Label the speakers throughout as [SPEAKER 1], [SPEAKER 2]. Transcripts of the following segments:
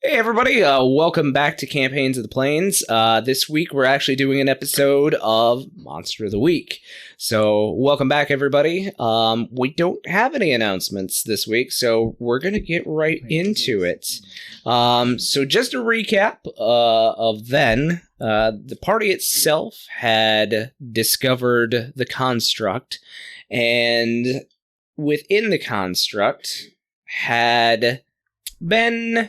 [SPEAKER 1] Hey everybody, welcome back to Campaigns of the Plains. This week we're actually doing an episode of Monster of the Week. So welcome back everybody. We don't have any announcements this week, so we're going to get right into it. So just a recap of then, the party itself had discovered the construct, and within the construct had been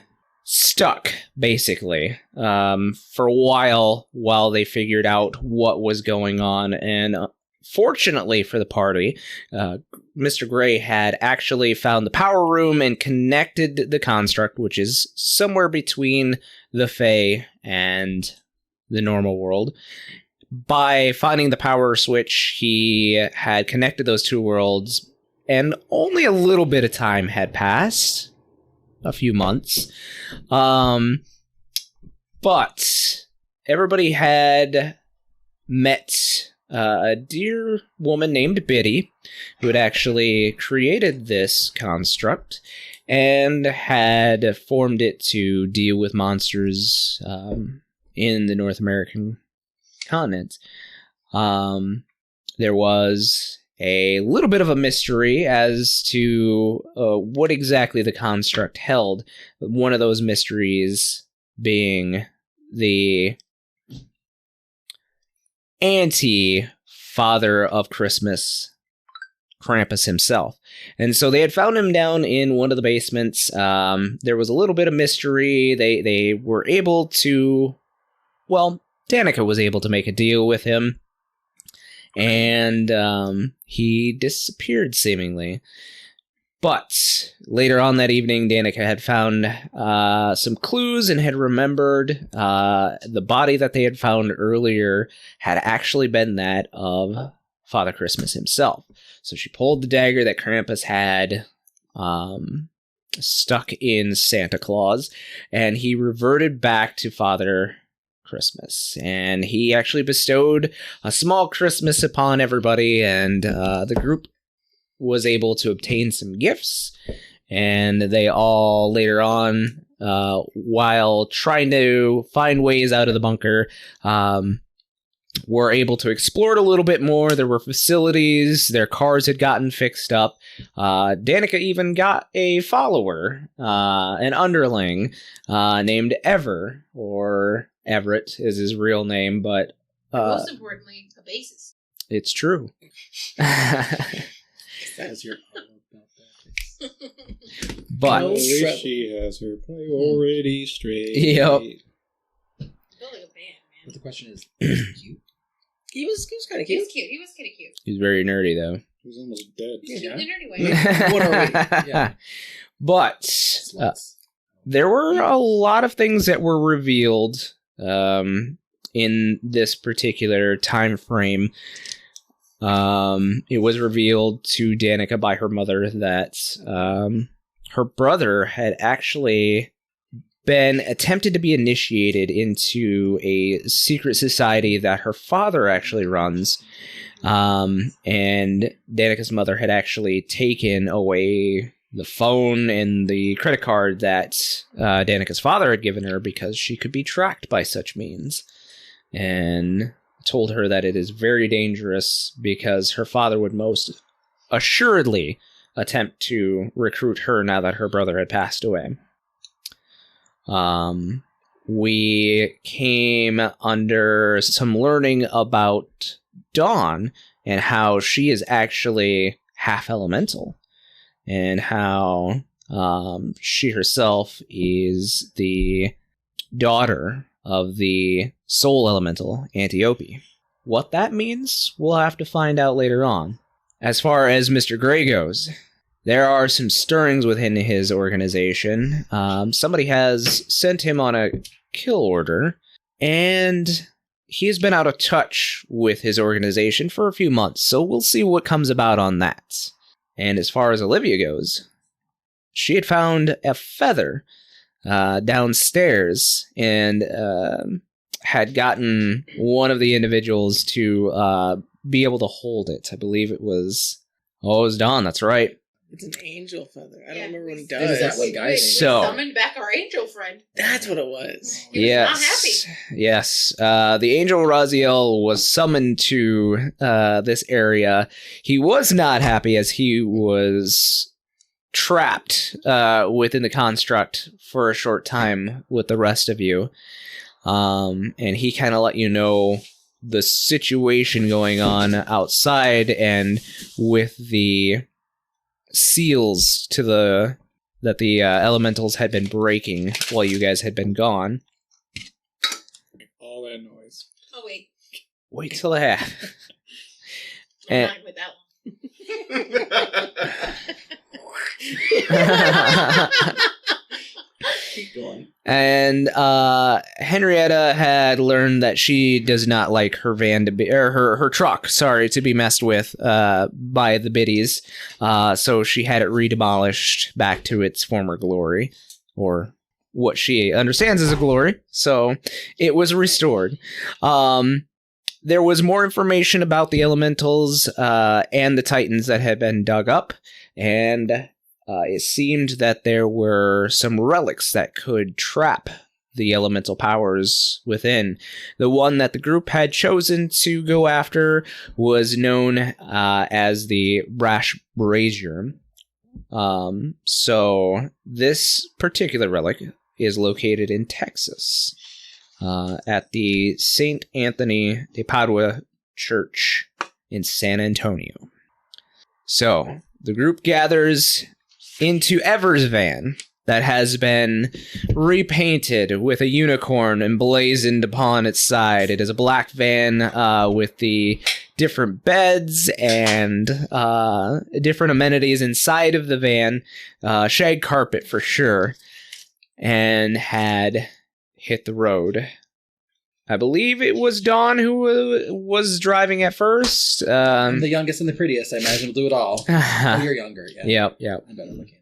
[SPEAKER 1] stuck, basically, for a while they figured out what was going on. And fortunately for the party, Mr. Gray had actually found the power room and connected the construct, which is somewhere between the Fae and the normal world. By finding the power switch, he had connected those two worlds, and only a little bit of time had passed. A few months. But everybody had met a dear woman named Biddy, who had actually created this construct and had formed it to deal with monsters in the North American continent. There was a little bit of a mystery as to what exactly the construct held. One of those mysteries being the anti-Father of Christmas, Krampus himself. And so they had found him down in one of the basements. There was a little bit of mystery. They were able to... Well, Danica was able to make a deal with him. And he disappeared, seemingly. But later on that evening, Danica had found some clues and had remembered the body that they had found earlier had actually been that of Father Christmas himself. So she pulled the dagger that Krampus had stuck in Santa Claus, and he reverted back to Father Christmas, and he actually bestowed a small Christmas upon everybody, and the group was able to obtain some gifts, and they all later on, while trying to find ways out of the bunker, were able to explore it a little bit more. There were facilities, their cars had gotten fixed up. Danica even got a follower, an underling, named Ever, or Everett is his real name, but...
[SPEAKER 2] most importantly, a bassist.
[SPEAKER 1] It's true.
[SPEAKER 3] That's your
[SPEAKER 1] But...
[SPEAKER 3] at least she has her priorities straight.
[SPEAKER 1] Yep.
[SPEAKER 2] Building a band, man.
[SPEAKER 3] But the question is he cute? He was kind of
[SPEAKER 2] He
[SPEAKER 3] cute.
[SPEAKER 2] was cute. He was kind of cute.
[SPEAKER 1] He's very nerdy, though.
[SPEAKER 3] He was almost dead.
[SPEAKER 2] He's cute in a nerdy way.
[SPEAKER 3] What are we? Yeah.
[SPEAKER 1] But there were a lot of things that were revealed in this particular time frame. It was revealed to Danica by her mother that her brother had actually been attempted to be initiated into a secret society that her father actually runs. And Danica's mother had actually taken away the phone and the credit card that Danica's father had given her because she could be tracked by such means. And told her that it is very dangerous because her father would most assuredly attempt to recruit her now that her brother had passed away. We came under some learning about Dawn and how she is actually half elemental, and how she herself is the daughter of the soul elemental, Antiope. What that means, we'll have to find out later on. As far as Mr. Gray goes, there are some stirrings within his organization. Somebody has sent him on a kill order, and he has been out of touch with his organization for a few months, so we'll see what comes about on that. And as far as Olivia goes, she had found a feather downstairs and had gotten one of the individuals to be able to hold it. I believe it was... Oh, it was Dawn, that's right.
[SPEAKER 4] It's an angel feather. I don't
[SPEAKER 2] Yeah,
[SPEAKER 4] remember what he
[SPEAKER 2] we-
[SPEAKER 4] does.
[SPEAKER 3] Maybe that's what guys
[SPEAKER 2] We
[SPEAKER 3] think.
[SPEAKER 1] So-
[SPEAKER 2] summoned back our angel friend.
[SPEAKER 4] That's what it was.
[SPEAKER 2] He was
[SPEAKER 1] Yes.
[SPEAKER 2] not happy.
[SPEAKER 1] Yes. The angel Raziel was summoned to this area. He was not happy as he was trapped within the construct for a short time with the rest of you. And he kind of let you know the situation going on outside and with the seals to the elementals had been breaking while you guys had been gone.
[SPEAKER 3] All that noise.
[SPEAKER 2] Oh, wait.
[SPEAKER 1] Wait till I have.
[SPEAKER 2] I'm
[SPEAKER 1] And-
[SPEAKER 2] not with that one.
[SPEAKER 4] Keep going.
[SPEAKER 1] And Henrietta had learned that she does not like her van to be, or her truck, sorry, to be messed with by the biddies. So she had it redemolished back to its former glory, or what she understands as a glory. So it was restored. There was more information about the elementals and the titans that had been dug up, and it seemed that there were some relics that could trap the elemental powers within. The one that the group had chosen to go after was known as the Brash Brazier. So this particular relic is located in Texas at the St. Anthony de Padua Church in San Antonio. So the group gathers into Ever's van that has been repainted with a unicorn emblazoned upon its side. It is a black van with the different beds and different amenities inside of the van, shag carpet for sure, and had hit the road. I believe it was Dawn who was driving at first.
[SPEAKER 5] I'm the youngest and the prettiest. I imagine we'll do it all. Oh, you're younger. Yeah.
[SPEAKER 1] Yep.
[SPEAKER 5] I'm better looking.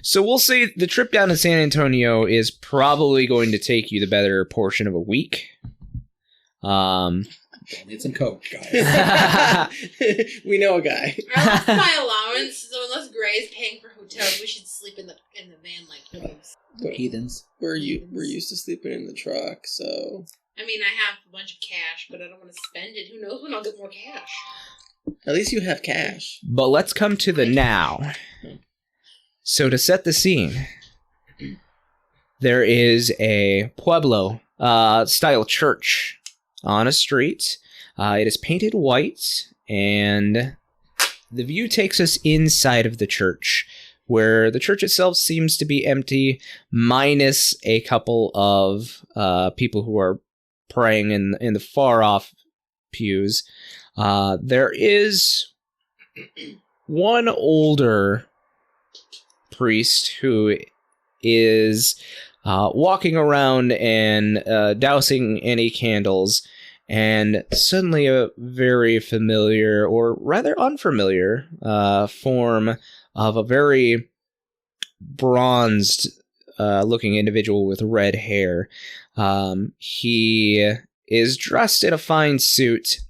[SPEAKER 1] So we'll say the trip down to San Antonio is probably going to take you the better portion of a week.
[SPEAKER 5] Need some coke, guys.
[SPEAKER 4] We know a guy.
[SPEAKER 2] I lost my allowance, so unless Gray's paying for hotels, we should sleep in the van like pillows.
[SPEAKER 5] Heathens.
[SPEAKER 4] We're used to sleeping in the truck, so
[SPEAKER 2] I mean, I have a bunch of cash, but I don't want to spend it. Who knows when I'll get more cash?
[SPEAKER 4] at least you have cash.
[SPEAKER 1] But let's come to the now. So to set the scene, there is a Pueblo style church on a street. It is painted white, and the view takes us inside of the church, where the church itself seems to be empty, minus a couple of people who are praying in the far off pews. There is one older priest who is walking around and dousing any candles, and suddenly a very familiar, or rather unfamiliar, form of a very bronzed looking individual with red hair. He is dressed in a fine suit,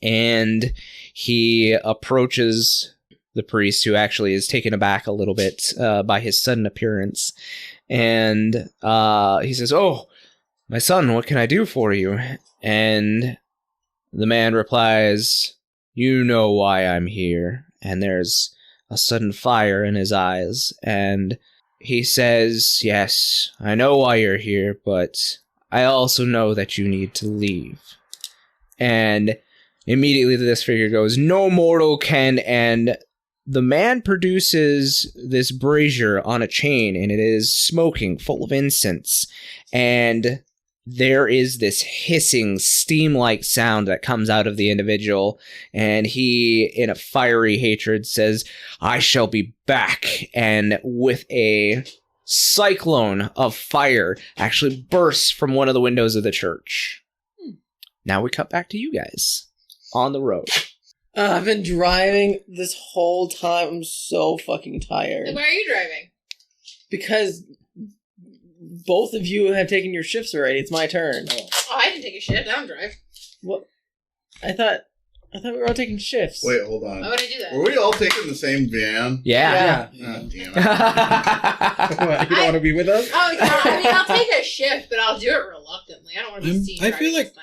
[SPEAKER 1] and he approaches the priest, who actually is taken aback a little bit by his sudden appearance. And he says, "Oh, my son, what can I do for you?" And the man replies, "You know why I'm here." And there's a sudden fire in his eyes. And he says, "Yes, I know why you're here, but I also know that you need to leave." And immediately this figure goes, "No mortal can," and the man produces this brazier on a chain, and it is smoking, full of incense. And there is this hissing, steam-like sound that comes out of the individual. And he, in a fiery hatred, says, "I shall be back." And with a cyclone of fire, actually bursts from one of the windows of the church. Now we cut back to you guys on the road.
[SPEAKER 4] I've been driving this whole time. I'm so fucking tired.
[SPEAKER 2] Then why are you driving?
[SPEAKER 4] Because both of you have taken your shifts already. It's my turn.
[SPEAKER 2] Oh, I didn't take a shit. I don't drive.
[SPEAKER 4] What? I thought I thought we were all taking shifts.
[SPEAKER 6] Wait, hold on.
[SPEAKER 2] Why would I do that?
[SPEAKER 6] Were we all taking the same van?
[SPEAKER 1] Yeah.
[SPEAKER 6] Oh, damn it.
[SPEAKER 5] What, you don't want to be with us?
[SPEAKER 2] Oh, yeah, I mean, I'll take a shift, but I'll do it reluctantly. I don't want to be seen.
[SPEAKER 3] I feel
[SPEAKER 2] driving
[SPEAKER 3] like-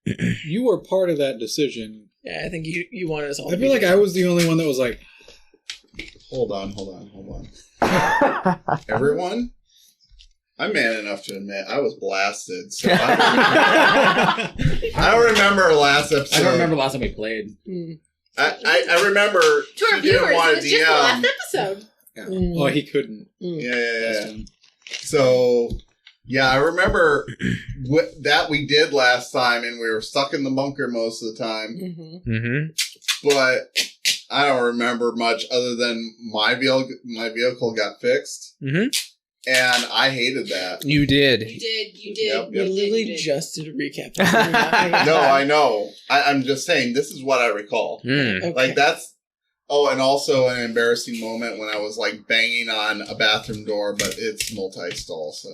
[SPEAKER 2] this thing.
[SPEAKER 3] You were part of that decision.
[SPEAKER 4] Yeah, I think you wanted us all.
[SPEAKER 3] I
[SPEAKER 4] to
[SPEAKER 3] feel
[SPEAKER 4] be
[SPEAKER 3] like I was the only one that was like,
[SPEAKER 6] Hold on. Everyone? I'm man enough to admit I was blasted. So I don't remember last episode.
[SPEAKER 5] I don't remember last time we played.
[SPEAKER 6] I remember
[SPEAKER 2] To
[SPEAKER 6] she
[SPEAKER 2] our
[SPEAKER 6] didn't
[SPEAKER 2] viewers,
[SPEAKER 6] want
[SPEAKER 2] it
[SPEAKER 6] to
[SPEAKER 2] was just the last
[SPEAKER 6] DM.
[SPEAKER 2] episode.
[SPEAKER 3] yeah.
[SPEAKER 4] Mm.
[SPEAKER 3] Oh, he couldn't.
[SPEAKER 6] Yeah.
[SPEAKER 3] last time.
[SPEAKER 6] So, yeah, I remember that we did last time, and we were stuck in the bunker most of the time.
[SPEAKER 4] Mm-hmm.
[SPEAKER 1] Mm-hmm.
[SPEAKER 6] But I don't remember much other than my vehicle got fixed,
[SPEAKER 1] Mm-hmm.
[SPEAKER 6] and I hated that.
[SPEAKER 1] You did.
[SPEAKER 2] You did.
[SPEAKER 6] Yep.
[SPEAKER 4] We literally just did a recap.
[SPEAKER 6] No, I know. I'm just saying this is what I recall.
[SPEAKER 1] Mm.
[SPEAKER 4] Okay.
[SPEAKER 6] Like that's. Oh, and also an embarrassing moment when I was like banging on a bathroom door, but it's multi-stall, so.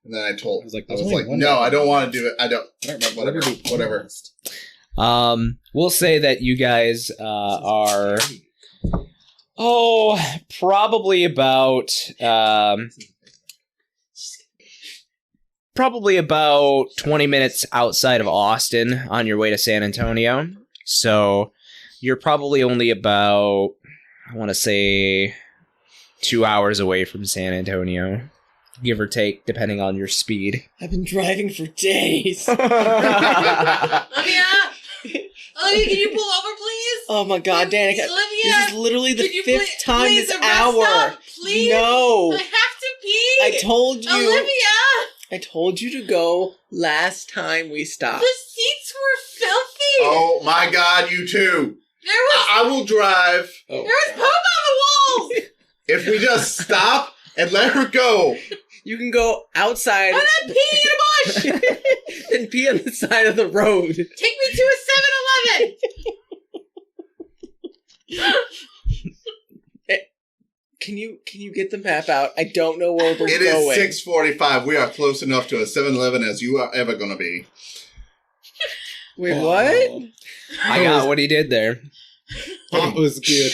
[SPEAKER 6] And then I
[SPEAKER 3] There's
[SPEAKER 6] was
[SPEAKER 3] only
[SPEAKER 6] like,
[SPEAKER 3] one
[SPEAKER 6] no,
[SPEAKER 3] bathroom.
[SPEAKER 6] I don't want to do it. I don't.
[SPEAKER 3] I don't remember.
[SPEAKER 6] Whatever.
[SPEAKER 1] We'll say that you guys are probably about 20 minutes outside of Austin on your way to San Antonio. So you're probably only about, I want to say, 2 hours away from San Antonio, give or take, depending on your speed.
[SPEAKER 4] I've been driving for days.
[SPEAKER 2] Olivia, can you pull over, please?
[SPEAKER 4] Oh my god, Danica.
[SPEAKER 2] Olivia,
[SPEAKER 4] This is literally the
[SPEAKER 2] could you
[SPEAKER 4] fifth
[SPEAKER 2] please-
[SPEAKER 4] time
[SPEAKER 2] please
[SPEAKER 4] this
[SPEAKER 2] arrest
[SPEAKER 4] hour.
[SPEAKER 2] up, please?
[SPEAKER 4] No.
[SPEAKER 2] I have to pee.
[SPEAKER 4] I told you.
[SPEAKER 2] Olivia,
[SPEAKER 4] I told you to go last time we stopped.
[SPEAKER 2] the seats were filthy.
[SPEAKER 6] Oh my God, you two!
[SPEAKER 2] There was
[SPEAKER 6] I will drive
[SPEAKER 2] there was poop on the walls.
[SPEAKER 6] if we just stop and let her go.
[SPEAKER 4] You can go outside
[SPEAKER 2] I'm not peeing in a bush.
[SPEAKER 4] and pee on the side of the road.
[SPEAKER 2] Take me to a 7-Eleven.
[SPEAKER 4] Can you get the map out? I don't know where we're
[SPEAKER 6] It
[SPEAKER 4] going.
[SPEAKER 6] is 6:45. We are close enough to a 7-Eleven as you are ever going to be.
[SPEAKER 4] Wait, what?
[SPEAKER 1] I got what he did there.
[SPEAKER 3] That was good.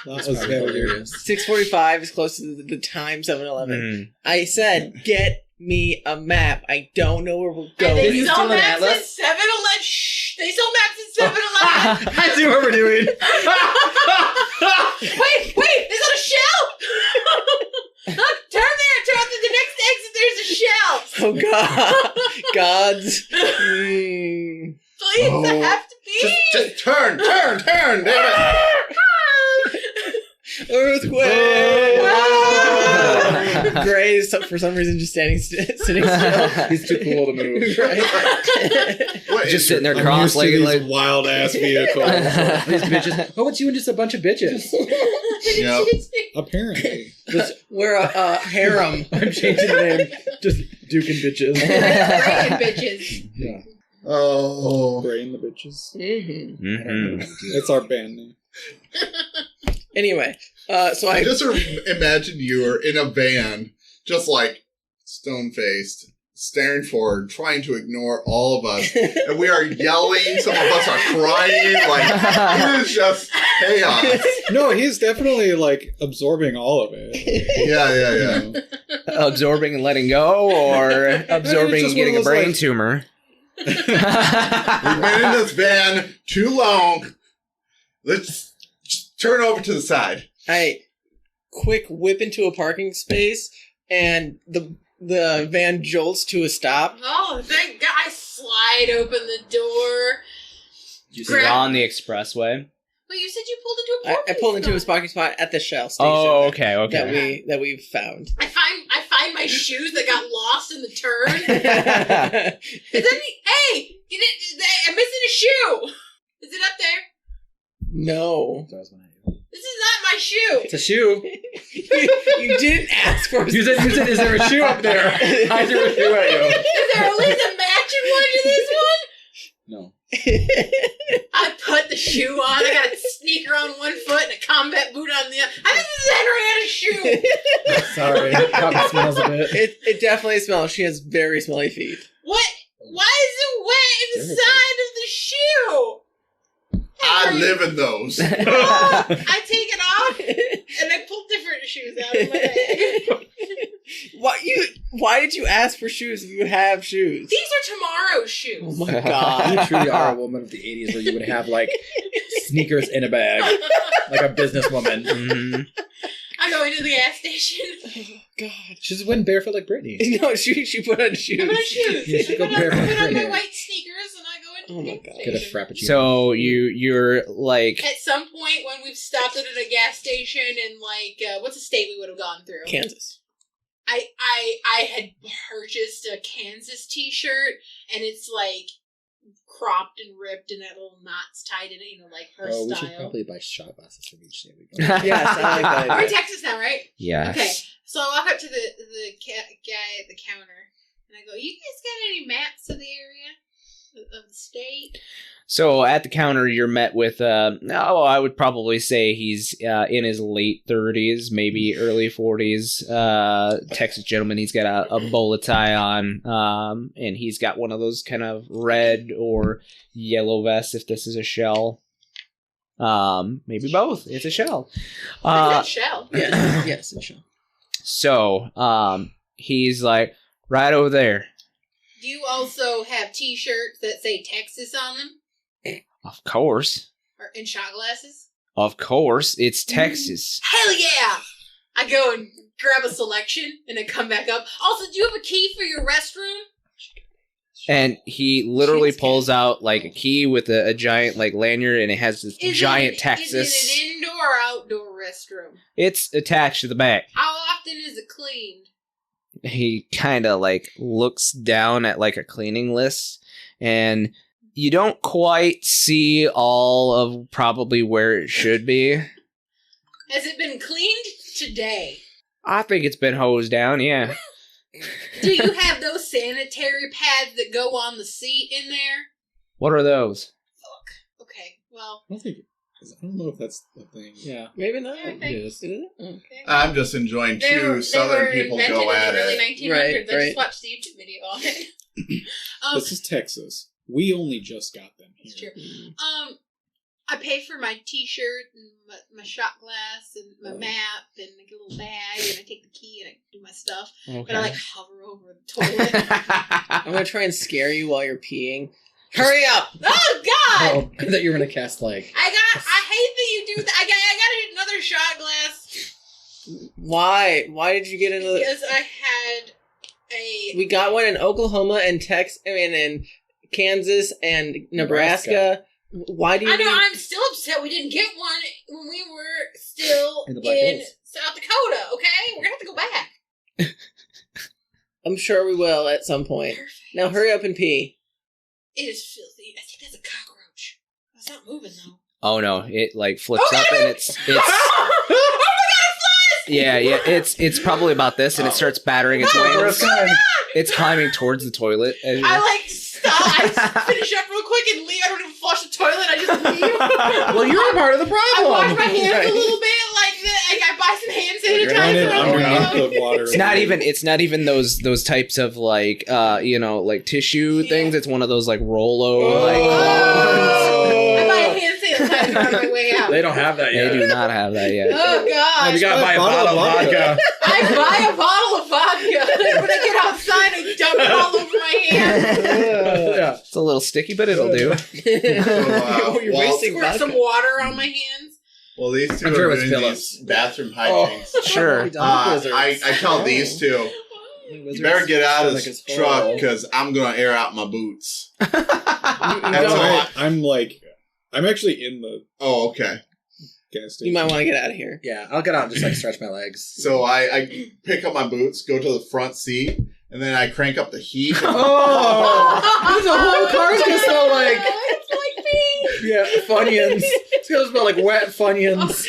[SPEAKER 3] That was very good.
[SPEAKER 4] 6:45 is close to the time 7-Eleven.
[SPEAKER 1] Mm.
[SPEAKER 4] I said, get me a map. I don't know where we're
[SPEAKER 2] And
[SPEAKER 4] going.
[SPEAKER 2] they
[SPEAKER 5] you
[SPEAKER 2] sell
[SPEAKER 5] steal an
[SPEAKER 2] maps at
[SPEAKER 5] atlas?
[SPEAKER 2] 7-Eleven. Shh. They sell maps at 7-Eleven.
[SPEAKER 5] I see what we're doing.
[SPEAKER 2] Wait, is that a shell? Look, turn there. Turn to the next exit. There's a shell.
[SPEAKER 4] Oh God, God's.
[SPEAKER 2] Please, I have to pee.
[SPEAKER 6] Just turn, damn it!
[SPEAKER 4] Earthquake! Gray is for some reason just sitting still.
[SPEAKER 3] He's too cool to move.
[SPEAKER 4] Right?
[SPEAKER 6] What,
[SPEAKER 1] Just sitting there
[SPEAKER 3] I'm
[SPEAKER 1] cross-legged
[SPEAKER 3] used to
[SPEAKER 1] like...
[SPEAKER 3] these wild ass vehicles.
[SPEAKER 5] These bitches. Oh, it's you and just a bunch of bitches.
[SPEAKER 6] Yep.
[SPEAKER 3] Apparently.
[SPEAKER 4] We're a harem.
[SPEAKER 5] I'm changing the name. Just Duke and bitches.
[SPEAKER 2] Freaking bitches.
[SPEAKER 3] Yeah.
[SPEAKER 6] Oh.
[SPEAKER 3] Brain the bitches.
[SPEAKER 4] Mm-hmm.
[SPEAKER 1] Mhm.
[SPEAKER 3] It's our band name.
[SPEAKER 4] Anyway, so
[SPEAKER 6] I
[SPEAKER 4] I
[SPEAKER 6] just imagine you are in a van, just like stone-faced, staring forward, trying to ignore all of us, and we are yelling. Some of us are crying. Like it is just chaos.
[SPEAKER 3] No, he's definitely like absorbing all of it.
[SPEAKER 6] Yeah.
[SPEAKER 1] Absorbing and letting go, or absorbing
[SPEAKER 3] just
[SPEAKER 1] and getting
[SPEAKER 3] one
[SPEAKER 1] a
[SPEAKER 3] of those,
[SPEAKER 1] brain
[SPEAKER 3] like-
[SPEAKER 1] tumor?
[SPEAKER 6] We've been in this van too long. Let's just turn over to the side.
[SPEAKER 4] I quick whip into a parking space, and the van jolts to a stop.
[SPEAKER 2] Oh, thank God. I slide open the door.
[SPEAKER 1] You're on the expressway.
[SPEAKER 2] But you said you pulled into a
[SPEAKER 4] I
[SPEAKER 2] parking
[SPEAKER 4] pulled into a
[SPEAKER 2] spot.
[SPEAKER 4] parking spot at the Shell station.
[SPEAKER 1] Oh, okay.
[SPEAKER 4] That we found.
[SPEAKER 2] I find my shoes that got lost in the turn. Is that me? Hey, I'm missing a shoe. Is it up there?
[SPEAKER 4] No,
[SPEAKER 2] This is not my shoe.
[SPEAKER 5] It's a shoe.
[SPEAKER 4] you didn't ask for.
[SPEAKER 5] You said, is there a shoe up there? I threw a shoe at you.
[SPEAKER 2] Is there at least a matching one to this one?
[SPEAKER 5] No.
[SPEAKER 2] I put the shoe on. I got a sneaker on one foot and a combat boot on the other. I think this is Henrietta's shoe.
[SPEAKER 5] Sorry. It probably smells a bit.
[SPEAKER 4] It definitely smells. She has very smelly feet.
[SPEAKER 2] What? Why is it wet inside of the shoe.
[SPEAKER 6] I live in those.
[SPEAKER 2] Oh, I take it off and I pull different shoes out of my bag.
[SPEAKER 4] Why did you ask for shoes if you have shoes?
[SPEAKER 2] These are tomorrow's shoes.
[SPEAKER 4] Oh my
[SPEAKER 5] You
[SPEAKER 4] god.
[SPEAKER 5] truly are a woman of the 80s where you would have, like, sneakers in a bag. Like a businesswoman.
[SPEAKER 1] Mhm.
[SPEAKER 2] I go into the gas station.
[SPEAKER 4] Oh god.
[SPEAKER 5] She just went barefoot like Britney.
[SPEAKER 4] No, she put on shoes.
[SPEAKER 2] I put on shoes.
[SPEAKER 5] Yeah, she
[SPEAKER 2] I
[SPEAKER 5] go
[SPEAKER 2] put on
[SPEAKER 5] barefoot.
[SPEAKER 2] my white sneakers and I go into
[SPEAKER 4] Oh
[SPEAKER 2] the
[SPEAKER 4] my
[SPEAKER 2] gas
[SPEAKER 4] God.
[SPEAKER 5] Get a
[SPEAKER 2] station.
[SPEAKER 5] frappuccino.
[SPEAKER 1] So you're like
[SPEAKER 2] At some point when we've stopped it at a gas station in like what's a state we would have gone through?
[SPEAKER 4] Kansas.
[SPEAKER 2] I had purchased a Kansas t-shirt and it's like cropped and ripped and that little knots tied in it, like her
[SPEAKER 5] we should
[SPEAKER 2] style.
[SPEAKER 5] probably buy shot glasses from each day we go.
[SPEAKER 4] Yes, I like that
[SPEAKER 2] We're in
[SPEAKER 4] idea.
[SPEAKER 2] Texas now, right?
[SPEAKER 1] yes.
[SPEAKER 2] Okay. So I walk up to the guy at the counter and I go, "You guys got any maps of the area of the state?"
[SPEAKER 1] So at the counter, you're met with, I would probably say he's in his late 30s, maybe early 40s. Texas gentleman. He's got a bowler tie on, and he's got one of those kind of red or yellow vests. If this is a shell, maybe both. It's a shell.
[SPEAKER 2] I said shell.
[SPEAKER 4] Yes, yes, Michelle.
[SPEAKER 1] So he's like right over there.
[SPEAKER 2] Do you also have T-shirts that say Texas on them,
[SPEAKER 1] Of course.
[SPEAKER 2] or in shot glasses?
[SPEAKER 1] Of course, it's Texas.
[SPEAKER 2] Hell yeah! I go and grab a selection and then come back up. Also, do you have a key for your restroom?
[SPEAKER 1] And he literally
[SPEAKER 2] Jeez.
[SPEAKER 1] pulls out like a key with a giant like lanyard, and it has this giant Texas.
[SPEAKER 2] Is it an indoor or outdoor restroom?
[SPEAKER 1] It's attached to the back.
[SPEAKER 2] How often is it cleaned?
[SPEAKER 1] He kind of like looks down at like a cleaning list, and you don't quite see all of probably where it should be.
[SPEAKER 2] Has it been cleaned today?
[SPEAKER 1] I think it's been hosed down, yeah.
[SPEAKER 2] Do you have those sanitary pads that go on the seat in there?
[SPEAKER 1] What are those?
[SPEAKER 2] Okay, well,
[SPEAKER 3] I don't know if that's the thing.
[SPEAKER 5] Yeah.
[SPEAKER 4] Maybe not.
[SPEAKER 2] Yeah, I think-
[SPEAKER 5] Is.
[SPEAKER 4] Is it? Oh.
[SPEAKER 2] okay.
[SPEAKER 6] I'm just enjoying
[SPEAKER 2] They were
[SPEAKER 6] two Southern people
[SPEAKER 2] invented
[SPEAKER 6] go at
[SPEAKER 2] in the early
[SPEAKER 6] it.
[SPEAKER 2] 1900s.
[SPEAKER 4] Right,
[SPEAKER 2] I
[SPEAKER 4] right.
[SPEAKER 2] just watched the YouTube video on it.
[SPEAKER 3] This is Texas. We only just got them
[SPEAKER 2] It's
[SPEAKER 3] here.
[SPEAKER 2] true. I pay for my T-shirt and my shot glass and my map and like a little bag, and I take the key and I do my stuff. But I like hover over the toilet.
[SPEAKER 4] I'm gonna try and scare you while you're peeing. Hurry up!
[SPEAKER 2] Oh God!
[SPEAKER 5] Oh, I thought you were going to cast, like...
[SPEAKER 2] I hate that you do that. I got another shot glass
[SPEAKER 4] Why? Why did you get another?
[SPEAKER 2] because I had a.
[SPEAKER 4] We got one in Oklahoma and in Kansas and Nebraska. Why do you?
[SPEAKER 2] I know.
[SPEAKER 4] need-
[SPEAKER 2] I'm still upset we didn't get one when we were still
[SPEAKER 5] In the Black
[SPEAKER 2] in
[SPEAKER 5] Hills.
[SPEAKER 2] South Dakota. Okay, we're gonna have to go back.
[SPEAKER 4] I'm sure we will at some point.
[SPEAKER 2] Perfect.
[SPEAKER 4] Now hurry up and pee.
[SPEAKER 2] It is filthy. I think that's a cockroach. It's not moving though.
[SPEAKER 1] Oh no, it like flips
[SPEAKER 2] Oh,
[SPEAKER 1] up
[SPEAKER 2] God,
[SPEAKER 1] and
[SPEAKER 2] it-
[SPEAKER 1] it's
[SPEAKER 2] oh my God! It
[SPEAKER 1] yeah, it's probably about this, and it starts battering its wings. It's climbing towards the toilet. As
[SPEAKER 2] I like stop. I finish up real quick and leave. I don't even flush the toilet. I just leave.
[SPEAKER 5] Well, you're a part of the
[SPEAKER 2] I
[SPEAKER 5] problem.
[SPEAKER 2] wash my hands
[SPEAKER 4] Right.
[SPEAKER 2] a little bit like that. I buy some hand
[SPEAKER 3] Run it
[SPEAKER 2] sanitizer.
[SPEAKER 3] underneath the water.
[SPEAKER 1] It's not even those types of like like tissue
[SPEAKER 2] Yeah.
[SPEAKER 1] things. It's one of those like Rolo
[SPEAKER 2] Oh.
[SPEAKER 1] like
[SPEAKER 2] I buy a hand sanitizer on my way out.
[SPEAKER 5] They don't have that
[SPEAKER 1] they
[SPEAKER 5] yet.
[SPEAKER 1] do not have that yet.
[SPEAKER 2] Oh God!
[SPEAKER 5] You gotta buy a bottle of vodka.
[SPEAKER 2] I buy a bottle of vodka. When I get outside, I dump it all over my hands.
[SPEAKER 5] Yeah.
[SPEAKER 1] It's a little sticky, but it'll do.
[SPEAKER 4] Oh, you're
[SPEAKER 6] well,
[SPEAKER 4] wasting
[SPEAKER 2] Squirt some
[SPEAKER 4] vodka.
[SPEAKER 2] water on my hands.
[SPEAKER 6] Well, these two
[SPEAKER 5] I'm sure
[SPEAKER 6] are
[SPEAKER 5] it was
[SPEAKER 6] doing
[SPEAKER 5] Phillips.
[SPEAKER 6] these bathroom
[SPEAKER 4] Oh.
[SPEAKER 6] hijinks.
[SPEAKER 1] Sure.
[SPEAKER 6] I tell these two, you better get out of this truck because I'm going to air out my boots.
[SPEAKER 4] You
[SPEAKER 6] That's
[SPEAKER 4] don't-
[SPEAKER 6] all.
[SPEAKER 3] I'm actually in the
[SPEAKER 6] Oh, okay.
[SPEAKER 3] gas station.
[SPEAKER 4] You might want to get out of here.
[SPEAKER 5] Yeah, I'll get out and just like stretch my legs.
[SPEAKER 6] So I pick up my boots, go to the front seat, and then I crank up the heat.
[SPEAKER 5] Oh, the whole car's gonna smell like
[SPEAKER 2] It's like me.
[SPEAKER 5] yeah, Funyuns. It's gonna smell like wet Funyuns,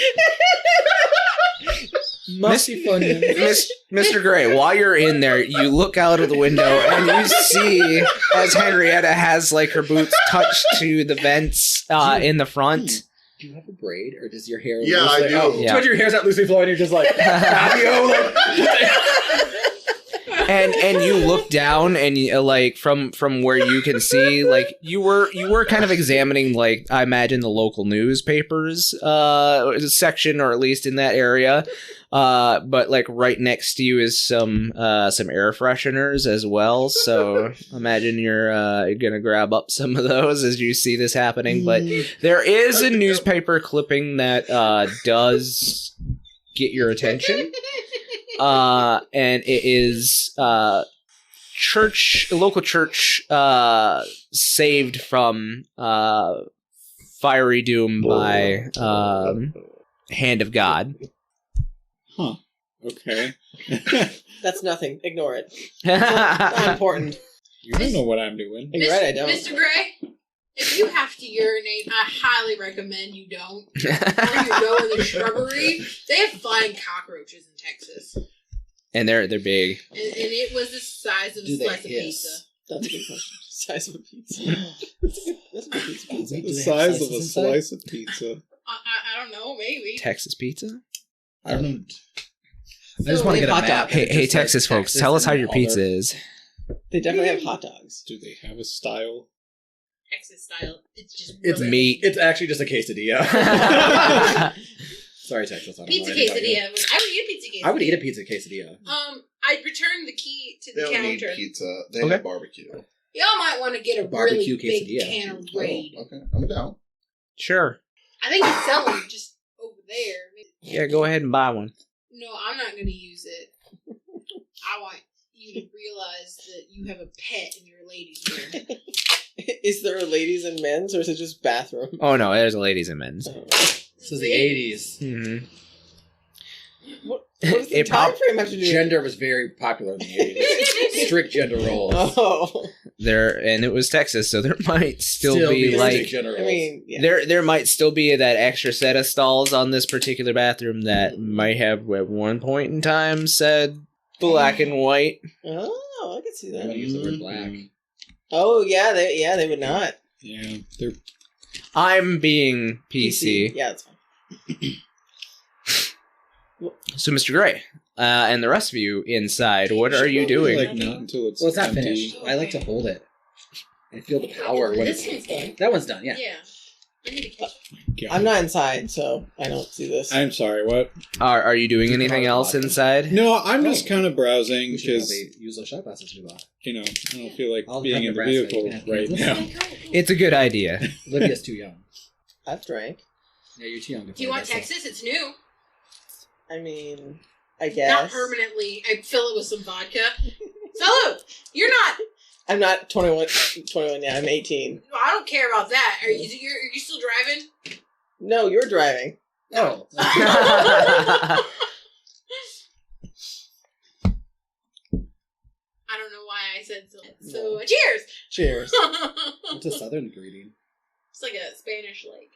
[SPEAKER 5] musty Funyuns.
[SPEAKER 1] Mr. Gray, while you're in there, you look out of the window and you see as Henrietta has like her boots touched to the vents in the front.
[SPEAKER 5] Do you have a braid, or does your hair?
[SPEAKER 6] Yeah,
[SPEAKER 5] loosely,
[SPEAKER 6] I do.
[SPEAKER 5] Oh,
[SPEAKER 1] Yeah.
[SPEAKER 5] yeah. Your hair's not loosely flowing. You're just like Fabio, like.
[SPEAKER 1] and you look down and you, like from where you can see, like you were kind of examining, like, I imagine, the local newspapers section, or at least in that area. But like right next to you is some air fresheners as well. So imagine you're gonna grab up some of those as you see this happening. But there is a newspaper clipping that does get your attention. And it is local church saved from fiery doom by hand of God.
[SPEAKER 3] Huh. Okay.
[SPEAKER 4] That's nothing. Ignore it. Not important.
[SPEAKER 3] You don't know what I'm doing.
[SPEAKER 4] You're right, I don't.
[SPEAKER 2] Mr. Gray, if you have to urinate, I highly recommend you don't. Or you go in the shrubbery. They have flying cockroaches in Texas.
[SPEAKER 1] And they're big.
[SPEAKER 2] And it was the size of a slice of pizza.
[SPEAKER 4] That's a good question. Size of a pizza. That's a good piece of pizza.
[SPEAKER 3] The size of a slice of pizza.
[SPEAKER 2] I don't know, maybe.
[SPEAKER 1] Texas pizza?
[SPEAKER 5] I don't know. I
[SPEAKER 4] So
[SPEAKER 5] just want to
[SPEAKER 4] they
[SPEAKER 5] get a
[SPEAKER 4] have hot
[SPEAKER 5] map.
[SPEAKER 4] dogs.
[SPEAKER 1] Hey, Texas folks, tell us how your pizza is.
[SPEAKER 4] They definitely have hot dogs.
[SPEAKER 3] Do they have a style?
[SPEAKER 2] Texas style. It's just
[SPEAKER 5] It's
[SPEAKER 2] rubber.
[SPEAKER 1] meat.
[SPEAKER 5] It's actually just a quesadilla. Sorry, Texas. I don't
[SPEAKER 2] Pizza
[SPEAKER 5] know anything about you.
[SPEAKER 2] quesadilla. I would eat a pizza quesadilla.
[SPEAKER 5] I would eat a pizza quesadilla.
[SPEAKER 2] I'd return the key to
[SPEAKER 6] They
[SPEAKER 2] the
[SPEAKER 6] don't need
[SPEAKER 2] counter.
[SPEAKER 6] pizza. They
[SPEAKER 1] Okay.
[SPEAKER 6] have barbecue.
[SPEAKER 2] Y'all might want to get a
[SPEAKER 5] Barbecue
[SPEAKER 2] really big
[SPEAKER 5] quesadilla.
[SPEAKER 2] can of Raid.
[SPEAKER 6] Oh, okay, I'm down.
[SPEAKER 1] Sure.
[SPEAKER 2] I think they sell them just over there.
[SPEAKER 1] Yeah, go ahead and buy one.
[SPEAKER 2] No, I'm not going to use it. I want you to realize that you have a pet in your ladies' room.
[SPEAKER 4] Is there a ladies and men's, or is it just bathroom?
[SPEAKER 1] Oh no, there's ladies and men's.
[SPEAKER 5] This is the 80s.
[SPEAKER 1] Mm-hmm.
[SPEAKER 4] What does the
[SPEAKER 1] It
[SPEAKER 4] time
[SPEAKER 1] prob-
[SPEAKER 4] frame have to do?
[SPEAKER 5] Gender was very popular in the 80s. Strict gender roles.
[SPEAKER 4] Oh,
[SPEAKER 1] And it was Texas, so there might still be
[SPEAKER 5] strict
[SPEAKER 1] like
[SPEAKER 5] gender
[SPEAKER 4] I
[SPEAKER 5] roles.
[SPEAKER 4] mean, yeah.
[SPEAKER 1] there might still be that extra set of stalls on this particular bathroom that might have at one point in time said black and white.
[SPEAKER 4] Oh, I can see
[SPEAKER 5] I'm gonna
[SPEAKER 4] that.
[SPEAKER 5] use the word black.
[SPEAKER 4] Oh, yeah, they would not.
[SPEAKER 3] Yeah, they're
[SPEAKER 1] I'm being PC.
[SPEAKER 4] Yeah, that's fine.
[SPEAKER 1] So, Mr. Gray, and the rest of you inside, what are you doing?
[SPEAKER 3] like not until it's
[SPEAKER 5] Well, it's not
[SPEAKER 3] empty.
[SPEAKER 5] finished. I like to hold it. I feel the power when
[SPEAKER 2] This
[SPEAKER 5] it's...
[SPEAKER 2] one's done.
[SPEAKER 5] That one's done, yeah.
[SPEAKER 2] Yeah. I need to catch
[SPEAKER 3] God.
[SPEAKER 4] I'm not inside, so I don't see this.
[SPEAKER 3] I'm sorry. What?
[SPEAKER 1] Are you doing anything else inside?
[SPEAKER 3] No, I'm just kind of browsing
[SPEAKER 5] We should
[SPEAKER 3] because
[SPEAKER 5] probably use those shot glasses we bought.
[SPEAKER 3] I don't feel like
[SPEAKER 5] I'll
[SPEAKER 3] being
[SPEAKER 5] have
[SPEAKER 3] in the
[SPEAKER 5] Nebraska, you
[SPEAKER 3] vehicle
[SPEAKER 5] can have
[SPEAKER 3] right
[SPEAKER 5] Kansas.
[SPEAKER 3] now.
[SPEAKER 1] It's a good idea.
[SPEAKER 5] Olivia's too young.
[SPEAKER 4] I've drank.
[SPEAKER 5] Yeah, you're too young to
[SPEAKER 2] Do you
[SPEAKER 5] play
[SPEAKER 2] want
[SPEAKER 5] that
[SPEAKER 2] Texas? It's new.
[SPEAKER 4] I mean, I guess.
[SPEAKER 2] Not permanently. I fill it with some vodka. Salud! You're not.
[SPEAKER 4] I'm not 21 yet. I'm 18.
[SPEAKER 2] I don't care about that. Are you still driving?
[SPEAKER 4] No, you're driving.
[SPEAKER 5] stuff. Oh.
[SPEAKER 2] I don't know why I said so. So, cheers!
[SPEAKER 4] Cheers.
[SPEAKER 5] It's a southern greeting.
[SPEAKER 2] It's like a Spanish lake.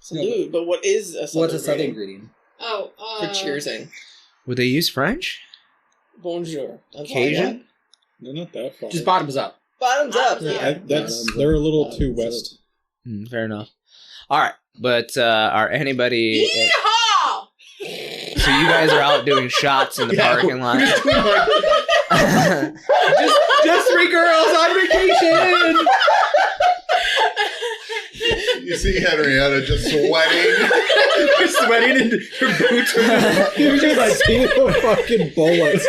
[SPEAKER 4] Salute. But what is a southern
[SPEAKER 5] What's a southern
[SPEAKER 4] greeting?
[SPEAKER 5] greeting?
[SPEAKER 2] Oh,
[SPEAKER 4] For cheersing.
[SPEAKER 1] Would they use French?
[SPEAKER 4] Bonjour. That's all I
[SPEAKER 1] Cajun?
[SPEAKER 4] got.
[SPEAKER 3] They're not that far.
[SPEAKER 5] Just bottoms up.
[SPEAKER 4] Bottoms up.
[SPEAKER 2] Bottoms
[SPEAKER 4] Yeah.
[SPEAKER 3] They're a little too west.
[SPEAKER 1] Fair enough. All right, but are anybody?
[SPEAKER 2] Yeehaw!
[SPEAKER 1] So you guys are out doing shots in the parking lot.
[SPEAKER 5] Just three girls on vacation.
[SPEAKER 6] You see Henrietta just sweating.
[SPEAKER 5] You're sweating and her boots are
[SPEAKER 3] You just see the fucking bullets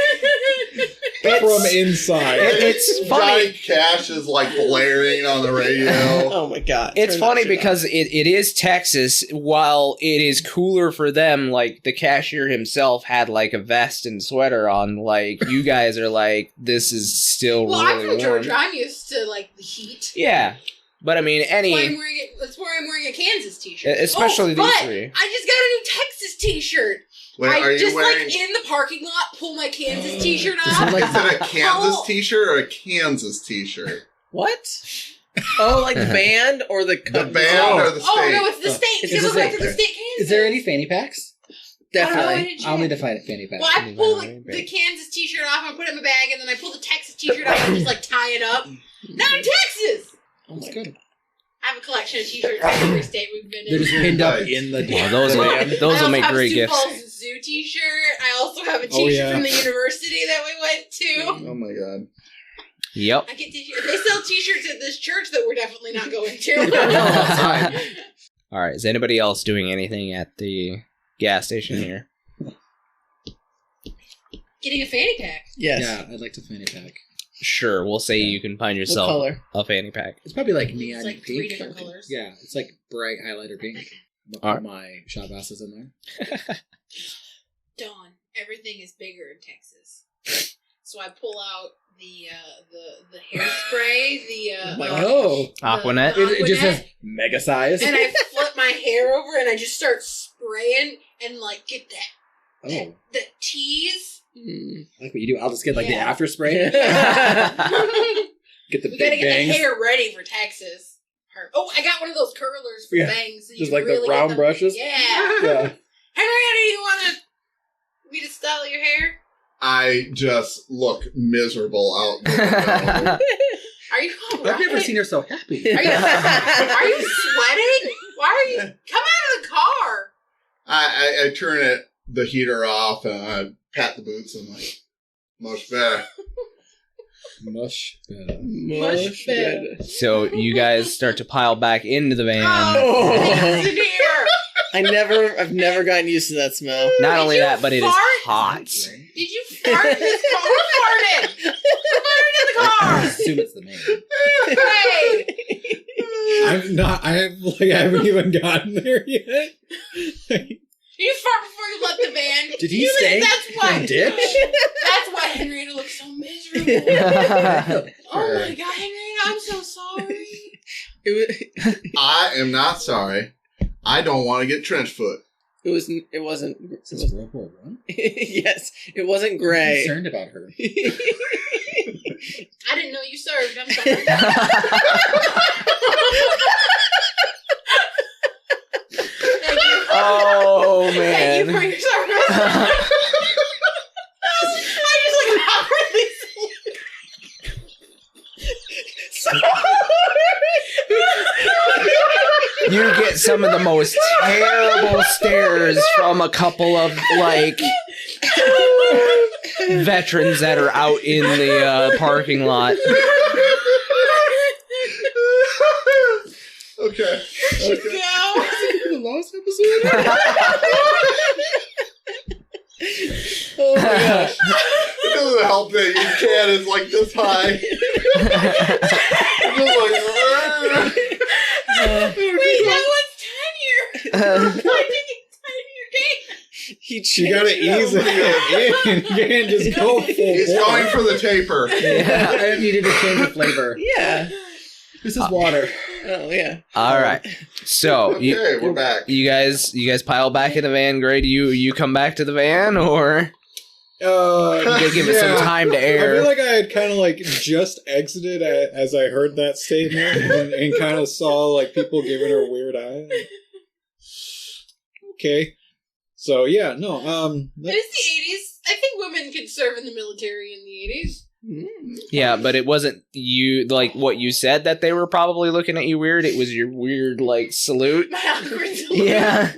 [SPEAKER 3] from inside.
[SPEAKER 1] It's funny.
[SPEAKER 6] Johnny Cash is like blaring on the radio.
[SPEAKER 4] Oh my god.
[SPEAKER 1] It's
[SPEAKER 4] Turn that
[SPEAKER 1] funny
[SPEAKER 4] shit
[SPEAKER 1] because it is Texas. While it is cooler for them, like the cashier himself had like a vest and sweater on. Like you guys are like, this is still
[SPEAKER 2] Well, I'm
[SPEAKER 1] really
[SPEAKER 2] from
[SPEAKER 1] warm.
[SPEAKER 2] Georgia. I'm used to like the heat.
[SPEAKER 1] Yeah, but I mean,
[SPEAKER 2] That's why I'm wearing a Kansas t-shirt.
[SPEAKER 1] especially these
[SPEAKER 2] but
[SPEAKER 1] three.
[SPEAKER 2] I just got a new Texas t-shirt.
[SPEAKER 6] Wait, are
[SPEAKER 2] I
[SPEAKER 6] you
[SPEAKER 2] just
[SPEAKER 6] wearing?
[SPEAKER 2] like in the parking lot pull my Kansas t-shirt
[SPEAKER 5] Does
[SPEAKER 2] off.
[SPEAKER 5] it, like,
[SPEAKER 6] Is it a Kansas
[SPEAKER 2] Oh.
[SPEAKER 6] t-shirt or a Kansas t-shirt?
[SPEAKER 4] What? Oh, like the band or the
[SPEAKER 6] The band or the state?
[SPEAKER 2] Oh no, it's the state.
[SPEAKER 5] It's
[SPEAKER 2] Give
[SPEAKER 5] the
[SPEAKER 2] it back
[SPEAKER 5] state.
[SPEAKER 2] to the state Kansas.
[SPEAKER 5] Is there any fanny packs?
[SPEAKER 4] Definitely.
[SPEAKER 5] I'll need to find a fanny pack.
[SPEAKER 2] Well, I pull the Kansas t-shirt off and put it in my bag, and then I pull the Texas t-shirt off and just like tie it up. Now I'm Texas.
[SPEAKER 5] Oh, that's good.
[SPEAKER 2] I have a collection of t-shirts from every state we've been
[SPEAKER 5] They're
[SPEAKER 2] in.
[SPEAKER 5] just pinned up
[SPEAKER 6] Nice.
[SPEAKER 5] in the.
[SPEAKER 1] Oh, those will
[SPEAKER 2] I
[SPEAKER 1] make
[SPEAKER 2] also have
[SPEAKER 1] great
[SPEAKER 2] Sioux
[SPEAKER 1] gifts.
[SPEAKER 2] Falls Zoo t-shirt. I also have a t-shirt
[SPEAKER 3] yeah.
[SPEAKER 2] from the university that we went too.
[SPEAKER 6] Oh my god.
[SPEAKER 1] Yep.
[SPEAKER 2] I get t-shirts. They sell t-shirts at this church that we're definitely not going to.
[SPEAKER 1] All right. Is anybody else doing anything at the gas station here?
[SPEAKER 2] Getting a fanny pack.
[SPEAKER 4] Yes.
[SPEAKER 5] Yeah, I'd like to fanny pack.
[SPEAKER 1] Sure. We'll say you can find
[SPEAKER 4] What
[SPEAKER 1] yourself
[SPEAKER 4] color?
[SPEAKER 1] a fanny pack.
[SPEAKER 5] It's probably like neon
[SPEAKER 2] It's like
[SPEAKER 5] pink.
[SPEAKER 2] 3 different colors.
[SPEAKER 5] Yeah, it's like bright highlighter pink. I'll put my shot glasses in there.
[SPEAKER 2] Dawn, everything is bigger in Texas. So I pull out the hairspray,
[SPEAKER 4] Oh.
[SPEAKER 1] Aquanet.
[SPEAKER 5] It just
[SPEAKER 2] Aquanet.
[SPEAKER 5] says mega size.
[SPEAKER 2] and I flip my hair over and I just start spraying and like get that
[SPEAKER 5] Oh,
[SPEAKER 2] the tease.
[SPEAKER 5] I like what you do. I'll just get like
[SPEAKER 2] Yeah.
[SPEAKER 5] the after spray.
[SPEAKER 2] We
[SPEAKER 5] Get the
[SPEAKER 2] gotta
[SPEAKER 5] big
[SPEAKER 2] get
[SPEAKER 5] bangs.
[SPEAKER 2] the hair ready for Texas. Oh, I got one of those curlers for
[SPEAKER 5] Yeah.
[SPEAKER 2] bangs. So you
[SPEAKER 5] Just
[SPEAKER 2] can
[SPEAKER 5] like the
[SPEAKER 2] really get
[SPEAKER 5] round
[SPEAKER 2] them-
[SPEAKER 5] brushes?
[SPEAKER 2] Yeah.
[SPEAKER 5] Yeah.
[SPEAKER 2] Henrietta, do you want me to style your hair?
[SPEAKER 6] I just look miserable out the window.
[SPEAKER 2] Are you all
[SPEAKER 5] I've never
[SPEAKER 2] right?
[SPEAKER 5] seen her so happy.
[SPEAKER 2] Are you sweating? Why are you? Come out of the car.
[SPEAKER 6] I turn the heater off and I pat the boots and like, much better.
[SPEAKER 5] Mush.
[SPEAKER 2] Much better.
[SPEAKER 1] So you guys start to pile back into the van.
[SPEAKER 2] Oh, it's in here.
[SPEAKER 4] I've never gotten used to that smell.
[SPEAKER 1] Not
[SPEAKER 2] Did
[SPEAKER 1] only
[SPEAKER 2] you
[SPEAKER 1] that, but it is
[SPEAKER 2] fart?
[SPEAKER 1] hot.
[SPEAKER 2] Did you fart in this car? Who farted? Who farted in the
[SPEAKER 5] I
[SPEAKER 2] car?
[SPEAKER 5] assume it's the man.
[SPEAKER 2] Hey,
[SPEAKER 3] I haven't even gotten there yet.
[SPEAKER 2] you fart before you left the van.
[SPEAKER 5] Did he stink
[SPEAKER 2] That's why.
[SPEAKER 5] and ditch?
[SPEAKER 2] That's why Henrietta looks so miserable. Oh my god, Henrietta, I'm so sorry.
[SPEAKER 6] I am not sorry. I don't want to get trench foot.
[SPEAKER 4] It wasn't.
[SPEAKER 5] Is this World War One?
[SPEAKER 4] Yes, it wasn't
[SPEAKER 5] I'm
[SPEAKER 4] gray.
[SPEAKER 5] concerned about her.
[SPEAKER 2] I didn't know you served. I'm sorry. Thank you.
[SPEAKER 1] Oh,
[SPEAKER 2] Thank you for
[SPEAKER 1] man.
[SPEAKER 2] your service. I just like awkwardly.
[SPEAKER 1] You get some of the most terrible stares from a couple of, like, veterans that are out in the parking lot.
[SPEAKER 6] Okay.
[SPEAKER 2] Go.
[SPEAKER 5] The last episode?
[SPEAKER 4] Oh my gosh!
[SPEAKER 6] It doesn't help that your cat is like this high. It's just like,
[SPEAKER 2] Wait, that one's tinier. Why did it tinier?
[SPEAKER 3] You gotta ease it in. You can't just go full
[SPEAKER 6] he's
[SPEAKER 3] bore.
[SPEAKER 6] going for the taper.
[SPEAKER 5] I needed to change the flavor.
[SPEAKER 4] Yeah.
[SPEAKER 5] This is water.
[SPEAKER 4] Oh yeah.
[SPEAKER 1] All right. So,
[SPEAKER 6] Okay, we're back.
[SPEAKER 1] you guys pile back in the van. Grade, you come back to the van, or you give it some time to
[SPEAKER 3] I
[SPEAKER 1] air?
[SPEAKER 3] feel like I had kind of like just exited as I heard that statement and kind of saw like people giving her a weird eye. Okay. So yeah, no,
[SPEAKER 2] It is the 80s. I think women could serve in the military in the 80s.
[SPEAKER 1] Yeah, but it wasn't you, like, what you said that they were probably looking at you weird. It was your weird, like, salute.
[SPEAKER 2] My awkward salute.
[SPEAKER 1] Yeah.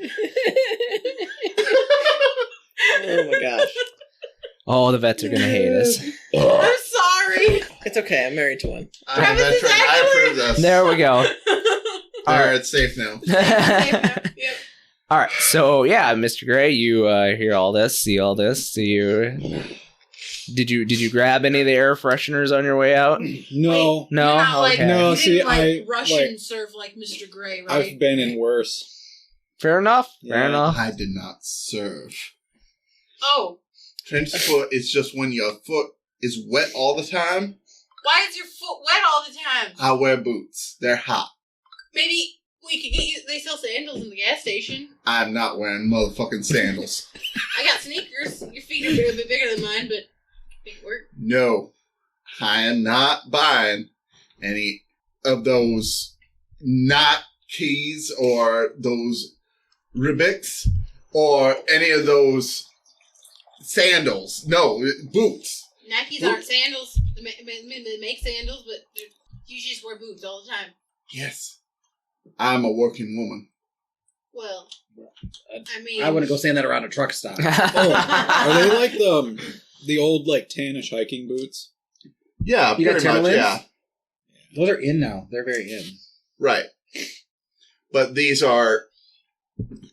[SPEAKER 4] Oh my gosh.
[SPEAKER 1] Oh, the vets are gonna hate us.
[SPEAKER 2] I'm sorry.
[SPEAKER 4] It's okay. I'm married to one.
[SPEAKER 6] I'm a
[SPEAKER 2] Travis is
[SPEAKER 6] veteran. I
[SPEAKER 2] actually-
[SPEAKER 6] approve this.
[SPEAKER 1] There we go.
[SPEAKER 6] There, it's safe now.
[SPEAKER 2] Yep.
[SPEAKER 1] All right, so yeah, Mr. Gray, you hear all this, see all this. Do you? Did you grab any of the air fresheners on your way out?
[SPEAKER 3] no.
[SPEAKER 1] No.
[SPEAKER 2] You're not, like,
[SPEAKER 1] Okay.
[SPEAKER 3] No,
[SPEAKER 2] you
[SPEAKER 3] see,
[SPEAKER 2] didn't, like,
[SPEAKER 3] I-
[SPEAKER 2] Russian
[SPEAKER 3] like-
[SPEAKER 2] serve like Mr. Gray, right?
[SPEAKER 3] I've been in worse.
[SPEAKER 1] Fair enough. Fair
[SPEAKER 3] Yeah.
[SPEAKER 1] enough.
[SPEAKER 6] I did not serve.
[SPEAKER 2] Oh,
[SPEAKER 6] Trench foot is just when your foot is wet all the time.
[SPEAKER 2] why is your foot wet all the time?
[SPEAKER 6] I wear boots. They're hot.
[SPEAKER 2] Maybe we could get you. They sell sandals in the gas station.
[SPEAKER 6] I'm not wearing motherfucking sandals.
[SPEAKER 2] I got sneakers. Your feet are a bit bigger than mine, but make it work.
[SPEAKER 6] No, I am not buying any of those not keys or those Ribbicks or any of those sandals. No, boots.
[SPEAKER 2] Nikes aren't sandals. They make sandals, but you just wear boots all the time.
[SPEAKER 6] Yes, I'm a working woman.
[SPEAKER 2] Well, I mean,
[SPEAKER 5] I wouldn't go saying that around a truck stop.
[SPEAKER 3] Oh, are they like The old, like, tannish hiking boots.
[SPEAKER 6] Yeah,
[SPEAKER 5] You got
[SPEAKER 6] pretty much,
[SPEAKER 5] Timberlands?
[SPEAKER 6] yeah.
[SPEAKER 5] Those are in now. They're very in.
[SPEAKER 6] Right. But these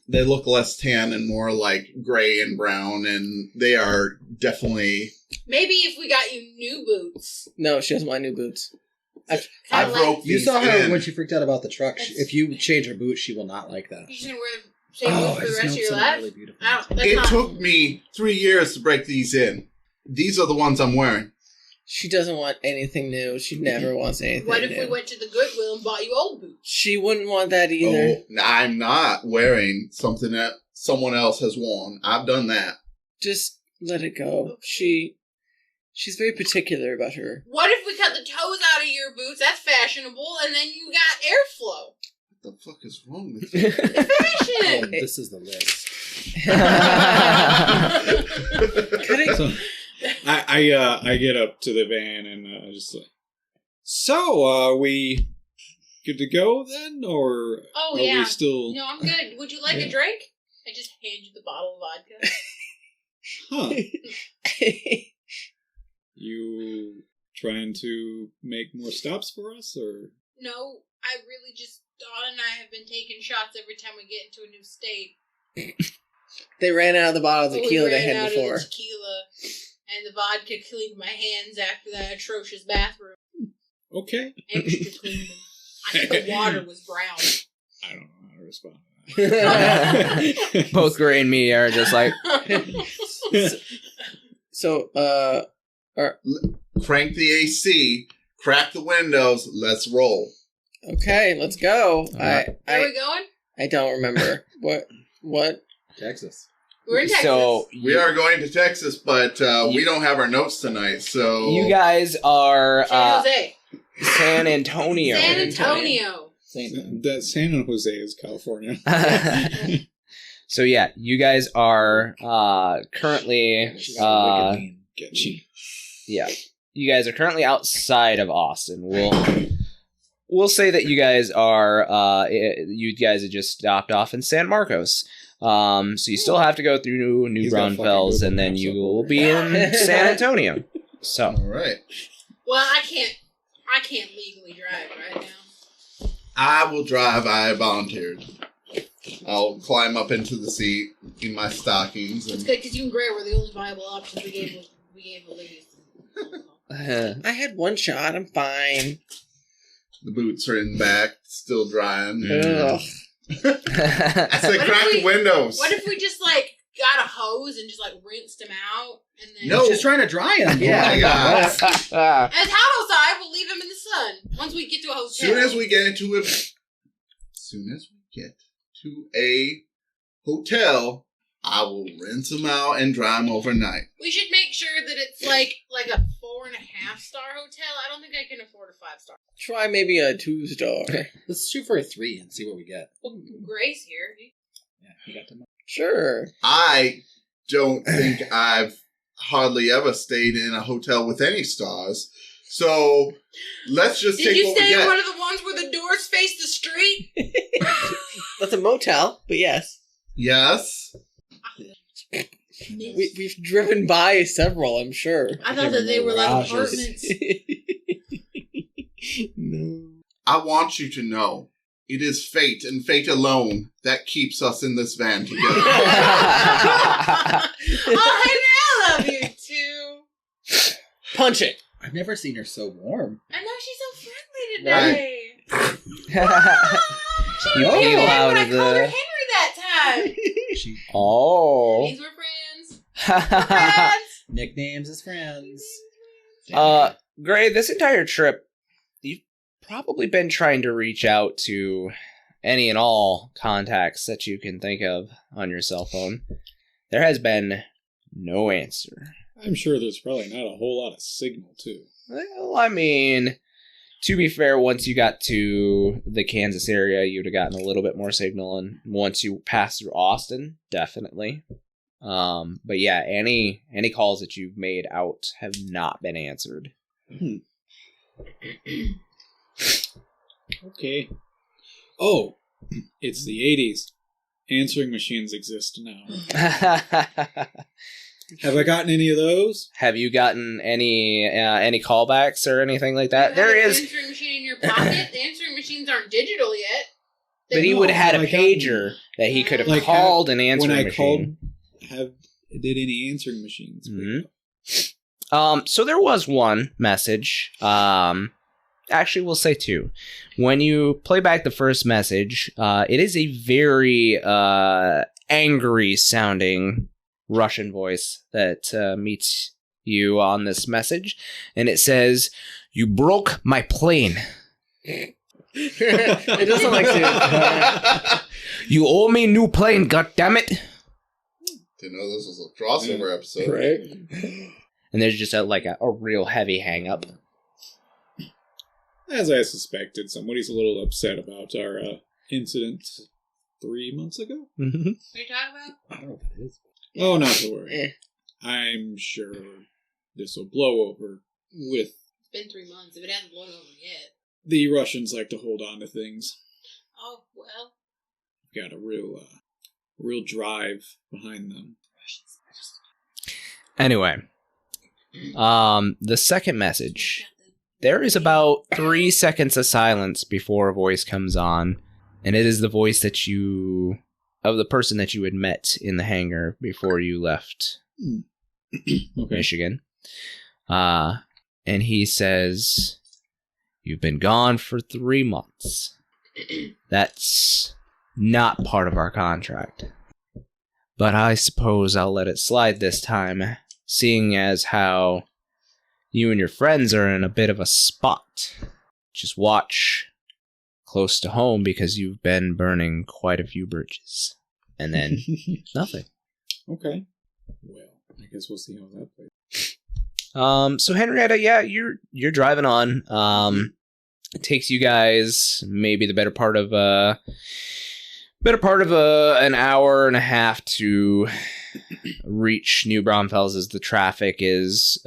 [SPEAKER 6] they look less tan and more like gray and brown, and they are definitely...
[SPEAKER 2] Maybe if we got you new boots.
[SPEAKER 4] No, she doesn't want new boots.
[SPEAKER 6] I
[SPEAKER 2] Kinda
[SPEAKER 6] broke
[SPEAKER 5] You
[SPEAKER 6] these
[SPEAKER 5] saw her
[SPEAKER 6] in.
[SPEAKER 5] when she freaked out about the truck.
[SPEAKER 2] That's-
[SPEAKER 5] If you change her boots, she will not like that.
[SPEAKER 2] You're just gonna wear the same boots for the rest of your life?
[SPEAKER 5] Really beautiful.
[SPEAKER 2] I don't, that's
[SPEAKER 6] It
[SPEAKER 2] not,
[SPEAKER 6] took me 3 years to break these in. These are the ones I'm wearing.
[SPEAKER 4] She doesn't want anything new. She never wants anything
[SPEAKER 2] What if
[SPEAKER 4] new.
[SPEAKER 2] we went to the Goodwill and bought you old boots?
[SPEAKER 4] She wouldn't want that either.
[SPEAKER 6] Oh, I'm not wearing something that someone else has worn. I've done that.
[SPEAKER 4] Just let it go. She's very particular about her.
[SPEAKER 2] What if we cut the toes out of your boots? That's fashionable, and then you got airflow.
[SPEAKER 6] What the fuck is wrong with you?
[SPEAKER 2] Fashion!
[SPEAKER 5] Oh, this is the list.
[SPEAKER 3] So, I get up to the van and just like, so, are we good to go then? Or
[SPEAKER 2] Oh,
[SPEAKER 3] are
[SPEAKER 2] yeah.
[SPEAKER 3] we still...
[SPEAKER 2] No, I'm good. Would you like a drink? I just hand you the bottle of vodka.
[SPEAKER 3] Huh. You trying to make more stops for us, or...
[SPEAKER 2] No, I really just... Dawn and I have been taking shots every time we get into a new state.
[SPEAKER 4] They ran out of the bottle of
[SPEAKER 2] But
[SPEAKER 4] tequila
[SPEAKER 2] we
[SPEAKER 4] they
[SPEAKER 2] ran
[SPEAKER 4] had
[SPEAKER 2] out
[SPEAKER 4] before.
[SPEAKER 2] of the tequila, and the vodka cleaned my hands after that atrocious bathroom.
[SPEAKER 3] Okay.
[SPEAKER 2] Extra clean them. I think the water was brown.
[SPEAKER 3] I don't know how to respond to that.
[SPEAKER 1] Both Gray and me are just like,
[SPEAKER 4] So,
[SPEAKER 6] Crank the AC, crack the windows, let's roll.
[SPEAKER 4] okay, let's go.
[SPEAKER 2] Where are we going?
[SPEAKER 4] I don't remember. What?
[SPEAKER 5] Texas.
[SPEAKER 2] We're in Texas.
[SPEAKER 1] so
[SPEAKER 6] We are going to Texas, but we don't have our notes tonight, so...
[SPEAKER 1] you guys are
[SPEAKER 2] San Jose.
[SPEAKER 1] San Antonio.
[SPEAKER 2] San Antonio.
[SPEAKER 3] That San Jose is California.
[SPEAKER 1] So yeah, you guys are currently
[SPEAKER 3] Get you.
[SPEAKER 1] yeah, you guys are currently outside of Austin. We'll say that you guys are you guys have just stopped off in San Marcos. So you still have to go through New
[SPEAKER 3] He's got
[SPEAKER 1] Braunfels,
[SPEAKER 3] fucking
[SPEAKER 1] and then
[SPEAKER 3] Google
[SPEAKER 1] you
[SPEAKER 3] Maps
[SPEAKER 1] will
[SPEAKER 3] up
[SPEAKER 1] be in San Antonio. So
[SPEAKER 6] All right.
[SPEAKER 2] Well, I can't legally drive right now.
[SPEAKER 6] I will drive. I volunteered. I'll climb up into the seat in my stockings.
[SPEAKER 2] It's
[SPEAKER 6] And
[SPEAKER 2] good because you and Gray were the only viable options we gave the ladies.
[SPEAKER 4] I had one shot. I'm fine.
[SPEAKER 6] the boots are in the back, still drying.
[SPEAKER 4] Ugh.
[SPEAKER 6] I said
[SPEAKER 2] What if
[SPEAKER 6] crack the
[SPEAKER 2] we-
[SPEAKER 6] windows.
[SPEAKER 2] What if we just got a hose and just rinsed them out and then
[SPEAKER 6] No.
[SPEAKER 5] She's trying to dry him.
[SPEAKER 4] Yeah.
[SPEAKER 6] Oh my God.
[SPEAKER 2] and hot outside we'll leave them in the sun once we get to a hotel.
[SPEAKER 6] Soon as we get to a hotel, I will rinse them out and dry them overnight.
[SPEAKER 2] We should make sure that it's like a 4.5-star hotel. I don't think I can afford a 5-star.
[SPEAKER 4] Try maybe a 2-star.
[SPEAKER 5] Let's shoot for a 3 and see what we get.
[SPEAKER 2] Well, Gray's here.
[SPEAKER 5] Yeah, you got the money.
[SPEAKER 4] Sure.
[SPEAKER 6] I don't think I've hardly ever stayed in a hotel with any stars. So let's just
[SPEAKER 2] Did
[SPEAKER 6] take
[SPEAKER 2] you
[SPEAKER 6] what we
[SPEAKER 2] stay in
[SPEAKER 6] get.
[SPEAKER 2] one of the ones where the doors face the street?
[SPEAKER 4] That's a motel, but yes.
[SPEAKER 6] Yes.
[SPEAKER 4] We've driven by several, I'm sure.
[SPEAKER 2] I thought that they were like
[SPEAKER 5] Garages.
[SPEAKER 2] apartments.
[SPEAKER 4] No.
[SPEAKER 6] I want you to know it is fate and fate alone that keeps us in this van together.
[SPEAKER 2] Oh, Henry, I love you too.
[SPEAKER 4] Punch it.
[SPEAKER 5] I've never seen her so warm.
[SPEAKER 2] I know she's so friendly today. She
[SPEAKER 1] You
[SPEAKER 2] didn't
[SPEAKER 1] peel
[SPEAKER 2] even
[SPEAKER 1] out
[SPEAKER 2] when I
[SPEAKER 1] of
[SPEAKER 2] called her
[SPEAKER 1] the-
[SPEAKER 2] Henry that time.
[SPEAKER 5] She
[SPEAKER 1] Oh.
[SPEAKER 2] Means we're friends. Friends.
[SPEAKER 5] nicknames as friends.
[SPEAKER 1] Gray, this entire trip, you've probably been trying to reach out to any and all contacts that you can think of on your cell phone. There has been no answer.
[SPEAKER 3] I'm sure there's probably not a whole lot of signal, too.
[SPEAKER 1] Well, I mean, to be fair, once you got to the Kansas area, you'd have gotten a little bit more signal, and once you pass through Austin, definitely. But yeah, any calls that you've made out have not been answered.
[SPEAKER 3] Okay. Oh, it's the 80s. Answering machines exist now. Have I gotten any of those?
[SPEAKER 1] Have you gotten any callbacks or anything like that?
[SPEAKER 2] You
[SPEAKER 1] There
[SPEAKER 2] have an
[SPEAKER 1] is,
[SPEAKER 2] answering machine in your pocket. The answering machines aren't digital yet.
[SPEAKER 1] but he would have had a
[SPEAKER 3] Like,
[SPEAKER 1] pager that he could have
[SPEAKER 3] Like,
[SPEAKER 1] called an answering
[SPEAKER 3] when I
[SPEAKER 1] machine.
[SPEAKER 3] did any answering machines?
[SPEAKER 1] Mhm. So there was one message. Actually, we'll say two. When you play back the first message, it is a very angry sounding Russian voice that meets you on this message, and it says, "You broke my plane.
[SPEAKER 4] It doesn't like to.
[SPEAKER 1] You owe me new plane. God damn it!"
[SPEAKER 6] Didn't know this was a crossover episode.
[SPEAKER 4] Right.
[SPEAKER 1] And there's just a real heavy hang up.
[SPEAKER 3] As I suspected, somebody's a little upset about our incident 3 months ago.
[SPEAKER 1] Mhm.
[SPEAKER 2] What are you talking about?
[SPEAKER 5] I don't know what that is.
[SPEAKER 3] Oh, not to worry.
[SPEAKER 4] Eh.
[SPEAKER 3] I'm sure this will blow over with
[SPEAKER 2] It's been 3 months. If it hasn't blown over yet.
[SPEAKER 3] the Russians like to hold on to things.
[SPEAKER 2] Oh, well.
[SPEAKER 3] Got a real drive behind them.
[SPEAKER 1] Anyway, the second message. There is about 3 seconds of silence before a voice comes on, and it is the voice of the person that you had met in the hangar before you left
[SPEAKER 3] Okay.
[SPEAKER 1] Michigan. And he says, "You've been gone for 3 months. That's not part of our contract. But I suppose I'll let it slide this time, seeing as how you and your friends are in a bit of a spot. Just watch close to home because you've been burning quite a few bridges." And then nothing.
[SPEAKER 3] Okay. Well, I guess we'll see how that plays.
[SPEAKER 1] So Henrietta, yeah, you're driving on. It takes you guys maybe the better part of an hour and a half to reach New Braunfels as the traffic is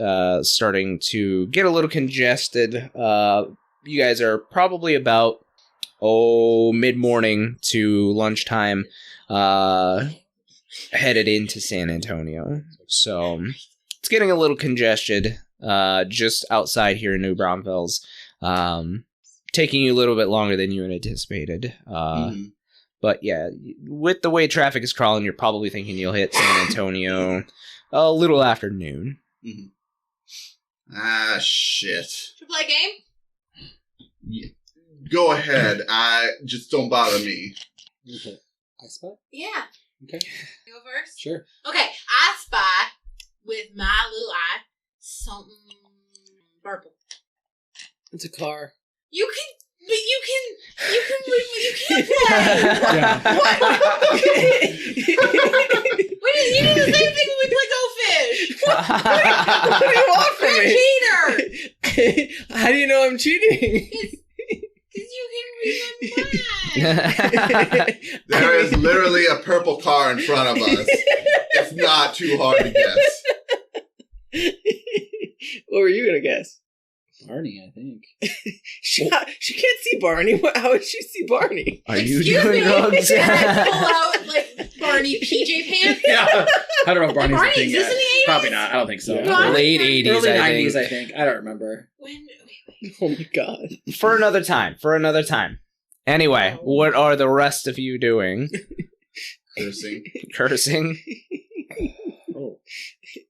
[SPEAKER 1] starting to get a little congested. You guys are probably about mid-morning to lunchtime headed into San Antonio. So it's getting a little congested just outside here in New Braunfels. Taking you a little bit longer than you had anticipated. But yeah, with the way traffic is crawling, you're probably thinking you'll hit San Antonio a little after noon.
[SPEAKER 6] Ah, shit.
[SPEAKER 2] Should we play a game?
[SPEAKER 6] Go ahead. Just don't bother me.
[SPEAKER 5] Okay. I spot?
[SPEAKER 2] Yeah.
[SPEAKER 5] Okay.
[SPEAKER 2] You go first?
[SPEAKER 5] Sure.
[SPEAKER 2] Okay, I spy with my little eye something purple.
[SPEAKER 4] It's a car.
[SPEAKER 2] You can play.
[SPEAKER 5] Yeah.
[SPEAKER 2] What? You do the same thing when we play Go Fish.
[SPEAKER 4] What do you want from
[SPEAKER 2] You're a
[SPEAKER 4] me?
[SPEAKER 2] cheater.
[SPEAKER 4] How do you know I'm cheating?
[SPEAKER 2] Because you can read my mind.
[SPEAKER 6] There is literally a purple car in front of us. It's not too hard to guess.
[SPEAKER 4] What were you gonna guess?
[SPEAKER 5] Barney, I think.
[SPEAKER 4] She can't see Barney. How would she see Barney?
[SPEAKER 1] Are you
[SPEAKER 2] Excuse
[SPEAKER 1] doing
[SPEAKER 2] me?
[SPEAKER 1] drugs?
[SPEAKER 2] And I pull out like Barney PJ pants.
[SPEAKER 5] Yeah. I don't know if Barney's
[SPEAKER 2] Barney
[SPEAKER 5] a thing
[SPEAKER 2] exists
[SPEAKER 5] yet.
[SPEAKER 2] in the 80s?
[SPEAKER 5] Probably not. I don't think so.
[SPEAKER 3] Yeah.
[SPEAKER 1] Late 80s,
[SPEAKER 5] Early
[SPEAKER 1] I
[SPEAKER 5] 90s,
[SPEAKER 1] think.
[SPEAKER 5] I think. I don't remember.
[SPEAKER 2] Wait.
[SPEAKER 4] Oh my god.
[SPEAKER 1] For another time. Anyway, what are the rest of you doing?
[SPEAKER 6] Cursing.
[SPEAKER 1] Cursing?
[SPEAKER 3] Oh,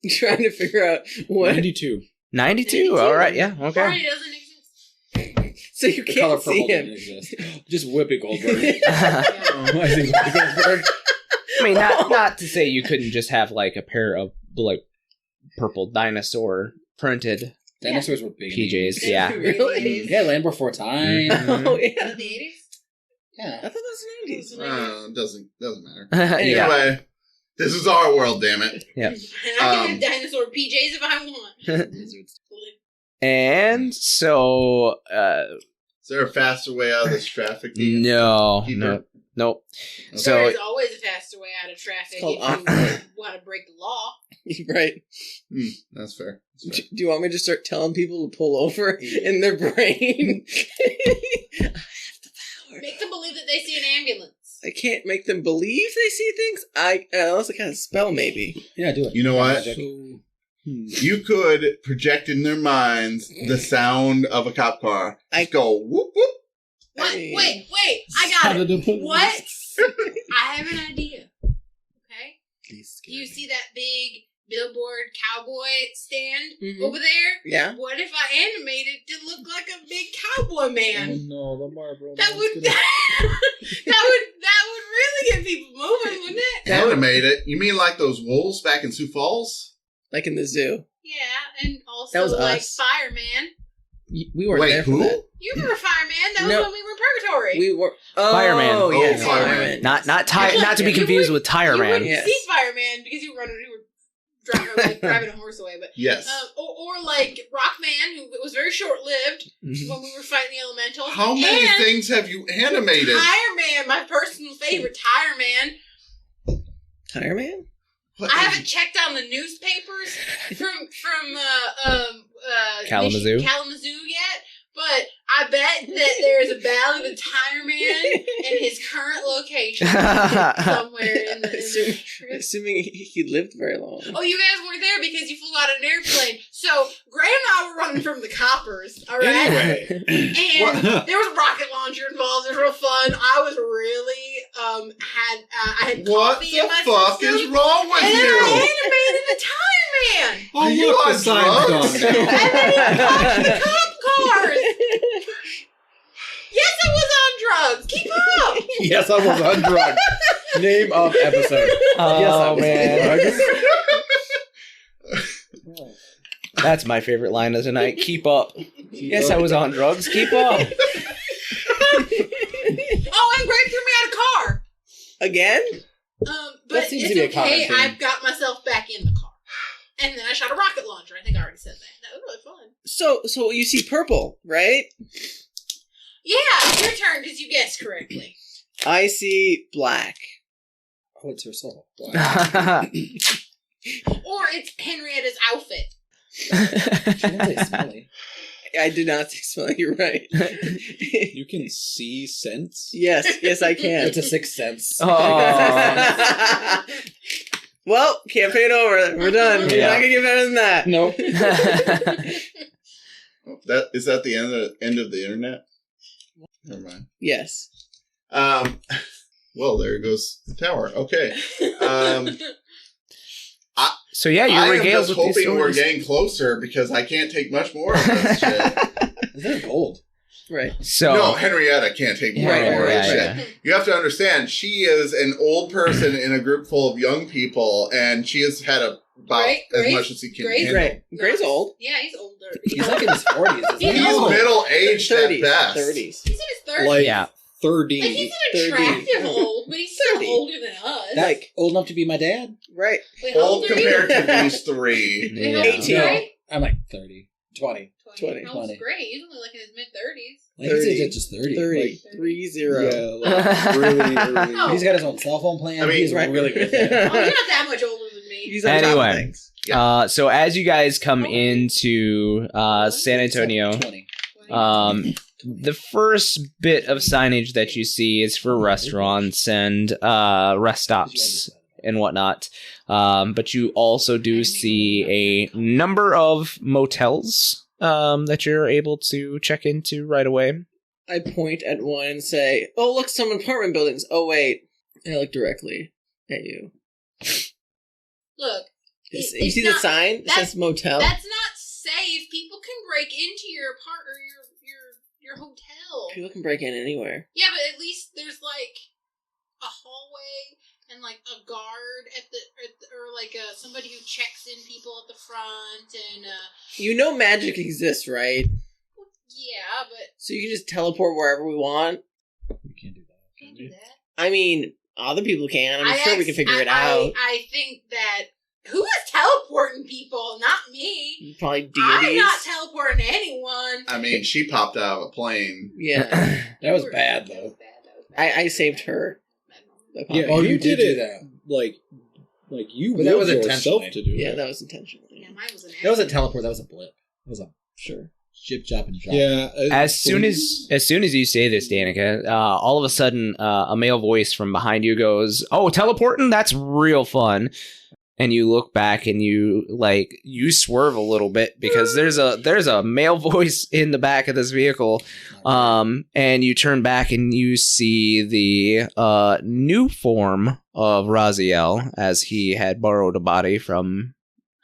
[SPEAKER 4] Trying to figure out what.
[SPEAKER 3] 92.
[SPEAKER 1] 92? Alright, yeah, okay.
[SPEAKER 2] Barney doesn't exist.
[SPEAKER 4] So you
[SPEAKER 5] The color
[SPEAKER 4] can't
[SPEAKER 5] purple
[SPEAKER 4] see
[SPEAKER 5] didn't
[SPEAKER 4] him.
[SPEAKER 5] exist. Just Whoopi Goldberg.
[SPEAKER 2] Yeah.
[SPEAKER 5] I see Whoopi Goldberg.
[SPEAKER 1] I mean, not to say you couldn't just have like a pair of like purple dinosaur printed
[SPEAKER 5] Dinosaurs were big. in the
[SPEAKER 1] PJs,
[SPEAKER 5] 80s.
[SPEAKER 1] yeah.
[SPEAKER 4] Really?
[SPEAKER 5] Yeah, Land Before Time.
[SPEAKER 4] Oh
[SPEAKER 2] Is
[SPEAKER 4] yeah.
[SPEAKER 2] it the 80s?
[SPEAKER 5] Yeah.
[SPEAKER 4] I thought that was the 90s.
[SPEAKER 6] Doesn't matter.
[SPEAKER 1] yeah.
[SPEAKER 6] Anyway, this is our world, damn it.
[SPEAKER 1] Yeah.
[SPEAKER 2] And I can have dinosaur PJs if I want.
[SPEAKER 1] And so,
[SPEAKER 6] Is there a faster way out of this traffic?
[SPEAKER 1] nope.
[SPEAKER 6] Okay.
[SPEAKER 1] So,
[SPEAKER 2] There's always a faster way out of traffic
[SPEAKER 4] It's called
[SPEAKER 2] if
[SPEAKER 4] off-road.
[SPEAKER 2] you want to break the law.
[SPEAKER 4] Right.
[SPEAKER 6] That's fair.
[SPEAKER 4] Do you want me to start telling people to pull over in their brain? I have the power.
[SPEAKER 2] Make them believe that they see an ambulance.
[SPEAKER 4] I can't make them believe they see things. Unless I kind of spell, maybe.
[SPEAKER 5] Yeah, do it.
[SPEAKER 6] You know what?
[SPEAKER 5] Magic.
[SPEAKER 6] You could project in their minds the sound of a cop car. Just go whoop whoop.
[SPEAKER 2] What?
[SPEAKER 4] I mean-
[SPEAKER 2] Wait, I got it. What? I have an idea. Okay? Do you see that big billboard cowboy stand
[SPEAKER 4] Mhm.
[SPEAKER 2] over there?
[SPEAKER 4] Yeah.
[SPEAKER 2] What if I animate it to look like a big cowboy man?
[SPEAKER 5] Oh no, the Marlboro.
[SPEAKER 2] That would that would really get people moving, wouldn't it?
[SPEAKER 6] Animate it. You mean like those wolves back in Sioux Falls?
[SPEAKER 4] Like in the zoo.
[SPEAKER 2] Yeah, and also
[SPEAKER 4] That was
[SPEAKER 2] like
[SPEAKER 4] us.
[SPEAKER 2] Fireman.
[SPEAKER 4] We weren't
[SPEAKER 6] Wait,
[SPEAKER 4] there for
[SPEAKER 6] who?
[SPEAKER 4] that.
[SPEAKER 2] You were a fireman. That was
[SPEAKER 4] No.
[SPEAKER 2] when we were in purgatory.
[SPEAKER 4] We were
[SPEAKER 1] Fireman.
[SPEAKER 4] Oh,
[SPEAKER 6] Oh,
[SPEAKER 4] yes,
[SPEAKER 6] Fireman.
[SPEAKER 1] Not to be
[SPEAKER 2] You
[SPEAKER 1] confused
[SPEAKER 2] would-
[SPEAKER 1] with Tire
[SPEAKER 2] you
[SPEAKER 1] Man.
[SPEAKER 2] wouldn't
[SPEAKER 4] Yes.
[SPEAKER 2] see Fireman because you were driving a horse away, but
[SPEAKER 6] Yes.
[SPEAKER 2] or like Rockman, who was very short lived
[SPEAKER 1] Mhm.
[SPEAKER 2] when we were fighting the elementals.
[SPEAKER 6] How many
[SPEAKER 2] and
[SPEAKER 6] things have you animated?
[SPEAKER 2] Tire Man, my personal favorite, Tire Man.
[SPEAKER 4] Tire Man?
[SPEAKER 6] What
[SPEAKER 2] I
[SPEAKER 6] is-
[SPEAKER 2] haven't checked on the newspapers from
[SPEAKER 1] Kalamazoo?
[SPEAKER 2] Kalamazoo yet, but I bet that there is a Ballad of the Tire Man and his current location somewhere in the
[SPEAKER 4] Assuming he lived very long.
[SPEAKER 2] Oh, you guys weren't there because you flew out of an airplane. So Gray and I were running from the coppers. All right.
[SPEAKER 3] Anyway.
[SPEAKER 2] And
[SPEAKER 3] What?
[SPEAKER 2] there was a rocket launcher involved. It was real fun. I was really I had
[SPEAKER 6] What
[SPEAKER 2] coffee
[SPEAKER 6] the
[SPEAKER 2] in my
[SPEAKER 6] fuck
[SPEAKER 2] system.
[SPEAKER 6] is wrong with
[SPEAKER 2] And then
[SPEAKER 6] you?
[SPEAKER 2] I animated the Tire Man.
[SPEAKER 3] Oh,
[SPEAKER 6] Are you
[SPEAKER 3] look,
[SPEAKER 6] on
[SPEAKER 3] the sign's
[SPEAKER 6] drugs?
[SPEAKER 3] gone now.
[SPEAKER 2] And then he punched the cop cars. Yes, I was on drugs. Keep up.
[SPEAKER 5] Yes, I was on drugs. Name of episode.
[SPEAKER 1] Oh,
[SPEAKER 5] Yes, I was
[SPEAKER 1] man.
[SPEAKER 5] on drugs.
[SPEAKER 1] That's my favorite line of tonight. Keep up. Yes, I was on drugs. Keep up.
[SPEAKER 2] Oh, and Greg threw me out of car.
[SPEAKER 4] Again?
[SPEAKER 2] But
[SPEAKER 5] seems
[SPEAKER 2] it's
[SPEAKER 5] to be a common
[SPEAKER 2] okay.
[SPEAKER 5] theme.
[SPEAKER 2] I've got myself back in the car. And then I shot a rocket launcher. I think I already said that. That was really fun.
[SPEAKER 4] So you see purple, right?
[SPEAKER 2] Yeah, your turn because you guessed correctly.
[SPEAKER 4] I see black.
[SPEAKER 5] Oh, it's her soul.
[SPEAKER 2] Or it's Henrietta's outfit.
[SPEAKER 5] She didn't say smelly.
[SPEAKER 4] I did not smell. You're right.
[SPEAKER 3] You can see sense?
[SPEAKER 4] yes, I can.
[SPEAKER 5] It's a sixth sense.
[SPEAKER 1] Oh.
[SPEAKER 4] Well, campaign over. We're done. We're
[SPEAKER 1] Yeah.
[SPEAKER 4] not gonna get better than that.
[SPEAKER 5] Nope.
[SPEAKER 6] That is that the end of the internet? Never mind.
[SPEAKER 4] Yes.
[SPEAKER 6] Well, there goes the tower. Okay.
[SPEAKER 1] So yeah,
[SPEAKER 6] I
[SPEAKER 1] you're
[SPEAKER 6] am
[SPEAKER 1] regaled
[SPEAKER 6] just
[SPEAKER 1] with these
[SPEAKER 6] hoping we're
[SPEAKER 1] stories.
[SPEAKER 6] getting closer because I can't take much more of this shit.
[SPEAKER 5] They're gold.
[SPEAKER 4] Right.
[SPEAKER 1] So
[SPEAKER 6] No, Henrietta can't take more
[SPEAKER 4] Right,
[SPEAKER 6] of
[SPEAKER 4] right,
[SPEAKER 6] this
[SPEAKER 4] right.
[SPEAKER 6] shit. You have to understand, she is an old person in a group full of young people, and she has had about
[SPEAKER 2] Right,
[SPEAKER 6] as
[SPEAKER 2] Grace-
[SPEAKER 6] much as he can
[SPEAKER 2] Grace-
[SPEAKER 6] handle.
[SPEAKER 4] Right. Gray's old.
[SPEAKER 2] Yeah, he's older.
[SPEAKER 5] He's like in his 40s. Isn't
[SPEAKER 2] He's
[SPEAKER 5] he?
[SPEAKER 6] He's
[SPEAKER 2] old.
[SPEAKER 6] middle-aged at
[SPEAKER 4] 30s.
[SPEAKER 6] best.
[SPEAKER 4] 30s.
[SPEAKER 2] He's in his 30s.
[SPEAKER 3] Like
[SPEAKER 1] yeah.
[SPEAKER 3] 30.
[SPEAKER 2] Like, he's an
[SPEAKER 4] 30.
[SPEAKER 2] attractive old, but he's still
[SPEAKER 4] 30.
[SPEAKER 2] older than us.
[SPEAKER 5] Like old enough to be my dad?
[SPEAKER 4] Right.
[SPEAKER 2] Wait, how
[SPEAKER 6] Old
[SPEAKER 2] old are you?
[SPEAKER 6] compared to these three.
[SPEAKER 2] Wait, how old is
[SPEAKER 4] 18.
[SPEAKER 2] Gray?
[SPEAKER 5] I'm like 30. 20.
[SPEAKER 4] 20.
[SPEAKER 2] How old's
[SPEAKER 5] 20.
[SPEAKER 2] Gray? He's only like in his mid-30s.
[SPEAKER 5] Like, he's
[SPEAKER 4] 30.
[SPEAKER 5] just 30.
[SPEAKER 4] 30.
[SPEAKER 5] Like,
[SPEAKER 4] 3-0.
[SPEAKER 3] Yeah, like really early.
[SPEAKER 2] Oh.
[SPEAKER 5] he's got his own cell phone plan.
[SPEAKER 6] I mean,
[SPEAKER 5] he's
[SPEAKER 4] right.
[SPEAKER 5] really good at that.
[SPEAKER 2] Oh, you're not that much older than me.
[SPEAKER 4] He's on top of
[SPEAKER 1] Anyway.
[SPEAKER 4] things.
[SPEAKER 1] So as you guys come into San Antonio,
[SPEAKER 5] 20.
[SPEAKER 1] the first bit of signage that you see is for restaurants and rest stops and whatnot. But you also do see a number of motels that you're able to check into right away.
[SPEAKER 4] I point at one and say, "Oh, look, some apartment buildings." Oh, wait. And I look directly at you.
[SPEAKER 2] Look,
[SPEAKER 4] You
[SPEAKER 2] it's
[SPEAKER 4] see the
[SPEAKER 2] not-
[SPEAKER 4] sign? It
[SPEAKER 2] that's-
[SPEAKER 4] says motel.
[SPEAKER 2] that's not safe. People can break into your apartment or your hotel.
[SPEAKER 4] People can break in anywhere.
[SPEAKER 2] Yeah, but at least there's like a hallway and like a guard at the or like somebody who checks in people at the front and
[SPEAKER 4] You know magic exists, right?
[SPEAKER 2] yeah, but
[SPEAKER 4] So you can just teleport wherever we want.
[SPEAKER 5] You can't do that.
[SPEAKER 2] can't do that.
[SPEAKER 4] I mean, other people can. I'm sure we can figure it out.
[SPEAKER 2] I think that who is teleporting people? Not me.
[SPEAKER 4] Probably deities.
[SPEAKER 2] I'm not teleporting anyone.
[SPEAKER 6] I mean, she popped out of a plane.
[SPEAKER 4] Yeah.
[SPEAKER 5] That was
[SPEAKER 2] You were-
[SPEAKER 5] bad,
[SPEAKER 2] that
[SPEAKER 5] though.
[SPEAKER 2] was bad, that was bad.
[SPEAKER 4] I saved her.
[SPEAKER 3] Yeah,
[SPEAKER 5] Oh,
[SPEAKER 3] you
[SPEAKER 5] you
[SPEAKER 3] did
[SPEAKER 5] did do
[SPEAKER 3] it.
[SPEAKER 5] that.
[SPEAKER 3] Like you
[SPEAKER 5] But that
[SPEAKER 3] willed
[SPEAKER 5] was
[SPEAKER 3] yourself
[SPEAKER 5] intentionally.
[SPEAKER 3] to do
[SPEAKER 4] Yeah,
[SPEAKER 3] it.
[SPEAKER 4] that was intentional.
[SPEAKER 2] Yeah, mine was an
[SPEAKER 5] That was a teleport. That was a blip. That was a
[SPEAKER 4] Sure.
[SPEAKER 5] Chip, chop, and chop.
[SPEAKER 3] Yeah.
[SPEAKER 1] As soon as you say this, Danica, all of a sudden, a male voice from behind you goes, "Oh, teleporting? That's real fun." And you look back and you swerve a little bit because there's a male voice in the back of this vehicle. And you turn back and you see the new form of Raziel, as he had borrowed a body from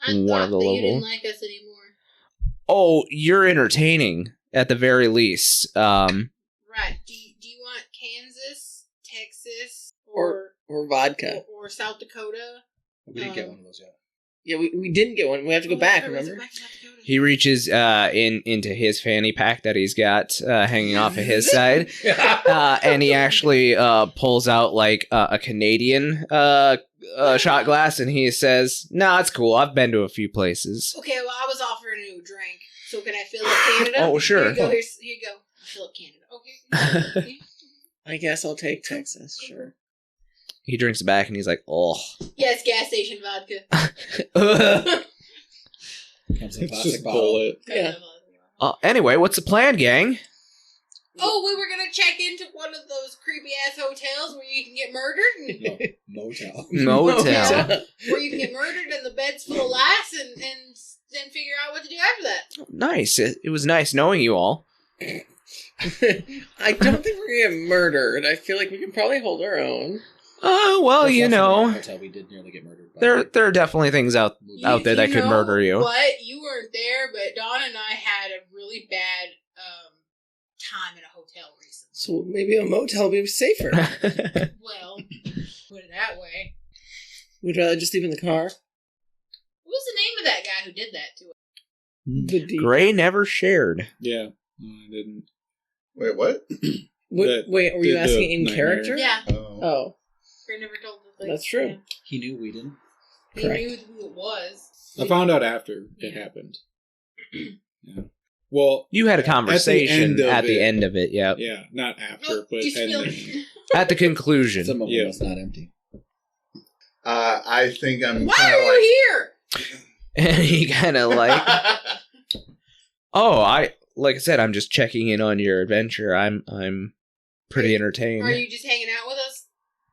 [SPEAKER 1] one of the
[SPEAKER 2] you
[SPEAKER 1] local.
[SPEAKER 2] didn't like us anymore.
[SPEAKER 1] Oh, you're entertaining at the very least.
[SPEAKER 2] Right. Do you want Kansas, Texas,
[SPEAKER 4] or vodka.
[SPEAKER 2] or South Dakota?
[SPEAKER 5] We didn't get one of those yet.
[SPEAKER 4] Yeah, we didn't get one. We have to go back, remember?
[SPEAKER 1] He reaches into his fanny pack that he's got hanging off of his side, and he actually pulls out like a Canadian shot glass, and he says, "Nah, it's cool. I've been to a few places."
[SPEAKER 2] Okay, well, I was offering you a drink, so can I fill up Canada?
[SPEAKER 1] Oh, sure.
[SPEAKER 2] Here you go. Here you go. I'll fill up Canada. Okay.
[SPEAKER 4] I guess I'll take Texas, sure.
[SPEAKER 1] He drinks it back, and he's like, "Oh."
[SPEAKER 2] Yes, gas station vodka.
[SPEAKER 5] Comes in a
[SPEAKER 3] It's
[SPEAKER 5] plastic
[SPEAKER 3] just
[SPEAKER 5] bottle.
[SPEAKER 3] bullet.
[SPEAKER 4] Yeah.
[SPEAKER 1] Anyway, what's the plan, gang?
[SPEAKER 2] Oh, we were gonna check into one of those creepy ass hotels where you can get murdered, and
[SPEAKER 5] No, motel.
[SPEAKER 1] Motel.
[SPEAKER 2] where you can get murdered and the bed's full of lice, and then figure out what to do after that.
[SPEAKER 1] Nice. It was nice knowing you all.
[SPEAKER 4] I don't think we're gonna get murdered. I feel like we can probably hold our own.
[SPEAKER 1] Well, you know,
[SPEAKER 5] Hotel, we did nearly get murdered.
[SPEAKER 1] there are definitely things out there that could
[SPEAKER 2] know
[SPEAKER 1] murder you.
[SPEAKER 2] What? You weren't there, but Dawn and I had a really bad time in a hotel recently.
[SPEAKER 4] So maybe a motel will be safer.
[SPEAKER 2] Well, put it that way.
[SPEAKER 4] We'd rather just leave in the car.
[SPEAKER 2] What was the name of that guy who did that to us?
[SPEAKER 4] The D-
[SPEAKER 1] Gray never shared.
[SPEAKER 3] Yeah. No, I didn't.
[SPEAKER 6] Wait, what?
[SPEAKER 4] Wait, were you
[SPEAKER 3] the
[SPEAKER 4] asking in
[SPEAKER 3] nightmare.
[SPEAKER 4] character?
[SPEAKER 2] Yeah,
[SPEAKER 4] Oh,
[SPEAKER 2] Gray never told the thing.
[SPEAKER 4] that's true.
[SPEAKER 5] He knew we didn't.
[SPEAKER 2] He
[SPEAKER 4] Correct.
[SPEAKER 2] knew who it was.
[SPEAKER 3] I found out after it happened. Yeah. Well,
[SPEAKER 1] You had a conversation at the
[SPEAKER 3] end
[SPEAKER 1] end of it, yep.
[SPEAKER 3] yeah, not after,
[SPEAKER 2] Oh,
[SPEAKER 3] but
[SPEAKER 2] you
[SPEAKER 3] and
[SPEAKER 2] spilled.
[SPEAKER 3] then.
[SPEAKER 1] At the conclusion.
[SPEAKER 5] Some of
[SPEAKER 3] Yeah.
[SPEAKER 5] them was not empty.
[SPEAKER 6] I think I'm
[SPEAKER 2] Why
[SPEAKER 6] kind
[SPEAKER 2] are
[SPEAKER 6] of
[SPEAKER 2] you here?
[SPEAKER 1] And he kind of like, like I said, I'm just checking in on your adventure. I'm pretty entertained.
[SPEAKER 2] Are you just hanging out with us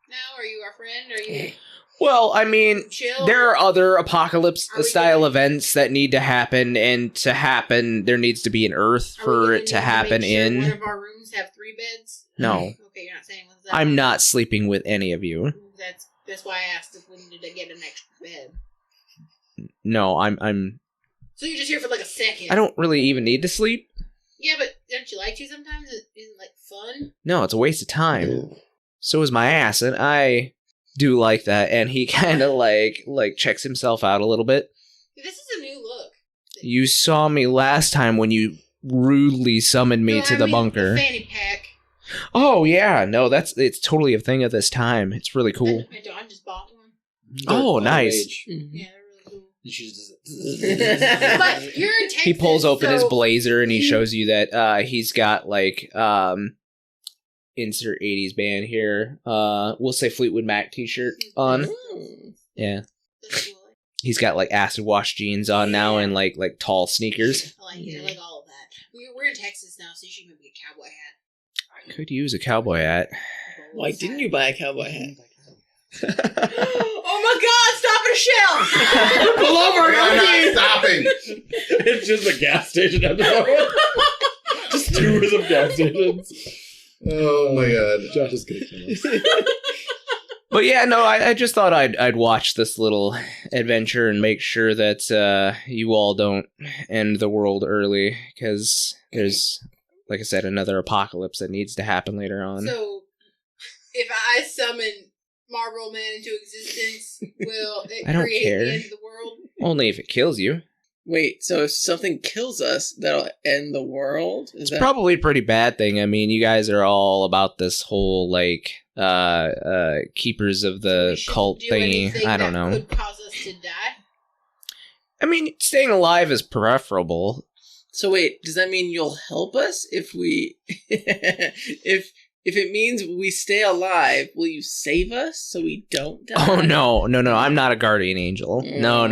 [SPEAKER 2] now? Are you our friend? Are you
[SPEAKER 1] Well, I mean,
[SPEAKER 2] chill?
[SPEAKER 1] there are other apocalypse
[SPEAKER 2] Are we
[SPEAKER 1] style
[SPEAKER 2] gonna-
[SPEAKER 1] events that need to happen, and to happen, there needs to be an Earth
[SPEAKER 2] Are we
[SPEAKER 1] for
[SPEAKER 2] gonna
[SPEAKER 1] it
[SPEAKER 2] need
[SPEAKER 1] to happen
[SPEAKER 2] make sure
[SPEAKER 1] in.
[SPEAKER 2] One of our rooms have 3 beds.
[SPEAKER 1] No,
[SPEAKER 2] Okay, you're not saying what's that.
[SPEAKER 1] I'm not sleeping with any of you.
[SPEAKER 2] That's why I asked if we needed to get an extra bed.
[SPEAKER 1] No, I'm.
[SPEAKER 2] So you're just here for like a second.
[SPEAKER 1] I don't really even need to sleep.
[SPEAKER 2] Yeah, but don't you like to sometimes? Isn't it like fun?
[SPEAKER 1] No, it's a waste of time. So is my ass, and I do like that. And he kind of like checks himself out a little bit.
[SPEAKER 2] This is a new look.
[SPEAKER 1] You saw me last time when you rudely summoned me
[SPEAKER 2] No,
[SPEAKER 1] to
[SPEAKER 2] I
[SPEAKER 1] the
[SPEAKER 2] mean
[SPEAKER 1] bunker.
[SPEAKER 2] The fanny pack.
[SPEAKER 1] Oh yeah, no, it's totally a thing of this time. It's really cool.
[SPEAKER 2] My Dawn just bought one.
[SPEAKER 1] Oh, nice.
[SPEAKER 5] Age.
[SPEAKER 2] Yeah, they're really cool.
[SPEAKER 5] And she just
[SPEAKER 2] But you're in Texas.
[SPEAKER 1] He pulls open his
[SPEAKER 2] so-
[SPEAKER 1] blazer and he shows you that he's got like insert 80s band here. We'll say Fleetwood Mac t-shirt on.
[SPEAKER 4] Mm.
[SPEAKER 1] Yeah.
[SPEAKER 2] That's cool.
[SPEAKER 1] He's got like acid wash jeans on now and like tall sneakers.
[SPEAKER 2] I like it. I like all of that. We're in Texas now, so you should maybe get a cowboy hat.
[SPEAKER 1] I could use a cowboy hat.
[SPEAKER 4] Why didn't you buy a cowboy hat?
[SPEAKER 2] Oh my God! Stop at a shell.
[SPEAKER 4] Pull over,
[SPEAKER 6] I'm not stopping.
[SPEAKER 5] It's just a gas station episode. Just tours of gas stations.
[SPEAKER 6] Oh my god.
[SPEAKER 5] Josh is gonna kill us.
[SPEAKER 1] But yeah, no, I just thought I'd watch this little adventure and make sure that you all don't end the world early, because there's, like I said, another apocalypse that needs to happen later on.
[SPEAKER 2] So, if I summon Marlboro Man into existence, will it
[SPEAKER 1] I don't
[SPEAKER 2] create
[SPEAKER 1] care.
[SPEAKER 2] the end of the world?
[SPEAKER 1] Only if it kills you.
[SPEAKER 4] Wait, so if something kills us, that'll end the world? Is
[SPEAKER 1] It's
[SPEAKER 4] that
[SPEAKER 1] probably a pretty bad thing. I mean, you guys are all about this whole like keepers of
[SPEAKER 2] We
[SPEAKER 1] the
[SPEAKER 2] shouldn't
[SPEAKER 1] cult
[SPEAKER 2] do
[SPEAKER 1] thingy.
[SPEAKER 2] anything
[SPEAKER 1] I don't
[SPEAKER 2] that
[SPEAKER 1] know.
[SPEAKER 2] Could cause us to die.
[SPEAKER 1] I mean, staying alive is preferable.
[SPEAKER 4] So wait, does that mean you'll help us if we if it means we stay alive, will you save us so we don't die?
[SPEAKER 1] Oh no, I'm not a guardian angel. No.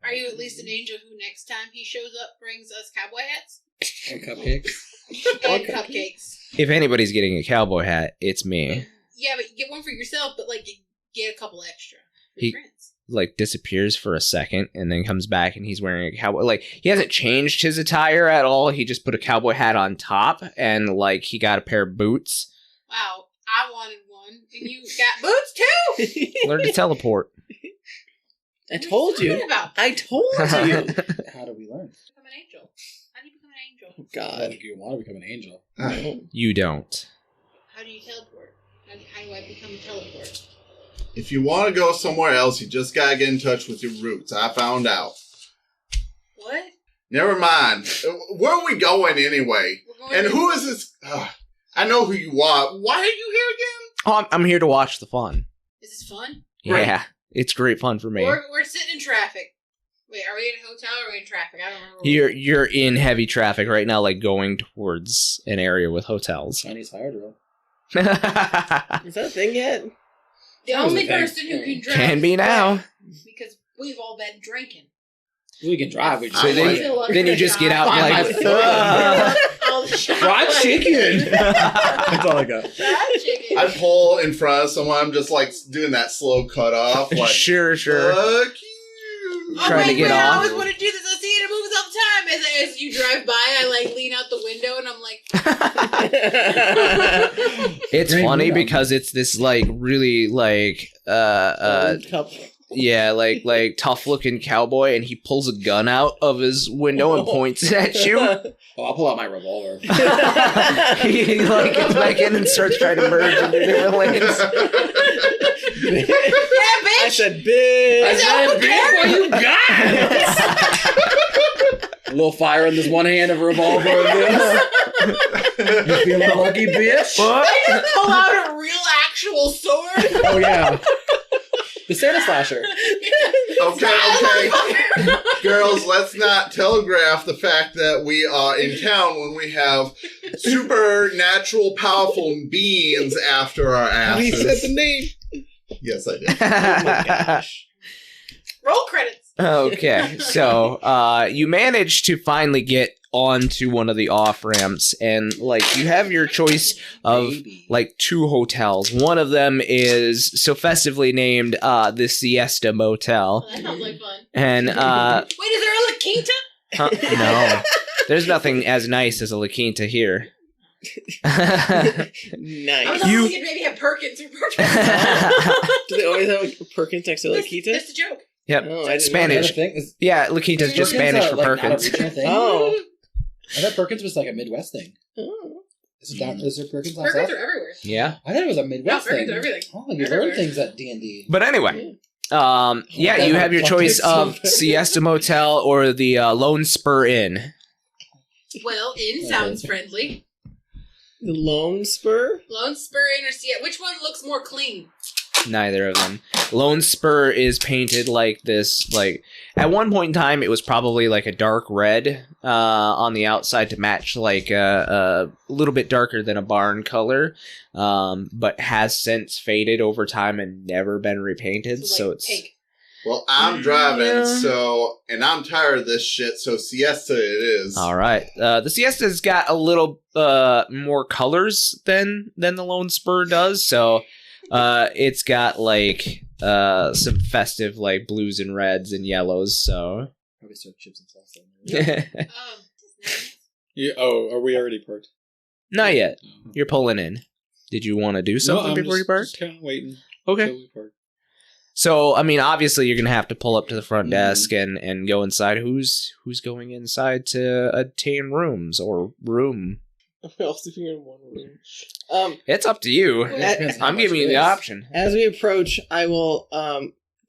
[SPEAKER 2] Are you at least an angel who next time he shows up brings us cowboy hats?
[SPEAKER 5] And cupcakes.
[SPEAKER 2] And cupcakes.
[SPEAKER 1] If anybody's getting a cowboy hat, it's me.
[SPEAKER 2] Yeah, but you get one for yourself, but like you get a couple extra for
[SPEAKER 1] He-
[SPEAKER 2] friends.
[SPEAKER 1] Like disappears for a second and then comes back and he's wearing a cowboy. Like he hasn't changed his attire at all. He just put a cowboy hat on top and like he got a pair of boots.
[SPEAKER 2] Wow, I wanted one, and you got boots too.
[SPEAKER 1] Learn to teleport.
[SPEAKER 4] I told
[SPEAKER 2] What are
[SPEAKER 4] you.
[SPEAKER 2] talking about?
[SPEAKER 4] I told you.
[SPEAKER 5] How do we learn?
[SPEAKER 2] Become an angel. How do you become an angel?
[SPEAKER 4] God.
[SPEAKER 5] You want to become an angel.
[SPEAKER 1] You don't.
[SPEAKER 2] How do you teleport? How do I become a teleport?
[SPEAKER 6] If you want to go somewhere else, you just gotta get in touch with your roots. I found out.
[SPEAKER 2] What?
[SPEAKER 6] Never mind. Where are we going anyway?
[SPEAKER 2] We're going
[SPEAKER 6] And
[SPEAKER 2] to-
[SPEAKER 6] who is this? I know who you are. Why are you here again?
[SPEAKER 1] Oh, I'm here to watch the fun.
[SPEAKER 2] Is this fun?
[SPEAKER 1] Yeah, it's great fun for me.
[SPEAKER 2] We're sitting in traffic. Wait, are we in a hotel or are we in traffic? I don't remember.
[SPEAKER 1] You're in heavy traffic right now, like going towards an area with hotels.
[SPEAKER 5] Chinese fire drill.
[SPEAKER 4] Is that a thing yet?
[SPEAKER 2] The
[SPEAKER 5] That was
[SPEAKER 2] only
[SPEAKER 5] the thing.
[SPEAKER 2] person who can drive.
[SPEAKER 1] Can be now.
[SPEAKER 2] Because we've all been drinking.
[SPEAKER 5] We can drive. We just
[SPEAKER 1] So
[SPEAKER 6] I
[SPEAKER 1] then,
[SPEAKER 6] feel
[SPEAKER 1] then you just get out
[SPEAKER 5] By
[SPEAKER 1] like
[SPEAKER 5] myself.
[SPEAKER 2] All the shots.
[SPEAKER 5] fried chicken. That's all I got.
[SPEAKER 2] Fried chicken.
[SPEAKER 6] I pull in front of someone. I'm just like doing that slow cut off. Like,
[SPEAKER 1] sure.
[SPEAKER 6] fuck you.
[SPEAKER 2] Oh,
[SPEAKER 1] Trying to get
[SPEAKER 2] I
[SPEAKER 1] off.
[SPEAKER 2] always want to do this. I see it in movies all the time. As you drive by, I like lean out the window and I'm like,
[SPEAKER 1] It's
[SPEAKER 5] Great
[SPEAKER 1] funny
[SPEAKER 5] movie.
[SPEAKER 1] because it's this like really like yeah, like tough looking cowboy and he pulls a gun out of his window and points it at you.
[SPEAKER 5] Oh, I'll pull out my revolver.
[SPEAKER 1] He like gets back in and starts trying to merge into different lanes.
[SPEAKER 2] yeah,
[SPEAKER 4] I
[SPEAKER 2] bitch.
[SPEAKER 4] said, bitch.
[SPEAKER 2] I said,
[SPEAKER 5] bitch, what you got? A little fire in this one hand of a revolver. In this. You feeling lucky, bitch?
[SPEAKER 2] I just pull out a real actual sword.
[SPEAKER 5] Oh yeah. The Santa slasher.
[SPEAKER 6] Okay. Girls, let's not telegraph the fact that we are in town when we have supernatural powerful beings after our asses.
[SPEAKER 3] He said the name.
[SPEAKER 6] Yes, I did.
[SPEAKER 4] Oh my gosh.
[SPEAKER 2] Roll credits.
[SPEAKER 1] Okay, so you manage to finally get onto one of the off ramps, and like you have your choice of
[SPEAKER 5] Baby.
[SPEAKER 1] like two hotels. One of them is so festively named the Siesta Motel,
[SPEAKER 2] That sounds like fun.
[SPEAKER 1] and
[SPEAKER 2] Wait, is there a La Quinta?
[SPEAKER 1] no, there's nothing as nice as a La Quinta here.
[SPEAKER 2] I was
[SPEAKER 4] Nice.
[SPEAKER 1] You-
[SPEAKER 2] thinking maybe have Perkins or Perkins.
[SPEAKER 4] Do they always have a Perkins next to La Quinta?
[SPEAKER 2] That's the joke.
[SPEAKER 1] Yep,
[SPEAKER 4] Oh, I didn't know
[SPEAKER 1] Spanish.
[SPEAKER 5] Is that a thing? Is
[SPEAKER 1] Yeah, La Quinta's just
[SPEAKER 5] Perkins,
[SPEAKER 1] Spanish for
[SPEAKER 5] like, not a
[SPEAKER 1] Perkins.
[SPEAKER 5] regional thing?
[SPEAKER 4] Oh.
[SPEAKER 5] I thought Perkins was like a Midwest thing.
[SPEAKER 4] Oh.
[SPEAKER 5] Is there Perkins on
[SPEAKER 2] Perkins
[SPEAKER 5] South?
[SPEAKER 2] are everywhere.
[SPEAKER 1] Yeah,
[SPEAKER 5] I thought it was a Midwest
[SPEAKER 2] No, Perkins
[SPEAKER 5] thing.
[SPEAKER 2] are everything.
[SPEAKER 5] Oh, you
[SPEAKER 2] Everywhere.
[SPEAKER 5] learn things at D&D.
[SPEAKER 1] but anyway. Yeah, you have your choice of Siesta Motel or the Lone Spur Inn.
[SPEAKER 2] Well, Inn sounds friendly.
[SPEAKER 4] The Lone Spur?
[SPEAKER 2] Lone Spur Inn or Siesta. Which one looks more clean?
[SPEAKER 1] Neither of them. Lone Spur is painted like this, like at one point in time it was probably like a dark red on the outside to match like a little bit darker than a barn color, but has since faded over time and never been repainted. So
[SPEAKER 2] like
[SPEAKER 1] it's
[SPEAKER 2] pink.
[SPEAKER 6] Well, I'm driving,
[SPEAKER 1] Yeah.
[SPEAKER 6] and I'm tired of this shit, so siesta it is.
[SPEAKER 1] all right. The Siesta's got a little more colors than the Lone Spur does, so it's got like some festive like blues and reds and yellows. So
[SPEAKER 5] Probably serve chips and salsa.
[SPEAKER 3] Yeah, are we already parked?
[SPEAKER 1] not yet. You're pulling in. Did you want to do something before you parked?
[SPEAKER 3] Just kind of waiting.
[SPEAKER 1] Okay.
[SPEAKER 3] Till we park.
[SPEAKER 1] So I mean, obviously, you're gonna have to pull up to the front desk and go inside. Who's going inside to obtain rooms or room?
[SPEAKER 4] We're all sleeping in one room.
[SPEAKER 1] It's up to you.
[SPEAKER 5] Depends how
[SPEAKER 1] I'm
[SPEAKER 5] much
[SPEAKER 1] giving you
[SPEAKER 5] it
[SPEAKER 1] the
[SPEAKER 5] is.
[SPEAKER 1] option.
[SPEAKER 4] As we approach, I will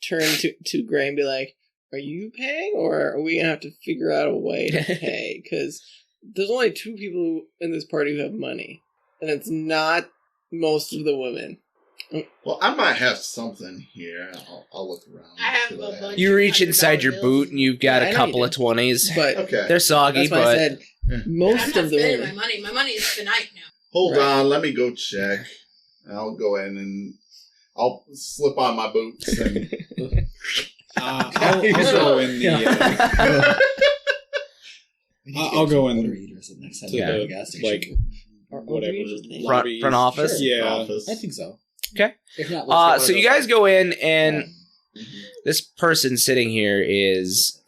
[SPEAKER 4] turn to Gray and be like, "Are you paying, or are we gonna have to figure out a way to pay? Because there's only two people in this party who have money, and it's not most of the women."
[SPEAKER 6] Well, I might have something here. I'll look around.
[SPEAKER 2] I have
[SPEAKER 6] see
[SPEAKER 2] a
[SPEAKER 6] what I
[SPEAKER 2] bunch.
[SPEAKER 1] You reach
[SPEAKER 2] $100
[SPEAKER 1] inside your
[SPEAKER 2] bills.
[SPEAKER 1] boot and you've got
[SPEAKER 4] Yeah, I
[SPEAKER 1] a
[SPEAKER 4] know
[SPEAKER 1] couple
[SPEAKER 4] you
[SPEAKER 1] of
[SPEAKER 4] do.
[SPEAKER 1] 20s.
[SPEAKER 4] But
[SPEAKER 6] Okay.
[SPEAKER 1] They're soggy,
[SPEAKER 4] that's why I
[SPEAKER 1] but
[SPEAKER 4] said
[SPEAKER 2] I'm
[SPEAKER 4] most
[SPEAKER 2] not
[SPEAKER 4] of the
[SPEAKER 2] spending my
[SPEAKER 4] women.
[SPEAKER 2] money. My money is finite now.
[SPEAKER 6] Hold
[SPEAKER 4] Right.
[SPEAKER 6] on, let me go check. I'll go in and I'll slip on my boots and
[SPEAKER 3] I'll go in the. I'll go in
[SPEAKER 5] next time
[SPEAKER 3] to
[SPEAKER 5] we go to the
[SPEAKER 3] the
[SPEAKER 5] gas station.
[SPEAKER 3] like whatever
[SPEAKER 4] Front
[SPEAKER 3] lobby.
[SPEAKER 1] front office?
[SPEAKER 5] Sure.
[SPEAKER 3] Yeah.
[SPEAKER 6] Office.
[SPEAKER 5] I think so.
[SPEAKER 1] Okay.
[SPEAKER 5] If not, let's get
[SPEAKER 1] So
[SPEAKER 5] one
[SPEAKER 1] you
[SPEAKER 5] of
[SPEAKER 1] guys go in, and
[SPEAKER 5] those.
[SPEAKER 1] this person sitting here is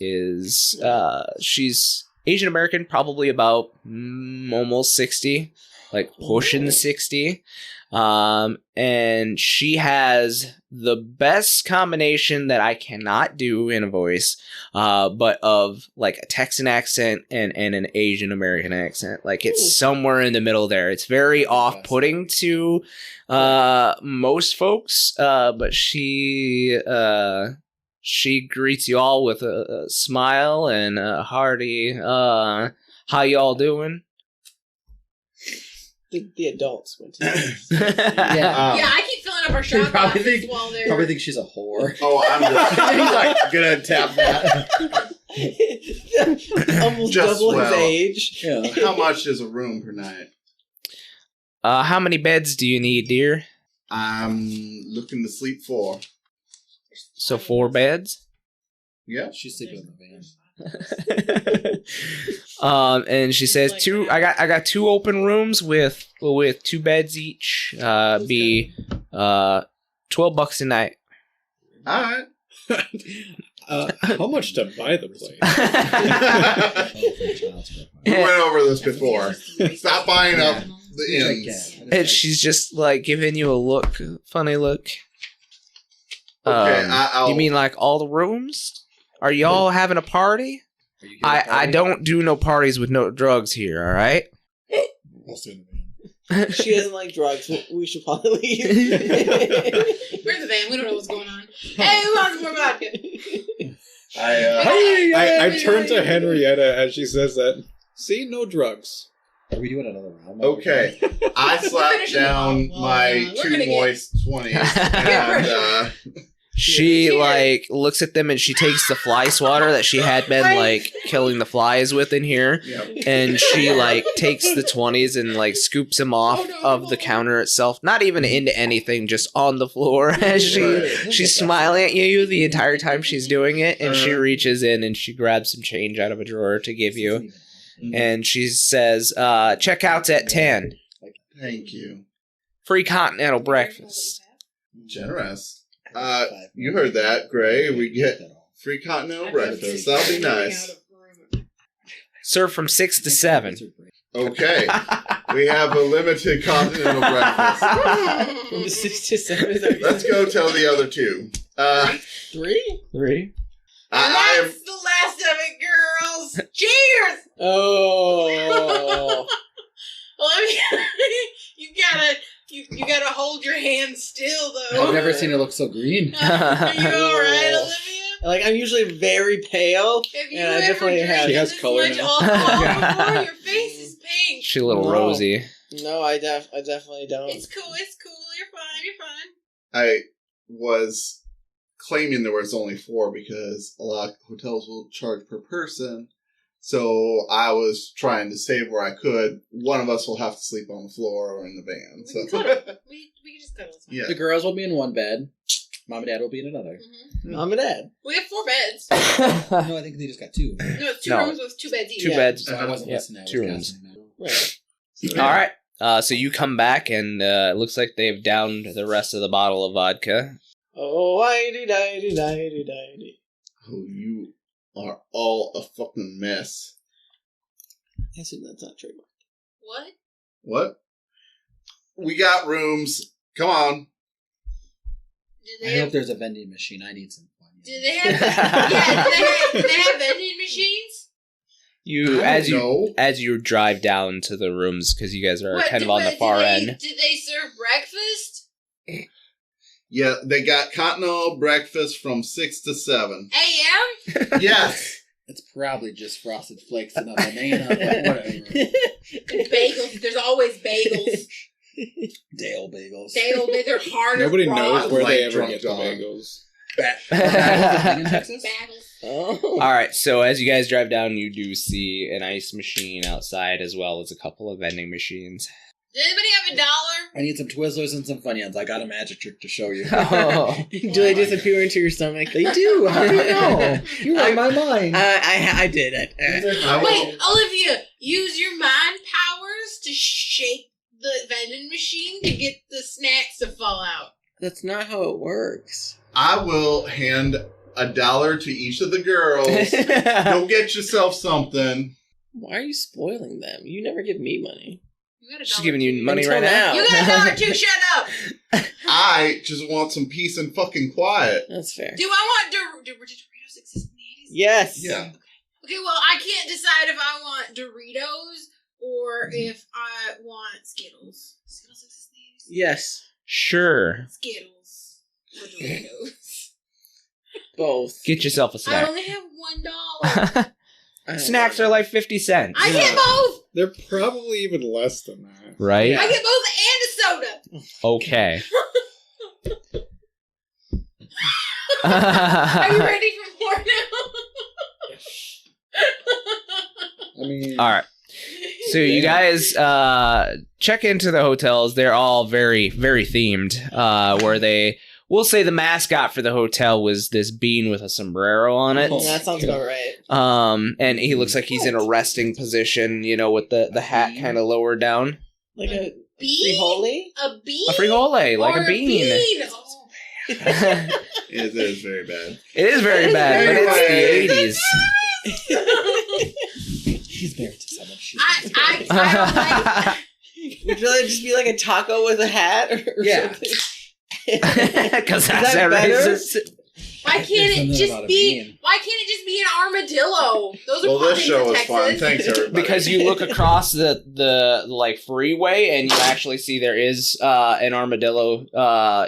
[SPEAKER 1] she's Asian American, probably about almost 60, like pushing 60. And she has the best combination that I cannot do in a voice, but of like a Texan accent and an Asian American accent. Like it's somewhere in the middle there. It's very off-putting to most folks, but she greets you all with a smile and a hearty, how y'all doing?
[SPEAKER 4] The adults went to
[SPEAKER 5] Yeah.
[SPEAKER 2] Yeah, I keep filling up our shot
[SPEAKER 5] Probably
[SPEAKER 2] glasses
[SPEAKER 5] think-
[SPEAKER 2] while they're...
[SPEAKER 5] Probably think she's a whore.
[SPEAKER 6] Oh, I'm just.
[SPEAKER 5] He's like gonna tap that.
[SPEAKER 4] almost
[SPEAKER 6] Just
[SPEAKER 4] double his
[SPEAKER 6] well.
[SPEAKER 4] age.
[SPEAKER 5] Yeah.
[SPEAKER 6] How much is a room per night?
[SPEAKER 1] How many beds do you need, dear?
[SPEAKER 6] I'm looking to sleep 4.
[SPEAKER 1] So 4 beds?
[SPEAKER 6] Yeah.
[SPEAKER 5] She's sleeping in the van.
[SPEAKER 1] And she says I got 2 open rooms with 2 beds each. Be $12 a night.
[SPEAKER 6] All right.
[SPEAKER 3] How much to buy the place?
[SPEAKER 6] We went over this before. Stop buying up the inns.
[SPEAKER 1] And she's just like giving you a look, funny look.
[SPEAKER 6] Okay, I'll.
[SPEAKER 1] You mean like all the rooms? Are y'all having a party? I don't do no parties with no drugs here, all right?
[SPEAKER 5] We'll stay in the van.
[SPEAKER 4] She doesn't like drugs. We should probably leave.
[SPEAKER 2] We're in the van. We don't know what's going on. Hey, who wants more vodka?
[SPEAKER 3] I turn to Henrietta as she says that. See, no drugs.
[SPEAKER 5] Are we doing another round?
[SPEAKER 6] Okay, I slapped
[SPEAKER 2] finishing
[SPEAKER 6] down
[SPEAKER 2] the bottle.
[SPEAKER 6] my
[SPEAKER 2] We're
[SPEAKER 6] 2
[SPEAKER 2] gonna get-
[SPEAKER 6] moist 20s, and
[SPEAKER 1] She
[SPEAKER 2] Cheers.
[SPEAKER 1] like looks at them and she takes the fly swatter that she had been like killing the flies with in here,
[SPEAKER 6] yeah.
[SPEAKER 1] and she like takes the 20s and like scoops them off of the counter itself, not even into anything, just on the floor. As she's smiling at you the entire time she's doing it, and she reaches in and she grabs some change out of a drawer to give you, and she says, "Checkout's at 10.
[SPEAKER 6] Thank you.
[SPEAKER 1] Free continental breakfast."
[SPEAKER 6] Generous. You heard that, Gray. We get free continental breakfast. That'll be nice.
[SPEAKER 1] Served from 6 to 7.
[SPEAKER 6] Okay. We have a limited continental breakfast.
[SPEAKER 4] From 6 to 7. Is that what you
[SPEAKER 6] Let's
[SPEAKER 4] said?
[SPEAKER 6] go tell the other 2.
[SPEAKER 4] 3?
[SPEAKER 6] I
[SPEAKER 2] That's the last of it, girls. Cheers!
[SPEAKER 4] Oh.
[SPEAKER 2] Well, I mean, you gotta hold your hand still, though.
[SPEAKER 5] I've never seen her look so green.
[SPEAKER 2] Are you alright, Olivia?
[SPEAKER 4] Like, I'm usually very pale.
[SPEAKER 2] Have you
[SPEAKER 4] And I
[SPEAKER 2] ever
[SPEAKER 4] definitely
[SPEAKER 2] drank
[SPEAKER 4] have-
[SPEAKER 3] She has
[SPEAKER 2] this
[SPEAKER 3] color
[SPEAKER 2] much
[SPEAKER 3] now.
[SPEAKER 2] alcohol before? Your face is pink.
[SPEAKER 1] She a little
[SPEAKER 4] No.
[SPEAKER 1] rosy.
[SPEAKER 4] No, I definitely don't.
[SPEAKER 2] It's cool. You're fine. You're fine.
[SPEAKER 6] I was claiming there was only 4 because a lot of hotels will charge per person. So I was trying to save where I could. One of us will have to sleep on the floor or in the van. So
[SPEAKER 2] We can just cuddle. It's fine.
[SPEAKER 6] yeah.
[SPEAKER 5] The girls will be in one bed. Mom and Dad will be in another.
[SPEAKER 2] Mhm.
[SPEAKER 4] Mom and Dad.
[SPEAKER 2] We have 4 beds.
[SPEAKER 5] No, I think they just got 2.
[SPEAKER 2] No, it's 2
[SPEAKER 1] No.
[SPEAKER 2] rooms with 2 beds each.
[SPEAKER 1] 2
[SPEAKER 4] Yeah.
[SPEAKER 1] beds.
[SPEAKER 5] So I wasn't
[SPEAKER 1] Yep,
[SPEAKER 5] listening. I was
[SPEAKER 1] 2 rooms.
[SPEAKER 5] guessing.
[SPEAKER 4] Right.
[SPEAKER 1] All right. So you come back, and it looks like they've downed the rest of the bottle of vodka.
[SPEAKER 4] Oh, I-dee-die-dee-die-dee-die-dee.
[SPEAKER 6] Oh, you are all a fucking mess.
[SPEAKER 4] I assume that's not trademark.
[SPEAKER 2] What?
[SPEAKER 6] What? We got rooms. Come on.
[SPEAKER 2] Did
[SPEAKER 5] I
[SPEAKER 2] they
[SPEAKER 5] hope
[SPEAKER 2] have,
[SPEAKER 5] there's a vending machine. I need some fun.
[SPEAKER 2] did they have, yeah, did they have vending machines?
[SPEAKER 1] You
[SPEAKER 6] I don't know.
[SPEAKER 1] as you drive down to the rooms, because you guys are
[SPEAKER 2] What,
[SPEAKER 1] kind of on the
[SPEAKER 2] did
[SPEAKER 1] far
[SPEAKER 2] they-
[SPEAKER 1] end.
[SPEAKER 2] Did they serve breakfast?
[SPEAKER 6] Yeah, they got continental breakfast from 6 to 7.
[SPEAKER 2] AM?
[SPEAKER 6] Yes.
[SPEAKER 5] It's probably just frosted flakes and a banana, but whatever.
[SPEAKER 2] Bagels. There's always bagels.
[SPEAKER 5] Dale bagels.
[SPEAKER 2] They're hard as
[SPEAKER 3] Nobody
[SPEAKER 2] rocks.
[SPEAKER 3] knows where they
[SPEAKER 6] Light
[SPEAKER 3] ever
[SPEAKER 6] drunk
[SPEAKER 3] get the
[SPEAKER 6] dog.
[SPEAKER 3] bagels.
[SPEAKER 5] Bagels in Texas?
[SPEAKER 2] Bagels.
[SPEAKER 4] Oh.
[SPEAKER 1] All right, so as you guys drive down, you do see an ice machine outside, as well as a couple of vending machines.
[SPEAKER 2] Does anybody have $1?
[SPEAKER 5] I need some Twizzlers and some Funyuns. I got a magic trick to show you.
[SPEAKER 1] Oh.
[SPEAKER 4] Do they disappear into your stomach?
[SPEAKER 5] They do. How do you know? You read my mind.
[SPEAKER 4] I did.
[SPEAKER 2] Wait, Olivia, use your mind powers to shake the vending machine to get the snacks to fall out.
[SPEAKER 4] That's not how it works.
[SPEAKER 6] I will hand $1 to each of the girls. Go get yourself something.
[SPEAKER 4] Why are you spoiling them? You never give me money.
[SPEAKER 2] You got $1
[SPEAKER 1] She's giving you
[SPEAKER 2] too.
[SPEAKER 1] money
[SPEAKER 4] Until
[SPEAKER 1] right now.
[SPEAKER 4] now.
[SPEAKER 2] You got $1 too. Shut up.
[SPEAKER 6] I just want some peace and fucking quiet.
[SPEAKER 4] That's fair.
[SPEAKER 2] Do I want Doritos exist in the 80s?
[SPEAKER 4] Yes.
[SPEAKER 6] Yeah.
[SPEAKER 2] Okay, well, I can't decide if I want Doritos or if I want Skittles. Skittles exist in the 80s?
[SPEAKER 4] Yes.
[SPEAKER 1] Sure.
[SPEAKER 2] Skittles or Doritos.
[SPEAKER 4] Both.
[SPEAKER 1] Get yourself a
[SPEAKER 2] I
[SPEAKER 1] snack.
[SPEAKER 2] only have $1.
[SPEAKER 1] Snacks are like 50 cents.
[SPEAKER 2] I get both.
[SPEAKER 3] They're probably even less than that.
[SPEAKER 1] Right?
[SPEAKER 2] I get both and a soda.
[SPEAKER 1] Okay.
[SPEAKER 2] Are you ready for more now?
[SPEAKER 3] I mean,
[SPEAKER 1] All right. So you guys check into the hotels. They're all very, very themed. We'll say the mascot for the hotel was this bean with a sombrero on it.
[SPEAKER 4] That sounds about right.
[SPEAKER 1] And he looks like he's in a resting position, with the hat kind of lowered down.
[SPEAKER 4] Like a
[SPEAKER 2] Bean?
[SPEAKER 4] frijole?
[SPEAKER 2] A bean?
[SPEAKER 1] A frijole, like
[SPEAKER 2] Or
[SPEAKER 1] a bean.
[SPEAKER 2] Oh.
[SPEAKER 6] It is very bad.
[SPEAKER 1] It is very bad, but it's the 80s.
[SPEAKER 5] She's married to someone.
[SPEAKER 2] I don't like
[SPEAKER 4] Would you rather just be like a taco with a hat or
[SPEAKER 5] Yeah.
[SPEAKER 4] something?
[SPEAKER 1] Because that's
[SPEAKER 4] that better?
[SPEAKER 1] outrageous.
[SPEAKER 2] Why can't
[SPEAKER 5] There's
[SPEAKER 2] it
[SPEAKER 5] something
[SPEAKER 2] just
[SPEAKER 5] about a
[SPEAKER 2] be?
[SPEAKER 5] bean.
[SPEAKER 2] Why can't it just be an armadillo? Those are
[SPEAKER 6] Well, this
[SPEAKER 2] things
[SPEAKER 6] show
[SPEAKER 2] in
[SPEAKER 6] was
[SPEAKER 2] Texas.
[SPEAKER 6] fun. Thanks, everybody.
[SPEAKER 1] Because you look across the like freeway and you actually see there is an armadillo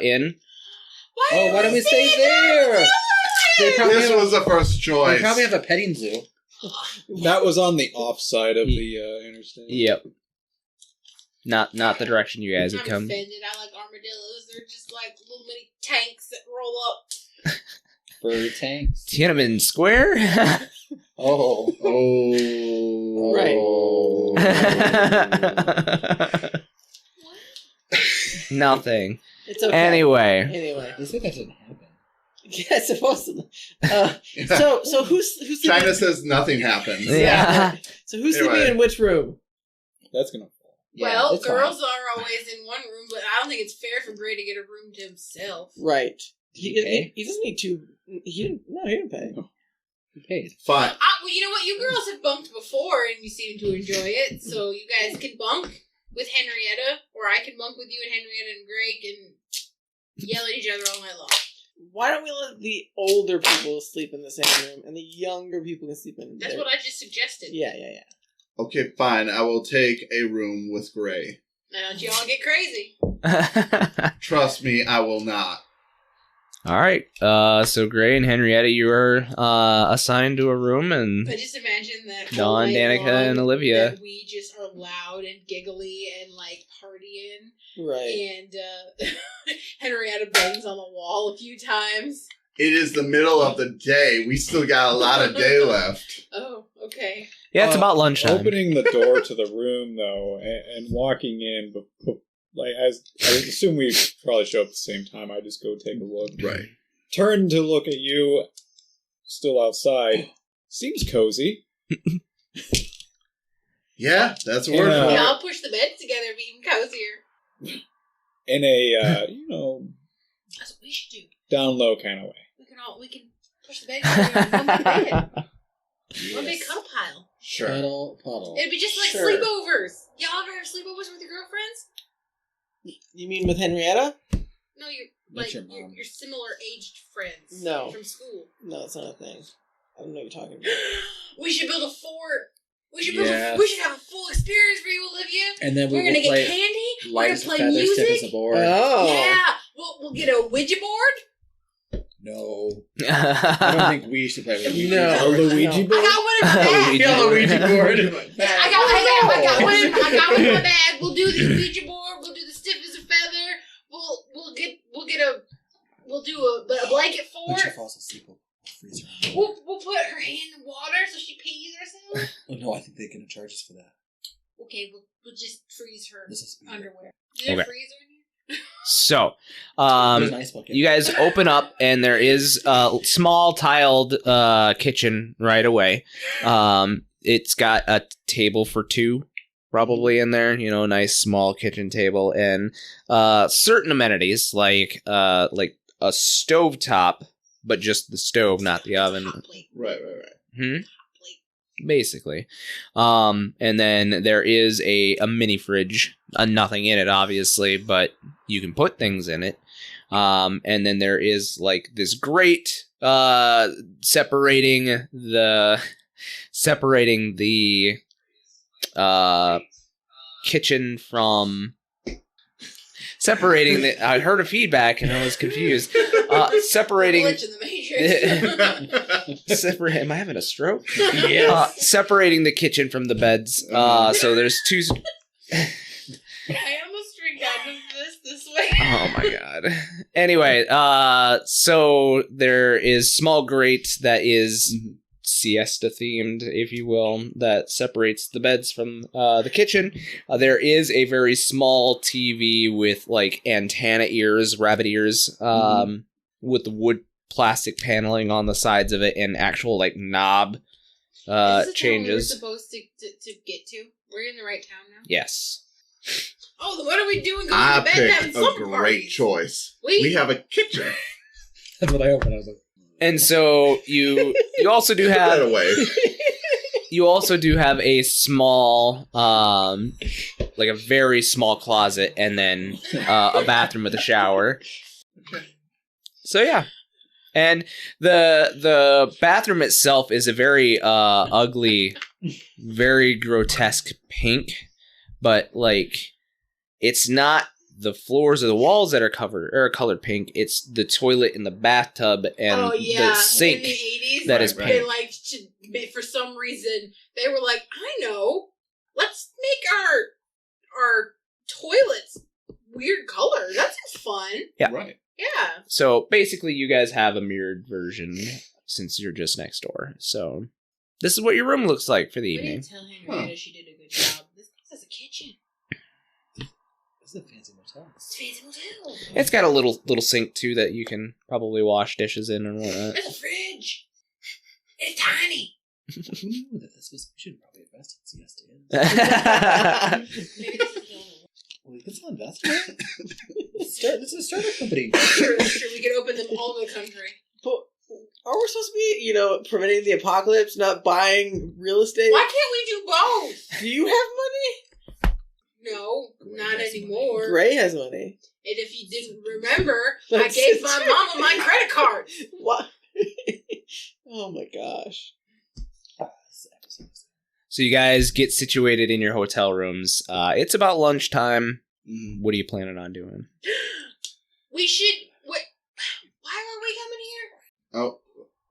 [SPEAKER 1] in.
[SPEAKER 5] Oh, why don't we stay there? They probably
[SPEAKER 6] This
[SPEAKER 5] have,
[SPEAKER 6] was the first
[SPEAKER 5] they
[SPEAKER 6] choice.
[SPEAKER 5] probably have a petting zoo.
[SPEAKER 3] that was on the off side of the interstate.
[SPEAKER 1] Yep. Not the direction you guys
[SPEAKER 2] I'm
[SPEAKER 1] had come.
[SPEAKER 2] offended. I like armadillos. They're just like little mini tanks that roll up.
[SPEAKER 5] Fur tanks.
[SPEAKER 1] Tiananmen Square.
[SPEAKER 5] Oh.
[SPEAKER 6] Oh.
[SPEAKER 1] Nothing.
[SPEAKER 4] It's okay.
[SPEAKER 1] Anyway.
[SPEAKER 4] Anyway.
[SPEAKER 5] They said that didn't happen.
[SPEAKER 4] Yeah, supposedly. So who's
[SPEAKER 6] China
[SPEAKER 4] sleeping?
[SPEAKER 6] says nothing happens.
[SPEAKER 1] Yeah.
[SPEAKER 4] So who's
[SPEAKER 6] Anyway.
[SPEAKER 4] sleeping in which room?
[SPEAKER 3] That's gonna fall.
[SPEAKER 2] Well,
[SPEAKER 5] it's fine.
[SPEAKER 2] girls are always in one room, but I don't think it's fair for Gray to get a room to himself.
[SPEAKER 4] Right.
[SPEAKER 5] He pay?
[SPEAKER 4] He doesn't need two. He didn't pay.
[SPEAKER 5] He paid.
[SPEAKER 6] Fine.
[SPEAKER 2] Well, you know what? You girls have bunked before, and you seem to enjoy it. So you guys can bunk with Henrietta, or I can bunk with you and Henrietta and Greg, and yell at each other all night long.
[SPEAKER 4] Why don't we let the older people sleep in the same room and the younger people can sleep in?
[SPEAKER 2] That's
[SPEAKER 4] their-
[SPEAKER 2] what I just suggested.
[SPEAKER 4] Yeah.
[SPEAKER 6] Okay, fine. I will take a room with Gray.
[SPEAKER 2] Now don't you all get crazy.
[SPEAKER 6] Trust me, I will not.
[SPEAKER 1] All right. So Gray and Henrietta, you are assigned to a room, and
[SPEAKER 2] But just imagine that
[SPEAKER 1] Dawn,
[SPEAKER 2] all night
[SPEAKER 1] Danica,
[SPEAKER 2] long
[SPEAKER 1] and Olivia.
[SPEAKER 2] that we just are loud and giggly and like partying,
[SPEAKER 4] Right.
[SPEAKER 2] and Henrietta bangs on the wall a few times.
[SPEAKER 6] It is the middle of the day. We still got a lot of day left.
[SPEAKER 2] Oh, okay.
[SPEAKER 1] yeah, it's about lunchtime.
[SPEAKER 3] Opening the door to the room though, and walking in, like as I assume we probably show up at the same time. I just go take a look.
[SPEAKER 6] Right.
[SPEAKER 3] Turn to look at you, still outside. Seems cozy.
[SPEAKER 6] Yeah, that's a
[SPEAKER 3] Yeah.
[SPEAKER 6] word for
[SPEAKER 2] We
[SPEAKER 6] it.
[SPEAKER 2] all push the beds together to be even cozier.
[SPEAKER 3] In a
[SPEAKER 2] That's what we should do.
[SPEAKER 3] down low kind of way.
[SPEAKER 2] We can push the bed together on one big bed. One big cuddle pile.
[SPEAKER 6] Sure.
[SPEAKER 5] Puddle, puddle.
[SPEAKER 2] It'd be just like
[SPEAKER 4] Sure.
[SPEAKER 2] sleepovers. Y'all ever have sleepovers with your girlfriends?
[SPEAKER 4] You mean with Henrietta?
[SPEAKER 2] No, you're
[SPEAKER 5] That's
[SPEAKER 2] like
[SPEAKER 5] your mom.
[SPEAKER 2] you're similar aged friends.
[SPEAKER 4] No.
[SPEAKER 2] From school.
[SPEAKER 4] No, it's not a thing. I don't know what you're talking about.
[SPEAKER 2] We should build a fort. We should
[SPEAKER 5] Yes.
[SPEAKER 2] we should have a full experience for you, Olivia.
[SPEAKER 5] And then we
[SPEAKER 2] We're gonna
[SPEAKER 5] will play
[SPEAKER 2] get candy. We're
[SPEAKER 5] light
[SPEAKER 2] gonna
[SPEAKER 5] as a
[SPEAKER 2] play
[SPEAKER 5] feather, stiff as a
[SPEAKER 2] music.
[SPEAKER 5] board.
[SPEAKER 4] Oh.
[SPEAKER 2] Yeah, we'll get a Ouija board.
[SPEAKER 5] No. I don't think we should play with you.
[SPEAKER 4] No.
[SPEAKER 3] A Luigi
[SPEAKER 4] No.
[SPEAKER 3] board?
[SPEAKER 2] I got one in my bag.
[SPEAKER 1] Luigi
[SPEAKER 4] Yeah, Luigi board.
[SPEAKER 2] I got one in my bag. We'll do the Ouija board. We'll do the stiff as a feather. We'll do a blanket
[SPEAKER 5] When she
[SPEAKER 2] fort.
[SPEAKER 5] falls asleep, we'll freeze her.
[SPEAKER 2] We'll put her hand in water so she pees herself.
[SPEAKER 5] Oh no, I think they're gonna charge us for that.
[SPEAKER 2] Okay, we'll just freeze her
[SPEAKER 5] This is
[SPEAKER 2] underwear. Is there a
[SPEAKER 1] Okay.
[SPEAKER 2] freezer in here?
[SPEAKER 1] So,
[SPEAKER 5] There's an ice bucket.
[SPEAKER 1] you guys open up, and there is a small tiled kitchen right away. It's got a table for two, probably in there. You know, nice small kitchen table, and certain amenities like a stovetop, but just the stove, not the oven.
[SPEAKER 2] Hot plate.
[SPEAKER 6] Right.
[SPEAKER 1] Hmm?
[SPEAKER 2] Hot plate.
[SPEAKER 1] Basically. And then there is a mini fridge. Nothing in it, obviously, but you can put things in it. And then there is like this grate separating the kitchen from separating the. I heard a feedback and I was confused. Separating.
[SPEAKER 2] Glitch in the Matrix.
[SPEAKER 1] Am I having a stroke?
[SPEAKER 5] Yes.
[SPEAKER 1] Separating the kitchen from the beds. So there's two.
[SPEAKER 2] I almost drink out of this way.
[SPEAKER 1] Oh my god. Anyway, so there is small grate that is siesta themed, if you will, that separates the beds from the kitchen. There is a very small TV with like antenna ears, rabbit ears, with the wood plastic paneling on the sides of it and actual like knob
[SPEAKER 2] Is this the town we're
[SPEAKER 1] changes.
[SPEAKER 2] supposed to get to? We're in the right town now.
[SPEAKER 1] Yes.
[SPEAKER 2] Oh, then what are we doing? Going
[SPEAKER 6] I
[SPEAKER 2] to bed and having
[SPEAKER 6] picked a
[SPEAKER 2] slumber
[SPEAKER 6] great
[SPEAKER 2] parties?
[SPEAKER 6] choice.
[SPEAKER 2] We-
[SPEAKER 6] We have a kitchen.
[SPEAKER 5] That's what I opened. I was like,
[SPEAKER 1] And so you also do
[SPEAKER 6] Put that
[SPEAKER 1] have
[SPEAKER 6] away.
[SPEAKER 1] you also do have a small like a very small closet and then a bathroom with a shower. So yeah. And the bathroom itself is a very ugly, very grotesque pink, but like it's not the floors or the walls that are colored pink. It's the toilet in the bathtub and the sink
[SPEAKER 2] in the 80s,
[SPEAKER 1] that is
[SPEAKER 2] they
[SPEAKER 1] pink.
[SPEAKER 2] like for some reason they were like, I know, let's make our toilets weird color. That sounds fun.
[SPEAKER 1] Yeah.
[SPEAKER 6] Right.
[SPEAKER 2] Yeah.
[SPEAKER 1] So basically, you guys have a mirrored version since you're just next door. So this is what your room looks like for the
[SPEAKER 2] We
[SPEAKER 1] evening.
[SPEAKER 2] didn't tell Henrietta she did a good job. This place has a kitchen.
[SPEAKER 5] this is a fancy motel.
[SPEAKER 2] It's a fancy motel.
[SPEAKER 1] It's got a little sink too that you can probably wash dishes in and whatnot.
[SPEAKER 2] There's a fridge. It's tiny.
[SPEAKER 5] Who knew that this was? We should probably invest in CSDN.
[SPEAKER 2] Maybe this is the only one.
[SPEAKER 5] Wait, let's not invest in it. This is a startup company.
[SPEAKER 2] Sure, that's true. We could open them all over the country.
[SPEAKER 4] But are we supposed to be, preventing the apocalypse, not buying real estate?
[SPEAKER 2] Why can't we do both?
[SPEAKER 4] Do you have money?
[SPEAKER 2] No,
[SPEAKER 5] Gray
[SPEAKER 2] not
[SPEAKER 5] has
[SPEAKER 2] anymore.
[SPEAKER 4] Gray has money.
[SPEAKER 2] And if you didn't remember, I
[SPEAKER 4] That's
[SPEAKER 2] gave my
[SPEAKER 4] true.
[SPEAKER 2] mama my credit card.
[SPEAKER 4] What? Oh my gosh.
[SPEAKER 1] So you guys get situated in your hotel rooms. It's about lunchtime. What are you planning on doing?
[SPEAKER 2] We should. Wait, why are we coming here?
[SPEAKER 6] Oh,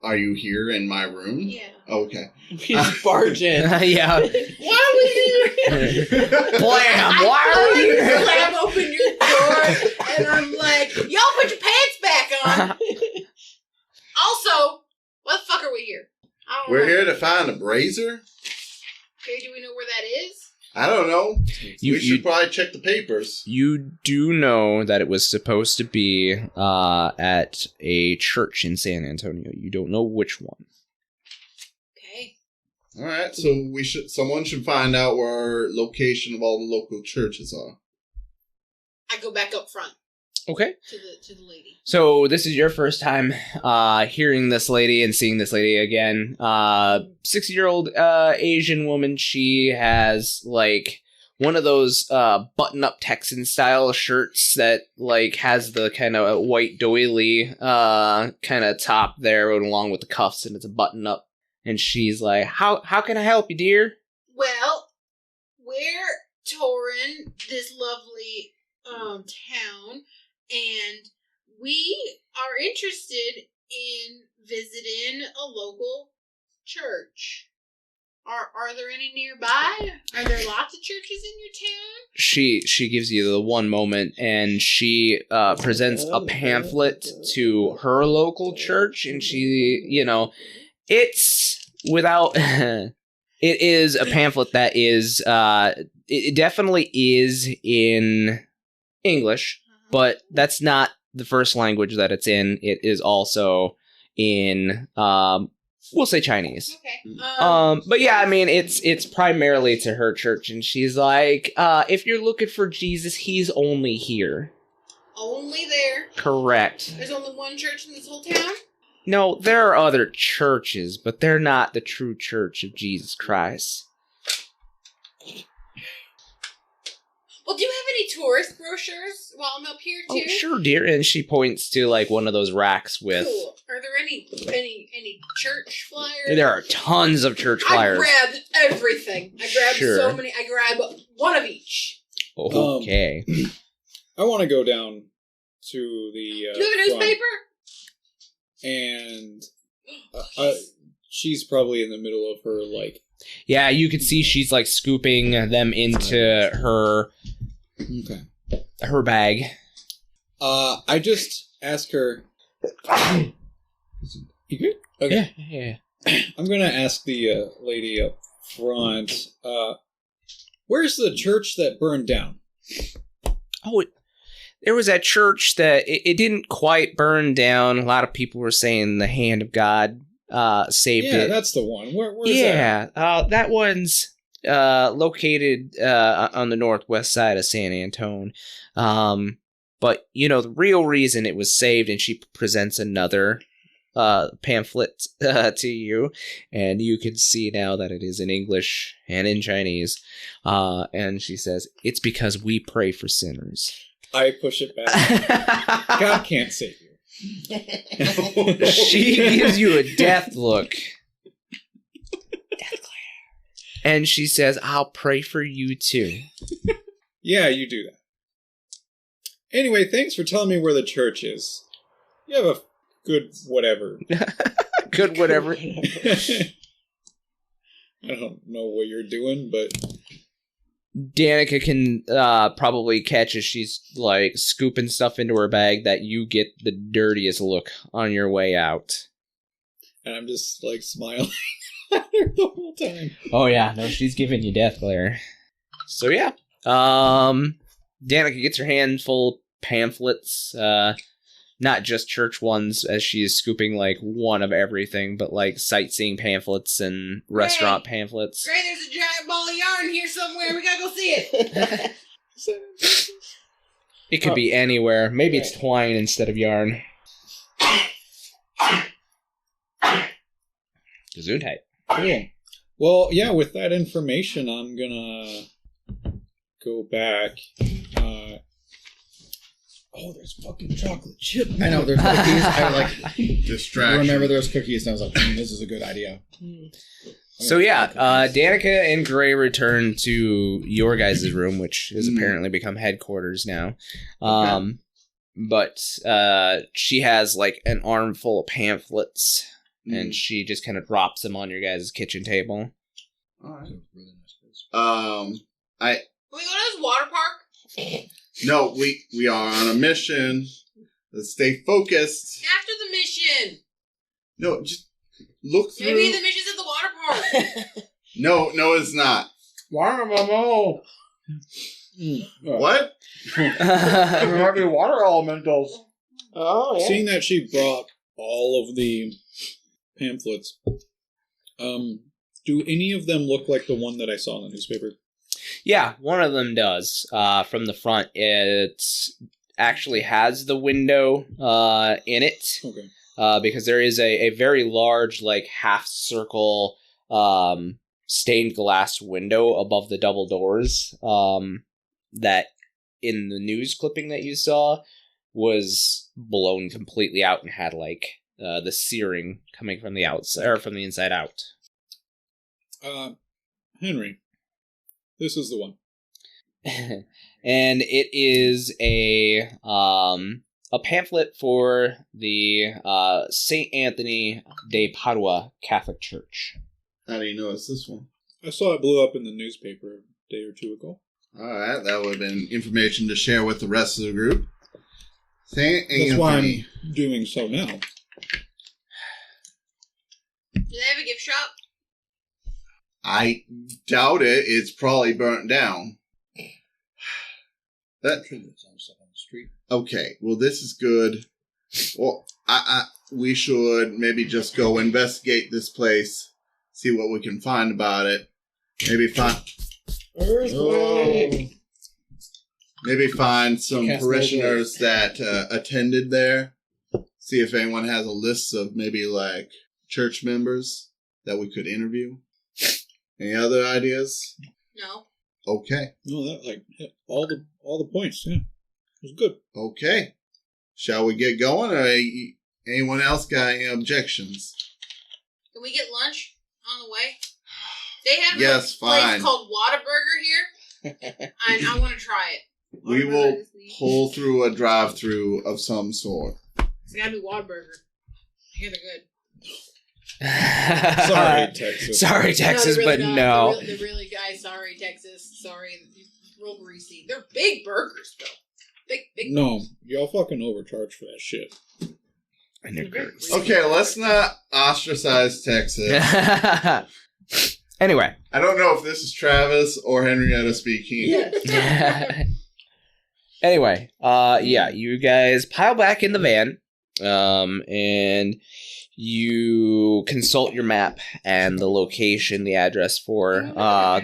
[SPEAKER 6] are you here in my room?
[SPEAKER 2] Yeah.
[SPEAKER 6] Okay.
[SPEAKER 4] We just barge in.
[SPEAKER 1] Yeah.
[SPEAKER 2] Why are we here?
[SPEAKER 1] Blam! Why are you
[SPEAKER 2] I
[SPEAKER 1] here?
[SPEAKER 2] slam open your door, and I'm like, "Y'all put your pants back on." Also, why the fuck are we here? I don't
[SPEAKER 6] We're
[SPEAKER 2] know.
[SPEAKER 6] here to find a brazier.
[SPEAKER 2] Okay, do we know where that is?
[SPEAKER 6] I don't know.
[SPEAKER 1] You-
[SPEAKER 6] we should probably check the papers.
[SPEAKER 1] You do know that it was supposed to be at a church in San Antonio. You don't know which one.
[SPEAKER 2] Okay.
[SPEAKER 6] All right, so someone should find out where location of all the local churches are.
[SPEAKER 2] I go back up front
[SPEAKER 1] Okay.
[SPEAKER 2] to the lady.
[SPEAKER 1] So this is your first time hearing this lady and seeing this lady again. 60-year-old Asian woman. She has like one of those button-up Texan style shirts that like has the kind of white doily kind of top there along with the cuffs, and it's a button-up. And she's like, "How can I help you, dear?"
[SPEAKER 2] Well, we're touring this lovely town, and we are interested in visiting a local church. Are there any nearby? Are there lots of churches in your town?
[SPEAKER 1] She gives you the one moment, and she presents a pamphlet to her local church, and she, it's without. It is a pamphlet that is it definitely is in English, but that's not the first language that it's in. It is also in, we'll say Chinese.
[SPEAKER 2] Okay.
[SPEAKER 1] But yeah, I mean, it's primarily to her church, and she's like, if you're looking for Jesus, he's only here.
[SPEAKER 2] Only there.
[SPEAKER 1] Correct.
[SPEAKER 2] There's only one church in this whole town?
[SPEAKER 1] No, there are other churches, but they're not the true church of Jesus Christ.
[SPEAKER 2] Well, do you have any tourist brochures while I'm up here too?
[SPEAKER 1] Oh, sure, dear. And she points to like one of those racks with.
[SPEAKER 2] Cool. Are there any church flyers?
[SPEAKER 1] There are tons of church flyers.
[SPEAKER 2] I grabbed everything. I grabbed so many. I grabbed one of each.
[SPEAKER 1] Okay.
[SPEAKER 3] I want to go down to the.
[SPEAKER 2] Do you have a newspaper?
[SPEAKER 3] And she's probably in the middle of her like.
[SPEAKER 1] Yeah, you can see she's like scooping them into her bag.
[SPEAKER 3] I just ask her. You good? Okay.
[SPEAKER 1] Yeah.
[SPEAKER 3] I'm gonna ask the lady up front. Where's the church that burned down?
[SPEAKER 1] Oh, there was that church that it didn't quite burn down. A lot of people were saying the hand of God saved it.
[SPEAKER 3] Yeah, that's the one. Where's that?
[SPEAKER 1] That one's located on the northwest side of San Antone. But, you know, the real reason it was saved, and she presents another pamphlet to you, and you can see now that it is in English and in Chinese. And she says, it's because we pray for sinners.
[SPEAKER 3] I push it back. God can't save you.
[SPEAKER 1] She gives you a death look. Death glare. And she says, I'll pray for you too.
[SPEAKER 3] Yeah, you do that. Anyway, thanks for telling me where the church is. You have a good whatever.
[SPEAKER 1] Good whatever.
[SPEAKER 3] I don't know what you're doing, but...
[SPEAKER 1] Danica can probably catch as she's like scooping stuff into her bag that you get the dirtiest look on your way out.
[SPEAKER 3] And I'm just like smiling at her the whole time.
[SPEAKER 1] Oh yeah, no, she's giving you death glare. So yeah, Danica gets her hand full of pamphlets, not just church ones, as she is scooping like one of everything, but like sightseeing pamphlets and restaurant pamphlets.
[SPEAKER 2] Gray, there's a giant ball of yarn here somewhere. We gotta go see it.
[SPEAKER 1] It could be anywhere. Maybe it's twine instead of yarn. Gesundheit.
[SPEAKER 3] Cool. Well, yeah, with that information, I'm gonna go back. Oh, there's fucking chocolate chip.
[SPEAKER 5] I know, there's cookies. I like
[SPEAKER 6] Distraction.
[SPEAKER 5] remember there's cookies, and I was like, this is a good idea.
[SPEAKER 1] So yeah, Danica and Gray return to your guys' room, which has apparently become headquarters now. But she has like an armful of pamphlets, and she just kind of drops them on your guys' kitchen table.
[SPEAKER 6] All right.
[SPEAKER 2] Can we go to this water park?
[SPEAKER 6] No, we are on a mission. Let's stay focused.
[SPEAKER 2] After the mission.
[SPEAKER 6] No, just look through.
[SPEAKER 2] Maybe the mission's at the water park.
[SPEAKER 6] No, it's not.
[SPEAKER 5] Water
[SPEAKER 6] What?
[SPEAKER 5] There might be water elementals.
[SPEAKER 4] Oh, yeah.
[SPEAKER 3] Seeing that she brought all of the pamphlets, do any of them look like the one that I saw in the newspaper?
[SPEAKER 1] Yeah, one of them does. From the front, it actually has the window in it.
[SPEAKER 3] Okay.
[SPEAKER 1] Because there is a very large, like, half-circle stained glass window above the double doors that, in the news clipping that you saw, was blown completely out and had, like, the searing coming from the outside, or from the inside out.
[SPEAKER 3] Henry, this is the one.
[SPEAKER 1] And it is a pamphlet for the St. Anthony de Padua Catholic Church.
[SPEAKER 6] How do you know it's this one?
[SPEAKER 3] I saw it blew up in the newspaper a day or two ago.
[SPEAKER 6] All right, that would have been information to share with the rest of the group. St. Anthony.
[SPEAKER 3] That's why I'm doing so now.
[SPEAKER 2] Do they have a gift shop?
[SPEAKER 6] I doubt it. It's probably burnt down. Okay, well, this is good. Well, we should maybe just go investigate this place, see what we can find about it. Maybe find some parishioners that attended there. See if anyone has a list of maybe like church members that we could interview. Any other ideas?
[SPEAKER 2] No.
[SPEAKER 6] Okay.
[SPEAKER 3] No, that hit all the points. Yeah, it was good.
[SPEAKER 6] Okay. Shall we get going, or anyone else got any objections?
[SPEAKER 2] Can we get lunch on the way? They have
[SPEAKER 6] Yes,
[SPEAKER 2] a place
[SPEAKER 6] fine.
[SPEAKER 2] called Whataburger here, and I want to try it.
[SPEAKER 6] We
[SPEAKER 2] Whataburger
[SPEAKER 6] will
[SPEAKER 2] is neat.
[SPEAKER 6] pull through a drive-through of some sort.
[SPEAKER 2] It's gotta be Whataburger. I hear they're good.
[SPEAKER 3] Sorry, Texas.
[SPEAKER 1] Sorry, Texas,
[SPEAKER 2] they're really
[SPEAKER 1] but
[SPEAKER 2] not.
[SPEAKER 1] no.
[SPEAKER 2] They're really, guys. Sorry, Texas. Sorry, real greasy. They're big burgers, though. Big.
[SPEAKER 3] No, y'all fucking overcharged for that shit.
[SPEAKER 1] And they're great.
[SPEAKER 6] Okay, let's not ostracize Texas.
[SPEAKER 1] Anyway.
[SPEAKER 6] I don't know if this is Travis or Henrietta speaking.
[SPEAKER 4] Yes.
[SPEAKER 1] Anyway, yeah, you guys pile back in the van, and you consult your map and the location, the address for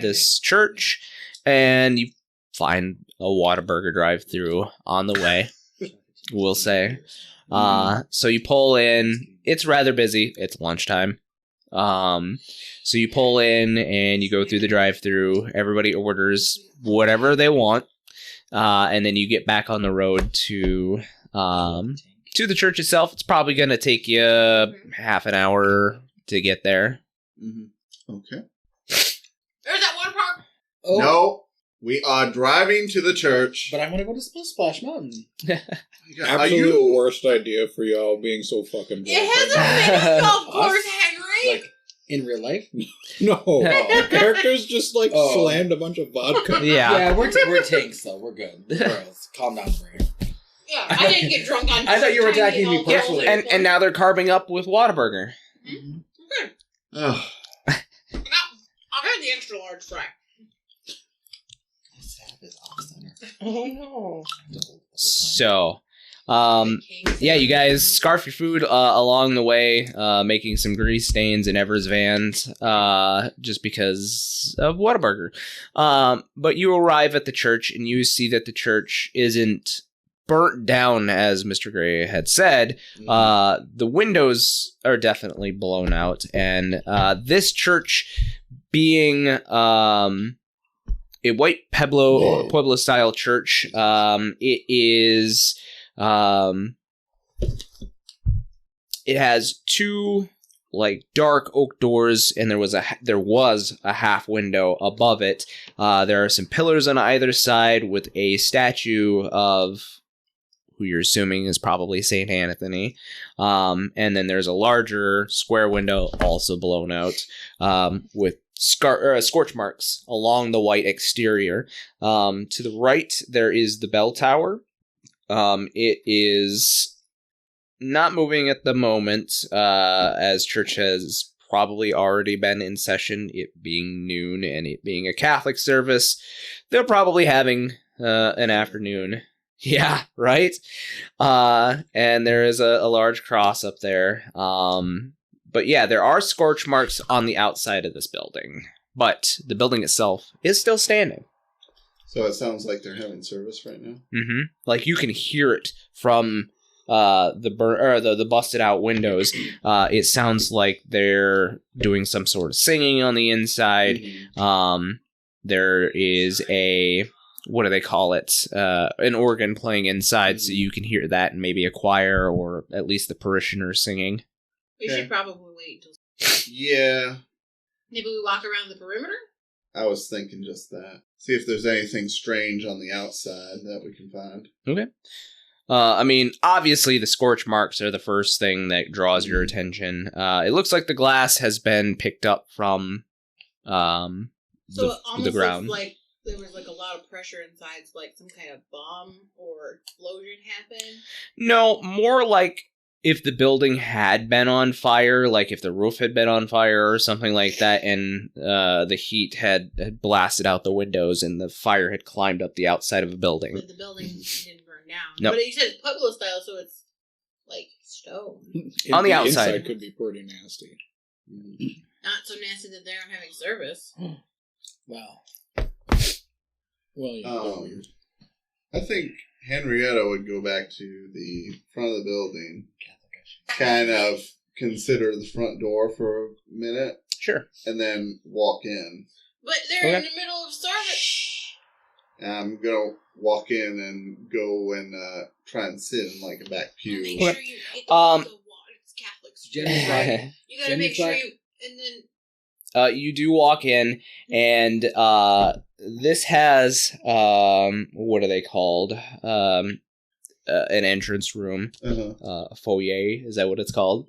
[SPEAKER 1] this church, and you find a Whataburger drive-through on the way, we'll say. So you pull in. It's rather busy. It's lunchtime. So you pull in and you go through the drive-through. Everybody orders whatever they want. And then you get back on the road to the church itself. It's probably going to take you half an hour to get there.
[SPEAKER 6] Mm-hmm. Okay.
[SPEAKER 2] There's that water park.
[SPEAKER 4] Oh,
[SPEAKER 6] No, we are driving to the church.
[SPEAKER 5] But I want to go to Splash Mountain.
[SPEAKER 6] Are
[SPEAKER 3] Absolute
[SPEAKER 6] you...
[SPEAKER 3] worst idea for y'all being so fucking.
[SPEAKER 2] It has a mini golf course, Henry.
[SPEAKER 5] Like, in real life?
[SPEAKER 3] No, our characters just slammed a bunch of vodka.
[SPEAKER 1] Yeah.
[SPEAKER 5] Yeah, we're tanks, though. We're good. Girls, calm down for you.
[SPEAKER 2] Yeah, I didn't get drunk on.
[SPEAKER 5] I thought you were
[SPEAKER 2] tiny
[SPEAKER 5] attacking me
[SPEAKER 2] alcohol.
[SPEAKER 5] personally.
[SPEAKER 1] And now they're carbing up with Whataburger.
[SPEAKER 2] Good.
[SPEAKER 6] Oh,
[SPEAKER 2] I'll have the extra large fry.
[SPEAKER 4] oh no.
[SPEAKER 1] So, yeah, you guys scarf your food along the way, making some grease stains in Ever's vans, just because of Whataburger. But you arrive at the church and you see that the church isn't burnt down, as Mr. Gray had said. The windows are definitely blown out, and this church being a white Pueblo style church, it is. It has two dark oak doors, and there was a half window above it. There are some pillars on either side with a statue of who you're assuming is probably Saint Anthony. And then there's a larger square window also blown out, with scorch marks along the white exterior. To the right, there is the bell tower. It is not moving at the moment, as church has probably already been in session, it being noon and it being a Catholic service. They're probably having an afternoon. Yeah, right? And there is a large cross up there. But yeah, there are scorch marks on the outside of this building, but the building itself is still standing.
[SPEAKER 6] so it sounds like they're having service right now.
[SPEAKER 1] Mm-hmm. You can hear it from the busted out windows. It sounds like they're doing some sort of singing on the inside. There is a, what do they call it? An organ playing inside, so you can hear that, and maybe a choir or at least the parishioners singing.
[SPEAKER 2] We should probably wait until.
[SPEAKER 6] Yeah,
[SPEAKER 2] Maybe we walk around the perimeter.
[SPEAKER 6] I was thinking just that. See if there's anything strange on the outside that we can find.
[SPEAKER 1] Okay. I mean, obviously the scorch marks are the first thing that draws your attention. It looks like the glass has been picked up from
[SPEAKER 2] So it almost
[SPEAKER 1] the ground.
[SPEAKER 2] looks like there was a lot of pressure inside, so some kind of bomb or explosion happened.
[SPEAKER 1] No, more like if the building had been on fire, like if the roof had been on fire or something like that, and the heat had blasted out the windows and the fire had climbed up the outside of a building.
[SPEAKER 2] But the building didn't burn down.
[SPEAKER 1] Nope.
[SPEAKER 2] But you said it's pueblo style, so it's like stone.
[SPEAKER 1] On the outside.
[SPEAKER 3] inside could be pretty nasty.
[SPEAKER 2] Not so nasty that they aren't having service.
[SPEAKER 5] Wow.
[SPEAKER 3] Well, yeah.
[SPEAKER 6] I think Henrietta would go back to the front of the building, kind of consider the front door for a minute,
[SPEAKER 1] Sure.
[SPEAKER 6] and then walk in.
[SPEAKER 2] But they're in
[SPEAKER 1] Okay.
[SPEAKER 2] the middle of service.
[SPEAKER 6] I'm gonna walk in and go and try and sit in like a back pew.
[SPEAKER 2] Make
[SPEAKER 1] Okay.
[SPEAKER 2] sure you get
[SPEAKER 1] Um,
[SPEAKER 2] the water. It's Catholic.
[SPEAKER 5] Jenny's like,
[SPEAKER 2] You gotta
[SPEAKER 5] Jenny's
[SPEAKER 2] make sure
[SPEAKER 5] like-
[SPEAKER 2] you, and then
[SPEAKER 1] You do walk in, and this has what are they called? An entrance room,
[SPEAKER 6] Uh-huh.
[SPEAKER 1] a foyer. Is that what it's called?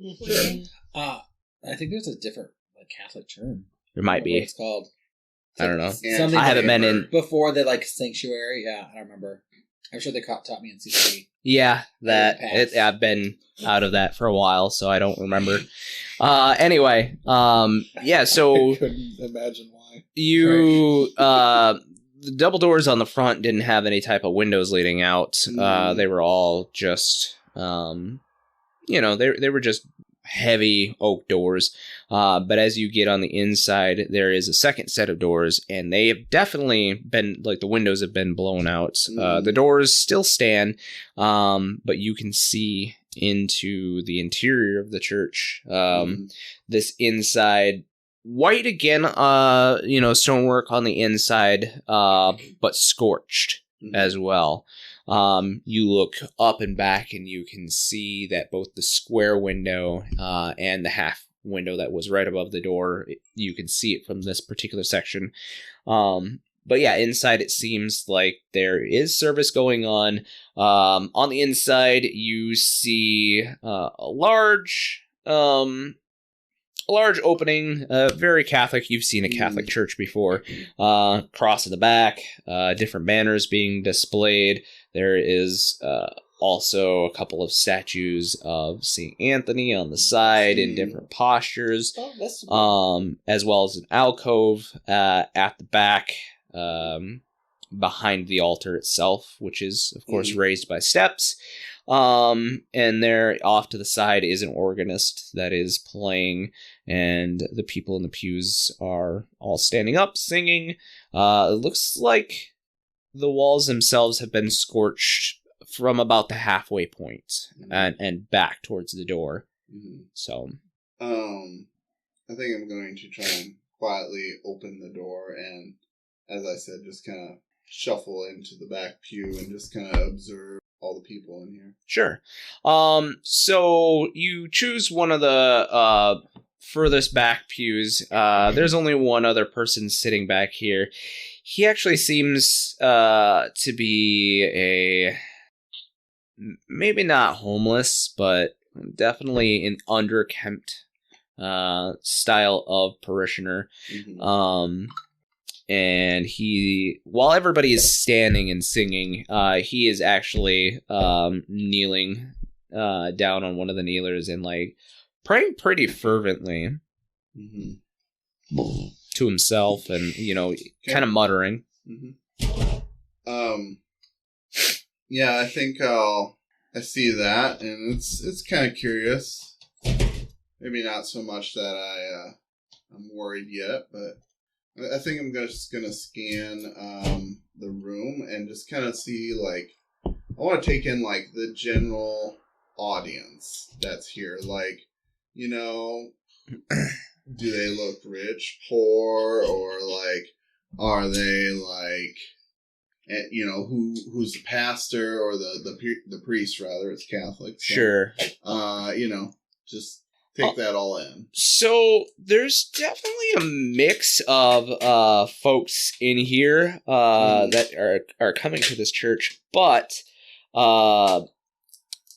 [SPEAKER 5] I think there's a different like Catholic term.
[SPEAKER 1] There might
[SPEAKER 5] What
[SPEAKER 1] be.
[SPEAKER 5] it's called.
[SPEAKER 1] I don't know.
[SPEAKER 5] Something
[SPEAKER 1] I haven't been in.
[SPEAKER 5] before the like sanctuary. Yeah, I don't remember. I'm sure they taught me in CCD.
[SPEAKER 1] Yeah, that
[SPEAKER 5] Pass.
[SPEAKER 1] I've been out of that for a while, so I don't remember. Anyway, yeah. So
[SPEAKER 3] I couldn't imagine why.
[SPEAKER 1] you the double doors on the front didn't have any type of windows leading out. They were all just they were just heavy oak doors. But as you get on the inside, there is a second set of doors, and they have definitely been, like, the windows have been blown out. The doors still stand, but you can see into the interior of the church. This inside, white again, stonework on the inside, but scorched as well. You look up and back, and you can see that both the square window and the half window that was right above the door, you can see it from this particular section. But yeah, inside it seems like there is service going on. On the inside, you see a large opening, very Catholic. You've seen a Catholic church before. Cross in the back, different banners being displayed. There is also a couple of statues of St. Anthony on the side in different postures,
[SPEAKER 4] Oh, that's
[SPEAKER 1] as well as an alcove at the back behind the altar itself, which is, of course, raised by steps. And there off to the side is an organist that is playing, and the people in the pews are all standing up singing. It looks like the walls themselves have been scorched from about the halfway point and back towards the door. So
[SPEAKER 6] I think I'm going to try and quietly open the door and, as I said, just kind of shuffle into the back pew and just kind of observe all the people in here.
[SPEAKER 1] Sure. So you choose one of the furthest back pews. There's only one other person sitting back here. He actually seems to be maybe not homeless, but definitely an underkempt style of parishioner. And he, while everybody is standing and singing, he is actually kneeling down on one of the kneelers and like praying pretty fervently to himself, and kind of muttering.
[SPEAKER 6] Yeah, I think I see that, and it's kind of curious. Maybe not so much that I'm worried yet, but I think I'm just gonna scan the room and just kind of see, like, I want to take in like the general audience that's here. Like, do they look rich, poor, or like are they like, who's the pastor or the priest rather? It's Catholic. So,
[SPEAKER 1] Sure.
[SPEAKER 6] Just take that all in.
[SPEAKER 1] So there's definitely a mix of folks in here that are coming to this church, but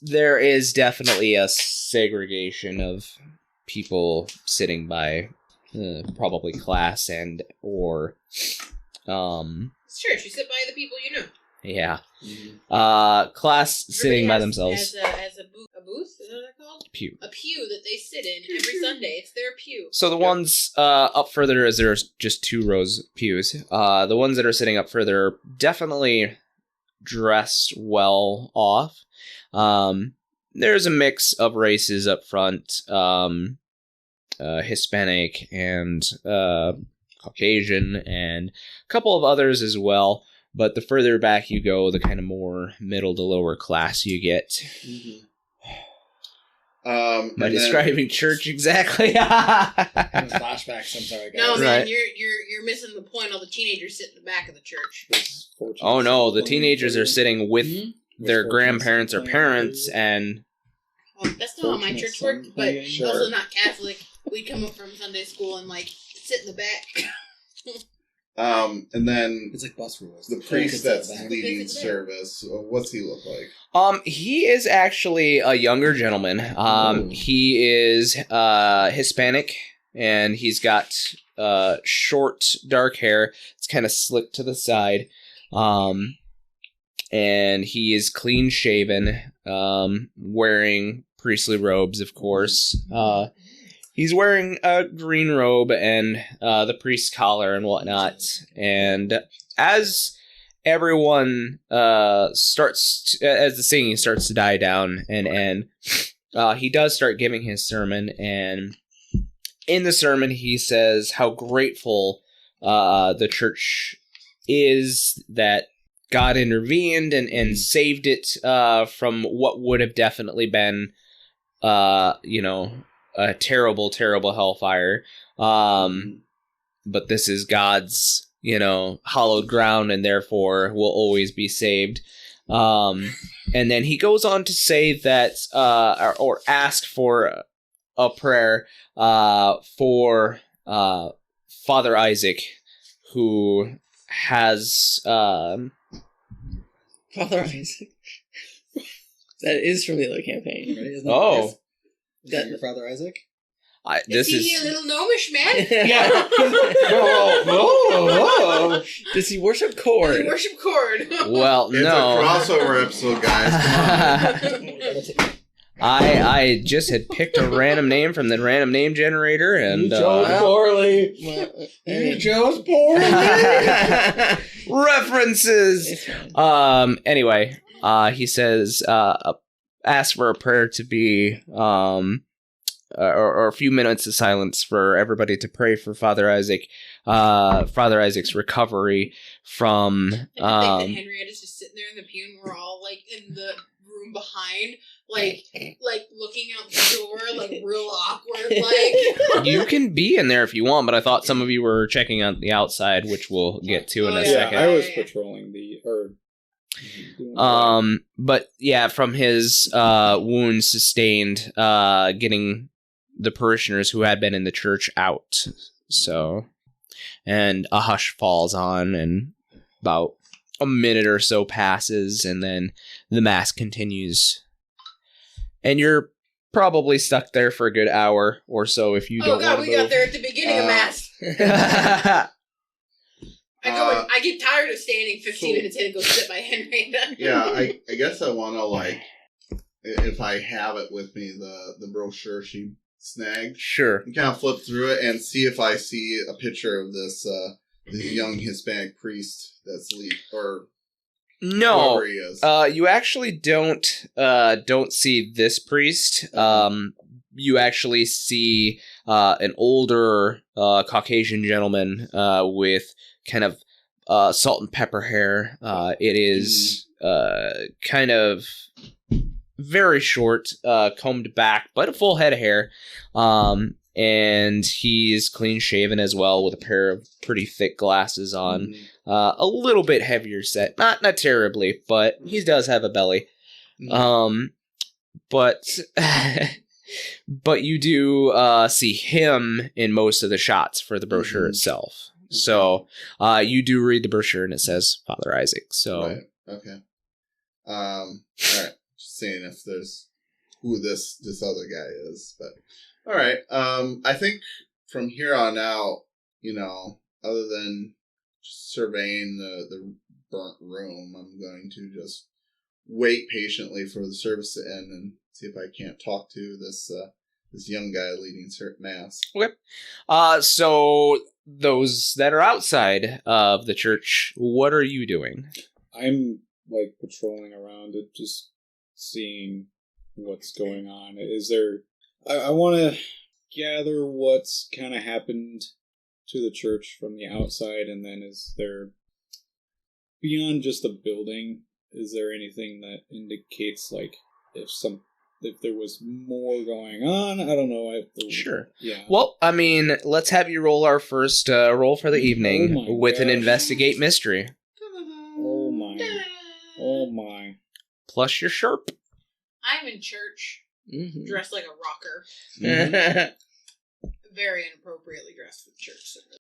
[SPEAKER 1] there is definitely a segregation of people sitting by probably class and or
[SPEAKER 2] it's church. You sit by the people you know.
[SPEAKER 1] Yeah.
[SPEAKER 5] Mhm.
[SPEAKER 1] Class sitting by
[SPEAKER 2] Everybody
[SPEAKER 1] themselves.
[SPEAKER 2] has a booth, is that what they're called?
[SPEAKER 1] Pew.
[SPEAKER 2] A pew that they sit in every Sunday. It's their pew.
[SPEAKER 1] So the ones up further, as there's just 2 rows of pews. The ones that are sitting up further are definitely dressed well off. There's a mix of races up front, Hispanic and Caucasian, and a couple of others as well. But the further back you go, the kind of more middle to lower class you get.
[SPEAKER 6] Mm-hmm.
[SPEAKER 1] Am I describing church exactly?
[SPEAKER 5] Flashbacks. I'm sorry, guys.
[SPEAKER 2] No, man,
[SPEAKER 1] Right.
[SPEAKER 2] you're missing the point. All the teenagers sit in the back of the church.
[SPEAKER 1] Oh no, the teenagers are sitting with their
[SPEAKER 5] Fortunate
[SPEAKER 1] grandparents or
[SPEAKER 5] son
[SPEAKER 1] parents,
[SPEAKER 5] playing.
[SPEAKER 1] and
[SPEAKER 2] Well, that's not how my
[SPEAKER 5] Fortunate
[SPEAKER 2] church
[SPEAKER 5] son
[SPEAKER 2] worked, but
[SPEAKER 5] playing.
[SPEAKER 6] Sure.
[SPEAKER 2] also not Catholic. We'd come up from Sunday school and like sit in the back.
[SPEAKER 6] And then
[SPEAKER 5] It's like bus rules.
[SPEAKER 6] the priest that's
[SPEAKER 5] back.
[SPEAKER 6] leading
[SPEAKER 2] It's there.
[SPEAKER 6] service, what's he look like?
[SPEAKER 1] he is actually a younger gentleman. He is Hispanic, and he's got short, dark hair. It's kind of slicked to the side. And he is clean shaven, wearing priestly robes, of course. He's wearing a green robe and the priest's collar and whatnot. And as everyone starts, as the singing starts to die down and end, he does start giving his sermon. And in the sermon, he says how grateful the church is that God intervened and saved it from what would have definitely been, a terrible, terrible hellfire. But this is God's, hallowed ground, and therefore will always be saved. And then he goes on to say that, or ask for a prayer for Father Isaac, who has...
[SPEAKER 4] Father Isaac. That is from the other campaign.
[SPEAKER 5] Right? Isn't
[SPEAKER 1] Oh.
[SPEAKER 5] Is that your Father Isaac?
[SPEAKER 1] This
[SPEAKER 2] is he a little gnomish man?
[SPEAKER 4] Yeah.
[SPEAKER 1] Whoa.
[SPEAKER 4] Does he worship
[SPEAKER 2] Does
[SPEAKER 4] corn?
[SPEAKER 2] he worship cord?
[SPEAKER 1] Well,
[SPEAKER 6] It's
[SPEAKER 1] no.
[SPEAKER 6] a crossover episode, guys. Come on.
[SPEAKER 1] I just had picked a random name from the random name generator, and
[SPEAKER 5] poorly.
[SPEAKER 4] Well,
[SPEAKER 5] You chose poorly.
[SPEAKER 1] references.
[SPEAKER 4] It's fine.
[SPEAKER 1] Anyway, he says, ask for a prayer to be, or a few minutes of silence for everybody to pray for Father Isaac, Father Isaac's recovery from,
[SPEAKER 2] And I think that Henrietta's just sitting there in the pew, and we're all like in the room behind, like looking out the door, like real awkward, like.
[SPEAKER 1] you can be in there if you want, but I thought some of you were checking out the outside, which we'll get to in a
[SPEAKER 2] Oh,
[SPEAKER 5] Yeah,
[SPEAKER 1] second.
[SPEAKER 5] I was patrolling
[SPEAKER 1] But yeah, from his wounds sustained, getting the parishioners who had been in the church out. So, and a hush falls on, and about a minute or so passes, and then the mass continues. And you're probably stuck there for a good hour or so if you
[SPEAKER 2] Oh
[SPEAKER 1] don't
[SPEAKER 2] god,
[SPEAKER 1] want
[SPEAKER 2] we
[SPEAKER 1] to
[SPEAKER 2] got there at the beginning of mass.
[SPEAKER 1] move.
[SPEAKER 2] I get tired of standing 15
[SPEAKER 6] So-
[SPEAKER 2] minutes in and go sit by Henrietta.
[SPEAKER 6] Yeah, I guess I want to, if I have it with me, the brochure she snagged,
[SPEAKER 1] Sure.
[SPEAKER 6] and kind of flip through it and see if I see a picture of this young Hispanic priest that's or
[SPEAKER 1] No.
[SPEAKER 6] whoever he is.
[SPEAKER 1] You actually don't see this priest. You actually see an older Caucasian gentleman with kind of salt and pepper hair. It is kind of very short, combed back, but a full head of hair. And he's clean shaven as well, with a pair of pretty thick glasses on. A little bit heavier set, not terribly, but he does have a belly. But but you do see him in most of the shots for the brochure itself. So you do read the brochure, and it says Father Isaac. So
[SPEAKER 6] Right. Okay. All right. Just seeing if there's who this other guy is, but all right. I think from here on out, other than surveying the burnt room. I'm going to just wait patiently for the service to end and see if I can't talk to this young guy leading mass.
[SPEAKER 1] Okay. So those that are outside of the church, what are you doing?
[SPEAKER 3] I'm like patrolling around it, just seeing what's going on. Is there? I want to gather what's kind of happened to the church from the outside, and then is there, beyond just the building, is there anything that indicates like if there was more going on? I don't know.
[SPEAKER 1] Sure.
[SPEAKER 3] Yeah.
[SPEAKER 1] Well, I mean, let's have you roll our first roll for the evening
[SPEAKER 3] Oh my
[SPEAKER 1] with an
[SPEAKER 3] gosh.
[SPEAKER 1] investigate mystery.
[SPEAKER 3] Oh my. Oh my.
[SPEAKER 1] Plus your sharp.
[SPEAKER 2] I'm in church,
[SPEAKER 4] Mhm.
[SPEAKER 2] dressed like a rocker. Very inappropriately dressed for the church service.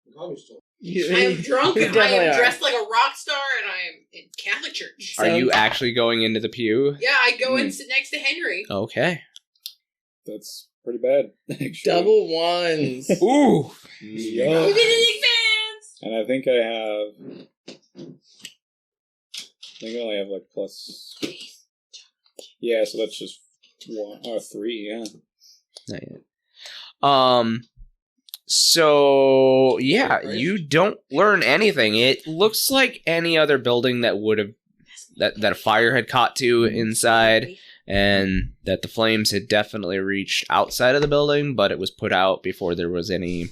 [SPEAKER 2] I am drunk,
[SPEAKER 4] You
[SPEAKER 2] and I
[SPEAKER 4] definitely
[SPEAKER 2] am
[SPEAKER 4] are.
[SPEAKER 2] dressed like a rock star, and I am in Catholic church.
[SPEAKER 1] Are you actually going into the pew?
[SPEAKER 2] Yeah, I go and sit next to Henry.
[SPEAKER 1] Okay.
[SPEAKER 3] That's pretty bad, actually.
[SPEAKER 4] Double ones.
[SPEAKER 1] Ooh.
[SPEAKER 3] Yup.
[SPEAKER 2] You big fans!
[SPEAKER 3] And I think I only have like plus. Yeah, so that's just 1 or 3. Yeah.
[SPEAKER 1] Not yet. So yeah, you don't learn anything. It looks like any other building that would have that a fire had caught to inside, and that the flames had definitely reached outside of the building, but it was put out before there was any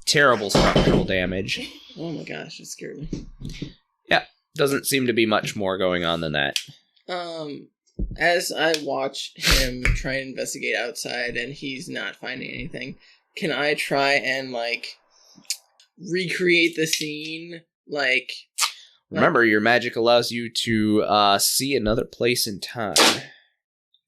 [SPEAKER 1] terrible structural damage.
[SPEAKER 4] Oh my gosh, it scared me.
[SPEAKER 1] Doesn't seem to be much more going on than that.
[SPEAKER 4] As I watch him try and investigate outside and he's not finding anything, can I try and, like, recreate the scene? Like...
[SPEAKER 1] Remember, your magic allows you to see another place in time,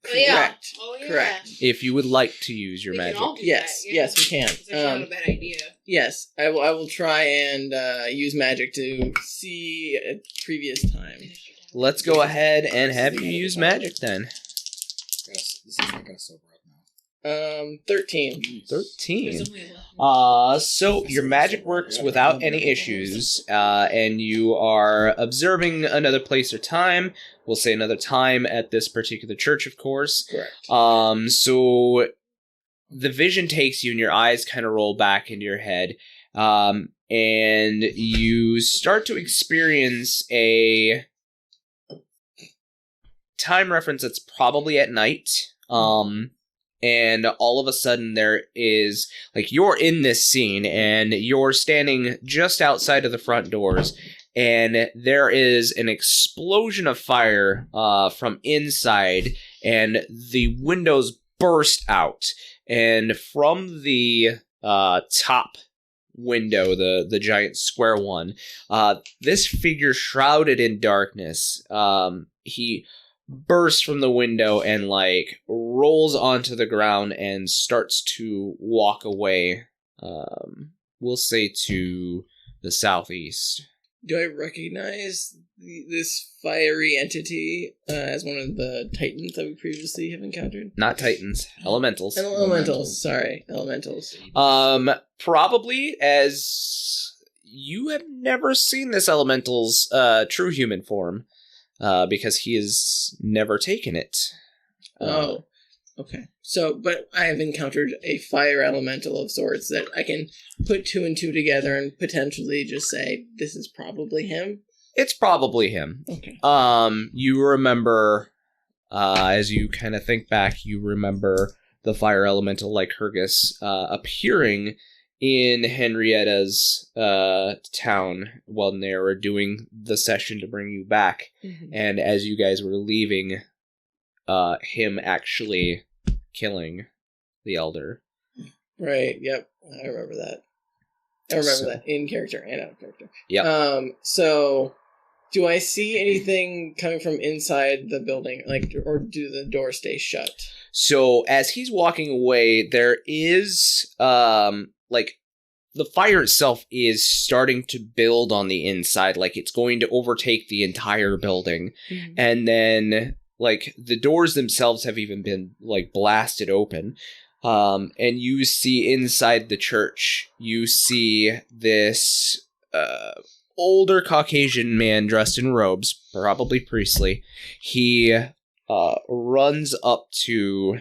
[SPEAKER 2] Oh, yeah.
[SPEAKER 4] Correct.
[SPEAKER 2] Oh, yeah.
[SPEAKER 4] Correct.
[SPEAKER 1] if you would like to use your
[SPEAKER 2] We can
[SPEAKER 1] magic.
[SPEAKER 2] all do
[SPEAKER 4] Yes,
[SPEAKER 2] that, yeah.
[SPEAKER 4] yes, we can.
[SPEAKER 2] It's actually not a bad idea.
[SPEAKER 4] Yes, I will try and use magic to see a previous time.
[SPEAKER 1] Let's go ahead and have you use magic then.
[SPEAKER 5] This is not gonna sober up now.
[SPEAKER 4] 13.
[SPEAKER 1] 13.
[SPEAKER 2] There's only 11.
[SPEAKER 1] So your magic works without any issues, and you are observing another place or time. We'll say another time at this particular church, of course.
[SPEAKER 4] Correct.
[SPEAKER 1] So the vision takes you and your eyes kind of roll back into your head, and you start to experience a time reference that's probably at night. And all of a sudden there is, like, you're in this scene and you're standing just outside of the front doors, and there is an explosion of fire from inside, and the windows burst out, and from the top window, the giant square one, this figure shrouded in darkness, he bursts from the window and, like, rolls onto the ground and starts to walk away, we'll say to the southeast.
[SPEAKER 4] Do I recognize this fiery entity as one of the titans that we previously have encountered?
[SPEAKER 1] Not titans, elementals.
[SPEAKER 4] Elementals, sorry. Elementals.
[SPEAKER 1] Probably, as you have never seen this elemental's true human form, because he has never taken it.
[SPEAKER 4] Oh, okay. So, but I have encountered a fire elemental of sorts that I can put 2 and 2 together and potentially just say, this is probably him?
[SPEAKER 1] It's probably him.
[SPEAKER 4] Okay.
[SPEAKER 1] You remember, as you kind of think back, you remember the fire elemental like Hergus appearing in Henrietta's town when they were doing the session to bring you back.
[SPEAKER 4] Mm-hmm.
[SPEAKER 1] And as you guys were leaving, him actually killing the elder.
[SPEAKER 4] Right, yep. I remember that. I remember that in character and out of character.
[SPEAKER 1] Yep.
[SPEAKER 4] So, do I see anything coming from inside the building? Like, or do the doors stay shut?
[SPEAKER 1] So as he's walking away, there is, like, the fire itself is starting to build on the inside, like it's going to overtake the entire building.
[SPEAKER 4] Mm-hmm.
[SPEAKER 1] And then, like, the doors themselves have even been, like, blasted open. And you see inside the church, you see this older Caucasian man dressed in robes, probably priestly. He runs up to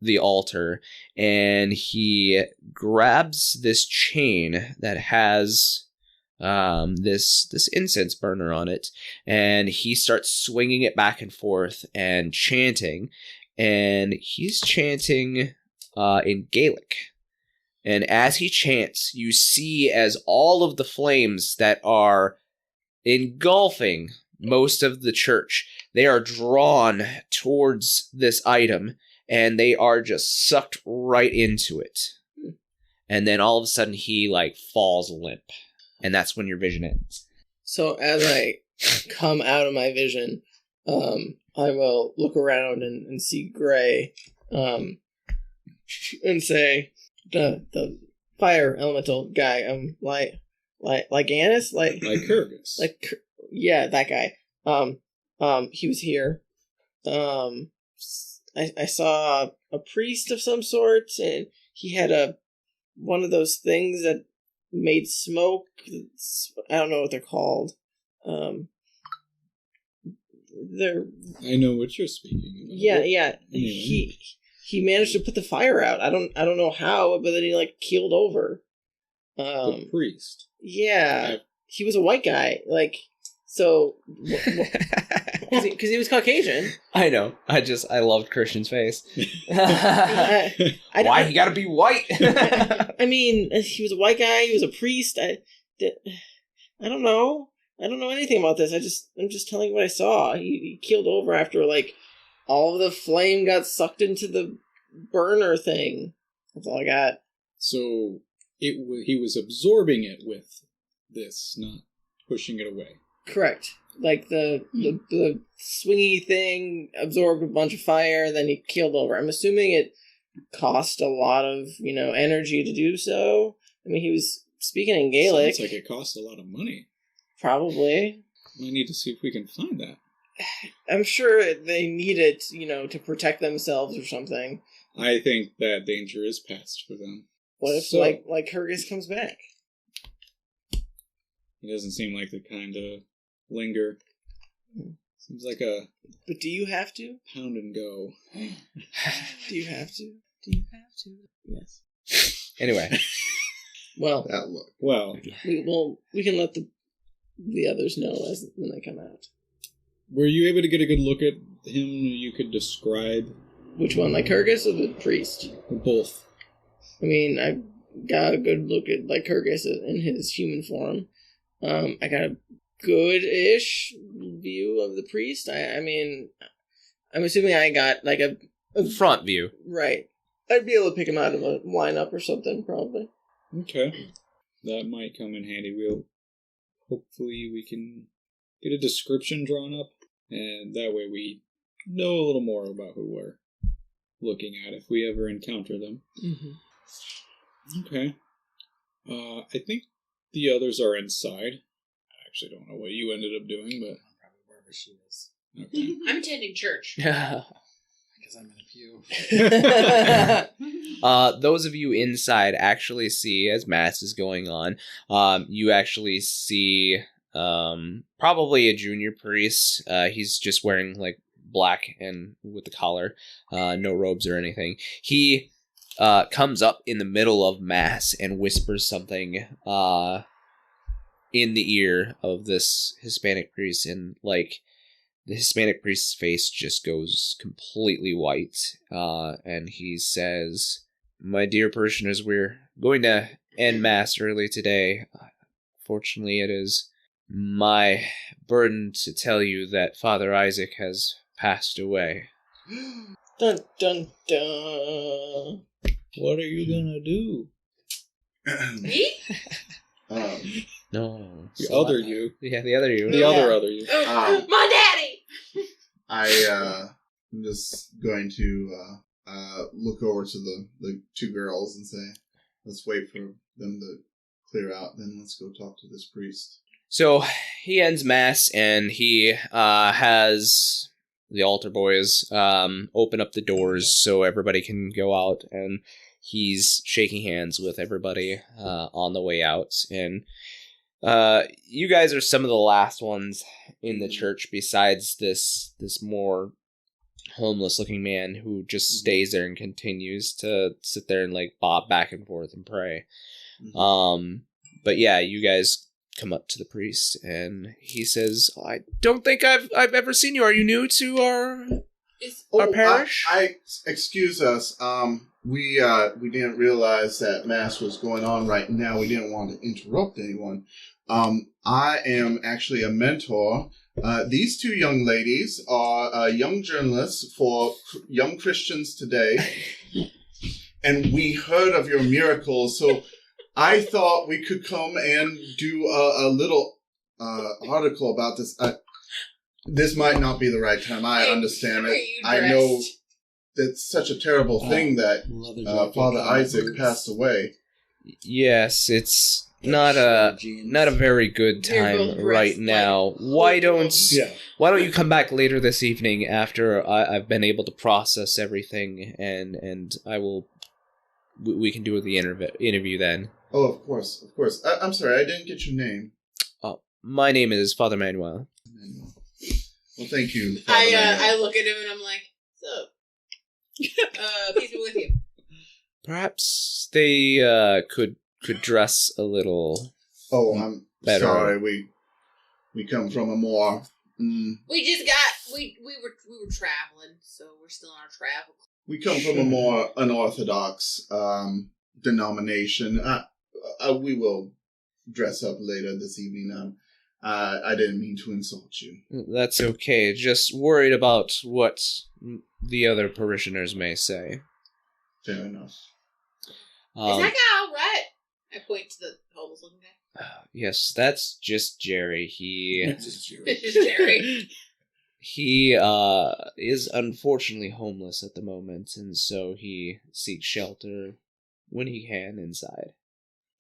[SPEAKER 1] the altar and he grabs this chain that has this incense burner on it, and he starts swinging it back and forth and chanting, and he's chanting in Gaelic. And as he chants, you see as all of the flames that are engulfing most of the church, they are drawn towards this item, and they are just sucked right into it. And then all of a sudden he like falls limp. And that's when your vision ends.
[SPEAKER 4] So as I come out of my vision, I will look around and see Gray, and say, the fire elemental guy, Lycanus,
[SPEAKER 3] Lycurgus.
[SPEAKER 4] Yeah, that guy. He was here. I saw a priest of some sort, and he had one of those things that made smoke. I don't know what they're called. They're.
[SPEAKER 3] I know what you're speaking about.
[SPEAKER 4] Yeah.
[SPEAKER 3] Anyway.
[SPEAKER 4] He managed to put the fire out. I don't know how, but then he like keeled over.
[SPEAKER 3] The priest.
[SPEAKER 4] Yeah, he was a white guy. Like, so because he was Caucasian.
[SPEAKER 1] I know. I loved Christian's face.
[SPEAKER 4] I
[SPEAKER 1] Why he gotta be white?
[SPEAKER 4] I mean, he was a white guy. He was a priest. I don't know. I don't know anything about this. I'm just telling you what I saw. He keeled over after like all of the flame got sucked into the burner thing. That's all I got.
[SPEAKER 3] So he was absorbing it with this, not pushing it away.
[SPEAKER 4] Correct. Like the swingy thing absorbed a bunch of fire, then he keeled over. I'm assuming it cost a lot of, energy to do so. I mean, he was speaking in Gaelic.
[SPEAKER 3] Sounds like it cost a lot of money.
[SPEAKER 4] Probably.
[SPEAKER 3] Might need to see if we can find that.
[SPEAKER 4] I'm sure they need it, to protect themselves or something.
[SPEAKER 3] I think that danger is past for them.
[SPEAKER 4] What if, like Hergus comes back?
[SPEAKER 3] He doesn't seem like the kind to linger. Seems like a...
[SPEAKER 4] But do you have to?
[SPEAKER 3] Pound and go.
[SPEAKER 4] Do you have to? Do you have to? Yes.
[SPEAKER 1] Anyway.
[SPEAKER 4] Well,
[SPEAKER 6] That look.
[SPEAKER 3] Well,
[SPEAKER 4] we can let the others know when they come out.
[SPEAKER 3] were you able to get a good look at him you could describe?
[SPEAKER 4] Which one, like Hergus or the priest?
[SPEAKER 3] Both.
[SPEAKER 4] I mean, I got a good look at Lycurgus in his human form. I got a good-ish view of the priest. I mean, I'm assuming I got like a
[SPEAKER 1] Front view.
[SPEAKER 4] right. I'd be able to pick him out of a lineup or something, probably.
[SPEAKER 3] Okay. That might come in handy. Hopefully we can get a description drawn up, and that way we know a little more about who we're looking at if we ever encounter them.
[SPEAKER 4] Mm-hmm.
[SPEAKER 3] Okay. I think the others are inside. I actually don't know what you ended up doing, but
[SPEAKER 5] Probably wherever she is.
[SPEAKER 3] okay.
[SPEAKER 2] I'm attending church.
[SPEAKER 5] Because I'm in a pew.
[SPEAKER 1] Those of you inside actually see, as Mass is going on, you actually see probably a junior priest. He's just wearing like black and with the collar, no robes or anything. He comes up in the middle of Mass and whispers something in the ear of this Hispanic priest, and like the Hispanic priest's face just goes completely white, and he says, "My dear parishioners, we're going to end Mass early today. Fortunately, it is my burden to tell you that Father Isaac has passed away."
[SPEAKER 4] Dun dun dun.
[SPEAKER 3] What are you gonna do?
[SPEAKER 2] Me?
[SPEAKER 1] No.
[SPEAKER 3] The other you.
[SPEAKER 1] Yeah, the other you.
[SPEAKER 3] The
[SPEAKER 4] Yeah.
[SPEAKER 3] other you.
[SPEAKER 2] Oh, my daddy!
[SPEAKER 6] I'm just going to look over to the two girls and say, let's wait for them to clear out, then let's go talk to this priest.
[SPEAKER 1] So he ends Mass, and he has the altar boys open up the doors so everybody can go out, and he's shaking hands with everybody on the way out, and You guys are some of the last ones in the church besides this more homeless looking man who just stays there and continues to sit there and like bob back and forth and pray. But yeah, you guys come up to the priest and he says, I don't think I've ever seen you. Are you new to our parish?
[SPEAKER 6] I excuse us. We didn't realize that mass was going on right now. We didn't want to interrupt anyone. I am actually a mentor. These two young ladies are young journalists for Young Christians Today, and we heard of your miracles, so I thought we could come and do a little article about this. This might not be the right time. I understand it. I know it's such a terrible thing that Father Isaac passed away.
[SPEAKER 1] Yes, it's not a very good time right now. Why don't you come back later this evening after I've been able to process everything, and we can do the interview then.
[SPEAKER 6] Oh, of course. I'm sorry, I didn't get your name.
[SPEAKER 1] My name is Father Manuel.
[SPEAKER 6] Well, thank you, Father Manuel.
[SPEAKER 2] I look at him and I'm like, so, peace be with you.
[SPEAKER 1] Perhaps they could dress a little.
[SPEAKER 6] Oh, I'm
[SPEAKER 1] better.
[SPEAKER 6] Sorry. We come from a more.
[SPEAKER 2] We just got we were traveling, so we're still on our travel.
[SPEAKER 6] We come from a more unorthodox denomination. We will dress up later this evening. I didn't mean to insult you.
[SPEAKER 1] That's okay. Just worried about what the other parishioners may say.
[SPEAKER 6] Fair enough.
[SPEAKER 2] Is that guy all right? I point to the homeless looking guy.
[SPEAKER 1] Yes, that's just Jerry.
[SPEAKER 2] It's just Jerry.
[SPEAKER 1] He is unfortunately homeless at the moment, and so he seeks shelter when he can inside.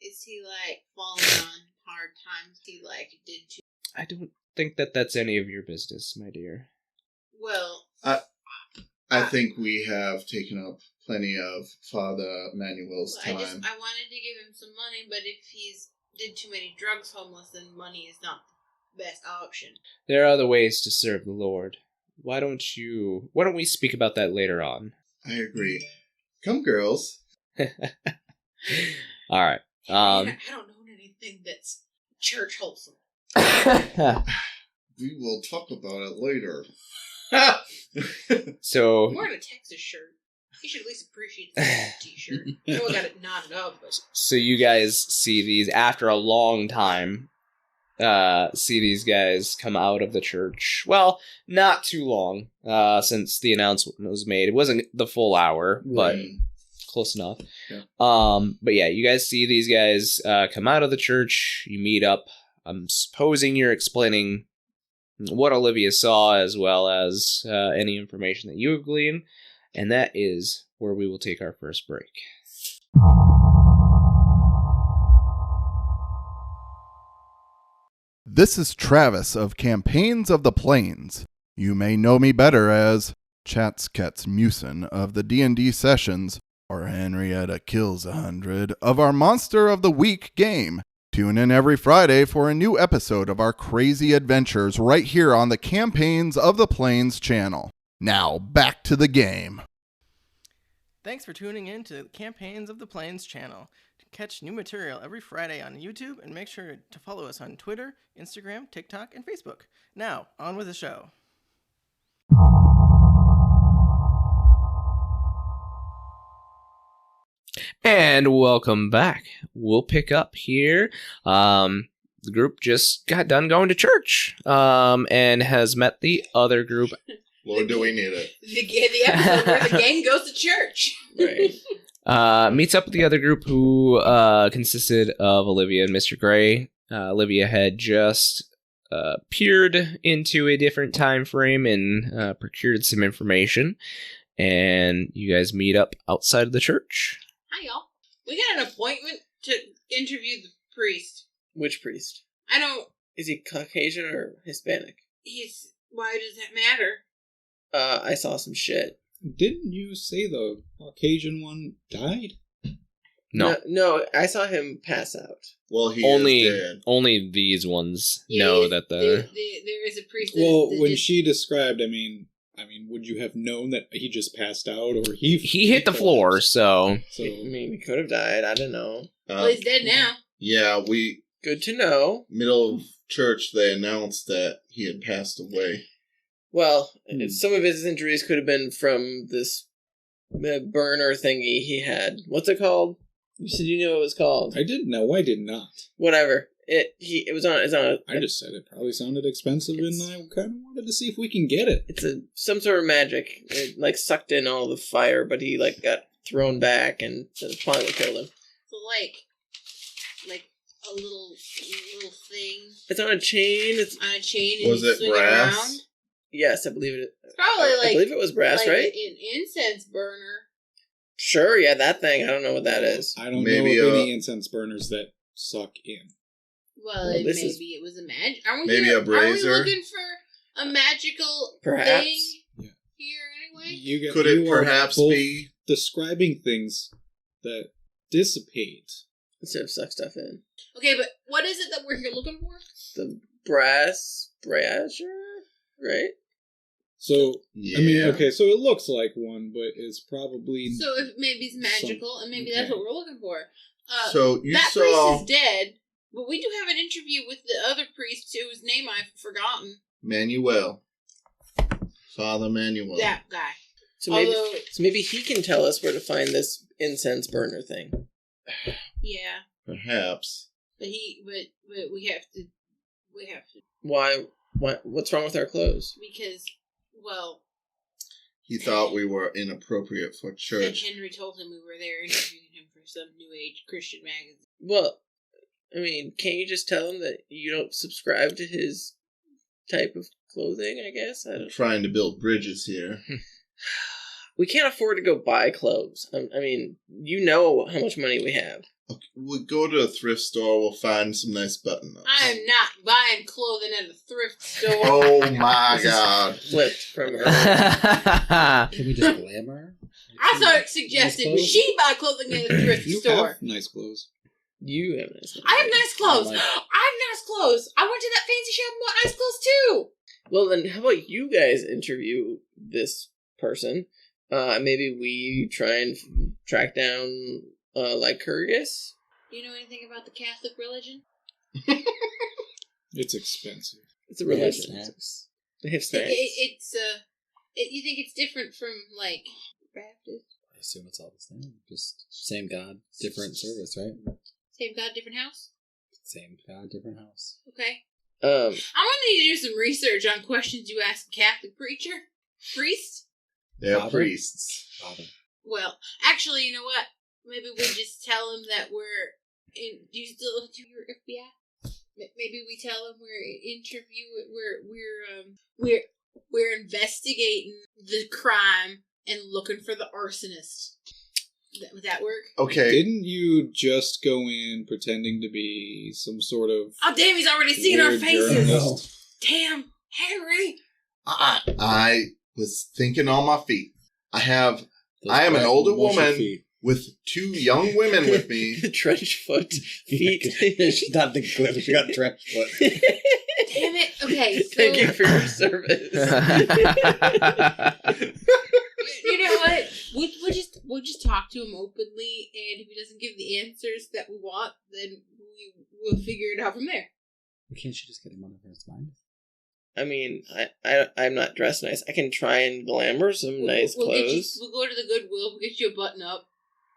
[SPEAKER 2] Is he like falling on hard times? He like did too.
[SPEAKER 1] I don't think that's any of your business, my dear.
[SPEAKER 2] Well,
[SPEAKER 6] I think we have taken up plenty of Father Manuel's time.
[SPEAKER 2] I wanted to give him some money, but if he's did too many drugs homeless, then money is not the best option.
[SPEAKER 1] There are other ways to serve the Lord. Why don't we speak about that later on?
[SPEAKER 6] I agree. Come, girls.
[SPEAKER 1] All right.
[SPEAKER 2] I don't know anything that's church wholesome.
[SPEAKER 6] We will talk about it later.
[SPEAKER 1] So
[SPEAKER 2] I'm wearing a Texas shirt. You should at least appreciate the t-shirt. I know I got it knotted up, but... So
[SPEAKER 1] you guys see these, after a long time, see these guys come out of the church. Well, not too long, since the announcement was made. It wasn't the full hour, but close enough.
[SPEAKER 6] Yeah.
[SPEAKER 1] But yeah, you guys see these guys come out of the church. You meet up. I'm supposing you're explaining what Olivia saw, as well as any information that you have gleaned. And that is where we will take our first break.
[SPEAKER 7] This is Travis of Campaigns of the Plains. You may know me better as Chatsketzmusen of the D&D sessions, or Henrietta Kills 100 of our Monster of the Week game. Tune in every Friday for a new episode of our crazy adventures right here on the Campaigns of the Plains channel. Now, back to the game.
[SPEAKER 4] Thanks for tuning in to Campaigns of the Plains channel. To catch new material every Friday on YouTube, and make sure to follow us on Twitter, Instagram, TikTok, and Facebook. Now, on with the show.
[SPEAKER 1] And welcome back. We'll pick up here. The group just got done going to church, and has met the other group.
[SPEAKER 6] Lord, do we need it?
[SPEAKER 2] The episode where the gang goes to church.
[SPEAKER 4] Right.
[SPEAKER 1] Meets up with the other group, who consisted of Olivia and Mr. Gray. Olivia had just peered into a different time frame and procured some information. And you guys meet up outside of the church.
[SPEAKER 2] Hi, y'all. We got an appointment to interview the priest.
[SPEAKER 4] Which priest?
[SPEAKER 2] I don't...
[SPEAKER 4] Is he Caucasian or Hispanic?
[SPEAKER 2] Why does that matter?
[SPEAKER 4] I saw some shit.
[SPEAKER 3] Didn't you say the Caucasian one died?
[SPEAKER 4] No, I saw him pass out.
[SPEAKER 6] Well, he
[SPEAKER 1] only
[SPEAKER 6] is dead.
[SPEAKER 1] only these ones know that
[SPEAKER 2] there is a priest.
[SPEAKER 3] Well, when she described, I mean, would you have known that he just passed out, or he
[SPEAKER 1] hit the floor?
[SPEAKER 3] collapsed?
[SPEAKER 1] So
[SPEAKER 3] So
[SPEAKER 4] I mean, he could have died. I don't know.
[SPEAKER 2] well, he's dead now.
[SPEAKER 6] Yeah,
[SPEAKER 4] Good to know.
[SPEAKER 6] middle of church, they announced that he had passed away.
[SPEAKER 4] Well, some of his injuries could have been from this burner thingy he had. What's it called? You said you knew what it was called.
[SPEAKER 3] I didn't know. I did not.
[SPEAKER 4] Whatever. It was on. It's on.
[SPEAKER 3] I just said it probably sounded expensive, and I kind of wanted to see if we can get it.
[SPEAKER 4] It's some sort of magic. It sucked in all the fire, but he got thrown back, and that's probably what killed him.
[SPEAKER 2] So like a little thing.
[SPEAKER 4] It's on a chain. It's
[SPEAKER 2] on a chain. And
[SPEAKER 6] Was
[SPEAKER 2] you
[SPEAKER 6] it
[SPEAKER 2] swing
[SPEAKER 6] brass?
[SPEAKER 2] around.
[SPEAKER 4] Yes, I believe it.
[SPEAKER 2] It's probably
[SPEAKER 4] I believe it was brass,
[SPEAKER 2] like
[SPEAKER 4] right?
[SPEAKER 2] an incense burner.
[SPEAKER 4] Sure, yeah, that thing. I don't know what that is.
[SPEAKER 3] I don't
[SPEAKER 6] Maybe,
[SPEAKER 3] know of any incense burners that suck in.
[SPEAKER 2] Well,
[SPEAKER 4] Well, this
[SPEAKER 2] maybe it was a magic.
[SPEAKER 6] Maybe a
[SPEAKER 2] Are we
[SPEAKER 6] brazier?
[SPEAKER 2] looking for a magical
[SPEAKER 4] Perhaps.
[SPEAKER 2] thing
[SPEAKER 3] Yeah.
[SPEAKER 2] here anyway?
[SPEAKER 6] Could it
[SPEAKER 3] you are
[SPEAKER 6] perhaps
[SPEAKER 3] both
[SPEAKER 6] be?
[SPEAKER 3] describing things that dissipate?
[SPEAKER 4] Instead of suck stuff in.
[SPEAKER 2] Okay, but what is it that we're here looking for?
[SPEAKER 4] The brasher, right?
[SPEAKER 3] So
[SPEAKER 6] Yeah.
[SPEAKER 3] I mean, okay, so it looks like one, but it's probably
[SPEAKER 2] So if maybe it's magical, and maybe that's
[SPEAKER 3] okay.
[SPEAKER 2] what we're looking for.
[SPEAKER 6] So you
[SPEAKER 2] that
[SPEAKER 6] saw
[SPEAKER 2] priest is dead, but we do have an interview with the other priest whose name I've forgotten.
[SPEAKER 6] Manuel, Father Manuel.
[SPEAKER 2] That guy.
[SPEAKER 4] So
[SPEAKER 2] Although,
[SPEAKER 4] maybe he can tell us where to find this incense burner thing.
[SPEAKER 2] yeah,
[SPEAKER 6] Perhaps.
[SPEAKER 2] but we have to
[SPEAKER 4] Why? What's wrong with our clothes?
[SPEAKER 2] because well,
[SPEAKER 6] He thought we were inappropriate for
[SPEAKER 2] and
[SPEAKER 6] church.
[SPEAKER 2] Henry told him we were there interviewing him for some New Age Christian magazine.
[SPEAKER 4] Well, I mean, can't you just tell him that you don't subscribe to his type of clothing? I guess I
[SPEAKER 6] I'm
[SPEAKER 4] don't.
[SPEAKER 6] trying to build bridges here.
[SPEAKER 4] We can't afford to go buy clothes. I mean, you know how much money we have.
[SPEAKER 6] Okay, we'll go to a thrift store. We'll find some nice button-ups.
[SPEAKER 2] I am not buying clothing at a thrift store.
[SPEAKER 6] Oh my god.
[SPEAKER 4] Flipped from her.
[SPEAKER 5] Can we just glamour?
[SPEAKER 2] I thought suggested she buy clothing at a thrift
[SPEAKER 3] you
[SPEAKER 2] store.
[SPEAKER 3] have nice clothes.
[SPEAKER 4] You have nice clothes.
[SPEAKER 2] I have nice clothes.
[SPEAKER 5] I like-
[SPEAKER 2] I have nice clothes. I went to that fancy shop and bought nice clothes too.
[SPEAKER 4] Well, then, how about you guys interview this person? Maybe we try and track down, Lycurgus?
[SPEAKER 2] Do you know anything about the Catholic religion?
[SPEAKER 3] It's expensive.
[SPEAKER 4] It's a religion.
[SPEAKER 5] Snacks.
[SPEAKER 4] They have snacks.
[SPEAKER 2] You think it's different from like Baptist?
[SPEAKER 5] I assume it's all the same. Just same God, different service, right?
[SPEAKER 2] Same God, different house.
[SPEAKER 5] Same God, different house.
[SPEAKER 2] Okay.
[SPEAKER 4] Um,
[SPEAKER 2] I'm gonna need to do some research on questions you ask a Catholic priest.
[SPEAKER 6] They're
[SPEAKER 5] Father?
[SPEAKER 6] priests.
[SPEAKER 5] Father.
[SPEAKER 2] Well, actually, you know what? Maybe we just tell him that we're in. Do you still do your FBI? Maybe we tell him we're investigating the crime and looking for the arsonist. Would that work?
[SPEAKER 6] Okay.
[SPEAKER 3] Didn't you just go in pretending to be some sort of
[SPEAKER 2] Oh damn! He's already seen our
[SPEAKER 3] weird
[SPEAKER 2] faces.
[SPEAKER 3] journalist?
[SPEAKER 2] Damn, Henry.
[SPEAKER 6] I was thinking on my feet. I am
[SPEAKER 5] Those
[SPEAKER 6] an
[SPEAKER 5] black
[SPEAKER 6] older
[SPEAKER 5] mushy
[SPEAKER 6] woman
[SPEAKER 5] feet.
[SPEAKER 6] with two young women with me.
[SPEAKER 4] trench foot feet.
[SPEAKER 5] She's not the glitter. She got trench foot.
[SPEAKER 2] Damn it. Okay. So,
[SPEAKER 4] Thank you for your service.
[SPEAKER 2] you know what? We'll just talk to him openly, and if he doesn't give the answers that we want, then we'll figure it out from there.
[SPEAKER 5] Can't she just get him out of his mind?
[SPEAKER 4] I mean, I'm not dressed nice. I can try and glamour some nice
[SPEAKER 2] We'll
[SPEAKER 4] clothes.
[SPEAKER 2] we'll go to the Goodwill. We'll get you a button up,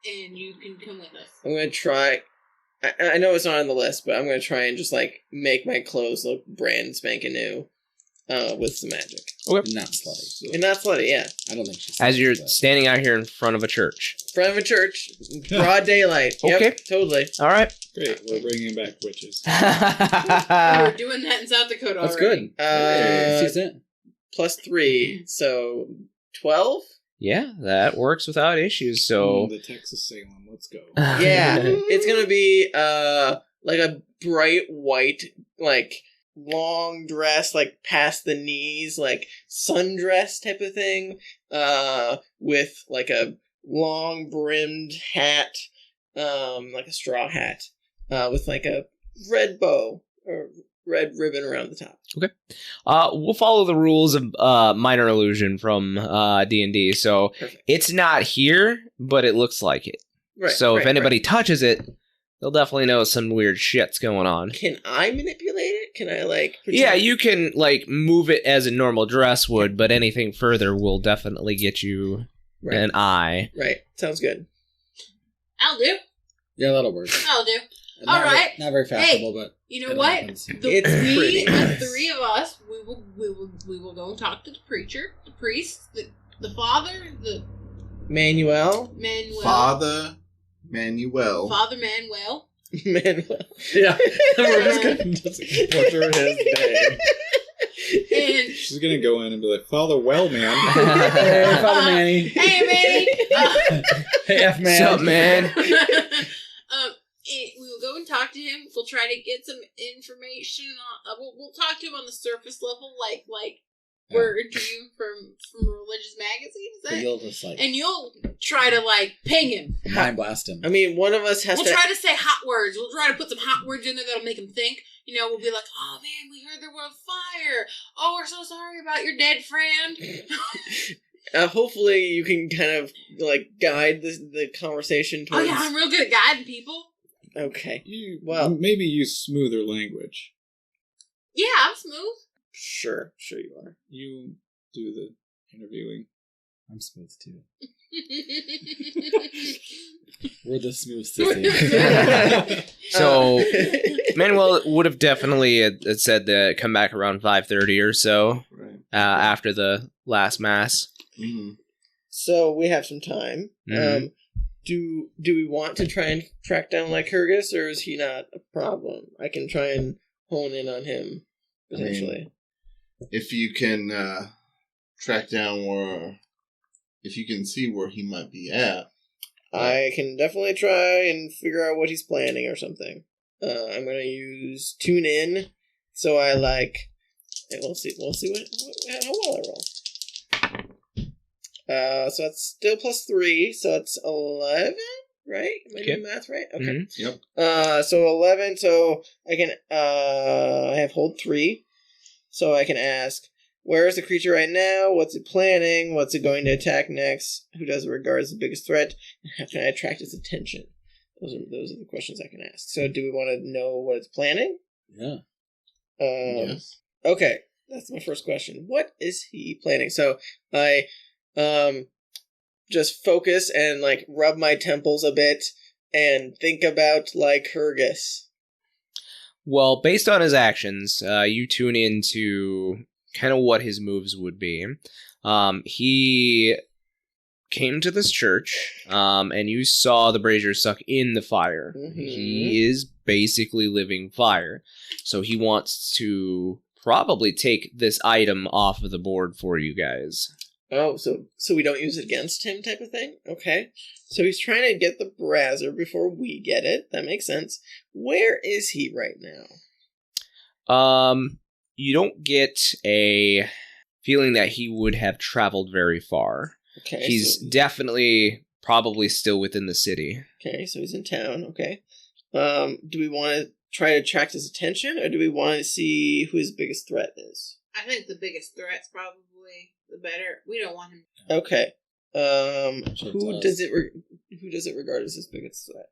[SPEAKER 2] and you can come with us.
[SPEAKER 4] I'm gonna try. I know it's not on the list, but I'm gonna try and just make my clothes look brand spanking new, with some magic.
[SPEAKER 1] Okay.
[SPEAKER 5] Not slutty.
[SPEAKER 4] And not slutty, yeah.
[SPEAKER 5] I don't think she's
[SPEAKER 1] As
[SPEAKER 5] slutty,
[SPEAKER 1] you're
[SPEAKER 5] but-
[SPEAKER 1] standing out here in front of a church.
[SPEAKER 4] Front of a church, broad daylight. Yep,
[SPEAKER 1] Okay.
[SPEAKER 4] totally.
[SPEAKER 1] All right.
[SPEAKER 3] Great, we're bringing back witches.
[SPEAKER 2] We're doing that in South Dakota
[SPEAKER 5] That's
[SPEAKER 2] already.
[SPEAKER 5] good. She's in.
[SPEAKER 4] +3, so 12.
[SPEAKER 1] Yeah, that works without issues. So
[SPEAKER 3] the Texas Salem, let's go.
[SPEAKER 4] Yeah, it's gonna be like a bright white, long dress, past the knees, sundress type of thing, with a long brimmed hat, like a straw hat, with like a red bow or red ribbon around the top.
[SPEAKER 1] We'll follow the rules of minor illusion from D&D. So
[SPEAKER 4] Perfect.
[SPEAKER 1] it's not here, but it looks like it.
[SPEAKER 4] Right.
[SPEAKER 1] So if
[SPEAKER 4] right,
[SPEAKER 1] anybody
[SPEAKER 4] right.
[SPEAKER 1] touches it, they'll definitely know some weird shit's going on.
[SPEAKER 4] Can I manipulate it? Can I like?
[SPEAKER 1] Yeah,
[SPEAKER 4] pretend-
[SPEAKER 1] you can like move it as a normal dress would, but anything further will definitely get you
[SPEAKER 4] Right.
[SPEAKER 1] an eye.
[SPEAKER 4] Right. Sounds good.
[SPEAKER 2] I'll do.
[SPEAKER 5] Yeah, that'll work.
[SPEAKER 2] I'll do.
[SPEAKER 5] Not
[SPEAKER 2] All right.
[SPEAKER 5] Not very fashionable, but
[SPEAKER 2] You know
[SPEAKER 5] it
[SPEAKER 2] what?
[SPEAKER 5] happens.
[SPEAKER 4] It's pretty
[SPEAKER 2] The
[SPEAKER 4] nice.
[SPEAKER 2] three of us, we will go and talk to the preacher, the priest, the father, the
[SPEAKER 4] Manuel.
[SPEAKER 2] Manuel.
[SPEAKER 6] Father Manuel.
[SPEAKER 2] Father Manuel.
[SPEAKER 4] Manuel.
[SPEAKER 5] Yeah, we're just gonna just butcher his name.
[SPEAKER 2] And
[SPEAKER 3] She's gonna go in and be like, Father Well-Man.
[SPEAKER 5] Hey, Father Manny.
[SPEAKER 2] hey, Manny.
[SPEAKER 5] Hey, F man.
[SPEAKER 1] What's up, man?
[SPEAKER 2] We will go and talk to him. We'll try to get some information on. We'll talk to him on the surface level, like we're interviewing from religious magazines.
[SPEAKER 5] But you'll just like
[SPEAKER 2] And you'll try to like ping him.
[SPEAKER 5] mind blast him.
[SPEAKER 4] I mean, one of us has
[SPEAKER 2] We'll
[SPEAKER 4] to.
[SPEAKER 2] try to say hot words. We'll try to put some hot words in there that'll make him think. You know, we'll be like, "Oh man, we heard there was a fire. Oh, we're so sorry about your dead friend."
[SPEAKER 4] Hopefully, you can kind of like guide the conversation
[SPEAKER 2] Oh
[SPEAKER 4] towards.
[SPEAKER 2] yeah, I'm real good at guiding people.
[SPEAKER 4] Okay.
[SPEAKER 3] You
[SPEAKER 4] Well-
[SPEAKER 3] maybe use smoother language.
[SPEAKER 2] Yeah, I'm smooth.
[SPEAKER 4] Sure you are.
[SPEAKER 3] You do the interviewing.
[SPEAKER 5] I'm smooth too. We're the smooth sissy.
[SPEAKER 1] So Manuel would have definitely had said to come back around 5:30 or so
[SPEAKER 3] Right.
[SPEAKER 1] after the last mass.
[SPEAKER 6] Mm-hmm.
[SPEAKER 4] So we have some time.
[SPEAKER 1] Mhm.
[SPEAKER 4] Do we want to try and track down Lycurgus, or is he not a problem? I can try and hone in on him potentially.
[SPEAKER 6] If you can track down where, if you can see where he might be at.
[SPEAKER 4] I can definitely try and figure out what he's planning or something. I'm gonna use tune in, so I like. And we'll see what how well I roll. So that's still +3, so it's 11, right? Am I doing math right? Okay.
[SPEAKER 1] Mhm.
[SPEAKER 6] Yep.
[SPEAKER 4] So 11. So I can I have hold 3, so I can ask, where is the creature right now? What's it planning? What's it going to attack next? Who does it regard as the biggest threat? And how can I attract its attention? Those are the questions I can ask. So do we want to know what it's planning?
[SPEAKER 5] Yeah.
[SPEAKER 6] Yes.
[SPEAKER 4] Okay, that's my first question. What is he planning? So I just focus and like rub my temples a bit and think about Lycurgus.
[SPEAKER 1] Well, based on his actions, you tune into kind of what his moves would be. He came to this church, and you saw the brazier stuck in the fire.
[SPEAKER 4] Mhm.
[SPEAKER 1] He is basically living fire. So he wants to probably take this item off of the board for you guys.
[SPEAKER 4] Oh, so we don't use it against him type of thing? Okay. So he's trying to get the brazier before we get it. That makes sense. Where is he right now?
[SPEAKER 1] You don't get a feeling that he would have traveled very far.
[SPEAKER 4] Okay.
[SPEAKER 1] He's
[SPEAKER 4] so,
[SPEAKER 1] definitely probably still within the city.
[SPEAKER 4] okay, so he's in town. Okay. Do we want to try to attract his attention, or do we want to see who his biggest threat is?
[SPEAKER 2] I think the biggest threat's probably the better. We don't want him.
[SPEAKER 4] Okay.
[SPEAKER 5] Sure
[SPEAKER 4] Who
[SPEAKER 5] does.
[SPEAKER 4] does it regard as his biggest threat?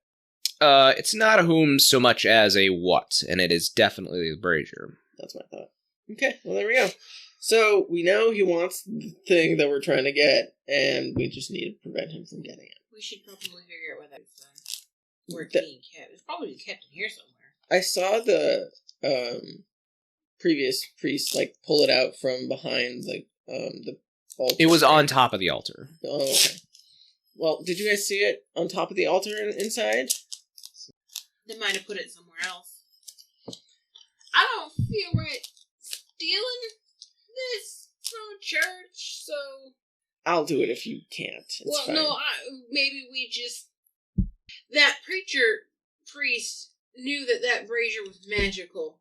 [SPEAKER 1] It's not a whom so much as a what, and it is definitely the brazier.
[SPEAKER 4] That's what I thought. Okay, well there we go. So we know he wants the thing that we're trying to get, and we just need to prevent him from getting it.
[SPEAKER 2] We should probably figure out where that's where it's
[SPEAKER 4] That-
[SPEAKER 2] being kept. It's probably kept in here somewhere.
[SPEAKER 4] I saw the previous priest like pull it out from behind the altar.
[SPEAKER 1] It was on top of the altar.
[SPEAKER 4] Oh, okay. Well, did you guys see it on top of the altar inside?
[SPEAKER 2] They might have put it somewhere else. I don't feel right stealing this from a church, so...
[SPEAKER 4] I'll do it if you can't. It's fine.
[SPEAKER 2] Maybe we just... That priest knew that brazier was magical.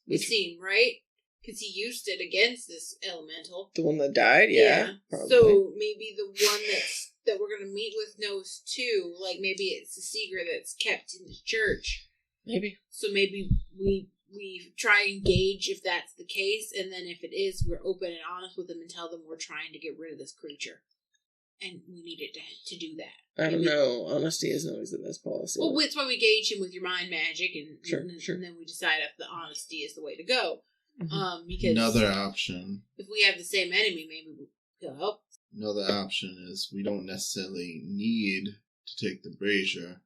[SPEAKER 2] It
[SPEAKER 4] Which-
[SPEAKER 2] seemed, right? Because he used it against this elemental.
[SPEAKER 4] The one that died? Yeah. Probably.
[SPEAKER 2] So maybe the one that we're going to meet with knows too. Like, maybe it's a secret that's kept in the church.
[SPEAKER 4] Maybe.
[SPEAKER 2] So maybe we try and gauge if that's the case, and then if it is, we're open and honest with them and tell them we're trying to get rid of this creature. And we need it to do that.
[SPEAKER 4] I don't know. Honesty isn't always the best policy.
[SPEAKER 2] Well, that's why we gauge him with your mind magic, and
[SPEAKER 4] Sure.
[SPEAKER 2] and then we decide if the honesty is the way to go.
[SPEAKER 4] Mm-hmm.
[SPEAKER 2] Because
[SPEAKER 6] Another option.
[SPEAKER 2] if we have the same enemy, maybe he'll help.
[SPEAKER 6] Another option is we don't necessarily need to take the brazier.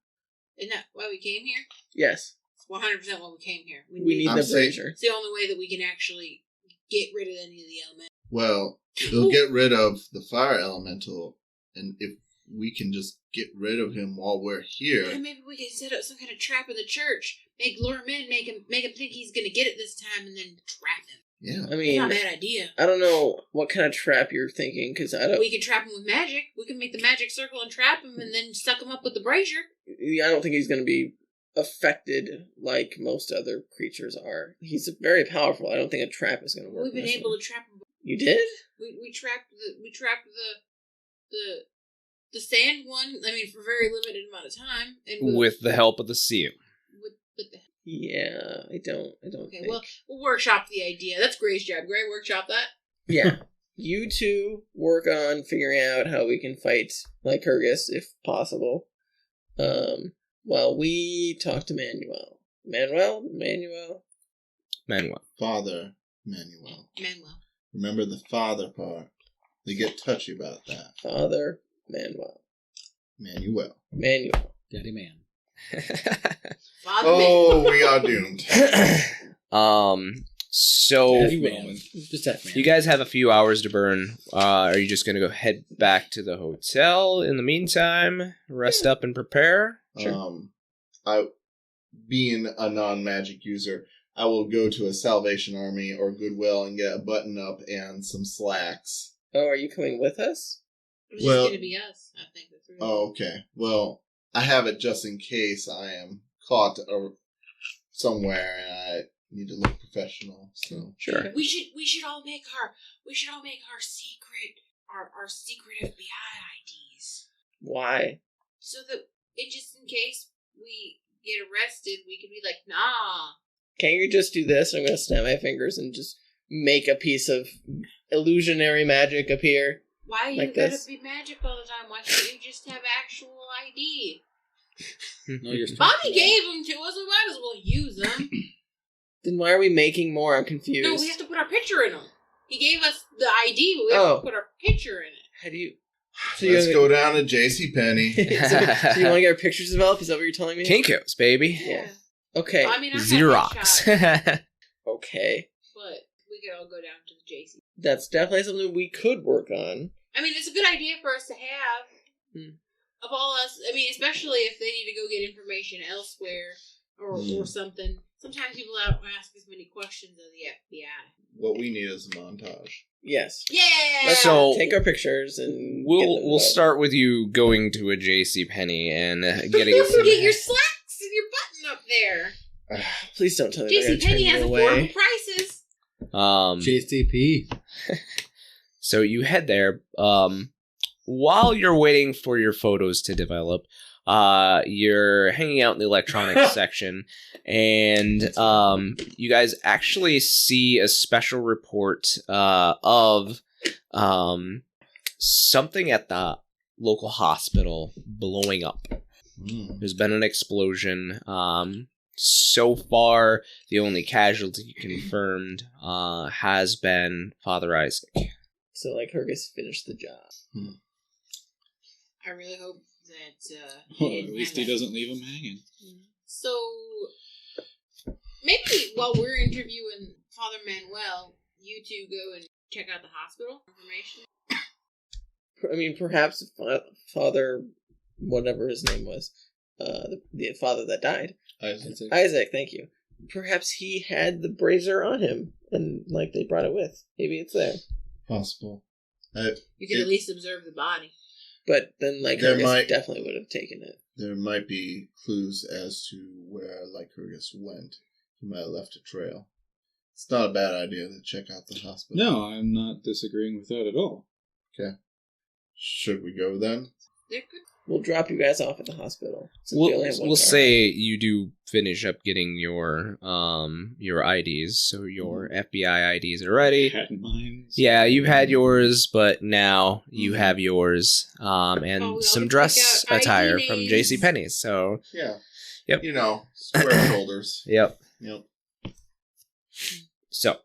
[SPEAKER 2] Isn't that why we came here?
[SPEAKER 4] Yes.
[SPEAKER 2] It's 100% why we came here.
[SPEAKER 4] We need the brazier.
[SPEAKER 2] It's the only way that we can actually get rid of any of the elements.
[SPEAKER 6] Well, it'll get rid of the fire elemental, and if we can just get rid of him while we're here.
[SPEAKER 2] Yeah, maybe we can set up some kind of trap in the church. Lure him in, make him think he's gonna get it this time, and then trap him.
[SPEAKER 6] Yeah.
[SPEAKER 4] I
[SPEAKER 2] It's
[SPEAKER 4] mean,
[SPEAKER 2] not a bad idea.
[SPEAKER 4] I don't know what kind of trap you're thinking, because I don't.
[SPEAKER 2] We can trap him with magic. We can make the magic circle and trap him, and then suck him up with the brazier.
[SPEAKER 4] I don't think he's going to be affected like most other creatures are. He's very powerful. I don't think a trap is going to work.
[SPEAKER 2] We've been able to trap him.
[SPEAKER 4] You did?
[SPEAKER 2] We trapped the sand one. I mean, for a very limited amount of time, and
[SPEAKER 1] With the help of the seal.
[SPEAKER 2] with the.
[SPEAKER 4] Yeah, I don't.
[SPEAKER 2] Okay,
[SPEAKER 4] think.
[SPEAKER 2] well, we'll workshop the idea. That's Gray's job. Gray, workshop that.
[SPEAKER 4] Yeah. You two work on figuring out how we can fight Lycurgus, if possible. While we talk to Manuel. Manuel?
[SPEAKER 6] Father Manuel.
[SPEAKER 2] Manuel.
[SPEAKER 6] Remember the father part. They get touchy about that.
[SPEAKER 4] Father Manuel.
[SPEAKER 6] Manuel.
[SPEAKER 5] Daddy man.
[SPEAKER 2] Father
[SPEAKER 6] Oh, we are doomed.
[SPEAKER 1] So
[SPEAKER 5] Daddy man. Just that man.
[SPEAKER 1] you guys have a few hours to burn. Are you just gonna go head back to the hotel in the meantime? Rest up and prepare?
[SPEAKER 6] I, being a non-magic user, I will go to a Salvation Army or Goodwill and get a button-up and some slacks.
[SPEAKER 4] Oh, are you coming with us?
[SPEAKER 2] It's
[SPEAKER 6] Well-
[SPEAKER 2] just gonna be us. I think that's really.
[SPEAKER 6] Oh, okay. Well, I have it just in case I am caught somewhere and I need to look professional. So
[SPEAKER 1] Sure.
[SPEAKER 2] We should all make our secret FBI IDs,
[SPEAKER 4] Why?
[SPEAKER 2] so that just in case we get arrested, we can be like, nah.
[SPEAKER 4] Can't you just do this? I'm going to snap my fingers and just make a piece of illusionary magic appear.
[SPEAKER 2] Why
[SPEAKER 4] Like
[SPEAKER 2] you gotta
[SPEAKER 4] this?
[SPEAKER 2] be magic all the time? Why can't you just have actual ID?
[SPEAKER 5] No, you're
[SPEAKER 2] Bobby gave them to us. We might as well use them.
[SPEAKER 4] Then why are we making more? I'm confused.
[SPEAKER 2] No, we have to put our picture in them. He gave us the ID, but we have
[SPEAKER 4] Oh.
[SPEAKER 2] to put our picture in it.
[SPEAKER 4] How do you...
[SPEAKER 6] let's go down to JCPenney.
[SPEAKER 4] so you want to get our pictures developed? Is that what you're telling me?
[SPEAKER 1] Kinkos, baby.
[SPEAKER 4] Yeah. Okay.
[SPEAKER 2] Well, I mean, I have
[SPEAKER 1] Xerox.
[SPEAKER 2] headshots,
[SPEAKER 4] Okay.
[SPEAKER 2] but we could all go down to the JC.
[SPEAKER 4] That's definitely something we could work on.
[SPEAKER 2] I mean, it's a good idea for us to have. Of all us, I mean, especially if they need to go get information elsewhere or something. Sometimes people don't ask as many questions of the FBI.
[SPEAKER 6] What we need is a montage.
[SPEAKER 4] Yes.
[SPEAKER 2] Yeah!
[SPEAKER 4] Let's
[SPEAKER 1] So-
[SPEAKER 4] take our pictures and
[SPEAKER 1] We'll start with you going to a JCPenney and getting
[SPEAKER 2] Don't
[SPEAKER 1] some...
[SPEAKER 2] forget your slacks and your button up there.
[SPEAKER 4] Please don't tell me they're going to turn
[SPEAKER 2] JCPenney has
[SPEAKER 4] you
[SPEAKER 2] affordable
[SPEAKER 4] away.
[SPEAKER 2] prices.
[SPEAKER 5] JCP.
[SPEAKER 1] So you head there. While you're waiting for your photos to develop, you're hanging out in the electronics section, and you guys actually see a special report of something at the local hospital blowing up. There's been an explosion. So far, the only casualty confirmed has been Father Isaac.
[SPEAKER 4] So, like, Hergus finished the job.
[SPEAKER 2] I really hope that
[SPEAKER 3] Well, at least he doesn't leave him hanging.
[SPEAKER 2] So maybe while we're interviewing Father Manuel, you two go and check out the hospital information.
[SPEAKER 4] I mean, perhaps Father, whatever his name was, the father that died, Isaac, thank you. Perhaps he had the brazier on him, and, like, they brought it with. Maybe it's there.
[SPEAKER 6] Possible.
[SPEAKER 2] You can at least observe the body.
[SPEAKER 4] But then, like,
[SPEAKER 6] There
[SPEAKER 4] Hergus
[SPEAKER 6] might-
[SPEAKER 4] definitely would have taken it.
[SPEAKER 6] There might be clues as to where Lycurgus went. He might have left a trail. It's not a bad idea to check out the hospital.
[SPEAKER 3] No, I'm not disagreeing with that at all.
[SPEAKER 6] Okay. Should we go then?
[SPEAKER 2] They're good.
[SPEAKER 4] We'll drop you guys off at the hospital. Since we only have one
[SPEAKER 1] We'll
[SPEAKER 4] car.
[SPEAKER 1] say you do finish up getting your IDs, so your FBI IDs are ready.
[SPEAKER 3] Had mine.
[SPEAKER 1] Yeah, you've had yours, but now you have yours, and
[SPEAKER 2] Oh, we
[SPEAKER 1] some
[SPEAKER 2] always
[SPEAKER 1] dress
[SPEAKER 2] pick out
[SPEAKER 1] attire
[SPEAKER 2] ID
[SPEAKER 1] from
[SPEAKER 2] names.
[SPEAKER 1] JCPenney's. So,
[SPEAKER 6] Yeah.
[SPEAKER 1] Yep.
[SPEAKER 6] You know, square shoulders.
[SPEAKER 1] yep.
[SPEAKER 6] Yep.
[SPEAKER 1] So,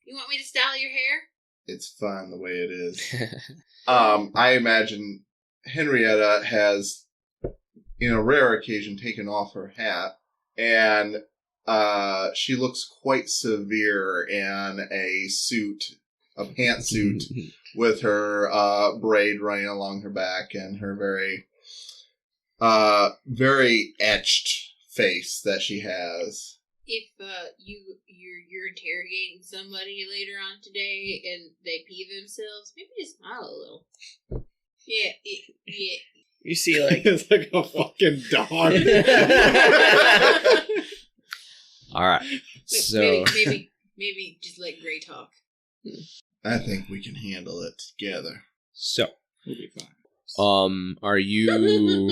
[SPEAKER 2] You want me to style your hair?
[SPEAKER 6] It's fine the way it is. I imagine Henrietta has, in a rare occasion, taken off her hat, and she looks quite severe in a suit, a pantsuit, with her braid running along her back and her very etched face that she has.
[SPEAKER 2] If you're interrogating somebody later on today and they pee themselves, maybe just smile a little. Yeah.
[SPEAKER 4] You see, like,
[SPEAKER 3] It's like a fucking dog.
[SPEAKER 1] all right. So,
[SPEAKER 2] maybe just let Gray talk.
[SPEAKER 6] I think we can handle it together.
[SPEAKER 1] so,
[SPEAKER 3] We'll be fine.
[SPEAKER 1] are you?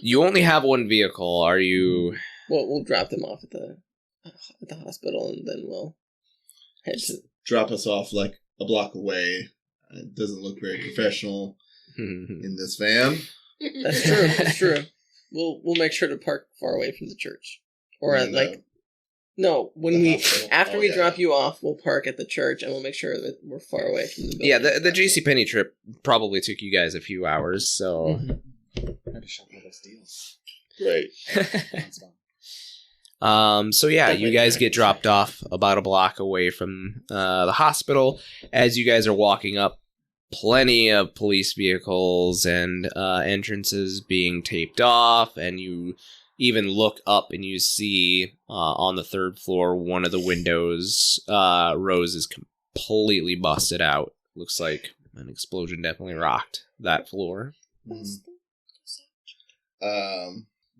[SPEAKER 1] You only have one vehicle. Are you?
[SPEAKER 4] we'll drop them off at the hospital, and then we'll head to.
[SPEAKER 6] Drop us off like a block away. It doesn't look very professional in this van.
[SPEAKER 4] That's true. That's true. We'll make sure to park far away from the church, or
[SPEAKER 6] And,
[SPEAKER 4] no. When
[SPEAKER 6] the
[SPEAKER 4] we
[SPEAKER 6] hospital.
[SPEAKER 4] after
[SPEAKER 6] Oh,
[SPEAKER 4] we
[SPEAKER 6] yeah.
[SPEAKER 4] drop you off, we'll park at the church, and we'll make sure that we're far away from the building.
[SPEAKER 1] Yeah, the JCPenney trip probably took you guys a few hours. So,
[SPEAKER 5] I had to shop all those deals.
[SPEAKER 4] Right.
[SPEAKER 5] That's fine.
[SPEAKER 1] so yeah, you guys get dropped off about a block away from the hospital. As you guys are walking up, plenty of police vehicles and entrances being taped off, and you even look up and you see on the third floor one of the windows rows is completely busted out. Looks like an explosion definitely rocked that floor.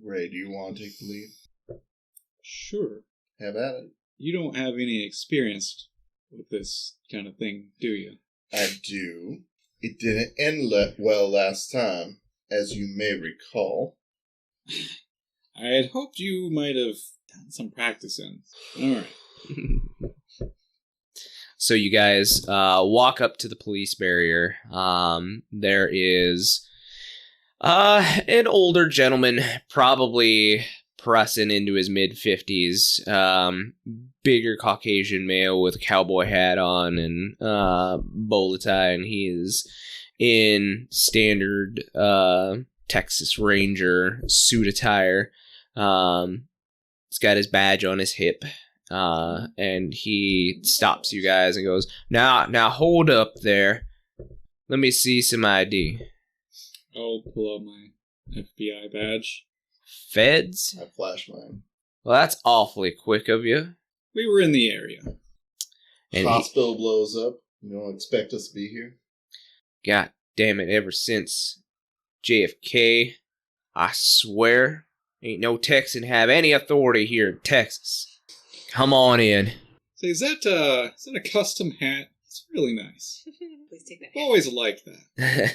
[SPEAKER 6] Ray, do you want to take the lead?
[SPEAKER 3] Sure.
[SPEAKER 6] Have at it.
[SPEAKER 3] You don't have any experience with this kind of thing, do you?
[SPEAKER 6] I do. It didn't end well last time, as you may recall.
[SPEAKER 3] I had hoped you might have done some practicing. Alright.
[SPEAKER 1] So you guys walk up to the police barrier. There is an older gentleman, probably pressing into his mid-50s, bigger Caucasian male with a cowboy hat on and bowler tie, and he is in standard Texas Ranger suit attire. He's got his badge on his hip, and he stops you guys and goes, Now hold up there. Let me see some ID.
[SPEAKER 3] I'll pull out my FBI badge.
[SPEAKER 1] Feds?
[SPEAKER 6] I flash mine.
[SPEAKER 1] Well, that's awfully quick of you.
[SPEAKER 3] We were in the area.
[SPEAKER 1] And
[SPEAKER 6] Hospital blows up. You don't expect us to be here?
[SPEAKER 1] God damn it, ever since JFK, I swear, ain't no Texan have any authority here in Texas. Come on in.
[SPEAKER 3] Say, is that a custom hat? It's really nice.
[SPEAKER 2] Please take that.
[SPEAKER 3] I've always liked that.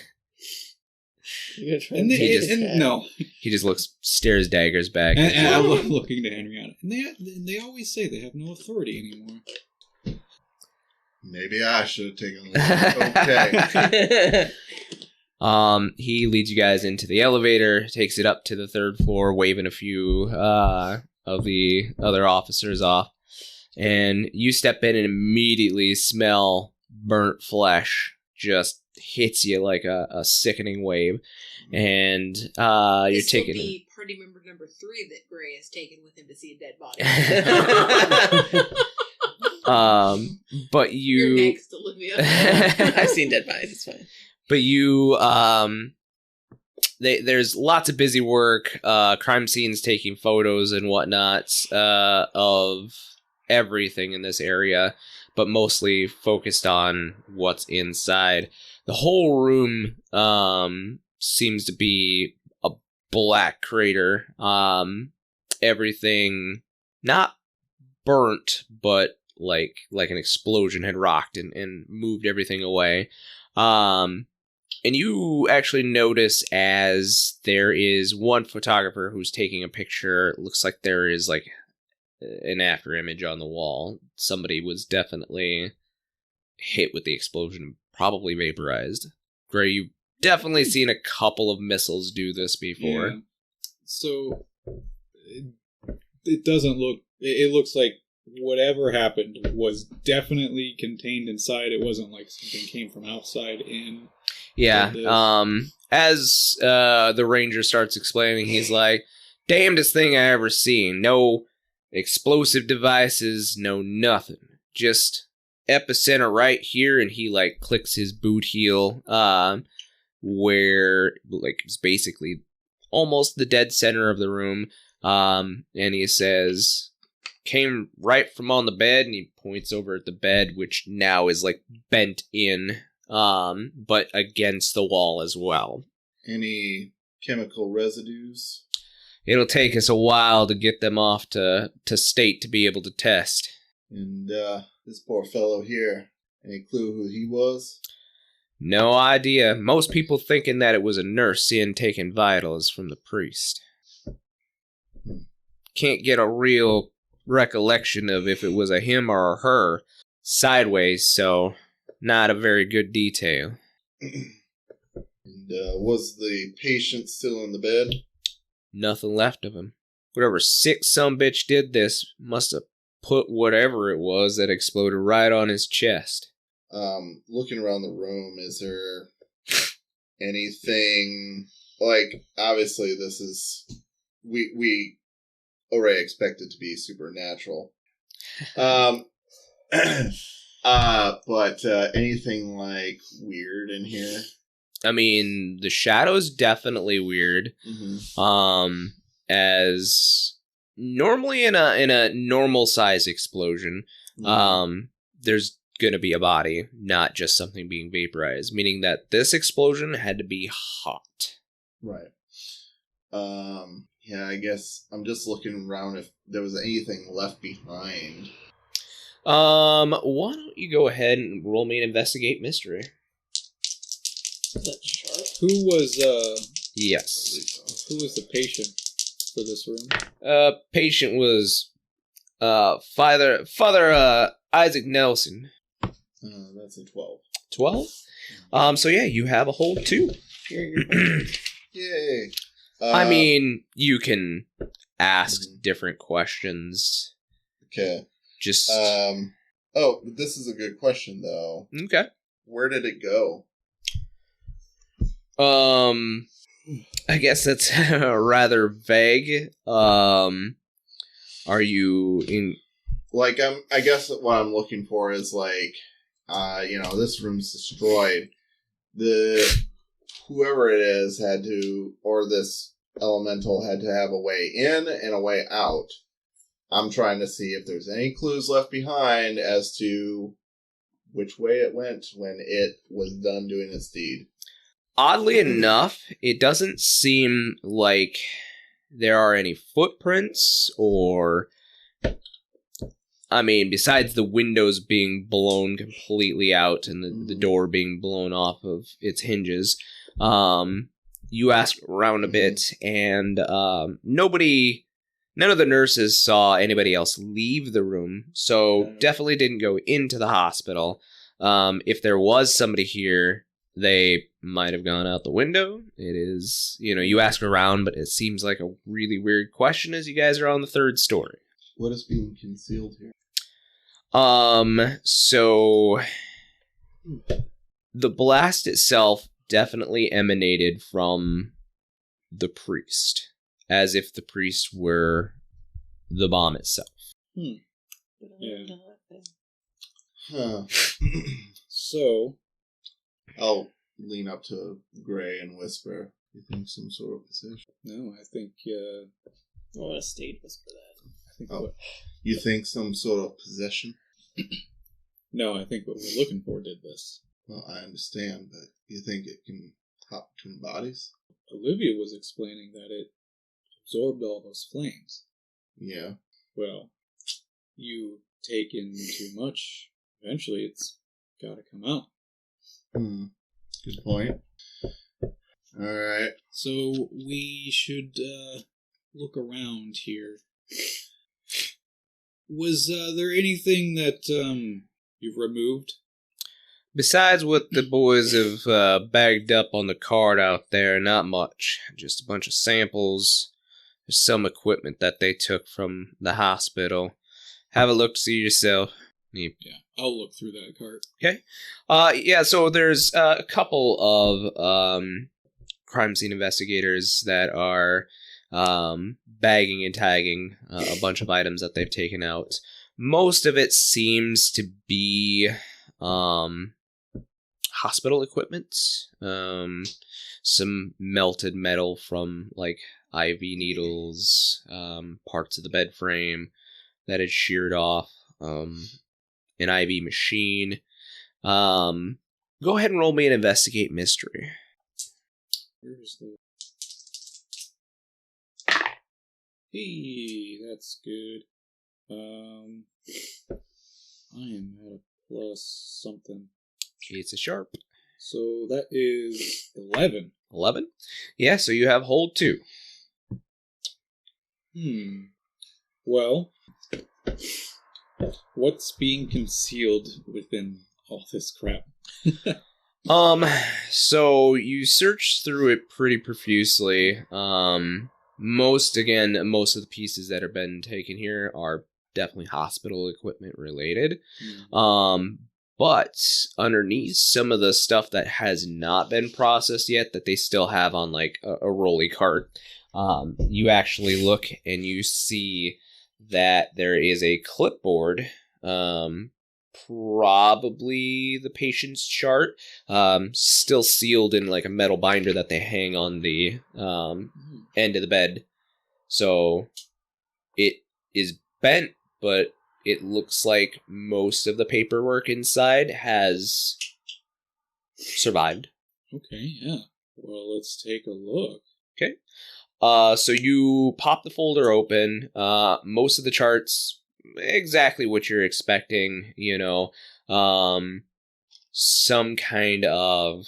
[SPEAKER 4] You're gonna try
[SPEAKER 3] And,
[SPEAKER 4] and
[SPEAKER 3] they,
[SPEAKER 4] take
[SPEAKER 1] just-
[SPEAKER 4] his
[SPEAKER 3] and
[SPEAKER 4] hat.
[SPEAKER 3] no,
[SPEAKER 1] He just stares daggers back.
[SPEAKER 3] and I'm looking to Henrietta, and they always say they have no authority anymore.
[SPEAKER 6] Maybe I should have taken a look. Okay.
[SPEAKER 1] He leads you guys into the elevator, takes it up to the third floor, waving a few of the other officers off. And you step in and immediately smell burnt flesh just hits you like a sickening wave. And you're
[SPEAKER 2] This will
[SPEAKER 1] taking
[SPEAKER 2] be party member number 3 that Gray has taken with him to see a dead body.
[SPEAKER 1] but
[SPEAKER 2] You're
[SPEAKER 1] you
[SPEAKER 2] next, Olivia.
[SPEAKER 4] I've seen dead bodies. It's fine.
[SPEAKER 1] but you there's lots of busy work, crime scenes, taking photos and whatnot of everything in this area, but mostly focused on what's inside. The whole room seems to be a black crater. Everything not burnt, but like an explosion had rocked and moved everything away. And you actually notice as there is one photographer who's taking a picture. It looks like there is like an after image on the wall. Somebody was definitely hit with the explosion, probably vaporized. Gray, you've definitely seen a couple of missiles do this before.
[SPEAKER 3] Yeah. So it doesn't look. It looks like whatever happened was definitely contained inside. It wasn't like something came from outside in.
[SPEAKER 1] Yeah. As the ranger starts explaining, he's like, "Damnedest thing I ever seen. No explosive devices, no nothing. Just epicenter right here," and he like clicks his boot heel, where like it's basically almost the dead center of the room. And he says, "Came right from on the bed," and he points over at the bed, which now is like bent in, but against the wall as well.
[SPEAKER 6] Any chemical residues?
[SPEAKER 1] It'll take us a while to get them off to state to be able to test.
[SPEAKER 6] And this poor fellow here, any clue who he was?
[SPEAKER 1] No idea. Most people thinking that it was a nurse in taking vitals from the priest. Can't get a real recollection of if it was a him or a her sideways, so not a very good detail.
[SPEAKER 6] And was the patient still in the bed?
[SPEAKER 1] Nothing left of him. Whatever sick sumbitch did this must have put whatever it was that exploded right on his chest.
[SPEAKER 6] Looking around the room, is there anything, like, obviously this is, we already expect it to be supernatural. But anything, like, weird in here?
[SPEAKER 1] I mean, the shadow's definitely weird.
[SPEAKER 6] Mm-hmm.
[SPEAKER 1] As normally in a normal size explosion, there's gonna be a body, not just something being vaporized, meaning that this explosion had to be hot.
[SPEAKER 6] Right. Yeah, I guess I'm just looking around if there was anything left behind.
[SPEAKER 1] Why don't you go ahead and roll me an investigate mystery?
[SPEAKER 4] Is that sharp?
[SPEAKER 3] Who was
[SPEAKER 1] Yes.
[SPEAKER 3] who was the patient for this room?
[SPEAKER 1] Patient was Father Isaac Nelson.
[SPEAKER 6] That's a 12.
[SPEAKER 1] 12? So yeah, you have a hold too.
[SPEAKER 6] Yay!
[SPEAKER 1] I mean, you can ask different questions.
[SPEAKER 6] Okay.
[SPEAKER 1] Just
[SPEAKER 6] Oh, this is a good question though.
[SPEAKER 1] okay.
[SPEAKER 6] Where did it go?
[SPEAKER 1] I guess that's rather vague. Are you in?
[SPEAKER 6] Like, I guess what I'm looking for is like, this room's destroyed. Whoever it is had to, or this elemental had to have a way in and a way out. I'm trying to see if there's any clues left behind as to which way it went when it was done doing its deed.
[SPEAKER 1] Oddly enough, it doesn't seem like there are any footprints or... I mean, besides the windows being blown completely out and the door being blown off of its hinges, you ask around a bit, and none of the nurses saw anybody else leave the room, so definitely didn't go into the hospital. If there was somebody here, they might have gone out the window. It is, you ask around, but it seems like a really weird question as you guys are on the third story.
[SPEAKER 6] What is being concealed here?
[SPEAKER 1] So the blast itself definitely emanated from the priest, as if the priest were the bomb itself.
[SPEAKER 3] Yeah.
[SPEAKER 6] Huh.
[SPEAKER 3] So,
[SPEAKER 6] I'll lean up to Gray and whisper, "You think some sort of possession?"
[SPEAKER 3] no, I think
[SPEAKER 4] I want to stage whisper that.
[SPEAKER 3] I think
[SPEAKER 6] Oh. You think some sort of possession?
[SPEAKER 3] no, I think what we're looking for did this.
[SPEAKER 6] Well, I understand, but you think it can hop between bodies?
[SPEAKER 3] Olivia was explaining that it absorbed all those flames.
[SPEAKER 6] Yeah.
[SPEAKER 3] Well, you take in too much, eventually it's got to come out.
[SPEAKER 6] Good point. All right.
[SPEAKER 3] So we should look around here. Was there anything that you've removed?
[SPEAKER 1] Besides what the boys have bagged up on the cart out there, not much. Just a bunch of samples. There's some equipment that they took from the hospital. Have a look, see yourself.
[SPEAKER 3] Yeah, I'll look through that cart.
[SPEAKER 1] Okay. Yeah, so there's a couple of crime scene investigators that are bagging and tagging a bunch of items that they've taken out. Most of it seems to be hospital equipment. Some melted metal from like IV needles, parts of the bed frame that had sheared off, an IV machine. Go ahead and roll me an investigate mystery.
[SPEAKER 3] Where's the... Hey, that's good. I am at a plus something.
[SPEAKER 1] It's a sharp.
[SPEAKER 3] So that is 11.
[SPEAKER 1] 11? Yeah, so you have hold 2.
[SPEAKER 3] Well, what's being concealed within all this crap?
[SPEAKER 1] So you search through it pretty profusely. Most of the pieces that have been taken here are definitely hospital equipment related. But underneath some of the stuff that has not been processed yet, that they still have on like a rolly cart, you actually look and you see that there is a clipboard, probably the patient's chart, still sealed in like a metal binder that they hang on the end of the bed. So it is bent, but it looks like most of the paperwork inside has survived.
[SPEAKER 3] Okay, yeah. Well, let's take a look.
[SPEAKER 1] Okay. So you pop the folder open. Most of the charts, exactly what you're expecting, you know. Some kind of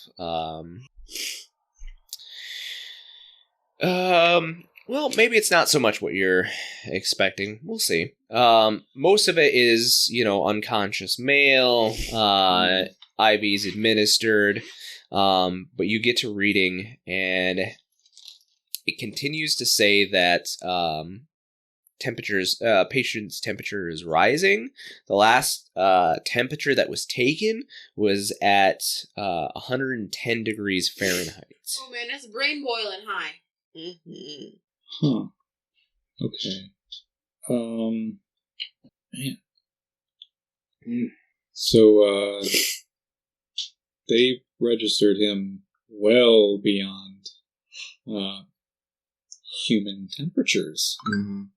[SPEAKER 1] well, maybe it's not so much what you're expecting. We'll see. Most of it is, you know, unconscious male, IVs administered, but you get to reading, and it continues to say that patient's temperature is rising. The last temperature that was taken was at 110 degrees Fahrenheit.
[SPEAKER 2] Oh man, that's brain boiling high.
[SPEAKER 4] Mm-hmm.
[SPEAKER 3] Huh. Okay. Man. So, they registered him well beyond, human temperatures.
[SPEAKER 6] Mm-hmm.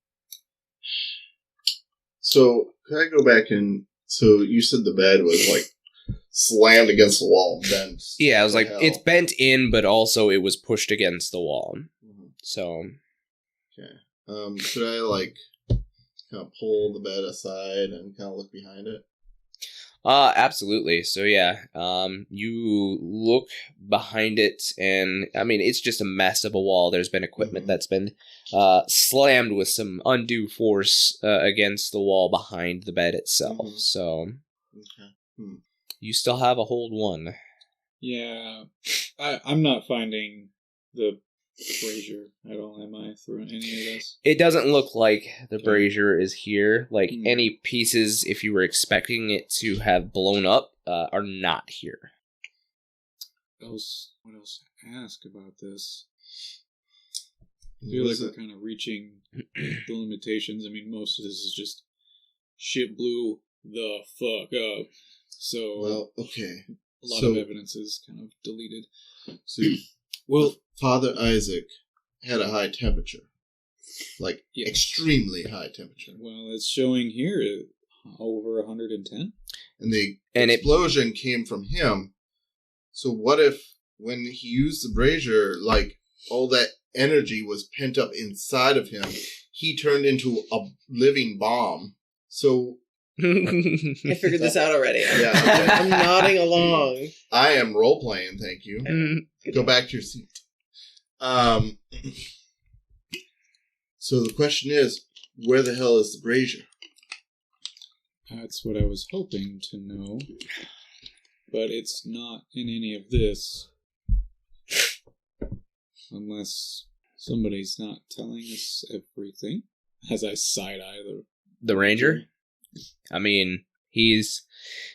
[SPEAKER 6] So, could I go back and... So, you said the bed was, like, slammed against the wall and bent.
[SPEAKER 1] Yeah, it was like, it's bent in, but also it was pushed against the wall.
[SPEAKER 6] Mm-hmm.
[SPEAKER 1] So...
[SPEAKER 6] Okay. Should I, like, kind of pull the bed aside and kind of look behind it?
[SPEAKER 1] Absolutely. So yeah, you look behind it, and I mean, it's just a mess of a wall. There's been equipment that's been slammed with some undue force against the wall behind the bed itself. So
[SPEAKER 3] Okay.
[SPEAKER 1] you still have a hold 1.
[SPEAKER 3] Yeah. I'm not finding the brazier at all, am I, through any of this?
[SPEAKER 1] It doesn't look like the brazier is here. Like, any pieces, if you were expecting it to have blown up, are not here.
[SPEAKER 3] What else to ask about this? I feel like we're kind of reaching the limitations. I mean, most of this is just shit blew the fuck up. So,
[SPEAKER 6] well, okay.
[SPEAKER 3] A lot of evidence is kind of deleted.
[SPEAKER 6] So, well, Father Isaac had a high temperature. Like, extremely high temperature.
[SPEAKER 3] Well, it's showing here over 110.
[SPEAKER 6] And the explosion came from him. So what if, when he used the brazier, like, all that energy was pent up inside of him, he turned into a living bomb. So
[SPEAKER 4] I figured this out already.
[SPEAKER 6] Yeah, okay.
[SPEAKER 4] I'm nodding along.
[SPEAKER 6] I am role playing. Thank you. Go back to your seat. So the question is, where the hell is the brazier?
[SPEAKER 3] That's what I was hoping to know. But it's not in any of this. Unless somebody's not telling us everything. As I side-eye
[SPEAKER 1] The ranger? I mean, he's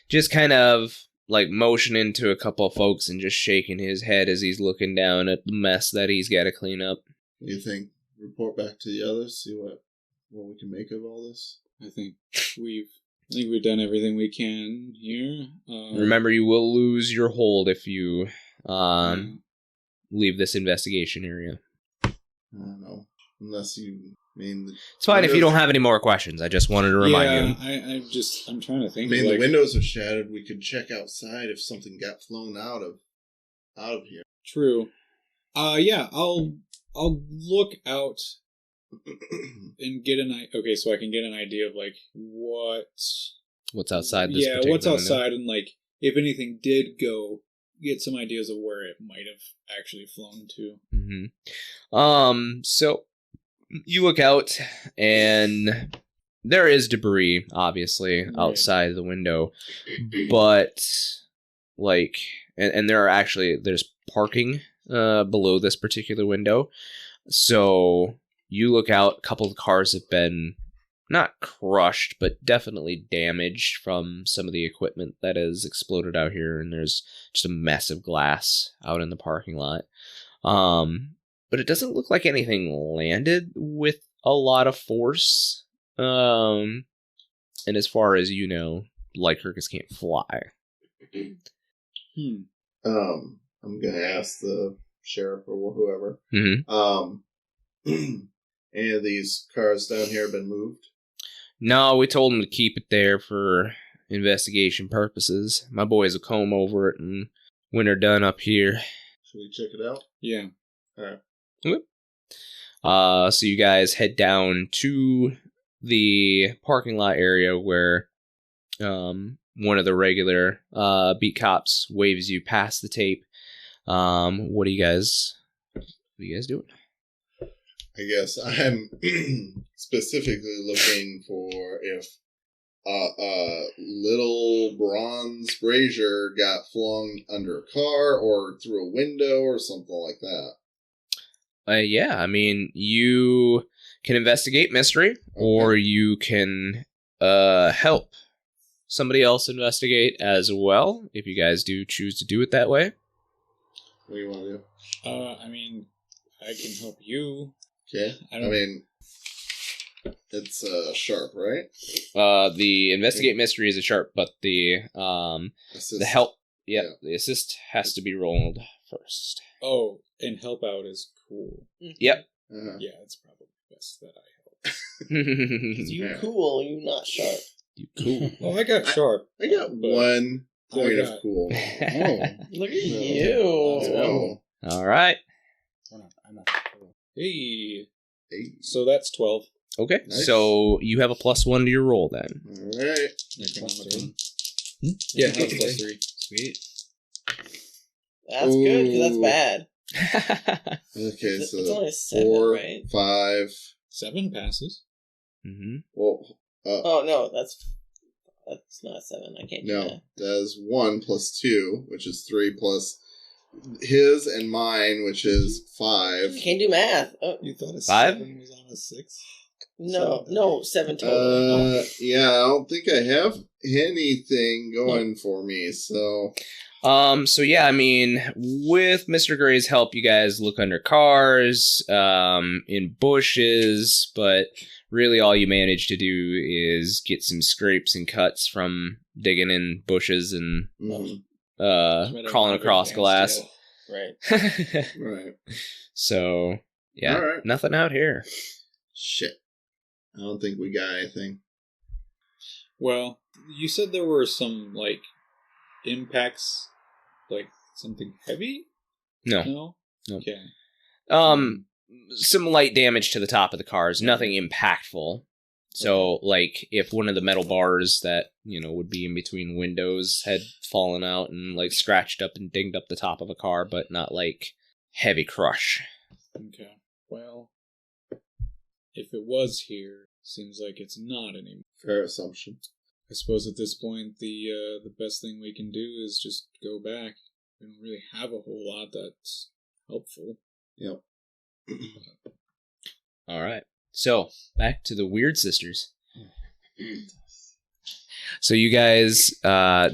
[SPEAKER 1] just kind of like motioning to a couple of folks and just shaking his head as he's looking down at the mess that he's got to clean up.
[SPEAKER 6] What do you think? Report back to the others, see what we can make of all this?
[SPEAKER 3] I think we've done everything we can here.
[SPEAKER 1] Remember, you will lose your hold if you leave this investigation area.
[SPEAKER 6] I don't know. Unless you mean...
[SPEAKER 1] It's fine if you don't have any more questions. I just wanted to remind you.
[SPEAKER 3] I'm trying to think.
[SPEAKER 6] I mean, the windows are shattered. We could check outside if something got flown out of here.
[SPEAKER 3] True. Yeah, I'll look out and get okay, so I can get an idea of like
[SPEAKER 1] what's outside this
[SPEAKER 3] particular what's outside window. And like if anything did go, get some ideas of where it might have actually flown to.
[SPEAKER 1] Mm-hmm. So you look out and there is debris obviously outside the window, but like and there's parking below this particular window. So you look out, a couple of cars have been not crushed, but definitely damaged from some of the equipment that has exploded out here, and there's just a mess of glass out in the parking lot. But it doesn't look like anything landed with a lot of force. And as far as you know, Lycurgus can't fly.
[SPEAKER 6] I'm gonna ask the sheriff or whoever.
[SPEAKER 1] Mm-hmm.
[SPEAKER 6] Any of these cars down here have been moved?
[SPEAKER 1] No, we told him to keep it there for investigation purposes. My boys will comb over it, and when they're done up here...
[SPEAKER 6] Should we check it out?
[SPEAKER 3] Yeah.
[SPEAKER 6] Alright.
[SPEAKER 1] Okay. So you guys head down to the parking lot area where one of the regular beat cops waves you past the tape. What are you guys doing?
[SPEAKER 6] I guess I'm specifically looking for if a little bronze brazier got flung under a car or through a window or something like that.
[SPEAKER 1] Yeah, I mean, you can investigate mystery, or you can help somebody else investigate as well, if you guys do choose to do it that way.
[SPEAKER 6] What do you want to do?
[SPEAKER 3] I mean, I can help you.
[SPEAKER 6] Okay. I mean, it's sharp, right?
[SPEAKER 1] The investigate mystery is a sharp, but the help, the assist has to be rolled first.
[SPEAKER 3] Oh, and help out is cool.
[SPEAKER 1] Yep.
[SPEAKER 3] Yeah, it's probably best that I help.
[SPEAKER 4] You cool, you not sharp.
[SPEAKER 1] You cool.
[SPEAKER 3] Oh, I got sharp.
[SPEAKER 6] I got 1 point of cool.
[SPEAKER 4] Oh, look at you.
[SPEAKER 6] Oh.
[SPEAKER 1] All right.
[SPEAKER 5] I'm not cool.
[SPEAKER 3] Hey. So that's 12.
[SPEAKER 1] Okay,
[SPEAKER 6] Nice.
[SPEAKER 1] so you have a +1 to your roll then.
[SPEAKER 6] Alright.
[SPEAKER 3] Yeah, that's +3.
[SPEAKER 1] Sweet.
[SPEAKER 4] That's good, because that's bad.
[SPEAKER 6] Okay, so
[SPEAKER 4] it's only 7,
[SPEAKER 6] 4,
[SPEAKER 4] right?
[SPEAKER 6] 5.
[SPEAKER 3] 7 passes.
[SPEAKER 1] Mm-hmm.
[SPEAKER 6] Well,
[SPEAKER 4] oh no, that's not 7. I can't do
[SPEAKER 6] no,
[SPEAKER 4] that.
[SPEAKER 6] that is 1 plus 2, which is 3 plus his and mine, which is 5.
[SPEAKER 4] Can't do math. Oh.
[SPEAKER 3] You thought a
[SPEAKER 1] 5?
[SPEAKER 3] 7 was on a 6?
[SPEAKER 4] No, 7 total.
[SPEAKER 6] Yeah, I don't think I have anything going for me, so...
[SPEAKER 1] So yeah, I mean, with Mr. Gray's help, you guys look under cars, in bushes, but really all you manage to do is get some scrapes and cuts from digging in bushes and crawling across glass.
[SPEAKER 4] Right.
[SPEAKER 6] Right.
[SPEAKER 1] So, yeah,
[SPEAKER 6] All right.
[SPEAKER 1] Nothing out here.
[SPEAKER 6] Shit. I don't think we got anything.
[SPEAKER 3] Well, you said there were some, like, impacts, like something heavy?
[SPEAKER 1] No.
[SPEAKER 3] No?
[SPEAKER 1] No.
[SPEAKER 3] Okay.
[SPEAKER 1] Some light damage to the top of the cars, nothing impactful. So, like, if one of the metal bars that, would be in between windows had fallen out and, like, scratched up and dinged up the top of a car, but not, like, heavy crush.
[SPEAKER 3] Okay. Well, if it was here, seems like it's not anymore.
[SPEAKER 5] Fair assumption.
[SPEAKER 3] I suppose at this point, the best thing we can do is just go back. We don't really have a whole lot that's helpful.
[SPEAKER 5] Yep.
[SPEAKER 1] All right. So, back to the Weird Sisters. So you guys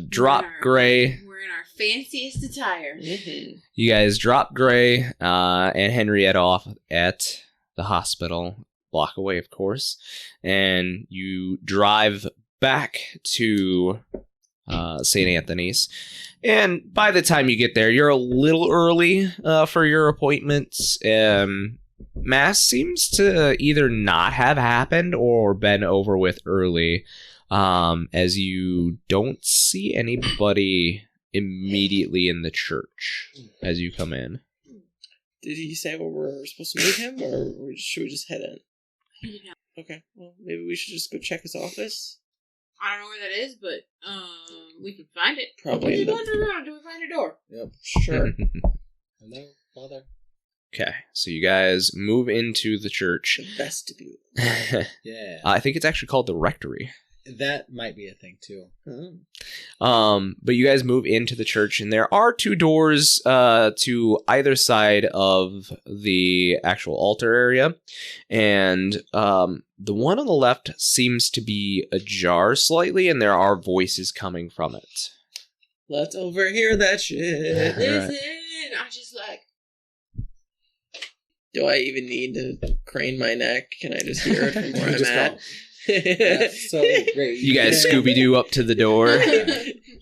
[SPEAKER 1] drop Gray.
[SPEAKER 2] We're in our fanciest attire.
[SPEAKER 4] Mm-hmm.
[SPEAKER 1] You guys drop Gray and Henrietta off at the hospital, block away, of course, and you drive back to St. Anthony's. And by the time you get there, you're a little early for your appointments. Mass seems to either not have happened or been over with early, as you don't see anybody immediately in the church as you come in.
[SPEAKER 4] Did he say where we're supposed to meet him, or should we just head in?
[SPEAKER 2] He did not.
[SPEAKER 4] Okay, well, maybe we should just go check his office.
[SPEAKER 2] I don't know where that is, but we can find it.
[SPEAKER 4] Probably.
[SPEAKER 2] We can wander around till we find a door.
[SPEAKER 5] Yep.
[SPEAKER 4] Sure.
[SPEAKER 5] Hello, Father.
[SPEAKER 1] Okay, so you guys move into the church.
[SPEAKER 4] The vestibule.
[SPEAKER 5] Yeah.
[SPEAKER 1] I think it's actually called the rectory.
[SPEAKER 5] That might be a thing, too.
[SPEAKER 1] But you guys move into the church, and there are two doors to either side of the actual altar area. And the one on the left seems to be ajar slightly, and there are voices coming from it.
[SPEAKER 4] Let's overhear that shit.
[SPEAKER 2] Listen, I just like...
[SPEAKER 4] Do I even need to crane my neck? Can I just hear it from where I'm
[SPEAKER 5] Just
[SPEAKER 4] at?
[SPEAKER 5] That's so great.
[SPEAKER 1] You guys Scooby-Doo up to the door.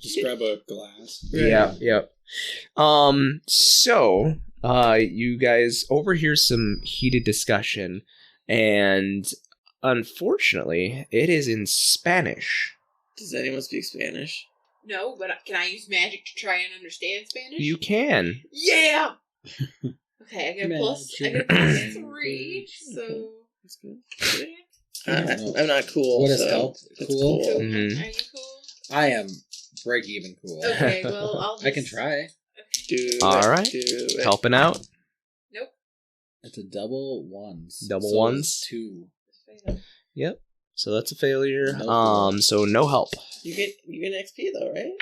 [SPEAKER 3] Just grab a glass.
[SPEAKER 1] Yeah, yep. So, you guys overhear some heated discussion, and unfortunately, it is in Spanish.
[SPEAKER 4] Does anyone speak Spanish?
[SPEAKER 2] No, but can I use magic to try and understand Spanish?
[SPEAKER 1] You can.
[SPEAKER 2] Yeah! Okay, I got
[SPEAKER 5] Magic.
[SPEAKER 2] plus 3, so...
[SPEAKER 4] That's good.
[SPEAKER 2] Yeah.
[SPEAKER 4] I'm not cool.
[SPEAKER 5] What has
[SPEAKER 4] so
[SPEAKER 5] helped?
[SPEAKER 4] it's
[SPEAKER 5] Cool?
[SPEAKER 2] So,
[SPEAKER 1] Mhm.
[SPEAKER 2] Are you cool?
[SPEAKER 5] I am break even cool.
[SPEAKER 2] Okay, well, I'll just...
[SPEAKER 5] I can try.
[SPEAKER 2] Okay.
[SPEAKER 4] Do
[SPEAKER 1] All
[SPEAKER 4] it,
[SPEAKER 1] right.
[SPEAKER 4] do it.
[SPEAKER 1] Helping out.
[SPEAKER 2] Nope.
[SPEAKER 5] It's a double ones.
[SPEAKER 1] Double
[SPEAKER 5] So
[SPEAKER 1] ones?
[SPEAKER 5] it's 2.
[SPEAKER 1] Yep. So that's a failure.
[SPEAKER 5] No.
[SPEAKER 1] So no help.
[SPEAKER 4] You get XP though, right?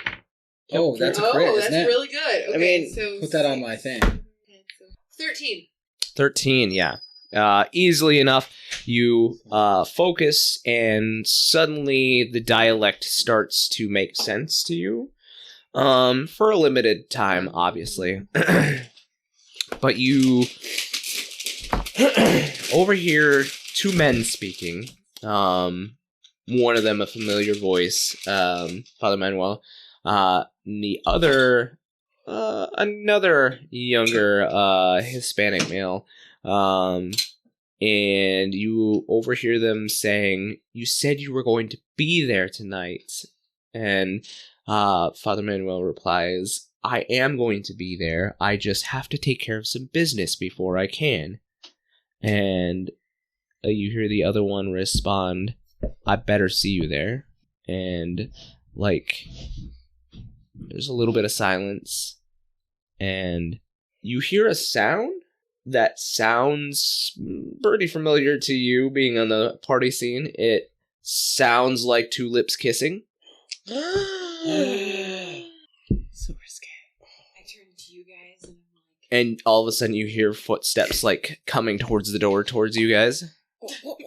[SPEAKER 5] Oh, that's a crit,
[SPEAKER 2] Oh,
[SPEAKER 5] isn't
[SPEAKER 2] that's
[SPEAKER 5] it?
[SPEAKER 2] really good. Okay,
[SPEAKER 4] I mean,
[SPEAKER 2] so...
[SPEAKER 5] Put that on my thing.
[SPEAKER 2] Okay, so 13.
[SPEAKER 1] 13, yeah. Easily enough, you focus, and suddenly the dialect starts to make sense to you. For a limited time, obviously. But you overhear two men speaking. One of them a familiar voice, Father Manuel. The other, another younger Hispanic male. And you overhear them saying, "You said you were going to be there tonight." And Father Manuel replies, "I am going to be there. I just have to take care of some business before I can." And you hear the other one respond, "I better see you there." And, like, there's a little bit of silence. And you hear a sound that sounds pretty familiar to you being on the party scene. It sounds like two lips kissing.
[SPEAKER 4] So risque.
[SPEAKER 2] I turn to you guys and I'm like...
[SPEAKER 1] And all of a sudden you hear footsteps, like, coming towards the door towards you guys.
[SPEAKER 2] What?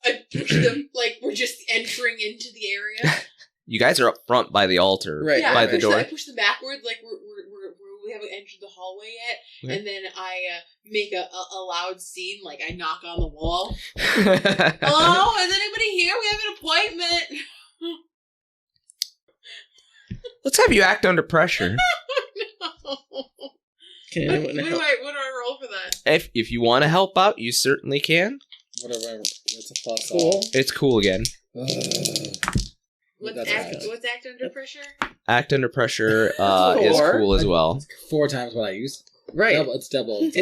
[SPEAKER 2] I push them like we're just entering into the area.
[SPEAKER 1] You guys are up front by the altar,
[SPEAKER 4] Right,
[SPEAKER 2] Yeah,
[SPEAKER 1] by
[SPEAKER 2] I
[SPEAKER 1] the
[SPEAKER 2] push
[SPEAKER 1] door.
[SPEAKER 2] I push them backward like we haven't entered the hallway yet,
[SPEAKER 1] Okay.
[SPEAKER 2] and then I make a loud scene, like I knock on the wall. Hello, is anybody here? We have an appointment.
[SPEAKER 1] Let's have you act under pressure.
[SPEAKER 2] No.
[SPEAKER 4] Can
[SPEAKER 2] What
[SPEAKER 4] anyone
[SPEAKER 2] do
[SPEAKER 4] help?
[SPEAKER 2] I roll for that?
[SPEAKER 1] If you want to help out, you certainly can.
[SPEAKER 5] Whatever. It's a plus.
[SPEAKER 4] Cool.
[SPEAKER 1] It's cool again.
[SPEAKER 2] What's
[SPEAKER 5] That's
[SPEAKER 2] act
[SPEAKER 5] right.
[SPEAKER 2] what's act under pressure?
[SPEAKER 1] Act under pressure is
[SPEAKER 4] Four.
[SPEAKER 1] cool as well.
[SPEAKER 5] 4 times what I used.
[SPEAKER 4] Right.
[SPEAKER 5] It's double.
[SPEAKER 4] It's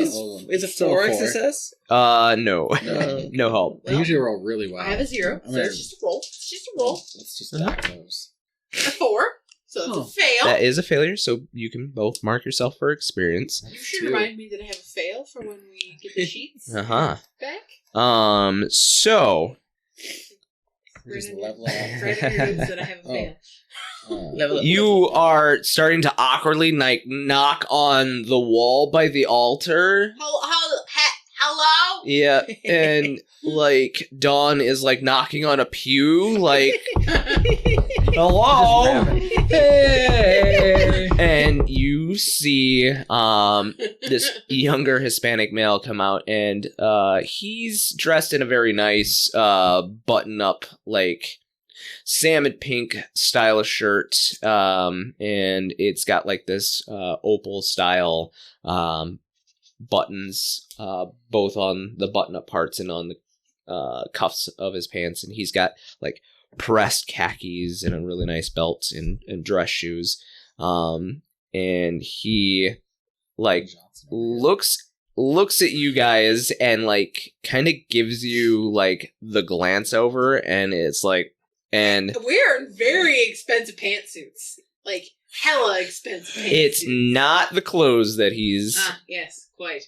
[SPEAKER 4] a
[SPEAKER 5] still
[SPEAKER 4] 4 success?
[SPEAKER 1] No.
[SPEAKER 4] No.
[SPEAKER 1] No help.
[SPEAKER 5] I usually roll really well.
[SPEAKER 2] I have a 0, so it's just a roll. It's just a roll.
[SPEAKER 5] It's just that close.
[SPEAKER 2] A 4, so it's a fail.
[SPEAKER 1] That is a failure, so you can both mark yourself for experience.
[SPEAKER 2] You should remind me that I have a fail for when we get the sheets
[SPEAKER 1] Uh-huh.
[SPEAKER 2] back.
[SPEAKER 1] So
[SPEAKER 5] Just
[SPEAKER 2] Write
[SPEAKER 5] level
[SPEAKER 2] in your notes that I have a fail.
[SPEAKER 4] Level up.
[SPEAKER 1] you are starting to awkwardly knock on the wall by the altar.
[SPEAKER 2] Hello?
[SPEAKER 1] Yeah, and like Dawn is like knocking on a pew, like hello.
[SPEAKER 5] Hey!
[SPEAKER 1] And you see this younger Hispanic male come out, and he's dressed in a very nice button-up, like salmon pink stylish shirt, and it's got like this opal style buttons, both on the button-up parts and on the cuffs of his pants, and he's got like pressed khakis and a really nice belt and dress shoes, and he like looks at you guys and like kind of gives you like the glance over, and it's like, and
[SPEAKER 2] We're in very expensive pantsuits. Like, hella expensive pantsuits.
[SPEAKER 1] it's not the clothes that he's
[SPEAKER 2] yes, quite.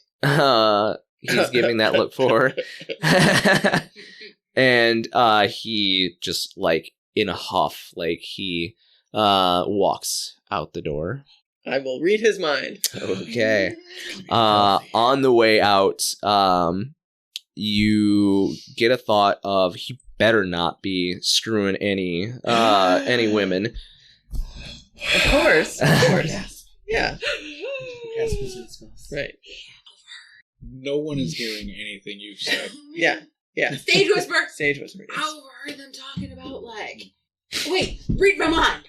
[SPEAKER 1] he's giving that look for. And he just like in a huff, like he walks out the door.
[SPEAKER 4] I will read his mind.
[SPEAKER 1] Okay. On the way out, you get a thought of he better not be screwing any women.
[SPEAKER 4] Of course. Of course. Yeah. Right.
[SPEAKER 3] No one is hearing anything you've said.
[SPEAKER 4] Yeah. Yeah.
[SPEAKER 2] Stage whisper.
[SPEAKER 4] Stage whisper. Yes.
[SPEAKER 2] I overheard them talking about like, wait, read my mind,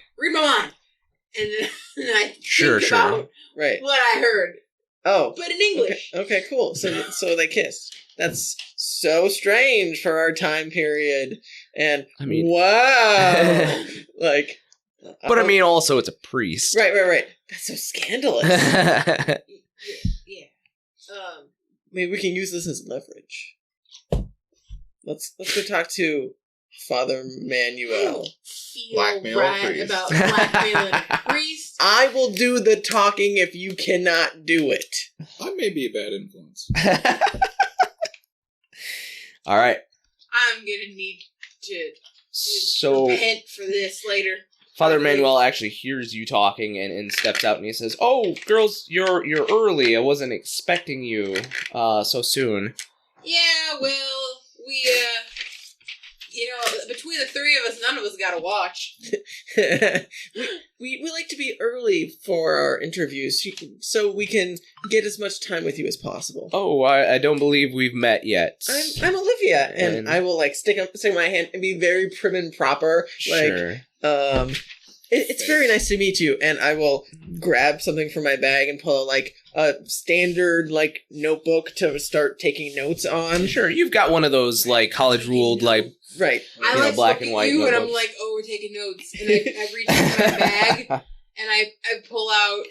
[SPEAKER 2] and then I think about
[SPEAKER 4] Right.
[SPEAKER 2] what I heard,
[SPEAKER 4] Oh.
[SPEAKER 2] but in English.
[SPEAKER 4] Okay, cool. So they kissed. That's so strange for our time period. And
[SPEAKER 1] I mean,
[SPEAKER 4] wow. Like,
[SPEAKER 1] but I mean, also it's a priest.
[SPEAKER 4] Right. That's so scandalous.
[SPEAKER 2] Yeah.
[SPEAKER 4] Maybe we can use this as leverage. Let's go talk to Father Manuel.
[SPEAKER 2] Feel
[SPEAKER 6] Blackmail
[SPEAKER 2] right
[SPEAKER 6] priest.
[SPEAKER 2] about blackmailing a priest.
[SPEAKER 4] I will do the talking if you cannot do it.
[SPEAKER 3] I may be a bad influence.
[SPEAKER 1] All right.
[SPEAKER 2] I'm gonna need to
[SPEAKER 1] So
[SPEAKER 2] repent for this later.
[SPEAKER 1] Father Manuel actually hears you talking and steps out and he says, "Oh, girls, you're early. I wasn't expecting you so soon."
[SPEAKER 2] Yeah, well, we between the three of us, none of us got a watch.
[SPEAKER 4] we like to be early for our interviews so we can get as much time with you as possible.
[SPEAKER 1] Oh, I don't believe we've met yet.
[SPEAKER 4] I'm Olivia, and I will like stick my hand and be very prim and proper.
[SPEAKER 1] Sure.
[SPEAKER 4] It's very nice to meet you, and I will grab something from my bag and pull like a standard like notebook to start taking notes on.
[SPEAKER 1] Sure, you've got one of those like college ruled like
[SPEAKER 4] Right.
[SPEAKER 2] I
[SPEAKER 1] You know,
[SPEAKER 2] like
[SPEAKER 1] black
[SPEAKER 2] look
[SPEAKER 1] and
[SPEAKER 2] at
[SPEAKER 1] white
[SPEAKER 2] you, and I'm
[SPEAKER 1] notebooks.
[SPEAKER 2] like, oh, we're taking notes, and I reach into my bag and I pull out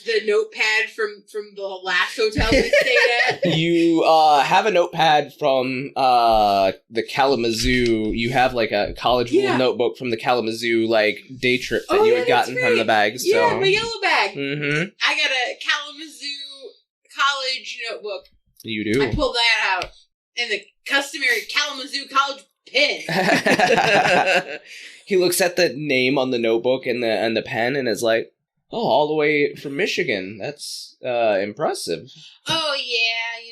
[SPEAKER 2] the notepad from the last hotel we stayed at.
[SPEAKER 1] You have a notepad from the Kalamazoo. You have like a college ruled notebook from the Kalamazoo like day trip that you had gotten from the bag. So.
[SPEAKER 2] Yeah, my yellow bag.
[SPEAKER 1] Mm-hmm.
[SPEAKER 2] I got a Kalamazoo college notebook.
[SPEAKER 1] You do.
[SPEAKER 2] I pulled that out, and the customary Kalamazoo college pen.
[SPEAKER 1] He looks at the name on the notebook and the pen and is like, "Oh, all the way from Michigan. That's impressive."
[SPEAKER 2] Oh yeah,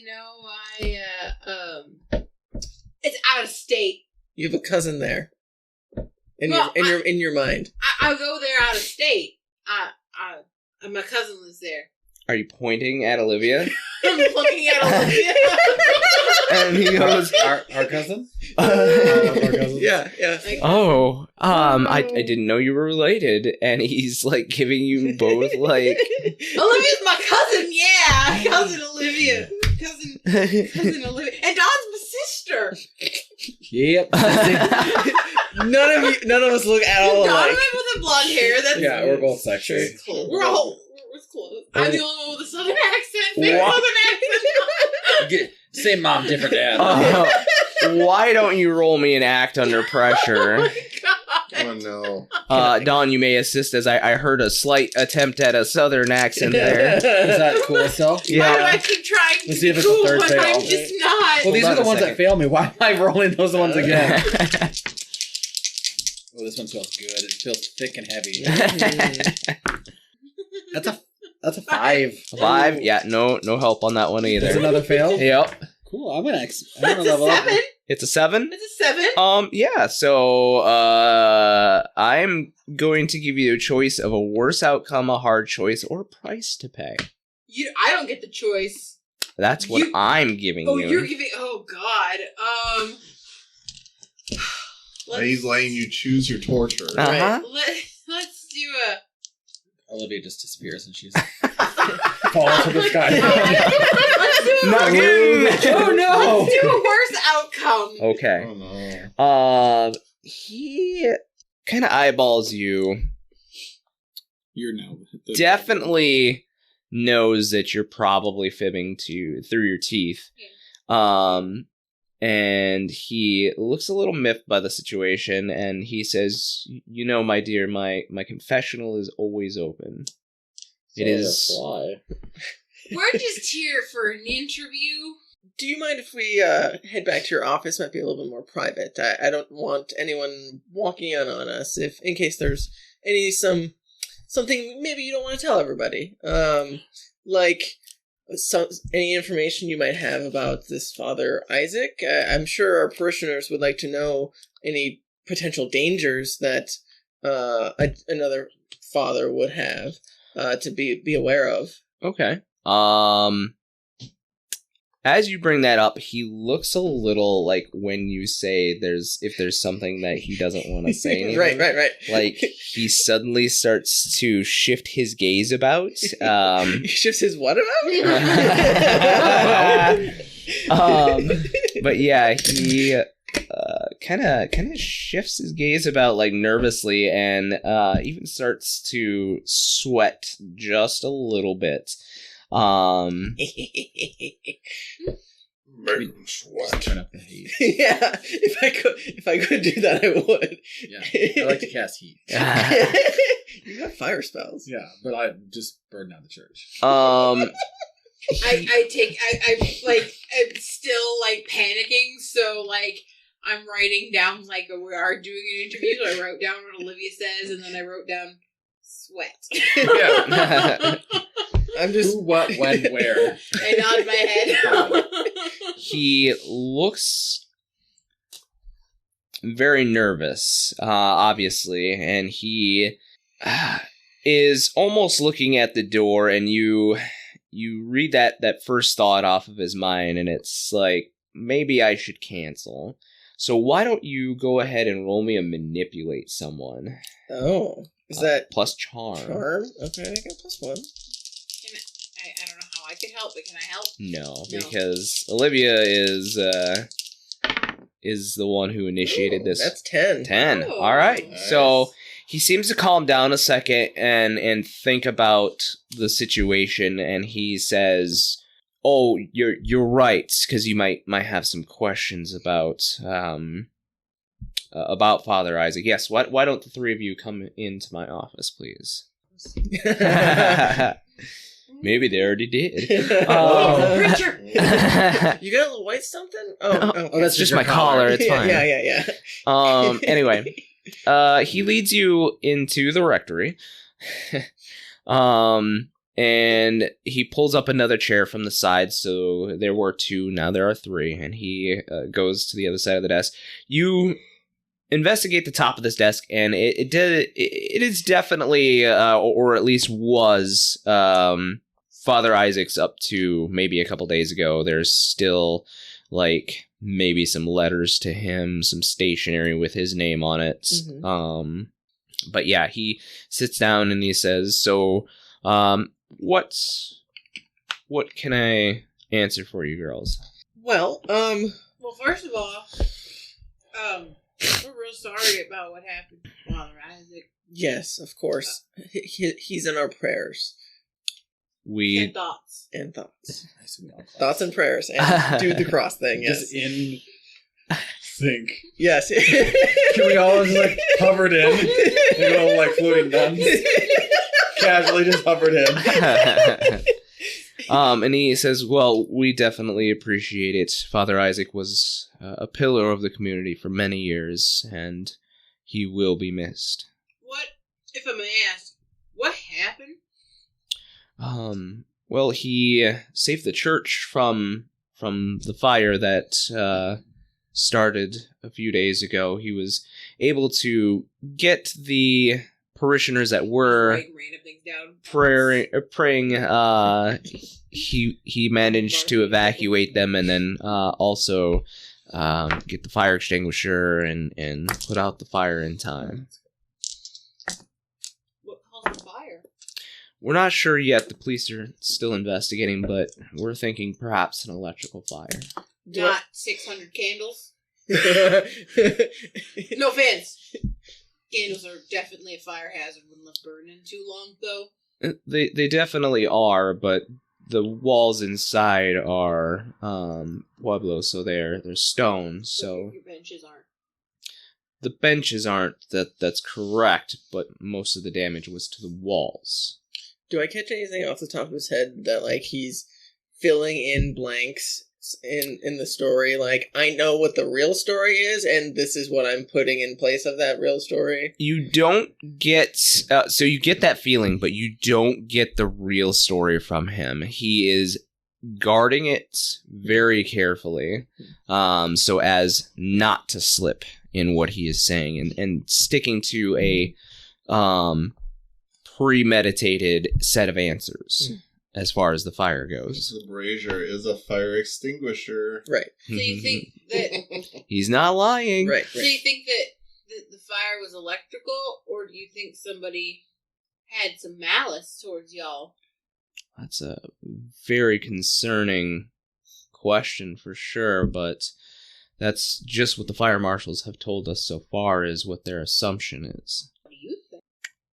[SPEAKER 2] it's out of state.
[SPEAKER 4] You have a cousin there. In your mind.
[SPEAKER 2] I'll go there out of state. My cousin lives there.
[SPEAKER 1] Are you pointing at Olivia?
[SPEAKER 2] I'm looking at Olivia.
[SPEAKER 1] And he goes,
[SPEAKER 5] Our cousin?
[SPEAKER 4] Yeah.
[SPEAKER 2] Like,
[SPEAKER 1] "Oh, I didn't know you were related." And he's like giving you both like
[SPEAKER 2] Olivia's my cousin, yeah. Cousin Olivia. Cousin Olivia. And Dawn's my sister.
[SPEAKER 5] Yep.
[SPEAKER 4] None of us look at all
[SPEAKER 2] Dawn and
[SPEAKER 4] alike.
[SPEAKER 2] I both have blonde hair. That's
[SPEAKER 5] Yeah, we're both sexy.
[SPEAKER 2] cool. We're close. I'm the only one with a southern fake
[SPEAKER 1] What?
[SPEAKER 2] Southern accent.
[SPEAKER 5] Same mom, different dad.
[SPEAKER 1] Why don't you roll me an act under pressure?
[SPEAKER 2] Oh my god.
[SPEAKER 6] Oh no.
[SPEAKER 1] Don, you may assist as I heard a slight attempt at a southern accent there.
[SPEAKER 5] Is that cool still?
[SPEAKER 2] Why do
[SPEAKER 1] Yeah.
[SPEAKER 2] I keep trying to
[SPEAKER 5] Let's see
[SPEAKER 2] be
[SPEAKER 5] if it's a
[SPEAKER 2] cool,
[SPEAKER 5] third
[SPEAKER 2] but
[SPEAKER 5] fail.
[SPEAKER 2] I'm just not?
[SPEAKER 5] Well, these
[SPEAKER 1] Hold
[SPEAKER 5] are
[SPEAKER 1] on
[SPEAKER 5] the
[SPEAKER 1] a
[SPEAKER 5] ones that
[SPEAKER 1] second.
[SPEAKER 5] fail me. Why am I rolling those ones again? Oh, this one smells good. It feels thick and heavy. That's a 5.
[SPEAKER 1] 5? Yeah, no help on that one
[SPEAKER 5] That's
[SPEAKER 1] either.
[SPEAKER 5] another fail.
[SPEAKER 1] Yep.
[SPEAKER 5] Cool. I'm gonna
[SPEAKER 2] That's a
[SPEAKER 5] level up.
[SPEAKER 2] 7.
[SPEAKER 1] It's a 7?
[SPEAKER 2] It's a 7.
[SPEAKER 1] Yeah, so I'm going to give you a choice of a worse outcome, a hard choice, or a price to pay.
[SPEAKER 2] I don't get the choice.
[SPEAKER 1] That's what I'm giving
[SPEAKER 2] Oh,
[SPEAKER 1] you.
[SPEAKER 2] you're giving. Oh God.
[SPEAKER 6] He's letting you choose your torture.
[SPEAKER 1] Uh-huh.
[SPEAKER 2] Let's do a.
[SPEAKER 5] Olivia just disappears and she's falls to the sky.
[SPEAKER 2] Let's do a.
[SPEAKER 1] Noggin!
[SPEAKER 5] Oh no!
[SPEAKER 2] Let's do a worse outcome.
[SPEAKER 1] Okay.
[SPEAKER 6] Oh no.
[SPEAKER 1] He kind of eyeballs you.
[SPEAKER 3] You're now
[SPEAKER 1] Definitely knows that you're probably fibbing through your teeth. And he looks a little miffed by the situation, and he says, "You know, my dear, my confessional is always open. It is."
[SPEAKER 5] Why?
[SPEAKER 2] We're just here for an interview.
[SPEAKER 4] Do you mind if we head back to your office? Might be a little bit more private. I don't want anyone walking in on us in case there's something maybe you don't want to tell everybody. Like any information you might have about this Father Isaac. I'm sure our parishioners would like to know any potential dangers that another father would have to be aware of.
[SPEAKER 1] Okay. As you bring that up, he looks a little like when you say if there's something that he doesn't want to say. Anything,
[SPEAKER 4] right.
[SPEAKER 1] Like he suddenly starts to shift his gaze about.
[SPEAKER 4] He shifts his what
[SPEAKER 1] But yeah, he kind of shifts his gaze about like nervously, and even starts to sweat just a little bit.
[SPEAKER 6] Make him sweat.
[SPEAKER 5] Turn up the heat.
[SPEAKER 4] Yeah, if I could do that, I would.
[SPEAKER 5] Yeah, I like to cast heat.
[SPEAKER 4] You got fire spells.
[SPEAKER 5] Yeah, but I just burn down the church.
[SPEAKER 2] I'm still like panicking, so like I'm writing down like we are doing an interview. So I wrote down what Olivia says, and then I wrote down sweat.
[SPEAKER 5] Yeah.
[SPEAKER 4] I'm just
[SPEAKER 5] Who, what, when, where.
[SPEAKER 2] I nod my head.
[SPEAKER 1] He looks very nervous, obviously, and he is almost looking at the door, and you read that first thought off of his mind, and it's like, maybe I should cancel. So why don't you go ahead and roll me a manipulate someone?
[SPEAKER 4] Oh, is that
[SPEAKER 1] plus charm?
[SPEAKER 4] charm? Okay, I got +1.
[SPEAKER 2] I don't know how I could help, but can I help?
[SPEAKER 1] No,
[SPEAKER 2] No.
[SPEAKER 1] because Olivia is the one who initiated this.
[SPEAKER 4] That's 10.
[SPEAKER 1] 10.
[SPEAKER 2] Oh,
[SPEAKER 1] All right.
[SPEAKER 6] nice.
[SPEAKER 1] So he seems to calm down a second and think about the situation, and he says, "Oh, you're right, because you might have some questions about Father Isaac. Yes. Why don't the three of you come into my office, please?" Maybe they already did.
[SPEAKER 2] Oh, preacher!
[SPEAKER 4] You got a little white something? Oh,
[SPEAKER 1] That's just my collar. It's fine.
[SPEAKER 4] Yeah.
[SPEAKER 1] Anyway, he leads you into the rectory. And he pulls up another chair from the side. So there were 2, now there are 3, and he goes to the other side of the desk. You investigate the top of this desk, and it is definitely, or at least was, Father Isaac's up to maybe a couple days ago. There's still like maybe some letters to him, some stationery with his name on it.
[SPEAKER 4] Mm-hmm.
[SPEAKER 1] But yeah, he sits down and he says, "So, what can I answer for you girls?"
[SPEAKER 4] Well,
[SPEAKER 2] First of all, we're real sorry about what happened to Father Isaac.
[SPEAKER 4] yes, of course. He's in our prayers.
[SPEAKER 1] we
[SPEAKER 2] And thoughts.
[SPEAKER 4] And thoughts.
[SPEAKER 5] Nice to meet all
[SPEAKER 4] Thoughts and prayers. And do the cross thing, yes.
[SPEAKER 5] Just in sync.
[SPEAKER 4] Yes.
[SPEAKER 5] Can we all just like hovered in? Like little like floating nuns. Casually just hovered in.
[SPEAKER 1] And he says, well, we definitely appreciate it. Father Isaac was a pillar of the community for many years, and he will be missed.
[SPEAKER 2] What, if I may ask, what happened?
[SPEAKER 1] Well, he saved the church from the fire that started a few days ago. He was able to get the parishioners that were
[SPEAKER 2] Writing random things down.
[SPEAKER 1] praying. He managed to evacuate them, and then also get the fire extinguisher and put out the fire in time.
[SPEAKER 2] What caused the fire?
[SPEAKER 1] We're not sure yet. The police are still investigating, but we're thinking perhaps an electrical fire.
[SPEAKER 2] Not 600 candles. No offense. Candles are definitely a fire hazard when left burning too long, though.
[SPEAKER 1] They definitely are, but the walls inside are Pueblo, so they're stone. So
[SPEAKER 2] Your benches aren't.
[SPEAKER 1] the benches aren't. That's correct, but most of the damage was to the walls.
[SPEAKER 4] Do I catch anything off the top of his head that, like, he's filling in blanks in the story? Like, I know what the real story is, and this is what I'm putting in place of that real story?
[SPEAKER 1] You don't get... so you get that feeling, but you don't get the real story from him. He is guarding it very carefully, so as not to slip in what he is saying, and sticking to a premeditated set of answers as far as the fire goes.
[SPEAKER 6] The brazier is a fire extinguisher.
[SPEAKER 4] Right.
[SPEAKER 2] So you think that...
[SPEAKER 1] He's not lying.
[SPEAKER 4] Right.
[SPEAKER 2] So you think that the fire was electrical, or do you think somebody had some malice towards y'all?
[SPEAKER 1] That's a very concerning question for sure, but that's just what the fire marshals have told us so far is what their assumption is.
[SPEAKER 2] What do you think?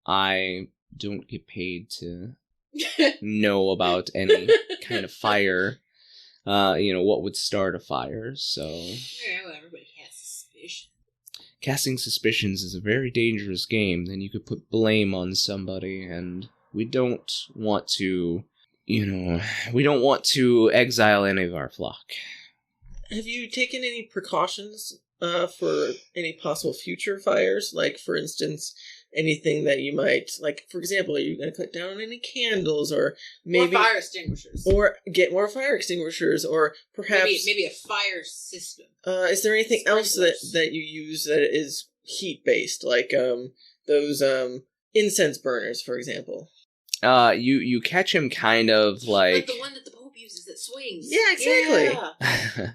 [SPEAKER 1] I don't get paid to know about any kind of fire, what would start a fire, so...
[SPEAKER 2] Yeah, well, everybody has suspicion.
[SPEAKER 1] Casting suspicions is a very dangerous game. Then you could put blame on somebody, and we don't want to, exile any of our flock.
[SPEAKER 4] Have you taken any precautions for any possible future fires? Like, for instance, anything that you might, like, for example, are you going to cut down on any candles, or maybe...
[SPEAKER 2] More fire extinguishers.
[SPEAKER 4] Or get more fire extinguishers, or perhaps...
[SPEAKER 2] Maybe a fire system.
[SPEAKER 4] Is there anything else
[SPEAKER 2] Sprinklers.
[SPEAKER 4] that you use that is heat-based? Like, those, incense burners, for example.
[SPEAKER 1] You catch him kind of
[SPEAKER 2] Like the one that the Pope uses that swings.
[SPEAKER 4] Yeah, exactly.
[SPEAKER 2] Yeah.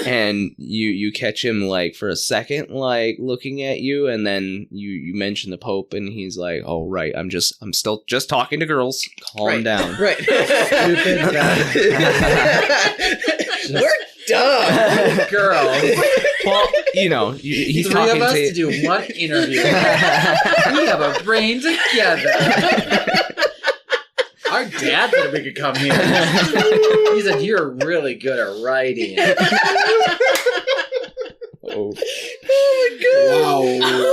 [SPEAKER 1] and you catch him like for a second like looking at you, and then you mention the Pope, and he's like, oh right, I'm still just talking to girls, calm down.
[SPEAKER 4] Right.
[SPEAKER 5] Stupid guy.
[SPEAKER 4] We're dumb.
[SPEAKER 5] Girl.
[SPEAKER 1] Well, he's
[SPEAKER 5] Three
[SPEAKER 1] talking
[SPEAKER 5] of us
[SPEAKER 1] to
[SPEAKER 5] to do one interview. We have a brain together. Our dad said we could come here. He said, you're really good at writing.
[SPEAKER 1] Oh.
[SPEAKER 4] Oh my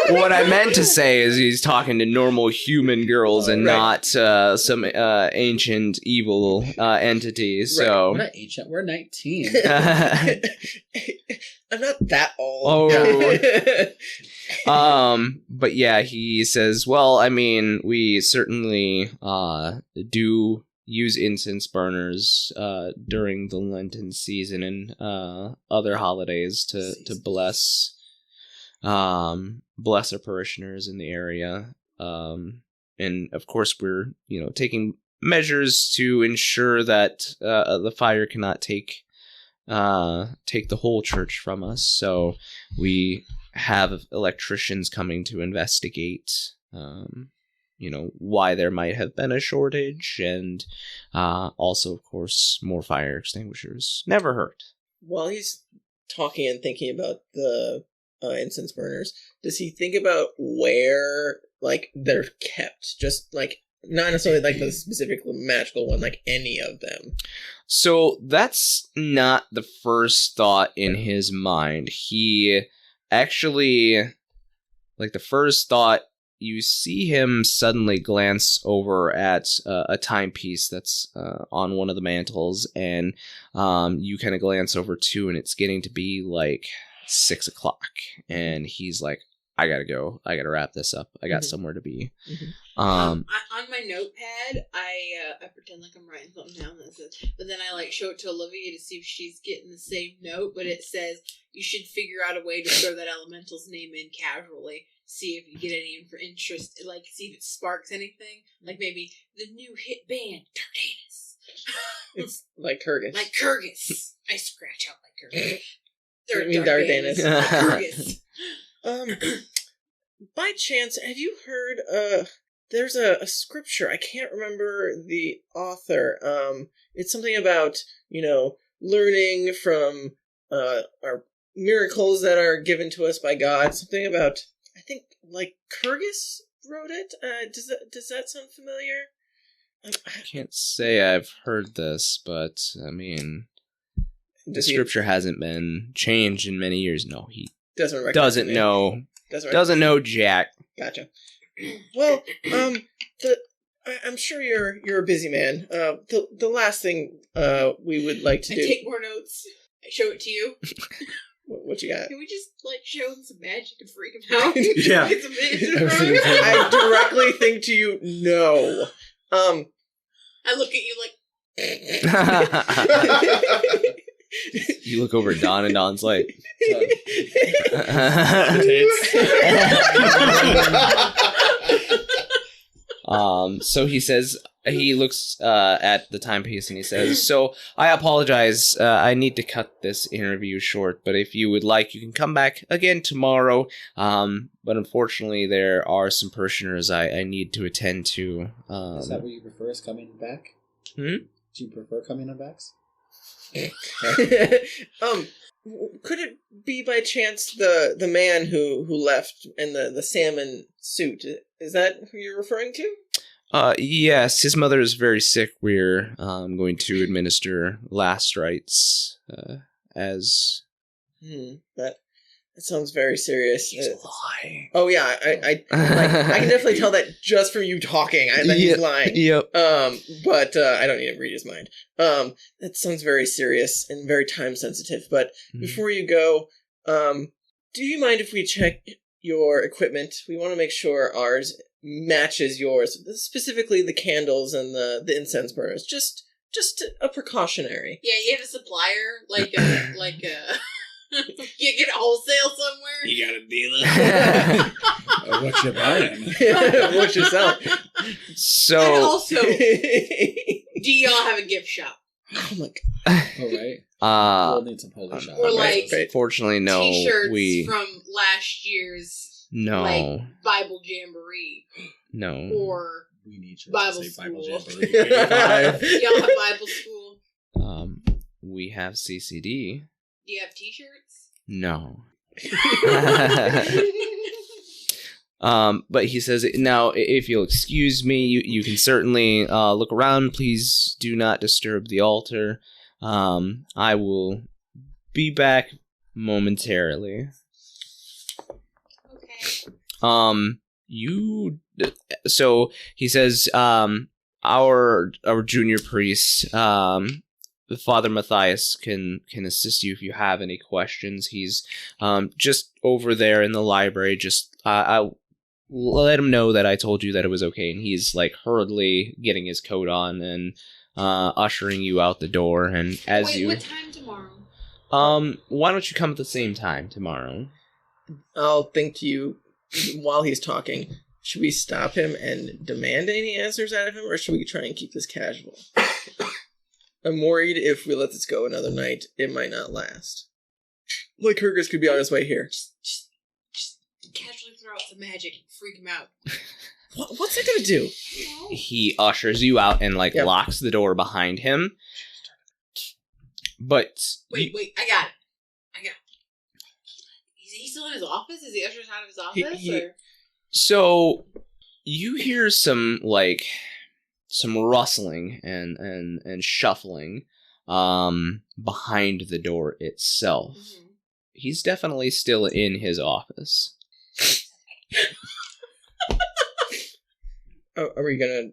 [SPEAKER 4] god.
[SPEAKER 1] What I meant to say is he's talking to normal human girls and
[SPEAKER 4] Right.
[SPEAKER 1] not some ancient evil entities. So,
[SPEAKER 5] We're not ancient. We're 19.
[SPEAKER 4] I'm not that old.
[SPEAKER 1] Oh. But yeah, he says, well, I mean, we certainly do use incense burners during the Lenten season and other holidays to bless our parishioners in the area. And of course, we're taking measures to ensure that the fire cannot take the whole church from us. So we have electricians coming to investigate, why there might have been a shortage, and also, of course, more fire extinguishers. Never hurt.
[SPEAKER 4] While he's talking and thinking about the incense burners, does he think about where, like, they're kept? Just, like, Not necessarily like the specific magical one, like any of them.
[SPEAKER 1] So that's not the first thought in his mind. He actually, like the first thought, you see him suddenly glance over at a timepiece that's on one of the mantles, and you kind of glance over too, and it's getting to be like 6 o'clock, and he's like, I gotta go. I gotta wrap this up. I got somewhere to be.
[SPEAKER 2] On my notepad, I pretend like I'm writing something down that says, but then I like show it to Olivia to see if she's getting the same note. But it says you should figure out a way to throw that elemental's name in casually. See if you get any interest, like see if it sparks anything. Like maybe the new hit band, Dardanus.
[SPEAKER 4] It's like Kurgus.
[SPEAKER 2] Like Kurgus. I scratch out like Kurgus.
[SPEAKER 4] You mean Dardanus.
[SPEAKER 2] Kurgus.
[SPEAKER 4] By chance, have you heard, there's a scripture, I can't remember the author, it's something about, learning from, our miracles that are given to us by God, something about, I think, like, Kurgus wrote it? Does that sound familiar?
[SPEAKER 1] I can't say I've heard this, but, I mean, the scripture hasn't been changed in many years. No, he doesn't know. Doesn't know jack.
[SPEAKER 4] Gotcha. Well, I'm sure you're a busy man. The last thing we would like to do.
[SPEAKER 2] I take more notes. I show it to you.
[SPEAKER 4] What you got?
[SPEAKER 2] Can we just like show him some magic and freak him out?
[SPEAKER 5] Yeah.
[SPEAKER 2] Get some magic from him?
[SPEAKER 4] I directly think to you, no.
[SPEAKER 2] I look at you like.
[SPEAKER 1] You look over at Don, and Don's like, so he says, he looks at the timepiece and he says, so I apologize, I need to cut this interview short, but if you would like, you can come back again tomorrow, but unfortunately there are some parishioners I need to attend to.
[SPEAKER 8] Is that what you prefer, is coming back? Do you prefer coming back?
[SPEAKER 4] Could it be by chance the man who left in the salmon suit? Is that who you're referring to?
[SPEAKER 1] Yes, his mother is very sick. We're going to administer last rites as
[SPEAKER 4] That sounds very serious.
[SPEAKER 1] He's lying.
[SPEAKER 4] Oh yeah, I can definitely tell that just from you talking that he's lying.
[SPEAKER 1] Yep.
[SPEAKER 4] But I don't need to read his mind. That sounds very serious and very time sensitive. But before you go, do you mind if we check your equipment? We want to make sure ours matches yours, specifically the candles and the incense burners. Just a precautionary.
[SPEAKER 2] Yeah, you have a supplier like a. You get a wholesale somewhere.
[SPEAKER 3] You got a dealer. What you buying?
[SPEAKER 4] What you selling?
[SPEAKER 1] So,
[SPEAKER 2] and also, do y'all have a gift shop?
[SPEAKER 4] Oh my god!
[SPEAKER 8] Oh right. We'll need some holy shop.
[SPEAKER 2] Or like,
[SPEAKER 1] fortunately, no.
[SPEAKER 2] T-shirts from last year's like Bible Jamboree.
[SPEAKER 1] No.
[SPEAKER 2] Or
[SPEAKER 8] we need
[SPEAKER 2] Bible
[SPEAKER 8] school.
[SPEAKER 2] Bible
[SPEAKER 8] Jamboree.
[SPEAKER 2] Y'all have Bible school.
[SPEAKER 1] We have CCD.
[SPEAKER 2] Do you have T-shirts?
[SPEAKER 1] No. But he says, now, if you'll excuse me, you can certainly look around. Please do not disturb the altar. I will be back momentarily.
[SPEAKER 2] Okay.
[SPEAKER 1] So he says, our junior priest, Father Matthias can assist you if you have any questions. He's just over there in the library. Just I'll let him know that I told you that it was okay, and he's like hurriedly getting his coat on and ushering you out the door. And
[SPEAKER 2] what time tomorrow?
[SPEAKER 1] Why don't you come at the same time tomorrow?
[SPEAKER 4] I'll think to you while he's talking. Should we stop him and demand any answers out of him, or should we try and keep this casual? I'm worried if we let this go another night, it might not last. Like Kurgus could be on his way here.
[SPEAKER 2] Just casually throw out some magic and freak him out.
[SPEAKER 4] What's it gonna do?
[SPEAKER 1] He ushers you out and locks the door behind him. But
[SPEAKER 2] wait, I got it. Is he still in his office? Is he ushered out of his office?
[SPEAKER 1] So You hear some rustling and shuffling behind the door itself.
[SPEAKER 2] Mm-hmm.
[SPEAKER 1] He's definitely still in his office.
[SPEAKER 4] Oh, are you gonna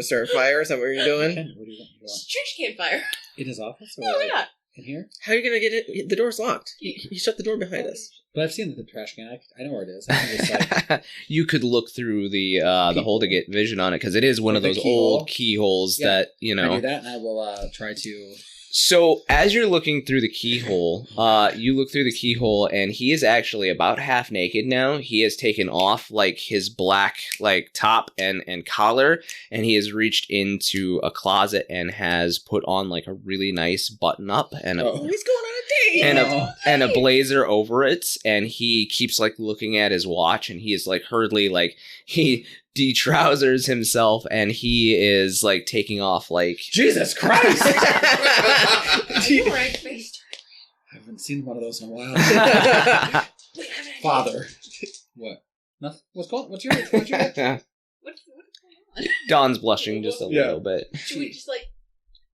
[SPEAKER 4] start a fire? Is that what you're doing?
[SPEAKER 8] Ken, what do you want?
[SPEAKER 2] Trash can fire.
[SPEAKER 8] In his office? Or
[SPEAKER 2] No, why not?
[SPEAKER 8] in here?
[SPEAKER 4] How are you gonna get it? The door's locked. He shut the door behind us.
[SPEAKER 8] But I've seen the trash can. I know where it is. I can just like
[SPEAKER 1] You could look through the hole to get vision on it, because it is one of
[SPEAKER 8] Like
[SPEAKER 1] those
[SPEAKER 8] the keyhole?
[SPEAKER 1] old keyholes
[SPEAKER 8] Yeah.
[SPEAKER 1] that,
[SPEAKER 8] I do that, and I will try to.
[SPEAKER 1] So as you're looking through the keyhole, you look through the keyhole, and he is actually about half naked now. He has taken off like his black top and collar, and he has reached into a closet and has put on like a really nice button up and a
[SPEAKER 4] Oh, he's going on a date.
[SPEAKER 1] and a blazer over it, and he keeps like looking at his watch, and he is like hurriedly he de-trousers himself, and he is like taking off like
[SPEAKER 8] Jesus Christ!
[SPEAKER 2] Alright, face.
[SPEAKER 8] I haven't seen one of those in a while.
[SPEAKER 2] Wait, I have an idea.
[SPEAKER 8] Father. What? Nothing. What's your
[SPEAKER 2] What's going on?
[SPEAKER 1] Don's blushing just a little bit.
[SPEAKER 2] Should we just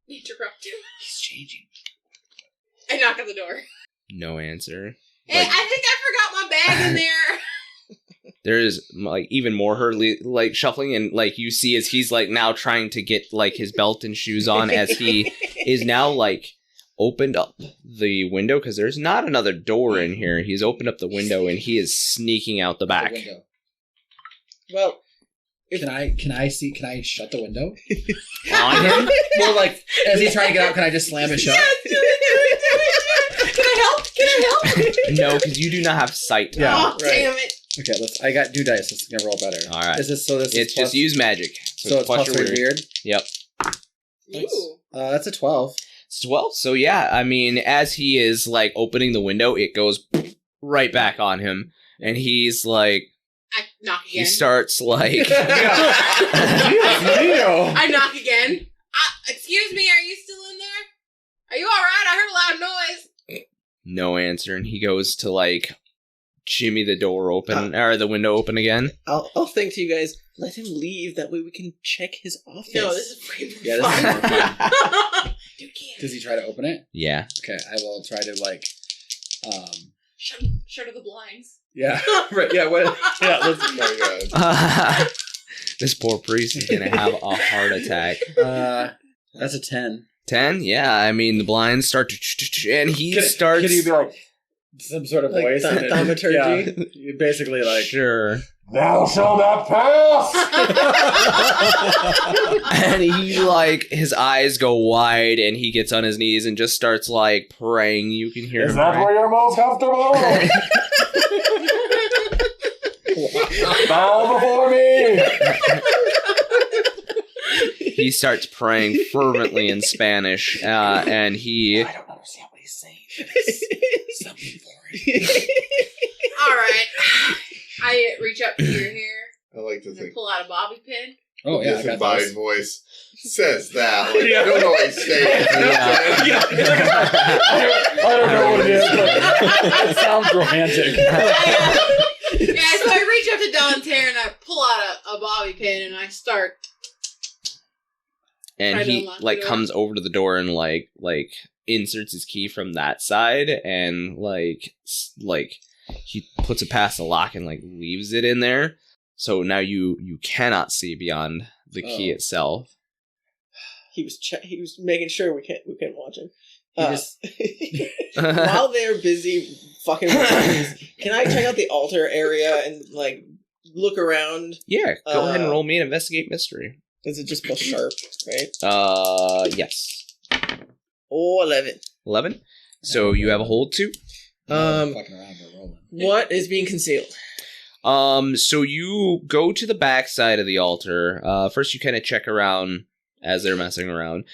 [SPEAKER 2] interrupt him?
[SPEAKER 8] He's changing.
[SPEAKER 2] I knock on the door.
[SPEAKER 1] No answer.
[SPEAKER 2] Hey,
[SPEAKER 1] Like-
[SPEAKER 2] I think I forgot my bag in there.
[SPEAKER 1] There is like even more hurriedly like shuffling, and like you see as he's like now trying to get like his belt and shoes on, as he is now like opened up the window, because there's not another door in here. He's opened up the window and he is sneaking out the back.
[SPEAKER 8] The window.
[SPEAKER 4] Well,
[SPEAKER 8] Can I shut the window?
[SPEAKER 1] On him?
[SPEAKER 8] Well, like as he's trying to get out, can I just slam it shut?
[SPEAKER 2] Can I help? Can I help?
[SPEAKER 1] No, because you do not have sight.
[SPEAKER 8] Yeah.
[SPEAKER 2] Oh,
[SPEAKER 8] right.
[SPEAKER 2] damn it.
[SPEAKER 8] Okay, I got 2 dice. It's gonna roll better.
[SPEAKER 1] All right.
[SPEAKER 8] Is this so? This
[SPEAKER 1] It's
[SPEAKER 8] is
[SPEAKER 1] just use magic.
[SPEAKER 8] So it's plus
[SPEAKER 1] your
[SPEAKER 8] 3 weird.
[SPEAKER 1] Yep.
[SPEAKER 2] Ooh.
[SPEAKER 8] That's a 12.
[SPEAKER 1] It's 12. So yeah, I mean, as he is like opening the window, it goes right back on him, and he's like,
[SPEAKER 2] I knock again.
[SPEAKER 1] he starts like.
[SPEAKER 2] I knock again. Excuse me, are you still in there? Are you alright? I heard a loud noise.
[SPEAKER 1] No answer, and he goes to like jimmy the door open or the window open again.
[SPEAKER 4] I'll think to you guys. Let him leave. That way we can check his office.
[SPEAKER 2] No, this is way more
[SPEAKER 8] Yeah, this is more
[SPEAKER 2] fun.
[SPEAKER 8] fun.
[SPEAKER 2] Dude, can't.
[SPEAKER 8] Does he try to open it?
[SPEAKER 1] Yeah.
[SPEAKER 8] Okay, I will try to
[SPEAKER 2] Shutter the blinds.
[SPEAKER 8] Yeah. Right. Yeah. What? Yeah. Let's.
[SPEAKER 6] Oh my god.
[SPEAKER 1] This poor priest is gonna have a heart attack.
[SPEAKER 8] That's a 10.
[SPEAKER 1] 10? Yeah, I mean the blinds start to, and he starts.
[SPEAKER 8] Can he be like some sort of
[SPEAKER 4] Like
[SPEAKER 8] voice?
[SPEAKER 4] thaumaturgy?
[SPEAKER 8] Yeah. You basically like.
[SPEAKER 1] Sure.
[SPEAKER 5] Thou shalt not pass!
[SPEAKER 1] And he like his eyes go wide, and he gets on his knees and just starts like praying. You can hear
[SPEAKER 5] Is
[SPEAKER 1] him
[SPEAKER 5] that
[SPEAKER 1] praying.
[SPEAKER 5] where you're most comfortable? Bow before me!
[SPEAKER 1] He starts praying fervently in Spanish, and he.
[SPEAKER 8] I don't understand what he's saying. Something for it.
[SPEAKER 2] Alright. I reach up to your hair
[SPEAKER 6] I like to
[SPEAKER 2] and
[SPEAKER 6] think
[SPEAKER 2] pull out a bobby pin.
[SPEAKER 8] Oh yeah, I got
[SPEAKER 6] by
[SPEAKER 8] those.
[SPEAKER 6] voice says that. Like, I don't know what he's saying.
[SPEAKER 5] I don't know what it is, but it sounds romantic.
[SPEAKER 2] Yeah, so I reach up to Don's hair and I pull out a bobby pin and I start.
[SPEAKER 1] And
[SPEAKER 2] Try to
[SPEAKER 1] he
[SPEAKER 2] unlock
[SPEAKER 1] like
[SPEAKER 2] the door.
[SPEAKER 1] comes over to the door and like inserts his key from that side, and like he puts it past the lock and like leaves it in there. So now you cannot see beyond the key
[SPEAKER 8] Oh.
[SPEAKER 1] itself.
[SPEAKER 4] He was making sure we couldn't watch him.
[SPEAKER 8] He just-
[SPEAKER 4] While they're busy fucking with things, can I check out the altar area and like look around?
[SPEAKER 1] Yeah, go ahead and roll me an investigate mystery.
[SPEAKER 4] Is it just plus sharp, right?
[SPEAKER 1] Yes.
[SPEAKER 4] Oh, 11.
[SPEAKER 1] 11. So you have a hold too.
[SPEAKER 8] Fucking around, we're rolling.
[SPEAKER 4] What is being concealed?
[SPEAKER 1] So you go to the back side of the altar. First you kind of check around as they're messing around.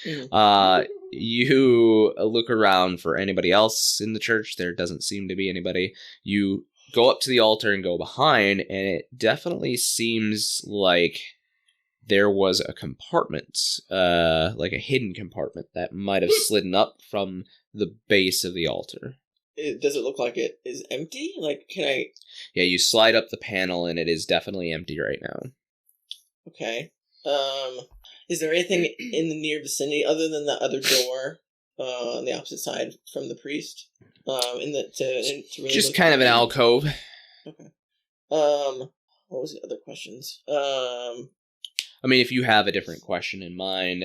[SPEAKER 1] You look around for anybody else in the church. There doesn't seem to be anybody. You go up to the altar and go behind, and it definitely seems like there was a compartment, like a hidden compartment that might have slidden up from the base of the altar.
[SPEAKER 4] Does it look like it is empty? Like, can I...
[SPEAKER 1] Yeah, you slide up the panel, and it is definitely empty right now.
[SPEAKER 4] Okay. Is there anything in the near vicinity other than the other door on the opposite side from the priest? To really
[SPEAKER 1] Just
[SPEAKER 4] look
[SPEAKER 1] kind of an alcove.
[SPEAKER 4] Okay. What was the other questions?
[SPEAKER 1] I mean, if you have a different question in mind.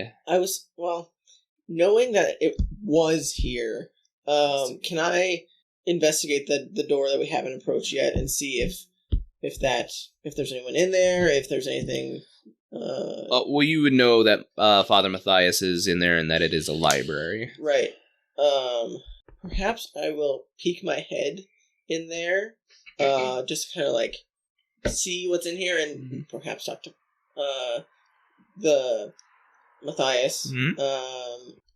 [SPEAKER 4] Knowing that it was here, can I investigate the door that we haven't approached yet and see if there's anyone in there, if there's anything.
[SPEAKER 1] Well, you would know that Father Matthias is in there and that it is a library.
[SPEAKER 4] Right. Perhaps I will peek my head in there, just kind of like see what's in here and perhaps talk to the Matthias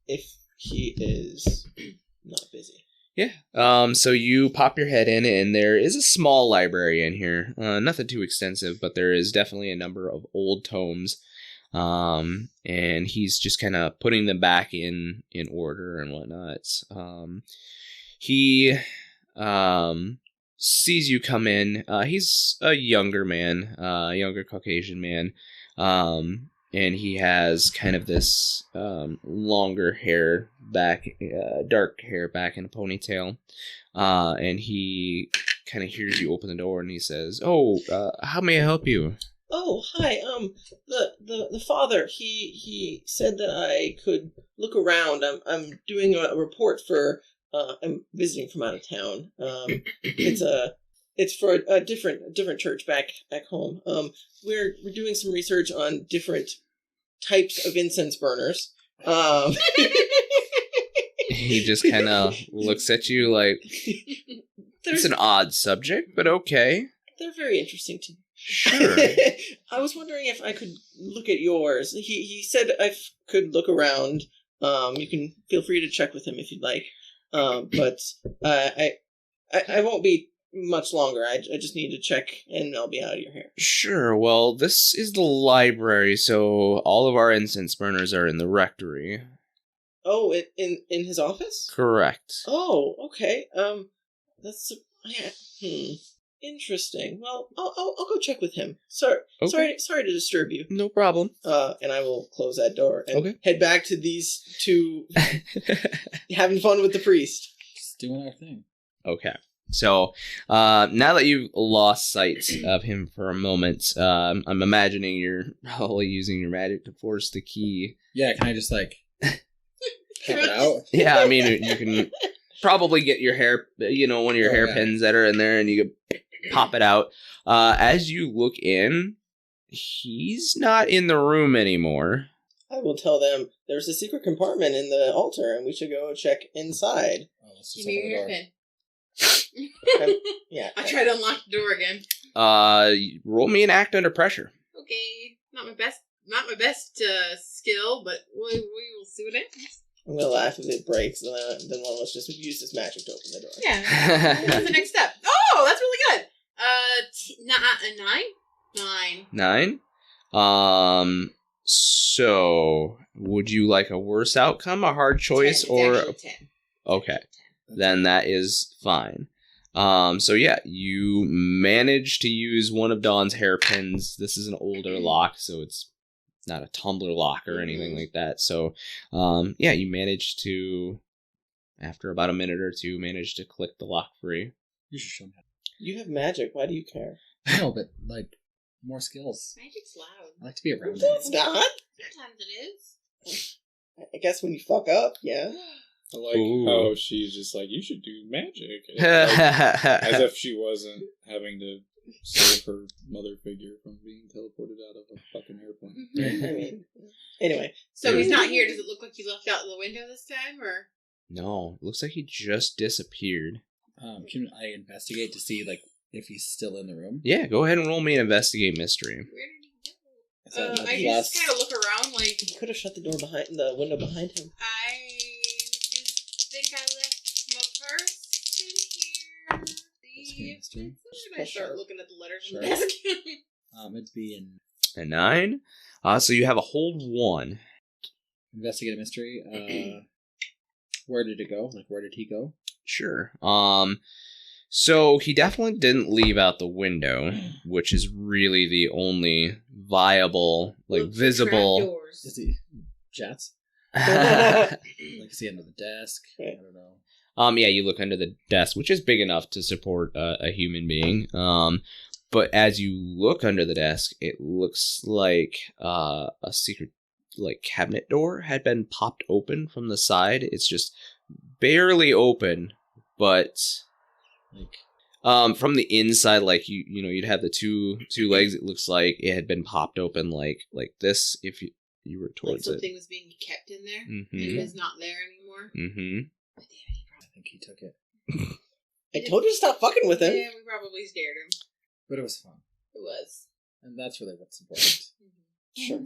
[SPEAKER 4] if he is not busy.
[SPEAKER 1] Yeah. So you pop your head in, and there is a small library in here. Nothing too extensive, but there is definitely a number of old tomes. And he's just kind of putting them back in order and whatnot. He sees you come in. He's a younger man, younger Caucasian man. And he has kind of this longer hair back, dark hair back in a ponytail. And he kind of hears you open the door and he says, "Oh, how may I help you?"
[SPEAKER 4] Oh, hi. The father, he said that I could look around. I'm doing a report for, I'm visiting from out of town. It's for a different church back home. We're doing some research on different types of incense burners.
[SPEAKER 1] He just kind of looks at you like, it's an odd subject, but okay.
[SPEAKER 4] They're very interesting to me.
[SPEAKER 1] Sure.
[SPEAKER 4] I was wondering if I could look at yours. He said I could look around. You can feel free to check with him if you'd like. But I won't be much longer. I just need to check and I'll be out of your hair.
[SPEAKER 1] Sure. Well, this is the library, so all of our incense burners are in the rectory.
[SPEAKER 4] Oh, in his office?
[SPEAKER 1] Correct.
[SPEAKER 4] Oh, okay. That's interesting. Well, I'll go check with him. Sorry to disturb you.
[SPEAKER 1] No problem.
[SPEAKER 4] And I will close that door and head back to these two having fun with the priest.
[SPEAKER 8] Just doing our thing.
[SPEAKER 1] Okay. So, now that you've lost sight of him for a moment, I'm imagining you're probably using your magic to force the key.
[SPEAKER 8] Yeah, can I just like pop it out?
[SPEAKER 1] Yeah, I mean, you can probably get your hair, one of your hairpins that are in there, and you can pop it out. As you look in, he's not in the room anymore.
[SPEAKER 4] I will tell them there's a secret compartment in the altar, and we should go check inside.
[SPEAKER 8] Oh, let's just
[SPEAKER 2] Give me
[SPEAKER 8] open the
[SPEAKER 2] your
[SPEAKER 8] door.
[SPEAKER 2] pin.
[SPEAKER 4] Yeah.
[SPEAKER 2] I try to unlock the door again.
[SPEAKER 1] Roll me an act under pressure.
[SPEAKER 2] Okay, not my best skill, but we will see what happens.
[SPEAKER 4] I'm gonna laugh if it breaks, and then one of us just use this magic to open the door.
[SPEAKER 2] Yeah, what's the next step? Oh, that's really good. 9.
[SPEAKER 1] 9. So would you like a worse outcome, a hard choice,
[SPEAKER 2] 10.
[SPEAKER 1] or
[SPEAKER 2] It's actually 10.
[SPEAKER 1] Okay, then that is fine. So yeah, you manage to use one of Dawn's hairpins. This is an older lock, so it's not a tumbler lock or anything like that. So, yeah, you manage to, after about a minute or two, manage to click the lock free.
[SPEAKER 8] You should show me.
[SPEAKER 4] You have magic. Why do you care?
[SPEAKER 8] No, but like more skills.
[SPEAKER 2] Magic's loud.
[SPEAKER 8] I like to be around
[SPEAKER 4] It's
[SPEAKER 8] it.
[SPEAKER 4] not.
[SPEAKER 2] Sometimes it is.
[SPEAKER 4] I guess when you fuck up, yeah.
[SPEAKER 3] I like
[SPEAKER 1] Ooh.
[SPEAKER 3] how she's just like, you should do magic. As if she wasn't having to save her mother figure from being teleported out of a fucking airplane.
[SPEAKER 4] I mean, anyway.
[SPEAKER 2] So he's not here. Does it look like he left out the window this time, or?
[SPEAKER 1] No, it looks like he just disappeared.
[SPEAKER 8] Can I investigate to see like if he's still in the room?
[SPEAKER 1] Yeah, go ahead and roll me an investigate mystery.
[SPEAKER 2] Where did he go?
[SPEAKER 8] Is that
[SPEAKER 2] I just kind of look around like.
[SPEAKER 4] You could have shut the window behind him.
[SPEAKER 2] I just think I left my purse in here. See if it's in. I start looking at the letters on the
[SPEAKER 8] Sure.
[SPEAKER 2] desk.
[SPEAKER 8] It'd be in
[SPEAKER 1] A 9. So you have a hold 1.
[SPEAKER 8] investigate a mystery. Where did it go? Like where did he go?
[SPEAKER 1] Sure. So he definitely didn't leave out the window, which is really the only viable, like,
[SPEAKER 2] Look for
[SPEAKER 1] visible.
[SPEAKER 2] trapdoors.
[SPEAKER 8] Is he jets? Like, is he under the desk? I don't know.
[SPEAKER 1] Yeah, you look under the desk, which is big enough to support a human being. But as you look under the desk, it looks like a secret, like, cabinet door had been popped open from the side. It's just barely open, but
[SPEAKER 8] Like,
[SPEAKER 1] from the inside, like you'd have the two legs. It looks like it had been popped open, like this. If you were
[SPEAKER 2] Like
[SPEAKER 1] towards it.
[SPEAKER 2] something was being kept in there.
[SPEAKER 1] Mm-hmm.
[SPEAKER 2] And it's not there anymore.
[SPEAKER 1] Mm-hmm.
[SPEAKER 8] I think he took it.
[SPEAKER 4] I told you to stop fucking with him.
[SPEAKER 2] Yeah, we probably scared him.
[SPEAKER 8] But it was fun.
[SPEAKER 2] It was.
[SPEAKER 8] And that's really what's important.
[SPEAKER 4] Sure.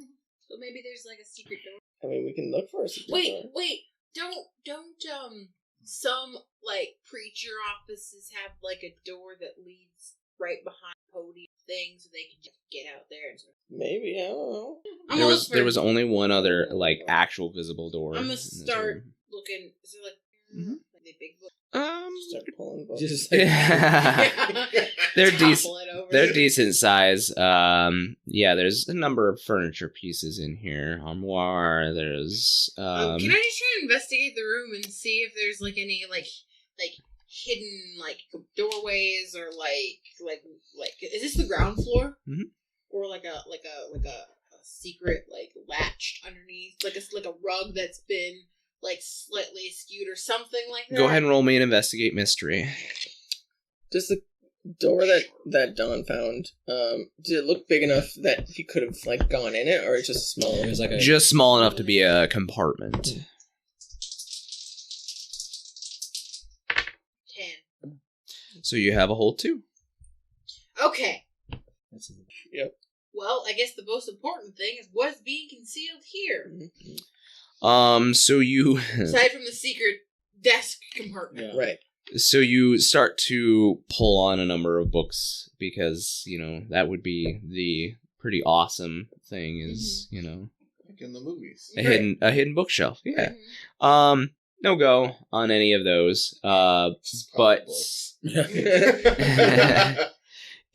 [SPEAKER 2] So maybe there's like a secret door.
[SPEAKER 4] I mean, we can look for a secret door.
[SPEAKER 2] Wait, don't some like preacher offices have like a door that leads right behind podium thing so they can just get out there and stuff.
[SPEAKER 4] Maybe, I don't know.
[SPEAKER 1] There was only one other, like, actual visible door.
[SPEAKER 2] I'm
[SPEAKER 1] in
[SPEAKER 2] gonna
[SPEAKER 1] this
[SPEAKER 2] start
[SPEAKER 1] room.
[SPEAKER 2] looking. Is there like
[SPEAKER 1] Mhm.
[SPEAKER 2] the big book?
[SPEAKER 4] Start pulling books.
[SPEAKER 8] Just like,
[SPEAKER 1] They're
[SPEAKER 2] Topple
[SPEAKER 1] decent.
[SPEAKER 2] it over.
[SPEAKER 1] They're decent size. Yeah, there's a number of furniture pieces in here. Armoire. There's
[SPEAKER 2] Can I just try and investigate the room and see if there's like any like hidden like doorways or like is this the ground floor?
[SPEAKER 1] Mhm.
[SPEAKER 2] Or like a secret like latched underneath like a rug that's been like slightly skewed or something like that.
[SPEAKER 1] Go ahead and roll me an investigate mystery.
[SPEAKER 4] Does the door that Don found, did it look big enough that he could have like gone in it, or it's just small?
[SPEAKER 8] it was like a.
[SPEAKER 1] Just small enough to be a compartment.
[SPEAKER 2] 10.
[SPEAKER 1] So you have a hole too.
[SPEAKER 2] Okay.
[SPEAKER 8] That's
[SPEAKER 2] Well, I guess the most important thing is what's being concealed here.
[SPEAKER 1] So you
[SPEAKER 2] Aside from the secret desk compartment.
[SPEAKER 8] Yeah.
[SPEAKER 4] Right.
[SPEAKER 1] so you start to pull on a number of books because, that would be the pretty awesome thing is,
[SPEAKER 6] Like in the movies.
[SPEAKER 1] a hidden bookshelf. Yeah.
[SPEAKER 2] Mhm.
[SPEAKER 1] No go on any of those.
[SPEAKER 6] Just
[SPEAKER 1] But
[SPEAKER 6] books.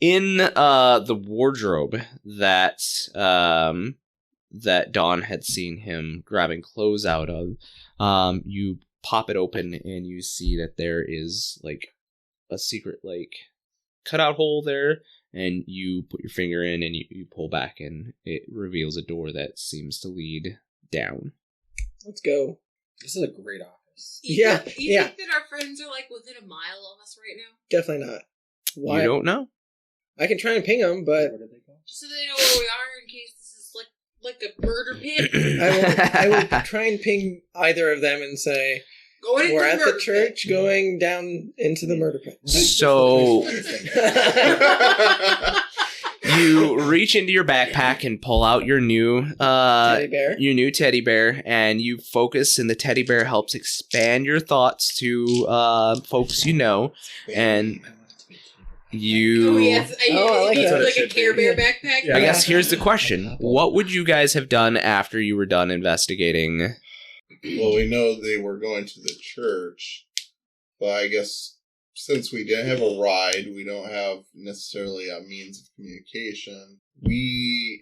[SPEAKER 1] in the wardrobe that Dawn had seen him grabbing clothes out of, you pop it open and you see that there is like a secret like cutout hole there, and you put your finger in and you pull back and it reveals a door that seems to lead down.
[SPEAKER 4] Let's go.
[SPEAKER 8] This is a great office.
[SPEAKER 2] You
[SPEAKER 4] Yeah,
[SPEAKER 2] think
[SPEAKER 4] yeah.
[SPEAKER 2] that our friends are like within a mile of us right now?
[SPEAKER 4] Definitely not. Why?
[SPEAKER 1] You don't know?
[SPEAKER 4] I can try and ping him, but
[SPEAKER 8] Where did they go?
[SPEAKER 2] Just so they know where we are in case this is like a murder pit.
[SPEAKER 4] I will try and ping either of them and say,
[SPEAKER 2] Going into
[SPEAKER 4] we're at
[SPEAKER 2] murder
[SPEAKER 4] the church going down into the murder pit.
[SPEAKER 1] So you reach into your backpack and pull out your new
[SPEAKER 4] Teddy bear.
[SPEAKER 1] teddy bear, and you focus, and the teddy bear helps expand your thoughts to folks you know, and you.
[SPEAKER 2] Oh yes,
[SPEAKER 4] I like
[SPEAKER 2] it's
[SPEAKER 4] that.
[SPEAKER 2] like a Care Bear backpack.
[SPEAKER 8] Yeah.
[SPEAKER 1] I guess here's the question: what would you guys have done after you were done investigating?
[SPEAKER 6] Well, we know they were going to the church, but I guess since we didn't have a ride, we don't have necessarily a means of communication.
[SPEAKER 3] We're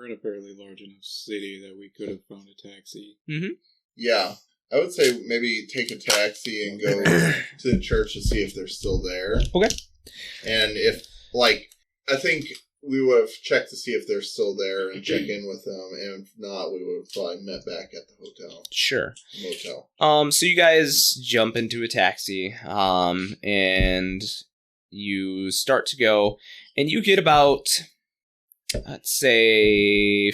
[SPEAKER 3] in a fairly large enough city that we could have found a taxi.
[SPEAKER 6] Yeah, I would say maybe take a taxi and go to the church to see if they're still there.
[SPEAKER 1] Okay.
[SPEAKER 6] And if, I think we would have checked to see if they're still there and check in with them, and if not, we would have probably met back at the hotel.
[SPEAKER 1] Sure.
[SPEAKER 6] Motel.
[SPEAKER 1] So you guys jump into a taxi, and you start to go, and you get about, let's say,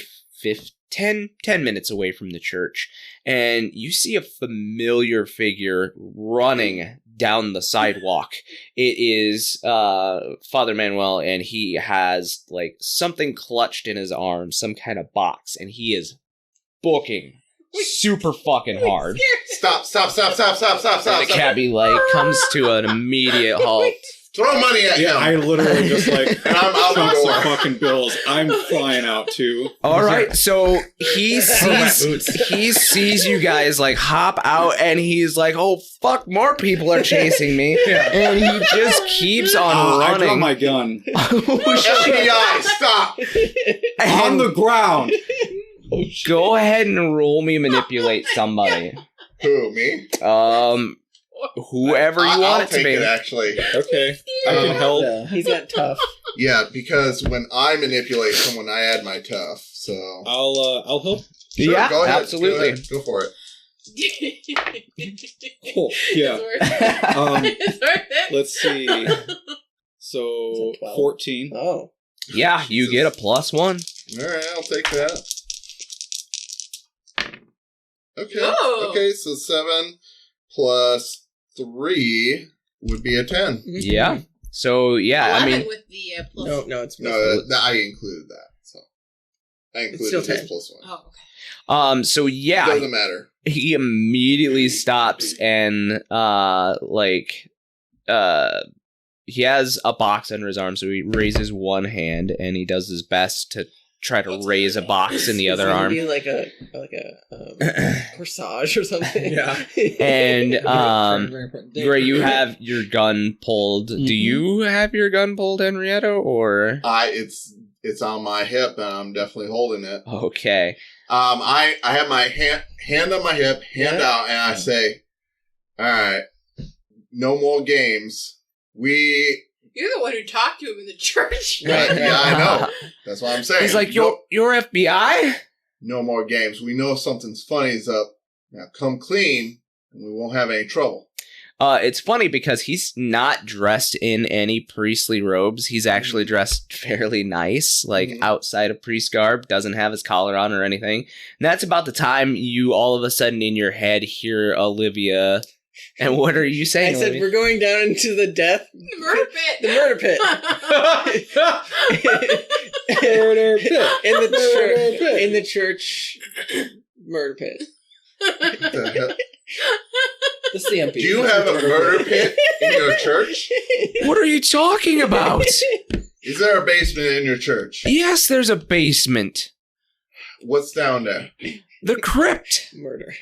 [SPEAKER 1] 10 minutes away from the church, and you see a familiar figure running down the sidewalk. It is Father Manuel, and he has like something clutched in his arm, some kind of box, and he is booking super fucking hard.
[SPEAKER 6] Stop.
[SPEAKER 1] And the cabbie comes to an immediate halt.
[SPEAKER 6] Throw money at him.
[SPEAKER 3] I literally just like
[SPEAKER 6] And I'm out the
[SPEAKER 3] chunks
[SPEAKER 6] door.
[SPEAKER 3] of fucking bills. I'm flying out too.
[SPEAKER 1] All right, so he sees you guys like hop out, and he's like, "Oh fuck, more people are chasing me!" And he just keeps on
[SPEAKER 3] I draw
[SPEAKER 1] running.
[SPEAKER 3] my gun
[SPEAKER 6] FBI, stop.
[SPEAKER 3] on the ground.
[SPEAKER 1] Go ahead and roll me manipulate somebody.
[SPEAKER 6] Who, me?
[SPEAKER 1] Whoever you
[SPEAKER 6] I'll
[SPEAKER 1] want it to
[SPEAKER 6] take
[SPEAKER 1] be.
[SPEAKER 6] it, actually.
[SPEAKER 3] Okay, I can help.
[SPEAKER 4] Yeah, he's got tough.
[SPEAKER 6] Yeah, because when I manipulate someone, I add my tough. So
[SPEAKER 3] I'll help.
[SPEAKER 6] Sure,
[SPEAKER 1] Yeah,
[SPEAKER 6] go ahead.
[SPEAKER 1] absolutely.
[SPEAKER 6] Go for it.
[SPEAKER 3] Oh, yeah.
[SPEAKER 2] It's worth it.
[SPEAKER 3] Let's see. So
[SPEAKER 4] Is it 12?
[SPEAKER 3] 14.
[SPEAKER 4] Oh.
[SPEAKER 1] Yeah, you get a +1.
[SPEAKER 6] All right, I'll take that. Okay.
[SPEAKER 2] Whoa.
[SPEAKER 6] Okay, so 7 plus 3 would be a 10.
[SPEAKER 1] Yeah. So yeah, I
[SPEAKER 2] 11
[SPEAKER 1] mean,
[SPEAKER 2] with the plus.
[SPEAKER 4] No, it's
[SPEAKER 6] No, I included that. So I
[SPEAKER 4] It's
[SPEAKER 6] included
[SPEAKER 4] still
[SPEAKER 6] his
[SPEAKER 4] 10.
[SPEAKER 6] plus 1.
[SPEAKER 2] Oh, okay.
[SPEAKER 1] so yeah,
[SPEAKER 6] Doesn't matter.
[SPEAKER 1] he immediately stops and he has a box under his arm, so he raises one hand and he does his best to try to raise a box in the other arm.
[SPEAKER 4] Be like a corsage or something.
[SPEAKER 3] Yeah.
[SPEAKER 1] And
[SPEAKER 8] Very important day.
[SPEAKER 1] Gray, you have your gun pulled. Do you have your gun pulled, Henrietta, or
[SPEAKER 6] It's on my hip and I'm definitely holding it.
[SPEAKER 1] okay?
[SPEAKER 6] I have my hand on my hip, hand out, and I say, "All right, no more games.
[SPEAKER 2] You're the one who talked to him in the church.
[SPEAKER 4] Right.
[SPEAKER 6] Yeah, I know. That's what I'm saying.
[SPEAKER 1] He's like, "You're FBI."
[SPEAKER 6] No more games. We know something's funny is up. Now come clean, and we won't have any trouble."
[SPEAKER 1] It's funny because he's not dressed in any priestly robes. He's actually dressed fairly nice, like outside of priest garb, doesn't have his collar on or anything. And that's about the time you all of a sudden in your head hear Olivia. And what are you saying,
[SPEAKER 4] I said
[SPEAKER 1] Olivia?
[SPEAKER 4] we're going down into the death.
[SPEAKER 2] The murder pit.
[SPEAKER 4] The murder pit.
[SPEAKER 3] Murder pit.
[SPEAKER 4] In the church murder pit.
[SPEAKER 6] The hell?
[SPEAKER 8] The CMP.
[SPEAKER 6] Do you have a murder pit in your church?
[SPEAKER 1] What are you talking about?
[SPEAKER 6] Is there a basement in your church?
[SPEAKER 1] Yes, there's a basement.
[SPEAKER 6] What's down there?
[SPEAKER 1] The crypt.
[SPEAKER 4] Murder.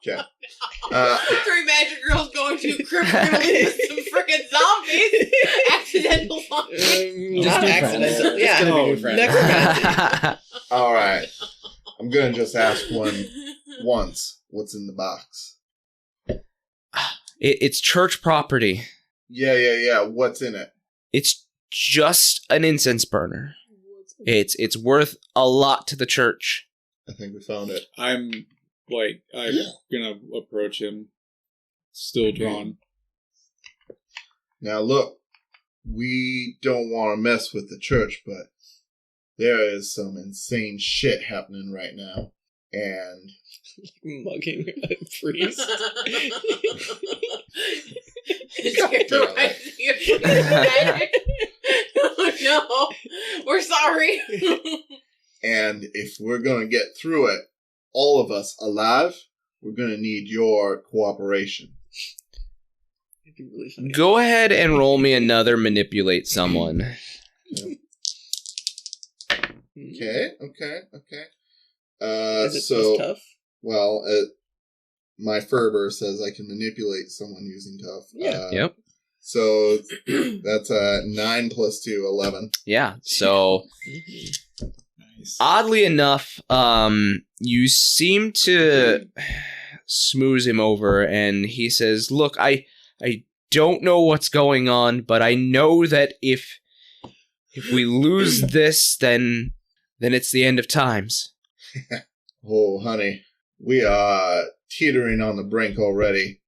[SPEAKER 6] Okay.
[SPEAKER 2] 3 magic girls going to a crypt gonna lead to some freaking zombies. Accidental zombies.
[SPEAKER 4] Not
[SPEAKER 8] new
[SPEAKER 4] accidental.
[SPEAKER 8] friends.
[SPEAKER 4] Yeah.
[SPEAKER 8] Just gonna be new friends.
[SPEAKER 4] Necromancy.
[SPEAKER 6] All right. I'm gonna just ask once. What's in the box?
[SPEAKER 1] It's church property.
[SPEAKER 6] Yeah. What's in it?
[SPEAKER 1] It's just an incense burner. It's worth a lot to the church.
[SPEAKER 6] I think we found it.
[SPEAKER 3] I'm gonna approach him, still drawn.
[SPEAKER 6] Now look, we don't want to mess with the church, but there is some insane shit happening right now. And
[SPEAKER 4] Mugging a priest.
[SPEAKER 2] Oh no, we're sorry.
[SPEAKER 6] and if we're gonna get through it, all of us alive, we're gonna need your cooperation.
[SPEAKER 1] Go ahead and roll me another manipulate someone.
[SPEAKER 6] Okay.
[SPEAKER 4] Is it
[SPEAKER 6] So
[SPEAKER 4] tough?
[SPEAKER 6] well, my fervor says I can manipulate someone using tough.
[SPEAKER 4] Yeah.
[SPEAKER 1] Yep.
[SPEAKER 6] So that's 9 plus 2, 11.
[SPEAKER 1] Yeah. So
[SPEAKER 3] Nice.
[SPEAKER 1] oddly enough, you seem to smooth him over, and he says, "Look, I don't know what's going on, but I know that if we lose this, then it's the end of times."
[SPEAKER 6] Oh, honey, we are teetering on the brink already.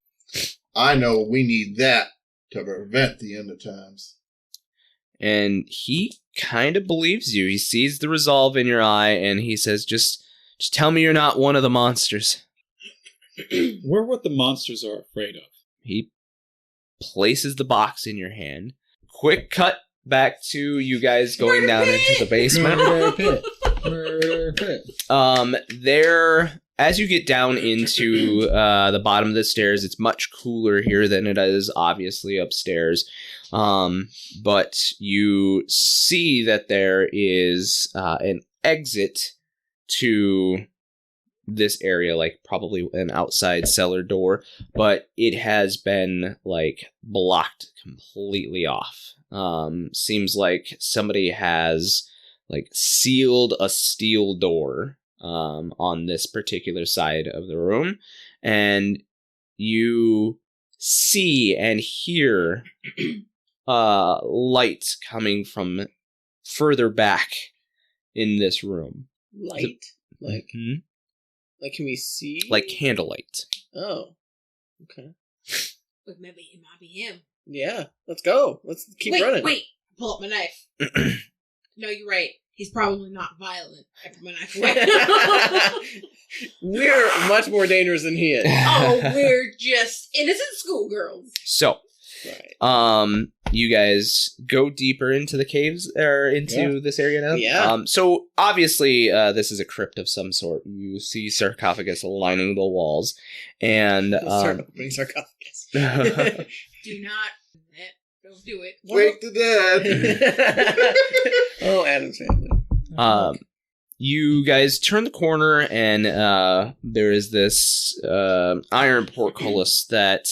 [SPEAKER 6] I know we need that to prevent the end of times.
[SPEAKER 1] And he kind of believes you. He sees the resolve in your eye, and he says, just tell me you're not one of the monsters.
[SPEAKER 3] We're what the monsters are afraid of.
[SPEAKER 1] He places the box in your hand. Quick cut back to you guys going down into the basement.
[SPEAKER 8] Murder pit. Murder pit.
[SPEAKER 1] There as you get down into the bottom of the stairs, it's much cooler here than it is obviously upstairs. But you see that there is an exit to this area, like probably an outside cellar door, but it has been like blocked completely off. Seems like somebody has like sealed a steel door on this particular side of the room, and you see and hear light coming from further back in this room.
[SPEAKER 4] Light? Like,
[SPEAKER 1] Mhm.
[SPEAKER 4] like, can we see?
[SPEAKER 1] Like candlelight.
[SPEAKER 4] Oh. Okay.
[SPEAKER 2] But maybe it might be him.
[SPEAKER 4] Yeah. Let's go. Let's keep running.
[SPEAKER 2] Wait. Pull up my knife. No, you're right. He's probably not violent. I put my knife away.
[SPEAKER 4] We're much more dangerous than he is.
[SPEAKER 2] Oh, we're just innocent schoolgirls.
[SPEAKER 1] So,
[SPEAKER 4] Right.
[SPEAKER 1] you guys go deeper into the caves or into this area now.
[SPEAKER 4] Yeah.
[SPEAKER 1] So obviously, this is a crypt of some sort. You see sarcophagus lining the walls, and
[SPEAKER 4] Opening sarcophagus.
[SPEAKER 2] Do not. Don't do it.
[SPEAKER 6] Wake the dead.
[SPEAKER 4] Oh, Adam's family.
[SPEAKER 1] you guys turn the corner, and there is this iron portcullis that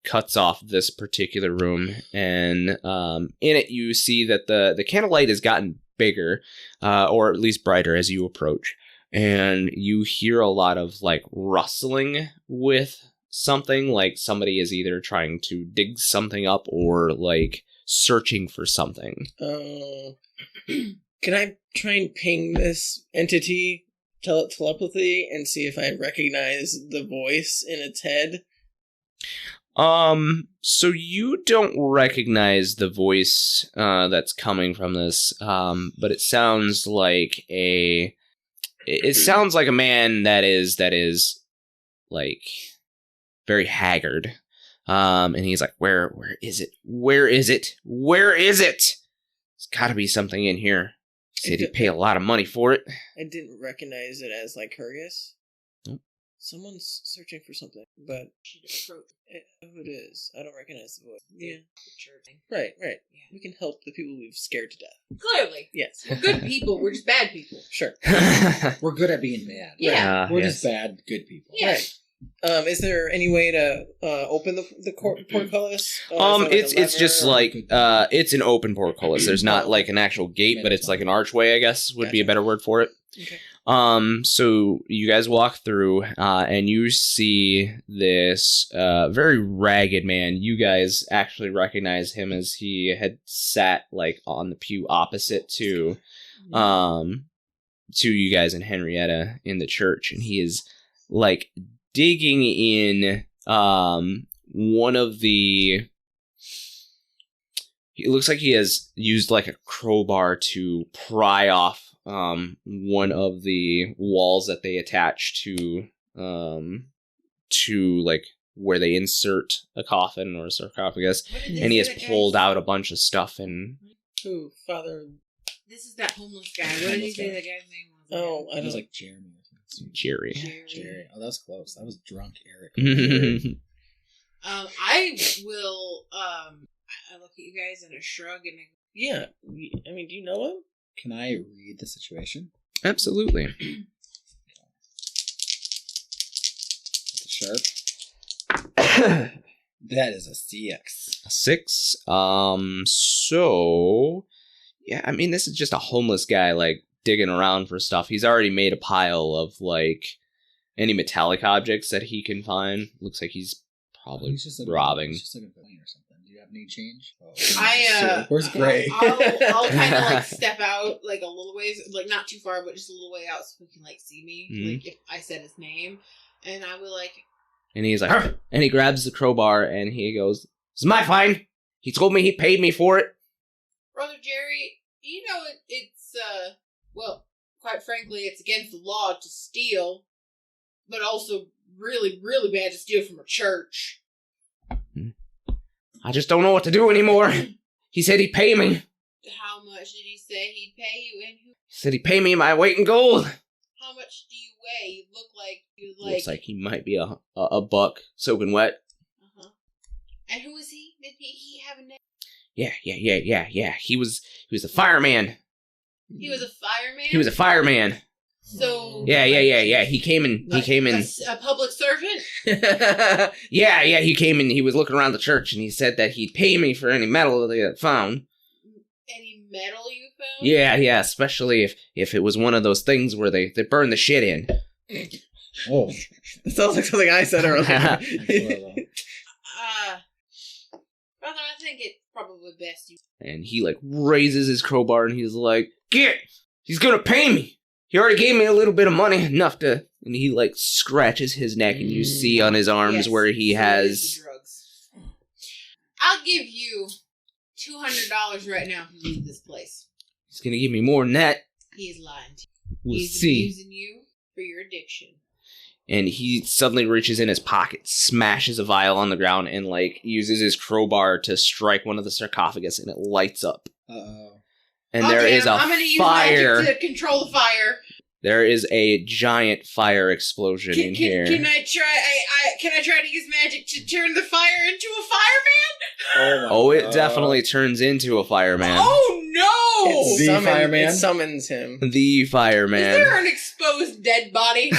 [SPEAKER 1] cuts off this particular room, and in it you see that the candlelight has gotten bigger, or at least brighter as you approach, and you hear a lot of like rustling with something, like somebody is either trying to dig something up or like searching for something.
[SPEAKER 4] Can I try and ping this entity telepathy and see if I recognize the voice in its head?
[SPEAKER 1] So you don't recognize the voice that's coming from this, but it sounds like a man that is like very haggard. And he's like, where is it? Where is it? Where is it? There's gotta be something in here. Said he'd pay a lot of money for it.
[SPEAKER 4] I didn't recognize it as Lycurgus.
[SPEAKER 1] Nope.
[SPEAKER 4] Someone's searching for something, but who it is? I don't recognize the voice. Yeah. Right.
[SPEAKER 2] Yeah.
[SPEAKER 4] We can help the people we've scared to death.
[SPEAKER 2] Clearly.
[SPEAKER 4] Yes.
[SPEAKER 2] We're good people. We're just bad people.
[SPEAKER 4] Sure.
[SPEAKER 8] We're good at being bad.
[SPEAKER 2] Yeah.
[SPEAKER 8] We're just bad, good people.
[SPEAKER 2] Yeah.
[SPEAKER 4] Right. Is there any way to open the portcullis?
[SPEAKER 1] It's just like it's an open portcullis. There's not like an actual gate, but it's like an archway, I guess would be a better word for it.
[SPEAKER 4] Okay.
[SPEAKER 1] So you guys walk through, and you see this very ragged man. You guys actually recognize him as he had sat like on the pew opposite to you guys and Henrietta in the church, and he is like digging in one of the... It looks like he has used like a crowbar to pry off one of the walls that they attach to like where they insert a coffin or a sarcophagus, and he has pulled out a bunch of stuff. And
[SPEAKER 4] Who, Father?
[SPEAKER 2] This is that homeless guy. What did he say that guy's name was?
[SPEAKER 4] Oh, I
[SPEAKER 8] It was
[SPEAKER 4] don't.
[SPEAKER 8] like Jeremy.
[SPEAKER 1] Jerry.
[SPEAKER 8] Jerry. Oh, that was close. That was drunk Eric.
[SPEAKER 2] I will. I look at you guys and a shrug and.
[SPEAKER 4] Yeah. I mean, do you know him?
[SPEAKER 8] Can I read the situation?
[SPEAKER 1] Absolutely.
[SPEAKER 8] That's a sharp. That is a CX.
[SPEAKER 1] 6. So yeah, I mean, this is just a homeless guy like digging around for stuff. He's already made a pile of like any metallic objects that he can find. Looks like he's probably robbing.
[SPEAKER 8] He's just looking for money or something. Do you have any change? Oh,
[SPEAKER 5] Where's Gray?
[SPEAKER 2] I'll kind of like step out like a little ways, like not too far, but just a little way out so he can like see me.
[SPEAKER 1] Mhm.
[SPEAKER 2] Like if I said his name, and I will like.
[SPEAKER 1] And he's like, and he grabs the crowbar and he goes, "This is my fine. He told me he paid me for it."
[SPEAKER 2] Brother Jerry, you know it's well, quite frankly, it's against the law to steal, but also really, really bad to steal from a church.
[SPEAKER 1] I just don't know what to do anymore. He said he'd pay me.
[SPEAKER 2] How much did he say he'd pay you, and who?
[SPEAKER 1] He said he'd pay me my weight in gold.
[SPEAKER 2] How much do you way. You look like
[SPEAKER 1] Looks like he might be a buck soaking wet.
[SPEAKER 2] Uh-huh. And who was he? Did he have a name?
[SPEAKER 1] Yeah. He was a fireman.
[SPEAKER 2] He was a fireman.
[SPEAKER 1] He was a fireman.
[SPEAKER 2] So
[SPEAKER 1] Yeah. He came in.
[SPEAKER 2] A public servant.
[SPEAKER 1] Yeah. He came in. He was looking around the church, and he said that he'd pay me for any metal that they had found.
[SPEAKER 2] Any metal you found?
[SPEAKER 1] Yeah. Especially if it was one of those things where they burn the shit in.
[SPEAKER 5] Oh.
[SPEAKER 4] It sounds like something I said earlier.
[SPEAKER 2] Brother, I think it's probably best you.
[SPEAKER 1] And he like raises his crowbar, and he's like, "Get! He's gonna pay me. He already gave me a little bit of money, enough to." And he like scratches his neck, and you see on his arms where he has.
[SPEAKER 2] Drugs. I'll give you $200 right now if you leave this place.
[SPEAKER 1] He's gonna give me more than that.
[SPEAKER 2] He is lying to you.
[SPEAKER 1] We'll
[SPEAKER 2] He's
[SPEAKER 1] see.
[SPEAKER 2] abusing you for your addiction.
[SPEAKER 1] And he suddenly reaches in his pocket, smashes a vial on the ground, and like uses his crowbar to strike one of the sarcophagus, and it lights up.
[SPEAKER 5] Uh-oh.
[SPEAKER 1] And there is a
[SPEAKER 2] I'm gonna use
[SPEAKER 1] fire.
[SPEAKER 2] magic to control the fire.
[SPEAKER 1] There is a giant fire explosion in here.
[SPEAKER 2] Can I try? Can I try to use magic to turn the fire into a fireman?
[SPEAKER 5] Oh,
[SPEAKER 1] It definitely turns into a fireman.
[SPEAKER 2] Oh no!
[SPEAKER 5] The fireman?
[SPEAKER 4] It summons him.
[SPEAKER 1] The fireman.
[SPEAKER 2] Is there an exposed dead body?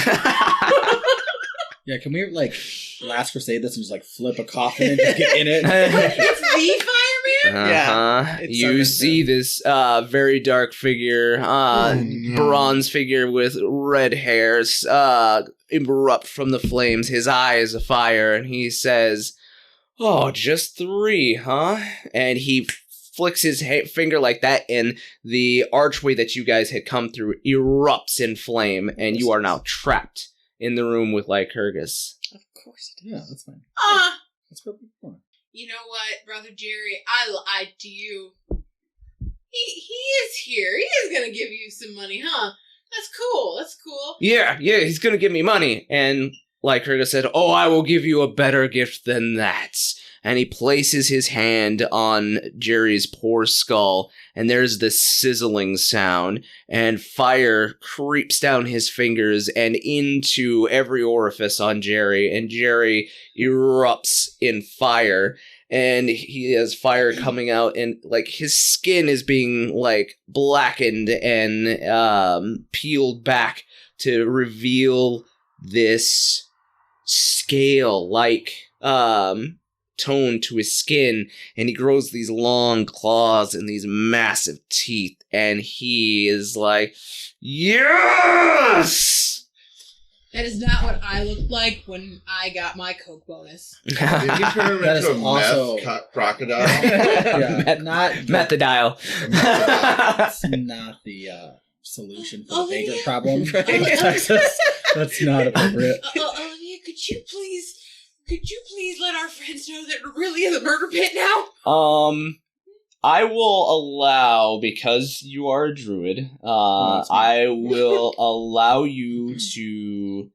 [SPEAKER 5] Yeah, can we, like, Last Crusade this and just, like, flip a coffin and just get in it?
[SPEAKER 2] It's the fireman?
[SPEAKER 4] Yeah, it
[SPEAKER 1] You
[SPEAKER 4] summons
[SPEAKER 1] see
[SPEAKER 4] him.
[SPEAKER 1] this very dark figure,
[SPEAKER 6] no.
[SPEAKER 1] bronze figure with red hairs, erupt from the flames, his eyes afire, and he says, "Oh, just 3, huh?" And he flicks his finger like that, and the archway that you guys had come through erupts in flame, and you are now trapped in the room with Lycurgus.
[SPEAKER 4] Of course it
[SPEAKER 5] Yeah, that's fine. That's perfectly fine.
[SPEAKER 2] You know what, Brother Jerry? I lied to you. He is here. He is gonna give you some money, huh? That's cool. That's cool.
[SPEAKER 1] Yeah, he's gonna give me money. And Lycurgus said, "Oh, I will give you a better gift than that." And he places his hand on Jerry's poor skull, and there's this sizzling sound, and fire creeps down his fingers and into every orifice on Jerry, and Jerry erupts in fire, and he has fire coming out, and like his skin is being like blackened and peeled back to reveal this scale-like tone to his skin, and he grows these long claws and these massive teeth, and he is like, "Yes!"
[SPEAKER 2] That is not what I looked like when I got my Coke bonus.
[SPEAKER 6] Did you turn him
[SPEAKER 5] That
[SPEAKER 6] into
[SPEAKER 5] is
[SPEAKER 6] a
[SPEAKER 5] also-
[SPEAKER 6] meth crocodile?
[SPEAKER 5] Yeah, not
[SPEAKER 1] Methodial.
[SPEAKER 5] That's not the solution for the
[SPEAKER 2] Olivia?
[SPEAKER 5] vagrant problem in Texas. That's not appropriate.
[SPEAKER 2] Olivia, could you please let our friends know that we're really in the murder pit now?
[SPEAKER 1] I will allow, because you are a druid, I will allow you to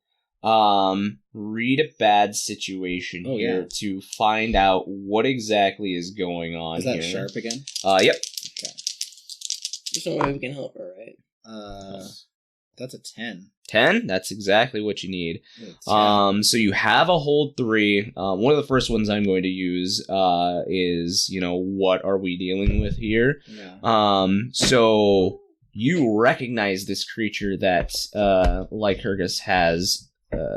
[SPEAKER 1] read a bad situation here to find out what exactly is going on
[SPEAKER 5] Is that
[SPEAKER 1] here.
[SPEAKER 5] sharp again?
[SPEAKER 1] Yep.
[SPEAKER 4] There's no way we can help her, right?
[SPEAKER 5] That's a 10.
[SPEAKER 1] 10? That's exactly what you need.
[SPEAKER 5] It's,
[SPEAKER 1] So you have a hold 3. One of the first ones I'm going to use is, what are we dealing with here?
[SPEAKER 5] yeah.
[SPEAKER 1] So you recognize this creature that Lycurgus has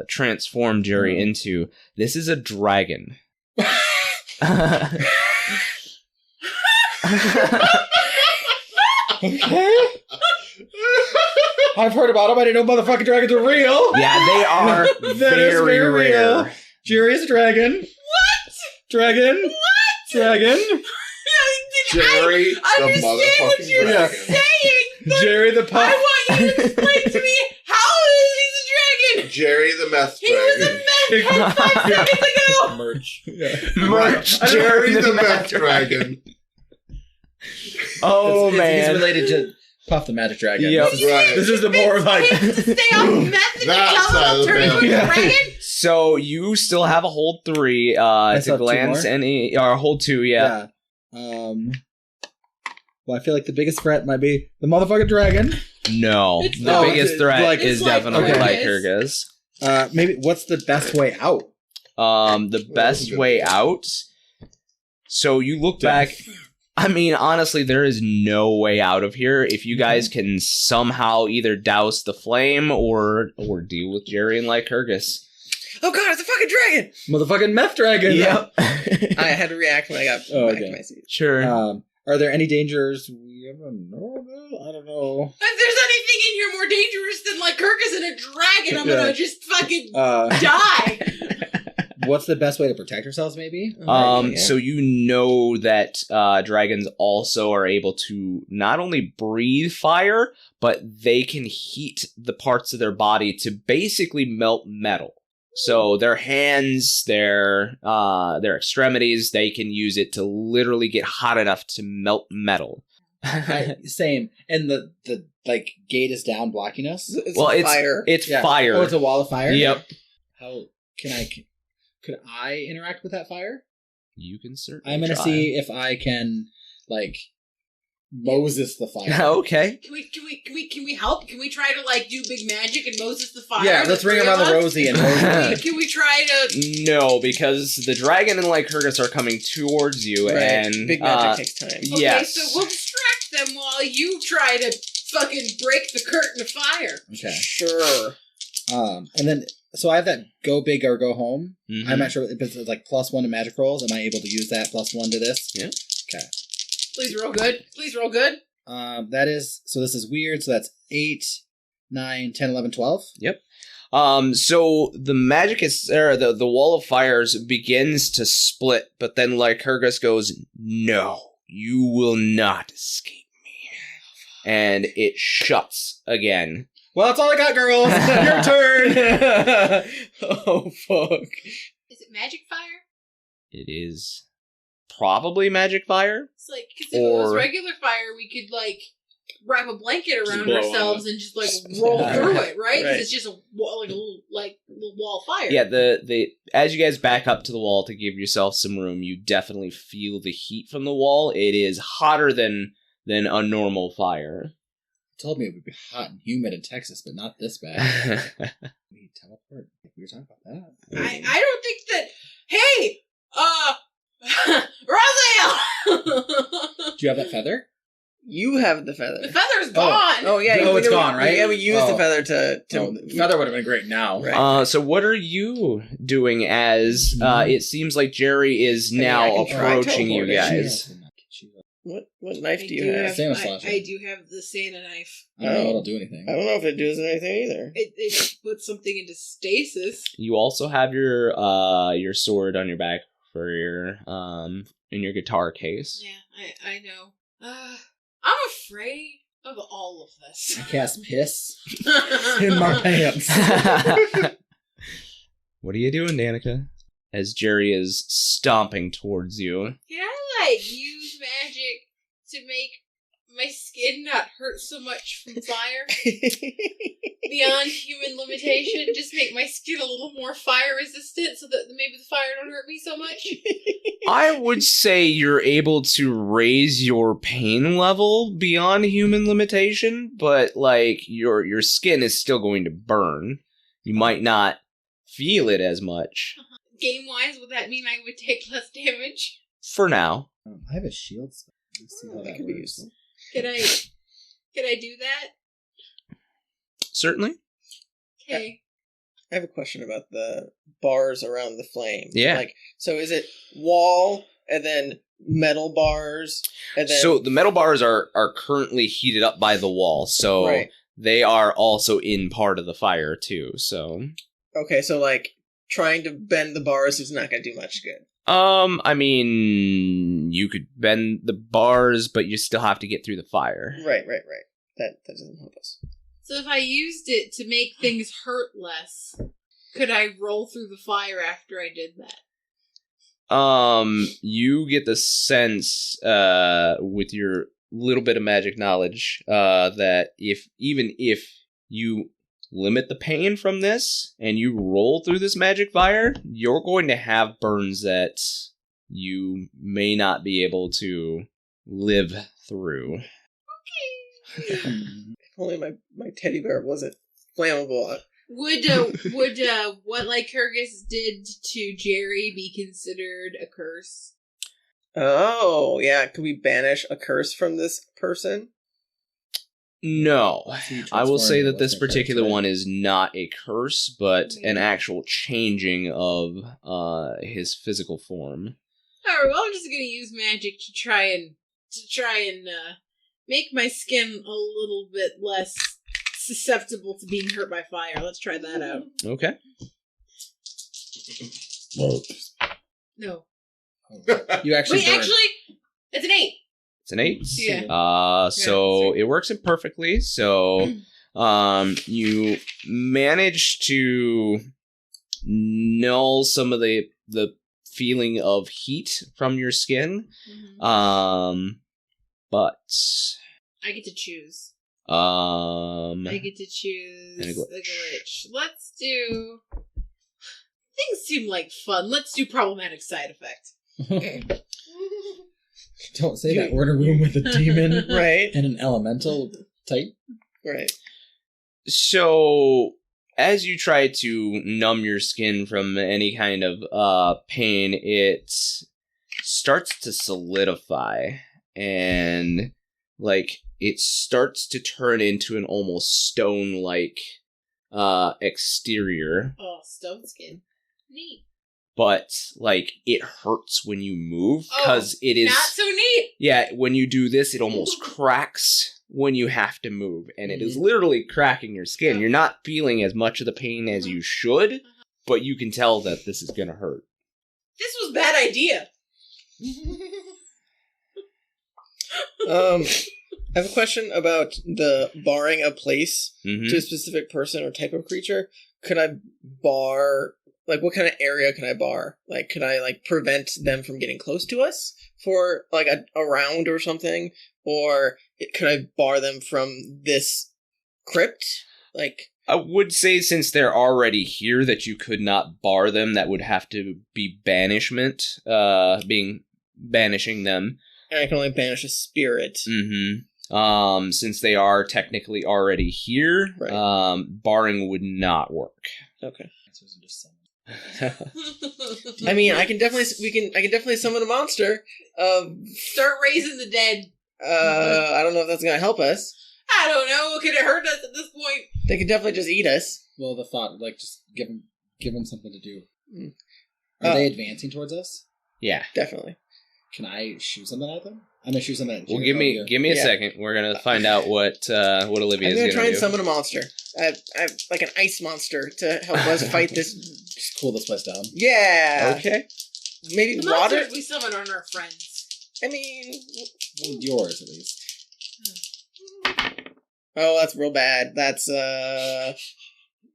[SPEAKER 1] transformed Jerry into. This is a dragon.
[SPEAKER 5] Okay. I've heard about them. I didn't know motherfucking dragons were real.
[SPEAKER 1] Yeah, they are
[SPEAKER 5] That is
[SPEAKER 1] very
[SPEAKER 5] very
[SPEAKER 1] rare.
[SPEAKER 5] real. Jerry is a dragon. What? Dragon. What? Dragon.
[SPEAKER 6] Jerry, the
[SPEAKER 2] I understand what
[SPEAKER 6] motherfucking
[SPEAKER 2] you're
[SPEAKER 6] dragon.
[SPEAKER 2] saying, but
[SPEAKER 5] Jerry the
[SPEAKER 2] I
[SPEAKER 5] puff.
[SPEAKER 2] want you to explain to me how he's a dragon.
[SPEAKER 6] Jerry the meth
[SPEAKER 2] He was a
[SPEAKER 6] dragon.
[SPEAKER 2] meth head 5 seconds ago.
[SPEAKER 5] Merch. Yeah.
[SPEAKER 1] Merch.
[SPEAKER 6] Jerry the meth dragon.
[SPEAKER 1] Oh,
[SPEAKER 5] He's
[SPEAKER 1] man.
[SPEAKER 5] related to Puff the Magic Dragon.
[SPEAKER 1] Yep.
[SPEAKER 5] This is,
[SPEAKER 6] Right.
[SPEAKER 5] this is the more like.
[SPEAKER 2] He has to stay off meth and
[SPEAKER 6] That
[SPEAKER 2] tell
[SPEAKER 6] side
[SPEAKER 2] him
[SPEAKER 6] of
[SPEAKER 2] I'll
[SPEAKER 6] the
[SPEAKER 2] turn into a
[SPEAKER 6] family.
[SPEAKER 2] dragon.
[SPEAKER 1] So you still have a hold 3
[SPEAKER 5] I
[SPEAKER 1] to
[SPEAKER 5] still have 2
[SPEAKER 1] glance
[SPEAKER 5] more?
[SPEAKER 1] any, or hold 2, yeah.
[SPEAKER 5] Yeah.
[SPEAKER 8] Well, I feel like the biggest threat might be the motherfucking dragon.
[SPEAKER 1] No,
[SPEAKER 2] It's
[SPEAKER 1] the
[SPEAKER 2] not.
[SPEAKER 1] biggest threat
[SPEAKER 8] Like-
[SPEAKER 1] is
[SPEAKER 2] It's like
[SPEAKER 1] definitely
[SPEAKER 2] Lycurgus.
[SPEAKER 1] Lycurgus.
[SPEAKER 8] Maybe what's the best way out?
[SPEAKER 1] The best way out. So you look back. I mean, honestly, there is no way out of here. If you guys can somehow either douse the flame or deal with Jerry and Lycurgus.
[SPEAKER 4] Oh god, it's a fucking dragon!
[SPEAKER 8] Motherfucking meth dragon.
[SPEAKER 1] Yep.
[SPEAKER 4] I had to react when I got
[SPEAKER 8] Oh,
[SPEAKER 4] back
[SPEAKER 8] okay.
[SPEAKER 4] to my seat.
[SPEAKER 1] Sure.
[SPEAKER 8] Are there any dangers we ever know about? I don't know.
[SPEAKER 2] If there's anything in here more dangerous than Lycurgus and a dragon, I'm gonna just fucking die.
[SPEAKER 8] What's the best way to protect ourselves? Maybe.
[SPEAKER 1] So you know that dragons also are able to not only breathe fire, but they can heat the parts of their body to basically melt metal. So their hands, their extremities, they can use it to literally get hot enough to melt metal.
[SPEAKER 8] Same. And the like gate is down blocking us.
[SPEAKER 4] It's
[SPEAKER 1] Well,
[SPEAKER 4] fire.
[SPEAKER 1] It's
[SPEAKER 8] Yeah.
[SPEAKER 1] fire.
[SPEAKER 8] Oh, it's a wall of fire.
[SPEAKER 1] Yep.
[SPEAKER 8] How could I interact with that fire?
[SPEAKER 1] You can certainly
[SPEAKER 8] I'm gonna
[SPEAKER 1] try.
[SPEAKER 8] see if I can like Moses the fire.
[SPEAKER 1] Okay.
[SPEAKER 2] Can we help? Can we try to like do big magic and Moses the fire?
[SPEAKER 8] Yeah, let's ring around the Rosie and Moses.
[SPEAKER 2] Can we try to?
[SPEAKER 1] No, because the dragon and Lycurgus are coming towards you,
[SPEAKER 4] Right.
[SPEAKER 1] and
[SPEAKER 4] Big magic takes time.
[SPEAKER 2] Okay,
[SPEAKER 1] yes.
[SPEAKER 2] so we'll distract them while you try to fucking break the curtain of fire.
[SPEAKER 8] Okay.
[SPEAKER 4] Sure.
[SPEAKER 8] And then so I have that go big or go home.
[SPEAKER 1] Mhm.
[SPEAKER 8] I'm not sure if it's like +1 to magic rolls. Am I able to use that +1 to this?
[SPEAKER 1] Yeah.
[SPEAKER 8] Okay.
[SPEAKER 2] Please roll good. Please roll good.
[SPEAKER 8] That is so. This is weird. So that's 8, 9, 10, 11, 12.
[SPEAKER 1] So the magic is there. The wall of fires begins to split, but then Lycurgus goes, "No, you will not escape me," and it shuts again.
[SPEAKER 8] Well, that's all I got, girls. Your turn.
[SPEAKER 4] Oh fuck.
[SPEAKER 2] Is it magic fire?
[SPEAKER 1] It is probably magic fire.
[SPEAKER 2] It's like because if it was
[SPEAKER 1] Or-
[SPEAKER 2] regular fire, we could like wrap a blanket around
[SPEAKER 3] blow on
[SPEAKER 2] ourselves and just like roll through it, right? 'Cause
[SPEAKER 4] Right.
[SPEAKER 2] it's just a wall, like a little wall of fire.
[SPEAKER 1] Yeah, the as you guys back up to the wall to give yourself some room, you definitely feel the heat from the wall. It is hotter than a normal fire.
[SPEAKER 8] Told me it would be hot and humid in Texas, but not this bad. We teleport. We were talking about that.
[SPEAKER 2] I don't think that. Hey, Rosale!
[SPEAKER 8] Do you have that feather?
[SPEAKER 4] You have the feather.
[SPEAKER 2] The feather's gone.
[SPEAKER 4] Oh yeah.
[SPEAKER 8] Oh, it's gone, right?
[SPEAKER 4] Yeah, we used the
[SPEAKER 8] Oh.
[SPEAKER 4] feather to
[SPEAKER 8] Feather would have been great now.
[SPEAKER 4] Right.
[SPEAKER 1] So what are you doing as it seems like Jerry is
[SPEAKER 4] I mean,
[SPEAKER 1] now
[SPEAKER 4] I can try
[SPEAKER 1] approaching you
[SPEAKER 4] teleporting.
[SPEAKER 1] guys?
[SPEAKER 4] What knife do you have?
[SPEAKER 8] Santa slasher.
[SPEAKER 2] I do have the Santa knife.
[SPEAKER 8] I don't know if it'll do anything.
[SPEAKER 4] I don't know if it does anything either.
[SPEAKER 2] It puts something into stasis.
[SPEAKER 1] You also have your sword on your back for your in your guitar case.
[SPEAKER 2] Yeah, I know. I'm afraid of all of this.
[SPEAKER 8] I cast piss in my pants.
[SPEAKER 1] What are you doing, Danica? As Jerry is stomping towards you.
[SPEAKER 2] Can I like use magic to make my skin not hurt so much from fire beyond human limitation? Just make my skin a little more fire resistant so that maybe the fire don't hurt me so much.
[SPEAKER 1] I would say you're able to raise your pain level beyond human limitation, but like your skin is still going to burn. You might not feel it as much
[SPEAKER 2] Game wise, would that mean I would take less damage?
[SPEAKER 1] for now.
[SPEAKER 8] I have a shield spell. Let's see how that
[SPEAKER 4] could be
[SPEAKER 8] works.
[SPEAKER 4] useful.
[SPEAKER 2] Can I do that?
[SPEAKER 1] Certainly.
[SPEAKER 2] Okay.
[SPEAKER 4] I have a question about the bars around the flame.
[SPEAKER 1] Yeah.
[SPEAKER 4] Like, so is it wall and then metal bars and then
[SPEAKER 1] So the metal bars are currently heated up by the wall, so
[SPEAKER 4] Right.
[SPEAKER 1] they are also in part of the fire too. So,
[SPEAKER 4] Okay, so like trying to bend the bars is not going to do much good.
[SPEAKER 1] I mean, you could bend the bars, but you still have to get through the fire.
[SPEAKER 4] Right. That doesn't help us.
[SPEAKER 2] So if I used it to make things hurt less, could I roll through the fire after I did that?
[SPEAKER 1] You get the sense, with your little bit of magic knowledge, that if you limit the pain from this and you roll through this magic fire, you're going to have burns that you may not be able to live through.
[SPEAKER 4] If only my teddy bear wasn't flammable.
[SPEAKER 2] Would what Lycurgus did to Jerry be considered a curse?
[SPEAKER 4] Oh, yeah. Could we banish a curse from this person?
[SPEAKER 1] No. I will say that this
[SPEAKER 8] Transformed into
[SPEAKER 1] particular
[SPEAKER 8] curse, right?
[SPEAKER 1] one is not a curse, but an actual changing of his physical form.
[SPEAKER 2] Alright, well, I'm just gonna use magic to try and make my skin a little bit less susceptible to being hurt by fire. Let's try that out.
[SPEAKER 1] Okay.
[SPEAKER 2] No.
[SPEAKER 8] You actually
[SPEAKER 2] Wait,
[SPEAKER 8] burn.
[SPEAKER 2] actually, it's an 8.
[SPEAKER 1] It's an 8.
[SPEAKER 2] Yeah.
[SPEAKER 1] So it works imperfectly. So you manage to null some of the feeling of heat from your skin. But
[SPEAKER 2] I get to choose.
[SPEAKER 1] I
[SPEAKER 2] I get to choose
[SPEAKER 1] and a
[SPEAKER 2] a
[SPEAKER 1] glitch.
[SPEAKER 2] glitch. Let's do. Things seem like fun. Let's do problematic side effect.
[SPEAKER 8] Don't say that. We're in a room with a demon
[SPEAKER 4] Right.
[SPEAKER 8] and an elemental type.
[SPEAKER 4] Right.
[SPEAKER 1] So, as you try to numb your skin from any kind of pain, it starts to solidify and, like, it starts to turn into an almost stone-like exterior.
[SPEAKER 2] Oh, stone skin. Neat.
[SPEAKER 1] But, like, it hurts when you move because it is...
[SPEAKER 2] Not so neat.
[SPEAKER 1] Yeah, when you do this, it almost cracks when you have to move, and it is literally cracking your skin. You're not feeling as much of the pain as you should, but you can tell that this is gonna hurt.
[SPEAKER 2] This was a bad idea.
[SPEAKER 4] I have a question about the barring a place
[SPEAKER 1] Mhm.
[SPEAKER 4] to a specific person or type of creature. Could I bar, like, what kind of area can I bar? Like, could I, like, prevent them from getting close to us for, like, a round or something? Or could I bar them from this crypt? Like,
[SPEAKER 1] I would say since they're already here that you could not bar them. That would have to be banishment, banishing them.
[SPEAKER 4] and I can only banish a spirit.
[SPEAKER 1] Mm-hmm. Since they are technically already here,
[SPEAKER 4] Right.
[SPEAKER 1] Barring would not work.
[SPEAKER 4] Okay.
[SPEAKER 8] Answers are just some.
[SPEAKER 4] I mean, I can definitely summon a monster.
[SPEAKER 2] Start raising the dead.
[SPEAKER 4] I don't know if that's gonna help us.
[SPEAKER 2] I don't know. Could it hurt us at this point?
[SPEAKER 4] They could definitely just eat us.
[SPEAKER 8] Well, the thought, like, just give them something to do.
[SPEAKER 4] Mm.
[SPEAKER 8] Are they advancing towards us?
[SPEAKER 1] Yeah.
[SPEAKER 4] Definitely.
[SPEAKER 8] Can I shoot something at them? I'm gonna shoot something at
[SPEAKER 1] Well,
[SPEAKER 8] Jerry.
[SPEAKER 1] give me a
[SPEAKER 4] Yeah.
[SPEAKER 1] second. We're gonna find out what Olivia
[SPEAKER 4] I'm
[SPEAKER 1] is
[SPEAKER 4] gonna
[SPEAKER 1] gonna
[SPEAKER 4] try and
[SPEAKER 1] do.
[SPEAKER 4] summon a monster. I have like an ice monster to help us fight this.
[SPEAKER 8] Just cool this place down.
[SPEAKER 4] Yeah.
[SPEAKER 1] Okay.
[SPEAKER 4] Maybe
[SPEAKER 2] The
[SPEAKER 4] water.
[SPEAKER 2] monsters we summon aren't our friends.
[SPEAKER 4] I mean,
[SPEAKER 8] Well, yours, at least.
[SPEAKER 4] oh, that's real bad. That's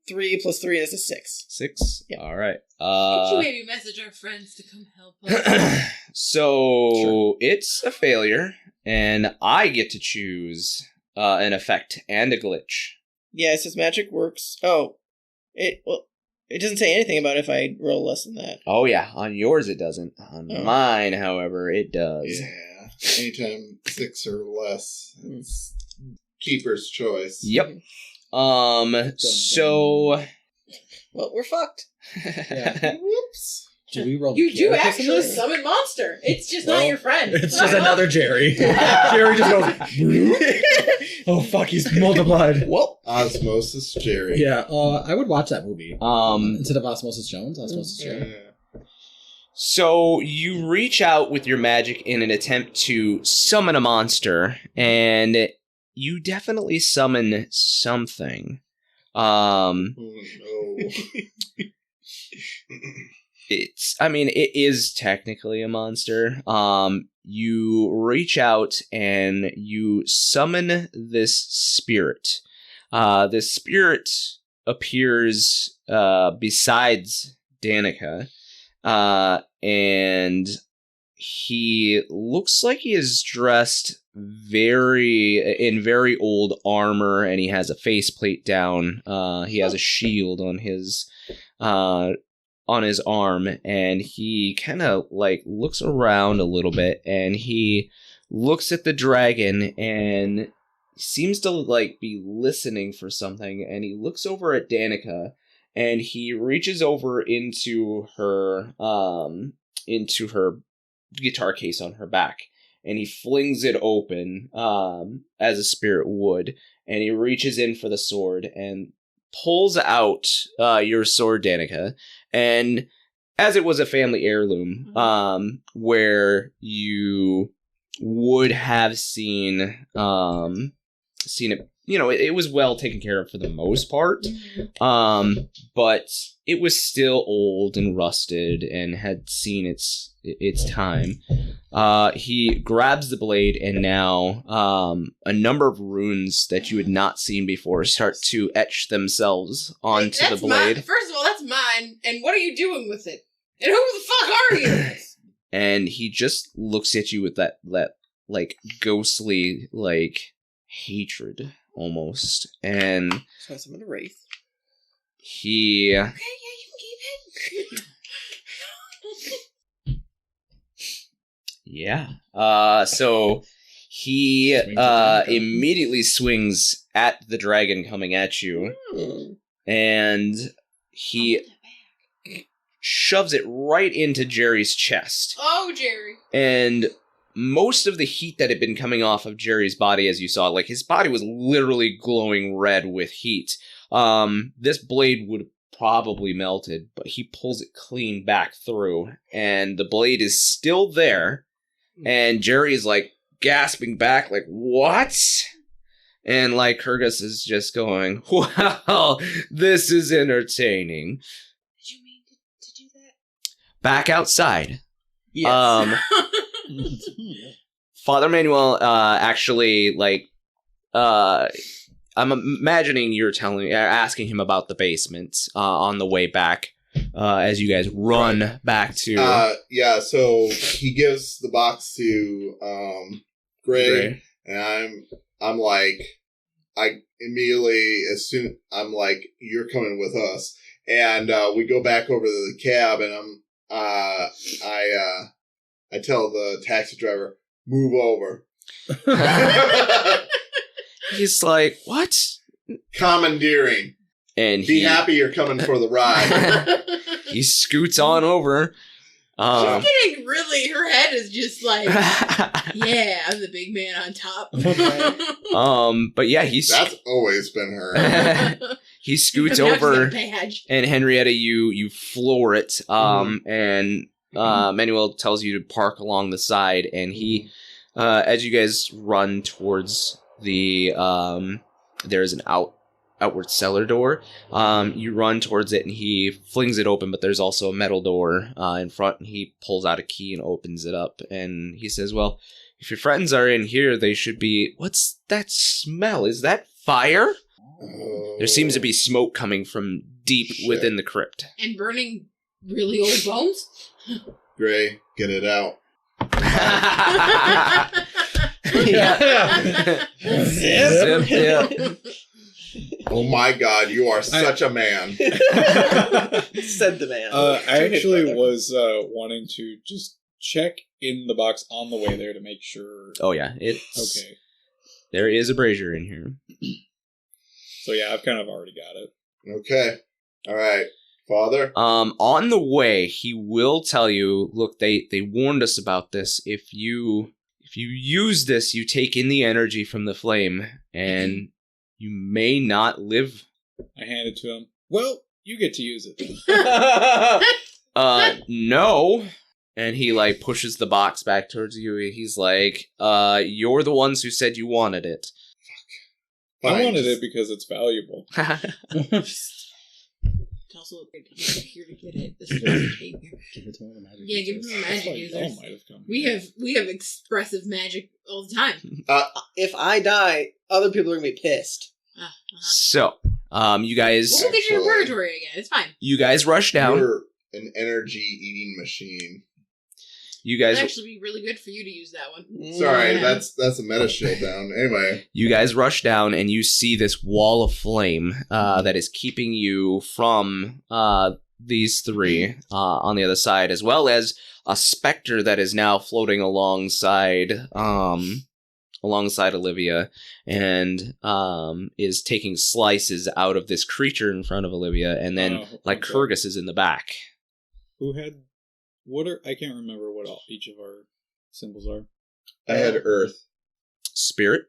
[SPEAKER 4] 3 + 3 is a 6.
[SPEAKER 1] 6?
[SPEAKER 4] Yeah.
[SPEAKER 1] All right.
[SPEAKER 2] Could you maybe message our friends to come help us?
[SPEAKER 1] So it's a failure, and I get to choose an effect and a glitch.
[SPEAKER 4] Yeah, it says magic works. Oh, it doesn't say anything about if I roll less than that.
[SPEAKER 1] Oh yeah, on yours it doesn't. On
[SPEAKER 4] Oh.
[SPEAKER 1] mine, however, it does.
[SPEAKER 6] Yeah. Anytime 6 or less, it's keeper's choice.
[SPEAKER 1] Yep. So
[SPEAKER 4] Well, we're fucked.
[SPEAKER 6] Whoops.
[SPEAKER 8] Do we roll?
[SPEAKER 2] You do
[SPEAKER 8] characters in
[SPEAKER 2] actually
[SPEAKER 8] this?
[SPEAKER 2] summon monster. It's just
[SPEAKER 8] Well,
[SPEAKER 2] not your friend.
[SPEAKER 5] It's just another Jerry. Jerry just goes, oh fuck, he's multiplied.
[SPEAKER 4] Well,
[SPEAKER 6] Osmosis Jerry.
[SPEAKER 5] Yeah.
[SPEAKER 8] I would watch that movie instead of Osmosis Jones. Osmosis Jerry.
[SPEAKER 6] Yeah.
[SPEAKER 1] So you reach out with your magic in an attempt to summon a monster, and you definitely summon something.
[SPEAKER 6] Oh no.
[SPEAKER 1] It is technically a monster. You reach out and you summon this spirit. This spirit appears besides Danica, and he looks like he is dressed in very old armor, and he has a faceplate down. He has a shield on his arm, and he kind of like looks around a little bit, and he looks at the dragon and seems to like be listening for something, and he looks over at Danica and he reaches over into her guitar case on her back, and he flings it open as a spirit would, and he reaches in for the sword and pulls out your sword, Danica, and as it was a family heirloom, where you would have seen it, it was well taken care of for the most part, but it was still old and rusted and had seen its time. He grabs the blade, and now a number of runes that you had not seen before start to etch themselves onto the blade.
[SPEAKER 2] First of all, that's mine, and what are you doing with it? And who the fuck are you?
[SPEAKER 1] And he just looks at you with that like ghostly hatred almost, and
[SPEAKER 4] So I summon a wraith.
[SPEAKER 1] he
[SPEAKER 2] Okay, yeah, you can keep it.
[SPEAKER 1] yeah. So he immediately swings at the dragon coming at you, and he shoves it right into Jerry's chest.
[SPEAKER 2] Oh, Jerry.
[SPEAKER 1] And most of the heat that had been coming off of Jerry's body, as you saw, like his body was literally glowing red with heat. This blade would have probably melted, but he pulls it clean back through, and the blade is still there. And Jerry is like gasping back, like, what? And like Kurgus is just going, wow, this is entertaining.
[SPEAKER 2] Did you mean to do that?
[SPEAKER 1] Back outside.
[SPEAKER 4] Yes.
[SPEAKER 1] Father Manuel actually, I'm imagining you're asking him about the basement on the way back as you guys run back to...
[SPEAKER 6] yeah, so he gives the box to Gray, and I'm like, I immediately, I'm like, you're coming with us. And we go back over to the cab, and I tell the taxi driver, move over.
[SPEAKER 1] He's like, what?
[SPEAKER 6] Commandeering.
[SPEAKER 1] And
[SPEAKER 6] Be happy you're coming for the ride.
[SPEAKER 1] He scoots on over.
[SPEAKER 2] She's getting really, her head is just like, yeah, I'm the big man on top.
[SPEAKER 1] But yeah,
[SPEAKER 6] That's always been her.
[SPEAKER 1] He scoots over, and Henrietta, you floor it, and Manuel tells you to park along the side, and he, as you guys run towards the, there's an outward cellar door, you run towards it, and he flings it open, but there's also a metal door in front, and he pulls out a key and opens it up, and he says, well, if your friends are in here, they should be... What's that smell? Is that fire? There seems to be smoke coming from deep within the crypt.
[SPEAKER 2] And burning really old bones?
[SPEAKER 6] Gray, get it out.
[SPEAKER 1] Zip, yeah.
[SPEAKER 6] Oh my god, you are such a man.
[SPEAKER 4] Said the man.
[SPEAKER 3] I actually was wanting to just check in the box on the way there to make sure.
[SPEAKER 1] Oh yeah, it's
[SPEAKER 3] Okay.
[SPEAKER 1] There is a brazier in here.
[SPEAKER 3] So yeah, I've kind of already got it.
[SPEAKER 6] Okay. Alright. Father?
[SPEAKER 1] On the way, he will tell you, look, they warned us about this. If you use this, you take in the energy from the flame, and you may not live.
[SPEAKER 3] I hand it to him. Well, you get to use it.
[SPEAKER 1] No. And he, pushes the box back towards you. He's like, you're the ones who said you wanted it.
[SPEAKER 6] Fine.
[SPEAKER 3] I wanted it because it's valuable.
[SPEAKER 2] Also, here to get it. This is the tape here.
[SPEAKER 8] Give it to one of the magic
[SPEAKER 2] Yeah, give it to the magic
[SPEAKER 3] Like,
[SPEAKER 2] users.
[SPEAKER 3] that might have come.
[SPEAKER 2] We have expressive magic all the time.
[SPEAKER 4] If I die, other people are gonna be pissed.
[SPEAKER 1] So, you guys...
[SPEAKER 2] We'll get you in purgatory again. It's fine.
[SPEAKER 1] You guys rush down.
[SPEAKER 6] You're an energy-eating machine.
[SPEAKER 1] You guys...
[SPEAKER 2] It'd actually be really good for you to use that one.
[SPEAKER 6] Sorry,
[SPEAKER 2] Yeah.
[SPEAKER 6] that's a meta shield down. Anyway.
[SPEAKER 1] You guys rush down, and you see this wall of flame that is keeping you from these three on the other side, as well as a specter that is now floating alongside Olivia, and is taking slices out of this creature in front of Olivia, and then Kurgus is in the back.
[SPEAKER 3] Who had I can't remember what each of our symbols are.
[SPEAKER 6] I had earth.
[SPEAKER 1] Spirit.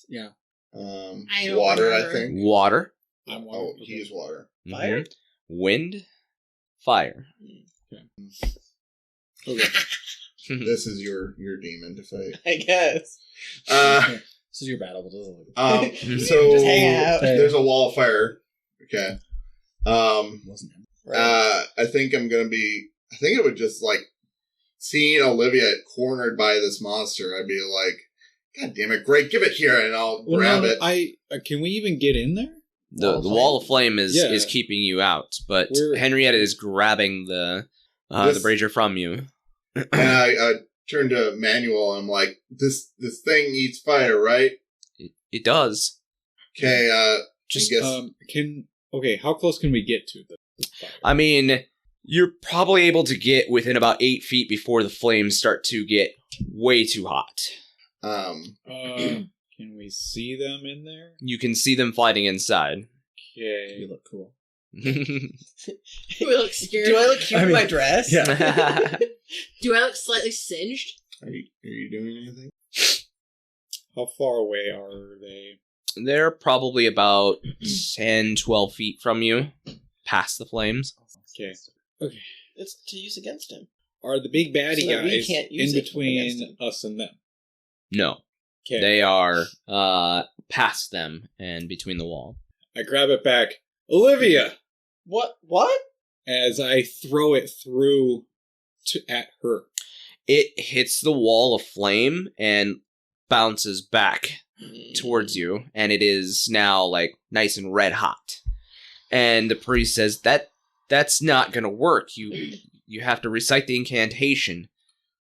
[SPEAKER 8] Yeah.
[SPEAKER 6] Water,
[SPEAKER 2] remember.
[SPEAKER 6] I think.
[SPEAKER 1] Water.
[SPEAKER 3] I'm water.
[SPEAKER 6] Oh, he's water.
[SPEAKER 4] Fire?
[SPEAKER 1] Wind. Fire.
[SPEAKER 3] Okay.
[SPEAKER 6] This is your demon to fight.
[SPEAKER 4] I guess.
[SPEAKER 8] This is your battle, but doesn't look
[SPEAKER 6] So
[SPEAKER 4] Just hang out.
[SPEAKER 6] there's a wall of fire. Okay.
[SPEAKER 8] wasn't him.
[SPEAKER 4] Right.
[SPEAKER 6] I think it would just like seeing Olivia cornered by this monster. I'd be like, God damn it, great, give it here, and I'll grab it.
[SPEAKER 3] Can we even get in there?
[SPEAKER 1] The wall of flame is
[SPEAKER 3] Yeah.
[SPEAKER 1] keeping you out, but
[SPEAKER 3] We're-
[SPEAKER 1] Henrietta is grabbing the brazier from you.
[SPEAKER 6] And I turned to Manuel. And I'm like, this thing eats fire, right?
[SPEAKER 1] It does.
[SPEAKER 6] Okay.
[SPEAKER 1] Just
[SPEAKER 6] I guess,
[SPEAKER 3] how close can we get to the fire?
[SPEAKER 1] I mean, you're probably able to get within about 8 feet before the flames start to get way too hot.
[SPEAKER 3] Can we see them in there?
[SPEAKER 1] You can see them fighting inside.
[SPEAKER 3] Okay.
[SPEAKER 8] You look cool.
[SPEAKER 2] Do I look scared?
[SPEAKER 4] Do I look cute
[SPEAKER 8] I
[SPEAKER 4] in
[SPEAKER 8] mean,
[SPEAKER 4] my dress?
[SPEAKER 8] Yeah.
[SPEAKER 2] Do I look slightly singed?
[SPEAKER 6] are you doing anything?
[SPEAKER 3] How far away are they?
[SPEAKER 1] They're probably about 10, 12 feet from you, past the flames.
[SPEAKER 3] Okay.
[SPEAKER 4] It's to use against him.
[SPEAKER 3] Are the big baddie
[SPEAKER 4] So that we
[SPEAKER 3] guys
[SPEAKER 4] can't use
[SPEAKER 3] in
[SPEAKER 4] it against
[SPEAKER 3] between
[SPEAKER 4] them.
[SPEAKER 3] us and them?
[SPEAKER 1] No,
[SPEAKER 3] Okay.
[SPEAKER 1] they are past them and between the wall.
[SPEAKER 3] I grab it back. Olivia!
[SPEAKER 4] What?
[SPEAKER 3] As I throw it through at her.
[SPEAKER 1] It hits the wall of flame and bounces back towards you, and it is now like nice and red hot. And the priest says that's not gonna work. You have to recite the incantation.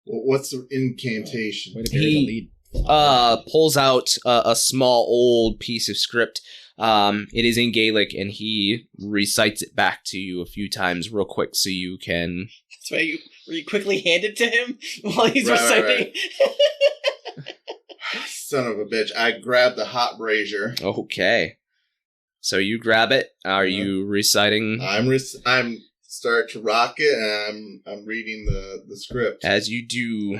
[SPEAKER 6] Well, what's the incantation?
[SPEAKER 8] Way to bury the lead.
[SPEAKER 1] Pulls out a small old piece of script. It is in Gaelic, and he recites it back to you a few times real quick so you can...
[SPEAKER 4] That's why you quickly hand it to him while he's
[SPEAKER 6] Right,
[SPEAKER 4] reciting.
[SPEAKER 6] Son of a bitch. I grabbed the hot brazier.
[SPEAKER 1] Okay. So you grab it. Are you reciting?
[SPEAKER 6] I'm start to rock it, and I'm reading the script.
[SPEAKER 1] As you do,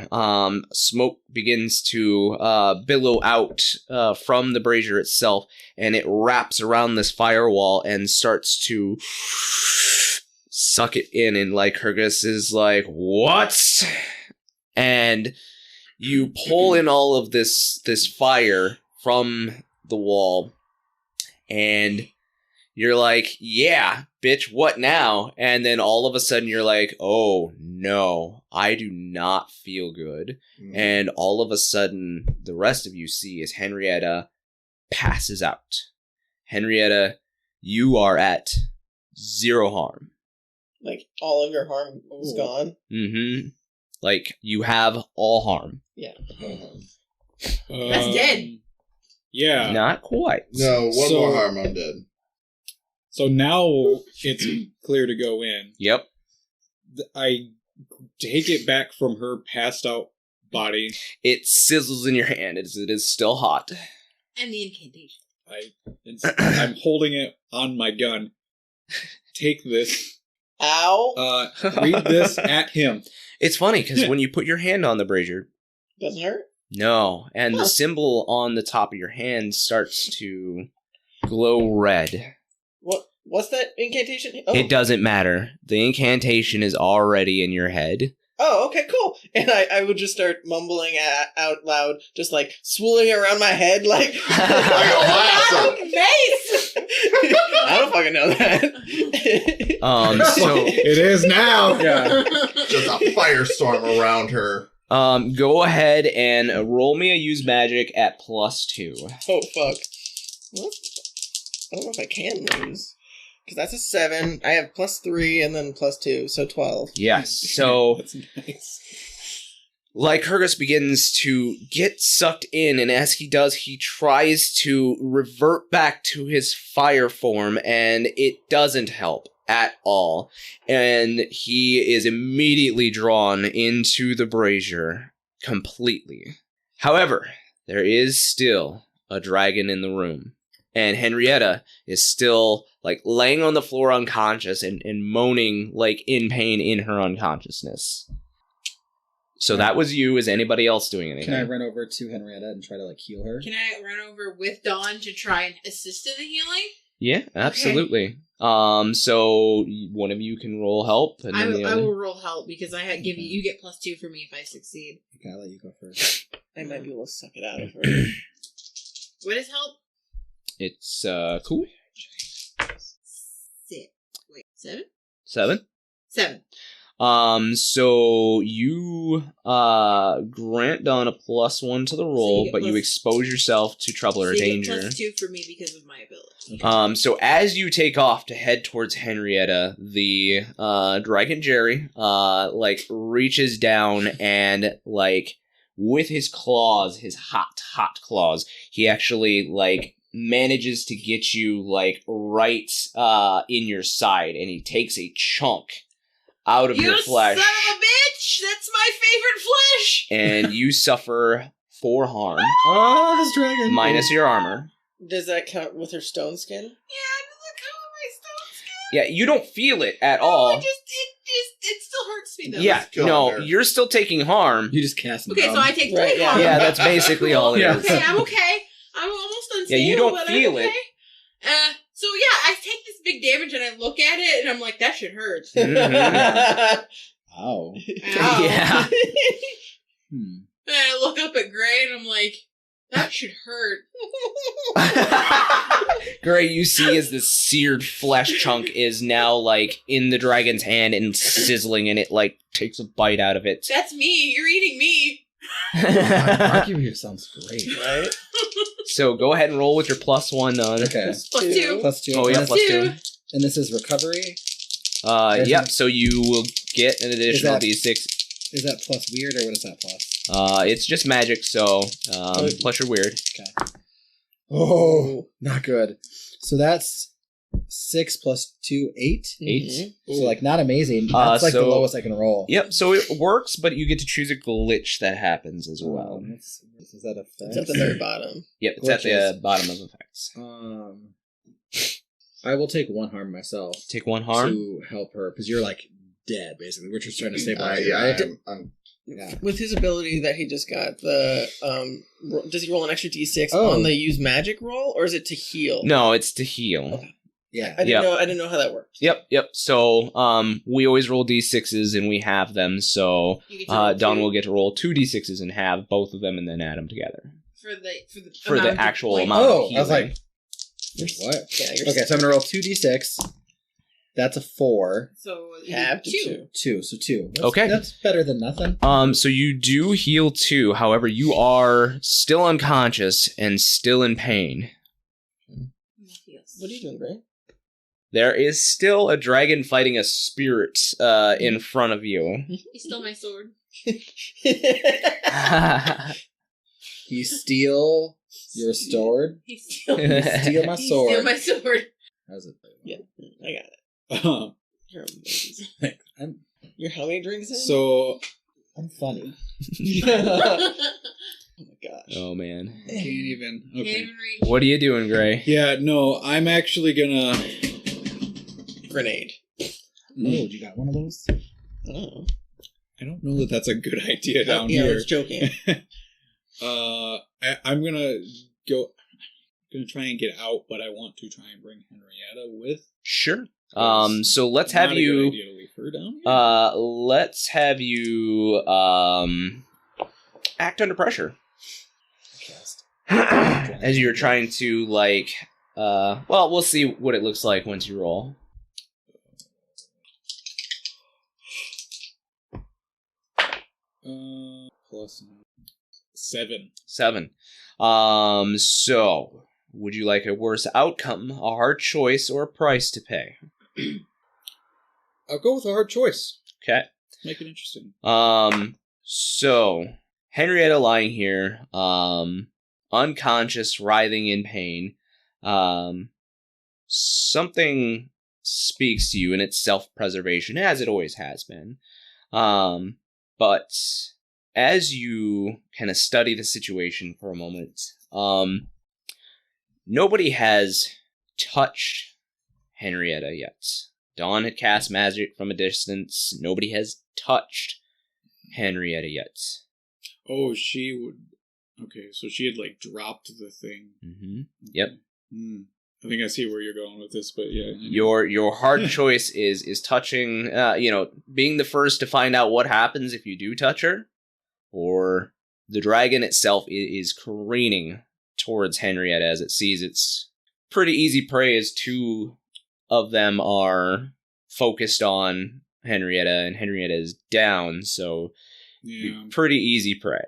[SPEAKER 1] smoke begins to billow out from the brazier itself, and it wraps around this firewall and starts to suck it in. And like Kurgus is like, "What?" And you pull in all of this fire from the wall, and you're like, "Yeah, bitch, what now?" And then all of a sudden you're like, "Oh no, I do not feel good." And all of a sudden the rest of you see is Henrietta passes out. Henrietta, you are at 0 harm.
[SPEAKER 4] Like, all of your harm is gone.
[SPEAKER 1] Mm-hmm. Like, you have all harm.
[SPEAKER 4] Yeah.
[SPEAKER 2] That's dead.
[SPEAKER 3] Yeah.
[SPEAKER 1] Not quite.
[SPEAKER 6] No, one
[SPEAKER 3] So-
[SPEAKER 6] more harm, I'm dead.
[SPEAKER 3] So now it's clear to go in.
[SPEAKER 1] Yep.
[SPEAKER 3] I take it back from her passed out body.
[SPEAKER 1] It sizzles in your hand. It is still hot.
[SPEAKER 2] And the incantation.
[SPEAKER 3] I'm holding it on my gun. Take this.
[SPEAKER 4] Ow.
[SPEAKER 3] Read this at him.
[SPEAKER 1] It's funny, because when you put your hand on the brazier,
[SPEAKER 4] Doesn't hurt?
[SPEAKER 1] no, and the symbol on the top of your hand starts to glow red.
[SPEAKER 4] What's that incantation? Oh.
[SPEAKER 1] It doesn't matter. The incantation is already in your head.
[SPEAKER 4] Oh, okay, cool. And I would just start mumbling out loud, just like swirling it around my head, like
[SPEAKER 6] I
[SPEAKER 2] Mace!
[SPEAKER 4] I don't fucking know that.
[SPEAKER 1] So
[SPEAKER 3] It is now.
[SPEAKER 8] Yeah.
[SPEAKER 6] Just a firestorm around her.
[SPEAKER 1] go ahead and roll me a use magic at +2.
[SPEAKER 4] Oh fuck! What? I don't know if I can lose because that's a 7. I have +3 and then +2, so 12.
[SPEAKER 1] Yes. So
[SPEAKER 3] That's nice.
[SPEAKER 1] Lycurgus begins to get sucked in, and as he does, he tries to revert back to his fire form, and it doesn't help. at all. And he is immediately drawn into the brazier completely. However, there is still a dragon in the room. And Henrietta is still, like, laying on the floor unconscious and moaning, like, in pain in her unconsciousness. So that was you. Is anybody else doing anything?
[SPEAKER 8] Can I run over to Henrietta and try to, like, heal her?
[SPEAKER 2] Can I run over with Dawn to try and assist in the healing?
[SPEAKER 1] Yeah, absolutely. So one of you can roll help. And then
[SPEAKER 2] I will roll help because you get +2 for me if I succeed.
[SPEAKER 8] Okay, I'll let you go first.
[SPEAKER 4] I might be able to suck it out of her.
[SPEAKER 2] What is help?
[SPEAKER 1] It's cool.
[SPEAKER 2] 7?
[SPEAKER 1] 7.
[SPEAKER 2] 7.
[SPEAKER 1] So you grant Dawn a +1 to the roll, but you expose yourself to trouble or danger.
[SPEAKER 2] +2 for me because of my ability.
[SPEAKER 1] So as you take off to head towards Henrietta, the Dragon Jerry like reaches down and like with his claws, his hot claws, he actually like manages to get you like right in your side, and he takes a chunk out of your flesh.
[SPEAKER 2] You son of a bitch! That's my favorite flesh!
[SPEAKER 1] And you suffer 4 harm.
[SPEAKER 8] Oh, this dragon.
[SPEAKER 1] Minus your armor.
[SPEAKER 4] Does that count with her stone skin?
[SPEAKER 2] Yeah, does it count with my stone skin?
[SPEAKER 1] Yeah, you don't feel it at all.
[SPEAKER 2] It still hurts me though.
[SPEAKER 1] Yeah, no, you're still taking harm.
[SPEAKER 8] You just cast
[SPEAKER 2] Okay, so I take 3
[SPEAKER 4] Right, yeah.
[SPEAKER 2] harm.
[SPEAKER 1] Yeah, that's basically all it
[SPEAKER 8] Yeah.
[SPEAKER 1] is.
[SPEAKER 2] Okay, I'm okay. I'm almost unstable.
[SPEAKER 1] Yeah, you don't
[SPEAKER 2] but
[SPEAKER 1] feel
[SPEAKER 2] I'm okay.
[SPEAKER 1] it.
[SPEAKER 2] So yeah, I take this big damage and I look at it and I'm like, that shit hurts.
[SPEAKER 1] Mhm.
[SPEAKER 8] Oh.
[SPEAKER 2] Ow.
[SPEAKER 1] Yeah.
[SPEAKER 8] Hmm.
[SPEAKER 2] And I look up at Gray and I'm like, that should hurt.
[SPEAKER 1] Great, you see as the seared flesh chunk is now like in the dragon's hand and sizzling, and it like takes a bite out of it.
[SPEAKER 2] That's me. You're eating me.
[SPEAKER 8] Argue here sounds great.
[SPEAKER 4] Right?
[SPEAKER 1] So go ahead and roll with your +1 on.
[SPEAKER 8] Okay.
[SPEAKER 2] +2.
[SPEAKER 8] +2.
[SPEAKER 1] Oh yeah,
[SPEAKER 8] And
[SPEAKER 1] +2.
[SPEAKER 8] And this is recovery.
[SPEAKER 1] Yep. So you will get an additional
[SPEAKER 8] that-
[SPEAKER 1] D6.
[SPEAKER 8] Is that plus weird, or what is that plus?
[SPEAKER 1] It's just magic, so plus you're weird.
[SPEAKER 8] Okay. Oh, not good. So that's 6 + 2, 8.
[SPEAKER 1] 8.
[SPEAKER 8] So like not amazing. That's like the
[SPEAKER 1] so-
[SPEAKER 8] lowest I can roll.
[SPEAKER 1] Yep. So it works, but you get to choose a glitch that happens as well.
[SPEAKER 8] Is that a
[SPEAKER 4] It's at the very bottom.
[SPEAKER 1] Yep. It's at the
[SPEAKER 8] glitches.
[SPEAKER 1] bottom of effects.
[SPEAKER 8] I will take 1 harm myself
[SPEAKER 1] Take 1 harm.
[SPEAKER 8] to help her because you're like dead basically. We're just trying to stabilize
[SPEAKER 6] Yeah,
[SPEAKER 8] right?
[SPEAKER 6] I'm
[SPEAKER 8] Yeah.
[SPEAKER 4] With his ability that he just got, does he roll an extra d6
[SPEAKER 8] Oh.
[SPEAKER 4] on the use magic roll, or is it to heal?
[SPEAKER 1] No, it's to heal.
[SPEAKER 8] Yeah.
[SPEAKER 4] I didn't know how that worked.
[SPEAKER 1] Yep. So, we always roll d6s and we have them. So,
[SPEAKER 2] You get to roll
[SPEAKER 1] Dawn
[SPEAKER 2] 2
[SPEAKER 1] will get to roll 2 d6s and have both of them and then add them together
[SPEAKER 2] for
[SPEAKER 1] for
[SPEAKER 2] amount
[SPEAKER 1] the
[SPEAKER 2] of
[SPEAKER 1] actual
[SPEAKER 2] points.
[SPEAKER 1] amount of
[SPEAKER 8] Oh,
[SPEAKER 1] healing.
[SPEAKER 8] I was like, what?
[SPEAKER 4] Yeah, you're
[SPEAKER 8] Okay, so I'm gonna roll 2d6. That's a 4.
[SPEAKER 2] So you
[SPEAKER 4] half
[SPEAKER 2] do
[SPEAKER 4] to
[SPEAKER 2] 2.
[SPEAKER 8] 2, so 2.
[SPEAKER 1] Okay.
[SPEAKER 8] That's better than nothing.
[SPEAKER 1] So you do heal 2. However, you are still unconscious and still in pain.
[SPEAKER 4] What are you doing, Gray?
[SPEAKER 1] There is still a dragon fighting a spirit in front of you.
[SPEAKER 2] He stole my sword.
[SPEAKER 8] You steal your sword.
[SPEAKER 2] He stole,
[SPEAKER 8] You steal my
[SPEAKER 2] he
[SPEAKER 8] sword.
[SPEAKER 2] stole my sword.
[SPEAKER 8] How's it?
[SPEAKER 4] Yeah, I got it.
[SPEAKER 3] so
[SPEAKER 4] You're amazing.
[SPEAKER 8] I'm,
[SPEAKER 4] You're how many drinks in?
[SPEAKER 8] I'm funny.
[SPEAKER 4] Oh my gosh.
[SPEAKER 1] Oh man.
[SPEAKER 3] can't even.
[SPEAKER 2] Can't
[SPEAKER 3] Okay.
[SPEAKER 2] even reach.
[SPEAKER 1] What are you doing, Gray?
[SPEAKER 3] Yeah, no, I'm actually gonna.
[SPEAKER 4] Grenade.
[SPEAKER 8] Oh, you got one of those?
[SPEAKER 4] Oh.
[SPEAKER 3] I don't know that that's a good idea down
[SPEAKER 4] yeah, I
[SPEAKER 3] here.
[SPEAKER 4] was joking.
[SPEAKER 3] I'm gonna go. Gonna try and get out, but I want to try and bring Henrietta with.
[SPEAKER 1] Sure.
[SPEAKER 3] Yes.
[SPEAKER 1] So let's
[SPEAKER 3] Not
[SPEAKER 1] have
[SPEAKER 3] a good
[SPEAKER 1] you.
[SPEAKER 3] idea to leave her down here.
[SPEAKER 1] Let's have you act under pressure as you're trying to like. Well, we'll see what it looks like once you roll.
[SPEAKER 3] +7.
[SPEAKER 1] 7. So would you like a worse outcome, a hard choice, or a price to pay?
[SPEAKER 3] I'll go with a hard choice.
[SPEAKER 1] Okay.
[SPEAKER 3] Make it interesting.
[SPEAKER 1] So Henrietta lying here, unconscious, writhing in pain. Something speaks to you, and it's self-preservation, as it always has been. But as you kind of study the situation for a moment, nobody has touched Henrietta yet. Dawn had cast magic from a distance. Nobody has touched Henrietta yet.
[SPEAKER 3] Oh, she would... Okay, so she had, like, dropped the thing.
[SPEAKER 1] Mm-hmm. Yep.
[SPEAKER 3] I think I see where you're going with this, but yeah.
[SPEAKER 1] Your hard choice is touching, being the first to find out what happens if you do touch her, or the dragon itself is careening towards Henrietta as it sees its pretty easy prey, as two of them are focused on Henrietta, and Henrietta is down, so pretty easy prey.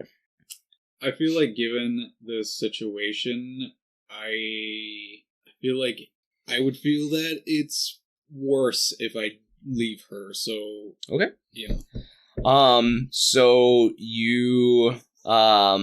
[SPEAKER 3] I feel like given the situation, I feel like I would feel that it's worse if I leave her, so...
[SPEAKER 1] Okay.
[SPEAKER 3] Yeah.
[SPEAKER 1] So you, are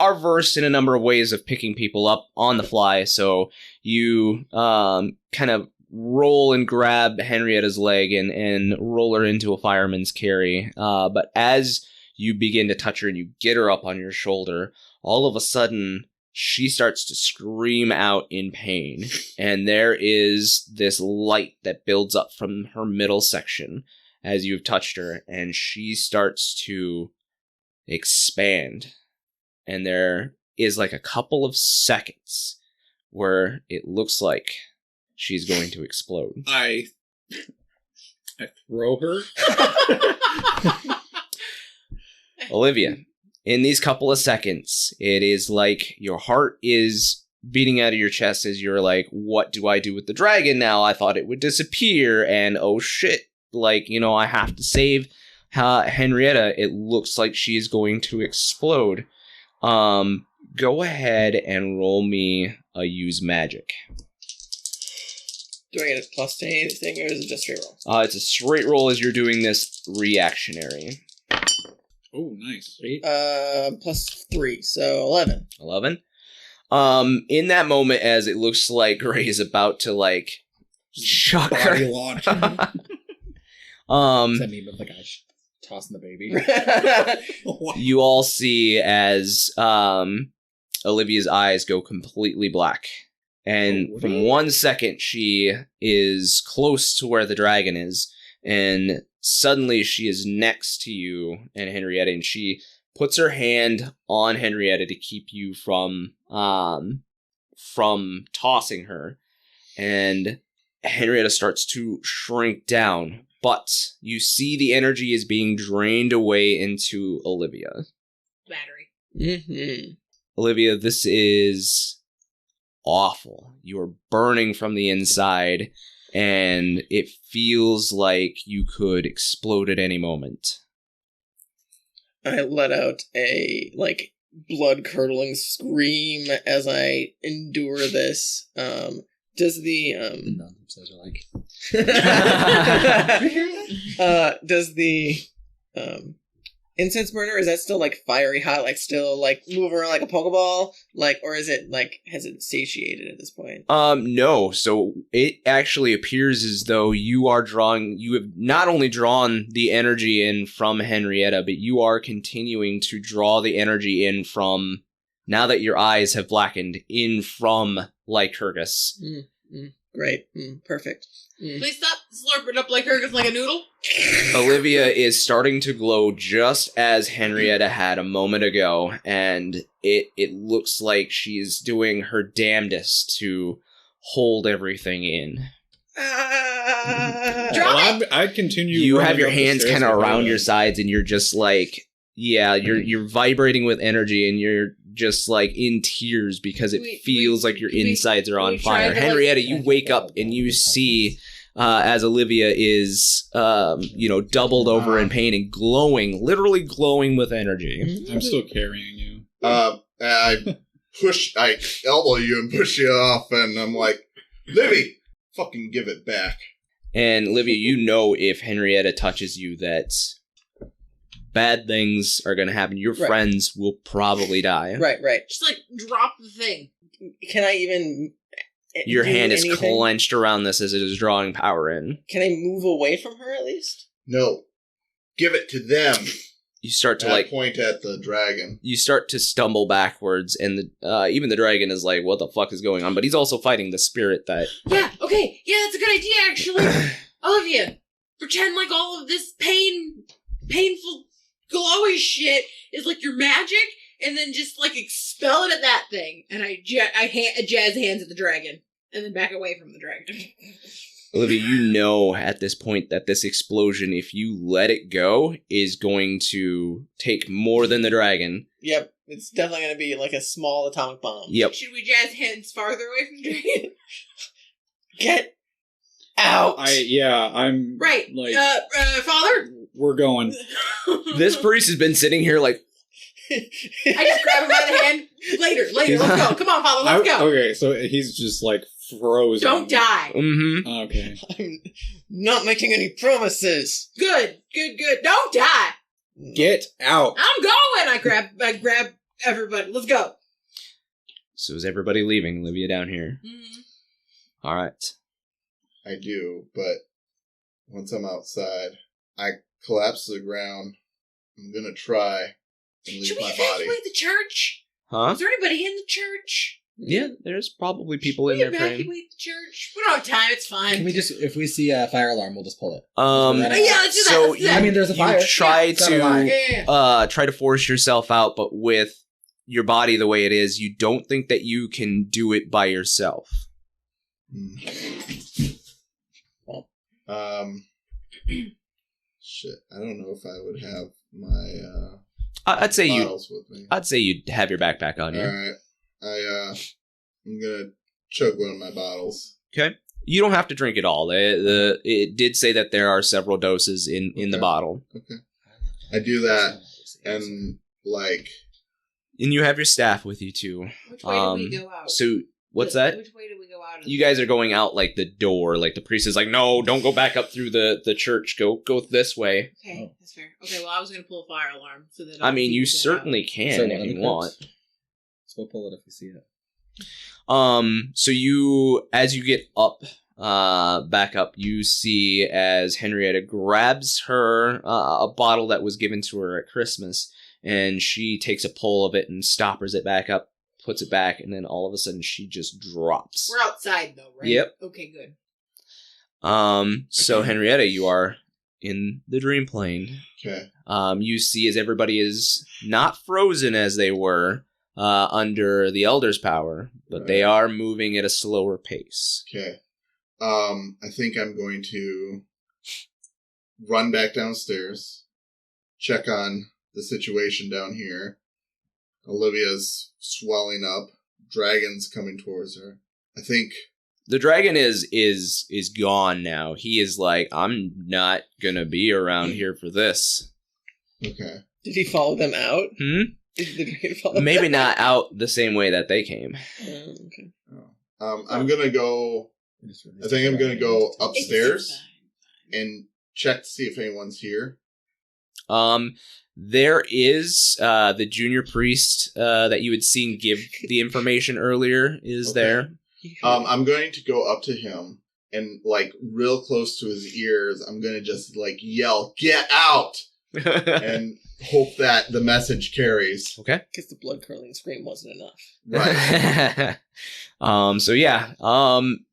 [SPEAKER 1] versed in a number of ways of picking people up on the fly, so you, kind of roll and grab Henrietta's leg and roll her into a fireman's carry, but as you begin to touch her and you get her up on your shoulder, all of a sudden, she starts to scream out in pain, and there is this light that builds up from her middle section as you've touched her, and she starts to expand. And there is like a couple of seconds where it looks like she's going to explode.
[SPEAKER 3] I throw her.
[SPEAKER 1] Olivia, in these couple of seconds, it is like your heart is beating out of your chest as you're like, what do I do with the dragon now? I thought it would disappear, and oh shit, like, I have to save Henrietta. It looks like she is going to explode. Go ahead and roll me a use magic.
[SPEAKER 4] Do I get a plus to anything, or is it just straight roll?
[SPEAKER 1] It's a straight roll as you're doing this reactionary.
[SPEAKER 3] Oh, nice.
[SPEAKER 4] Plus 3, so 11.
[SPEAKER 1] 11. In that moment, as it looks like Gray is about to, like, chuck her.
[SPEAKER 3] Body launch.
[SPEAKER 8] Does that mean with the guy tossing the baby?
[SPEAKER 1] You all see as Olivia's eyes go completely black. And from 1 second, she is close to where the dragon is, and suddenly she is next to you and Henrietta, and she puts her hand on Henrietta to keep you from tossing her. And Henrietta starts to shrink down, but you see the energy is being drained away into Olivia.
[SPEAKER 2] Battery.
[SPEAKER 4] Mm-hmm.
[SPEAKER 1] Olivia, this is awful. You are burning from the inside, and it feels like you could explode at any moment.
[SPEAKER 4] I let out a, blood-curdling scream as I endure this. Does the,
[SPEAKER 8] The non-episodes are like...
[SPEAKER 4] does the, incense burner, is that still, fiery hot, still, moving around like a Pokeball? Or is it, has it satiated at this point?
[SPEAKER 1] No. So it actually appears as though you have not only drawn the energy in from Henrietta, but you are continuing to draw the energy in from, now that your eyes have blackened, in from Lycurgus.
[SPEAKER 4] Great. Perfect.
[SPEAKER 2] Please stop slurping up like a noodle.
[SPEAKER 1] Olivia is starting to glow just as Henrietta had a moment ago, and it looks like she's doing her damnedest to hold everything in.
[SPEAKER 3] I continue.
[SPEAKER 1] You have
[SPEAKER 3] running
[SPEAKER 1] your
[SPEAKER 3] up the
[SPEAKER 1] hands
[SPEAKER 3] stairs
[SPEAKER 1] kind of
[SPEAKER 3] with
[SPEAKER 1] around
[SPEAKER 3] her.
[SPEAKER 1] your sides, and you're just like, you're vibrating with energy, and you're just like in tears because it feels like your insides are on fire. Henrietta, you wake up and you see as Olivia is, doubled over in pain and glowing, literally glowing with energy.
[SPEAKER 3] I'm still carrying you.
[SPEAKER 6] I elbow you and push you off, and I'm like, Livy, fucking give it back.
[SPEAKER 1] And Olivia, if Henrietta touches you, that bad things are going to happen. Your friends will probably die.
[SPEAKER 4] Right.
[SPEAKER 2] Just drop the thing.
[SPEAKER 4] Can I even
[SPEAKER 1] Your
[SPEAKER 4] do
[SPEAKER 1] hand is
[SPEAKER 4] anything?
[SPEAKER 1] clenched around this as it is drawing power in.
[SPEAKER 4] Can I move away from her at least?
[SPEAKER 6] No. Give it to them.
[SPEAKER 1] You start to
[SPEAKER 6] And I
[SPEAKER 1] like
[SPEAKER 6] point at the dragon.
[SPEAKER 1] you start to stumble backwards, and even the dragon is like, "What the fuck is going on?" But he's also fighting the spirit that.
[SPEAKER 2] Yeah, okay. Yeah, that's a good idea, actually. Olivia, pretend like all of this painful, glowy shit is like your magic, and then just like expel it at that thing. And I jazz hands at the dragon, and then back away from the dragon.
[SPEAKER 1] Olivia, you know at this point that this explosion, if you let it go, is going to take more than the dragon.
[SPEAKER 4] Yep, it's definitely going to be like a small atomic bomb.
[SPEAKER 1] Yep.
[SPEAKER 2] Should we jazz hands farther away from the dragon?
[SPEAKER 4] Get out!
[SPEAKER 3] I'm
[SPEAKER 2] Right.
[SPEAKER 3] like,
[SPEAKER 2] Father?
[SPEAKER 3] we're going.
[SPEAKER 1] This priest has been sitting here like,
[SPEAKER 2] I just grab him by the hand. Later, let's go. Come on, Father, let's go.
[SPEAKER 3] Okay, so he's just like frozen.
[SPEAKER 2] Don't die.
[SPEAKER 1] mm-hmm.
[SPEAKER 3] Okay.
[SPEAKER 4] I'm not making any promises.
[SPEAKER 2] Good. Don't die.
[SPEAKER 3] Get out.
[SPEAKER 2] I'm going. I grab everybody. Let's go.
[SPEAKER 1] So is everybody leaving? Olivia down here.
[SPEAKER 2] Mm-hmm.
[SPEAKER 1] All right.
[SPEAKER 6] I do, but once I'm outside, I collapse to the ground. I'm gonna try and leave
[SPEAKER 2] Should we
[SPEAKER 6] my body.
[SPEAKER 2] evacuate the church?
[SPEAKER 1] Huh?
[SPEAKER 2] Is there anybody in the church?
[SPEAKER 1] Yeah, there's probably people in
[SPEAKER 2] Should
[SPEAKER 1] there
[SPEAKER 2] we
[SPEAKER 1] praying.
[SPEAKER 2] evacuate the church? We don't have time. It's fine.
[SPEAKER 8] Can we just, if we see a fire alarm, we'll just pull it.
[SPEAKER 2] Yeah, let's do that.
[SPEAKER 1] So
[SPEAKER 2] Let's do that.
[SPEAKER 8] I mean, there's a fire.
[SPEAKER 1] you try
[SPEAKER 8] It's not a lie.
[SPEAKER 1] to try to force yourself out, but with your body the way it is, you don't think that you can do it by yourself.
[SPEAKER 6] Shit. I don't know if I would have my
[SPEAKER 1] I'd say
[SPEAKER 6] bottles with me.
[SPEAKER 1] I'd say you'd have your backpack on you.
[SPEAKER 6] Alright. I'm gonna chug one of my bottles.
[SPEAKER 1] Okay. You don't have to drink it all. It did say that there are several doses in the
[SPEAKER 6] Okay.
[SPEAKER 1] bottle.
[SPEAKER 6] Okay. I do that, and like,
[SPEAKER 1] And you have your staff with you too.
[SPEAKER 2] Which way do we go out?
[SPEAKER 1] So what's that?
[SPEAKER 2] Which way do we go out?
[SPEAKER 1] You guys are going out like the door. Like the priest is like, no, don't go back up through the church. Go this way.
[SPEAKER 2] Okay, that's fair. Okay, well, I was going to pull a fire alarm. So that
[SPEAKER 1] I mean, you
[SPEAKER 2] people get
[SPEAKER 1] certainly can
[SPEAKER 8] So
[SPEAKER 1] if
[SPEAKER 8] one of
[SPEAKER 1] you
[SPEAKER 8] the
[SPEAKER 1] want.
[SPEAKER 8] crypts. So we'll pull it if we see it.
[SPEAKER 1] So you, as you get up, back up, you see as Henrietta grabs her a bottle that was given to her at Christmas, and she takes a pull of it and stoppers it back up, puts it back, and then all of a sudden she just drops.
[SPEAKER 2] We're outside, though, right?
[SPEAKER 1] Yep.
[SPEAKER 2] Okay, good.
[SPEAKER 1] So Henrietta, you are in the dream plane.
[SPEAKER 6] okay.
[SPEAKER 1] You see as everybody is not frozen as they were under the Elder's power, but they are moving at a slower pace.
[SPEAKER 6] Okay. I think I'm going to run back downstairs, check on the situation down here. Olivia's swelling up. Dragon's coming towards her. I think
[SPEAKER 1] The dragon is gone now. He is like, I'm not gonna be around here for this.
[SPEAKER 6] okay.
[SPEAKER 4] Did he follow them out? Did the dragon follow
[SPEAKER 1] Maybe
[SPEAKER 4] them
[SPEAKER 1] not out the same way that they came.
[SPEAKER 4] out? Okay.
[SPEAKER 6] I'm gonna go. I think I'm gonna go upstairs and check to see if anyone's here.
[SPEAKER 1] There is the junior priest that you had seen give the information earlier is
[SPEAKER 6] Okay.
[SPEAKER 1] there.
[SPEAKER 6] I'm going to go up to him and, like, real close to his ears, I'm going to just, like, yell, "Get out!" and hope that the message carries.
[SPEAKER 1] Okay.
[SPEAKER 4] Because the blood curdling scream wasn't enough.
[SPEAKER 6] Right.
[SPEAKER 1] So yeah.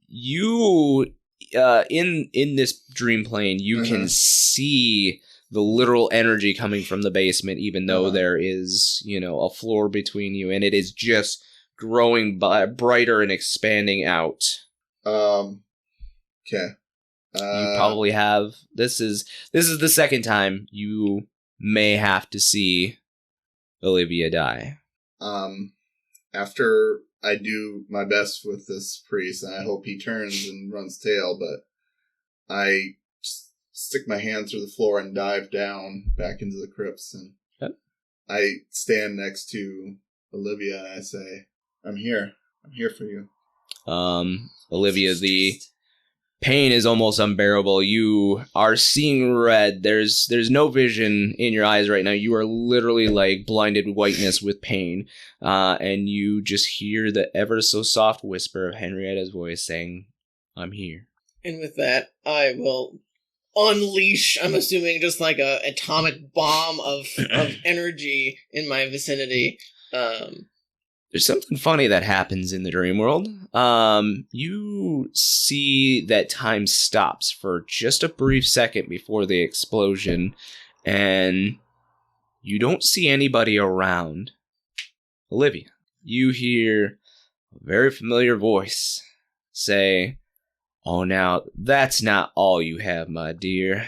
[SPEAKER 1] You in this dream plane, you can see the literal energy coming from the basement, even though there is, a floor between you, and it is just growing brighter and expanding out.
[SPEAKER 6] Okay.
[SPEAKER 1] You probably have. This is the second time you may have to see Olivia die.
[SPEAKER 6] After I do my best with this priest, and I hope he turns and runs tail, but I stick my hand through the floor and dive down back into the crypts, and I stand next to Olivia and I say, I'm here for you.
[SPEAKER 1] Olivia, pain is almost unbearable. You are seeing red. There's no vision in your eyes right now. You are literally like blinded whiteness with pain. And you just hear the ever so soft whisper of Henrietta's voice saying, "I'm here."
[SPEAKER 4] And with that, I will unleash, I'm assuming, just like a atomic bomb of energy in my vicinity.
[SPEAKER 1] There's something funny that happens in the dream world. You see that time stops for just a brief second before the explosion, and you don't see anybody around. Olivia, you hear a very familiar voice say, "Oh, now, that's not all you have, my dear."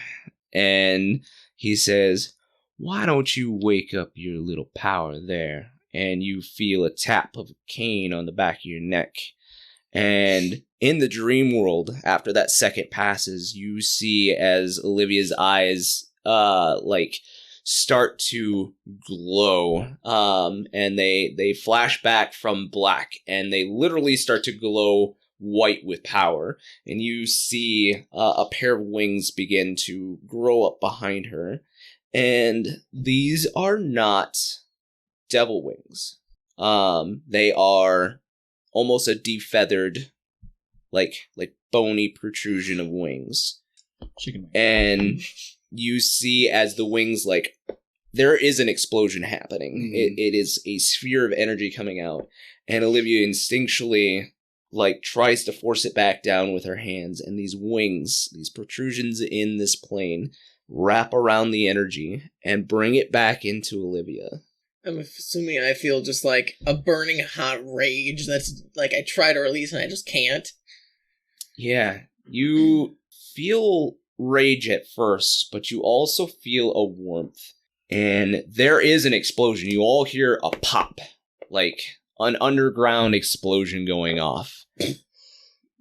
[SPEAKER 1] And he says, "Why don't you wake up your little power there?" And you feel a tap of a cane on the back of your neck. And in the dream world, after that second passes, you see as Olivia's eyes, start to glow. And they flash back from black, and they literally start to glow white with power. And you see a pair of wings begin to grow up behind her. And these are not devil wings. They are almost a defeathered, like bony protrusion of wings.
[SPEAKER 8] Chicken wing.
[SPEAKER 1] And you see as the wings, like, there is an explosion happening. It is a sphere of energy coming out. And Olivia instinctually, like, tries to force it back down with her hands. And these wings, these protrusions in this plane, wrap around the energy and bring it back into Olivia.
[SPEAKER 4] I'm assuming I feel just like a burning hot rage that's like I try to release and I just can't.
[SPEAKER 1] Yeah, you feel rage at first, but you also feel a warmth. And there is an explosion. You all hear a pop, like an underground explosion going off.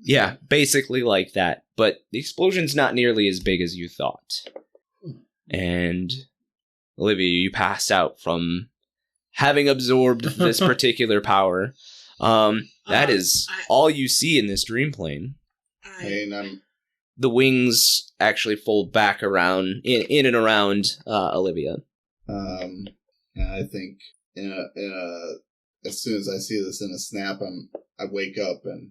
[SPEAKER 1] Yeah, basically like that. But the explosion's not nearly as big as you thought. And Olivia, you pass out from having absorbed this particular power. That is all you see in this dream plane. The wings actually fold back around, in and around Olivia.
[SPEAKER 6] I think as soon as I see this in a snap, I wake up and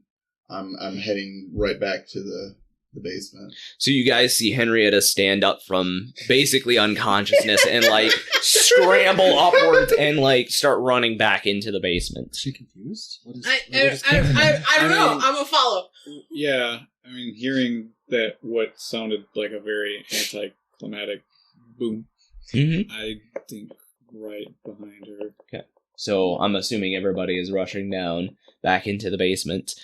[SPEAKER 6] I'm heading right back to the basement.
[SPEAKER 1] So you guys see Henrietta stand up from basically unconsciousness and like scramble upwards and like start running back into the basement.
[SPEAKER 8] Is she confused? What is,
[SPEAKER 2] I don't know. I'm gonna follow.
[SPEAKER 3] Yeah, I mean, hearing that what sounded like a very anticlimactic boom, I think right behind her.
[SPEAKER 1] Okay, so I'm assuming everybody is rushing down back into the basement.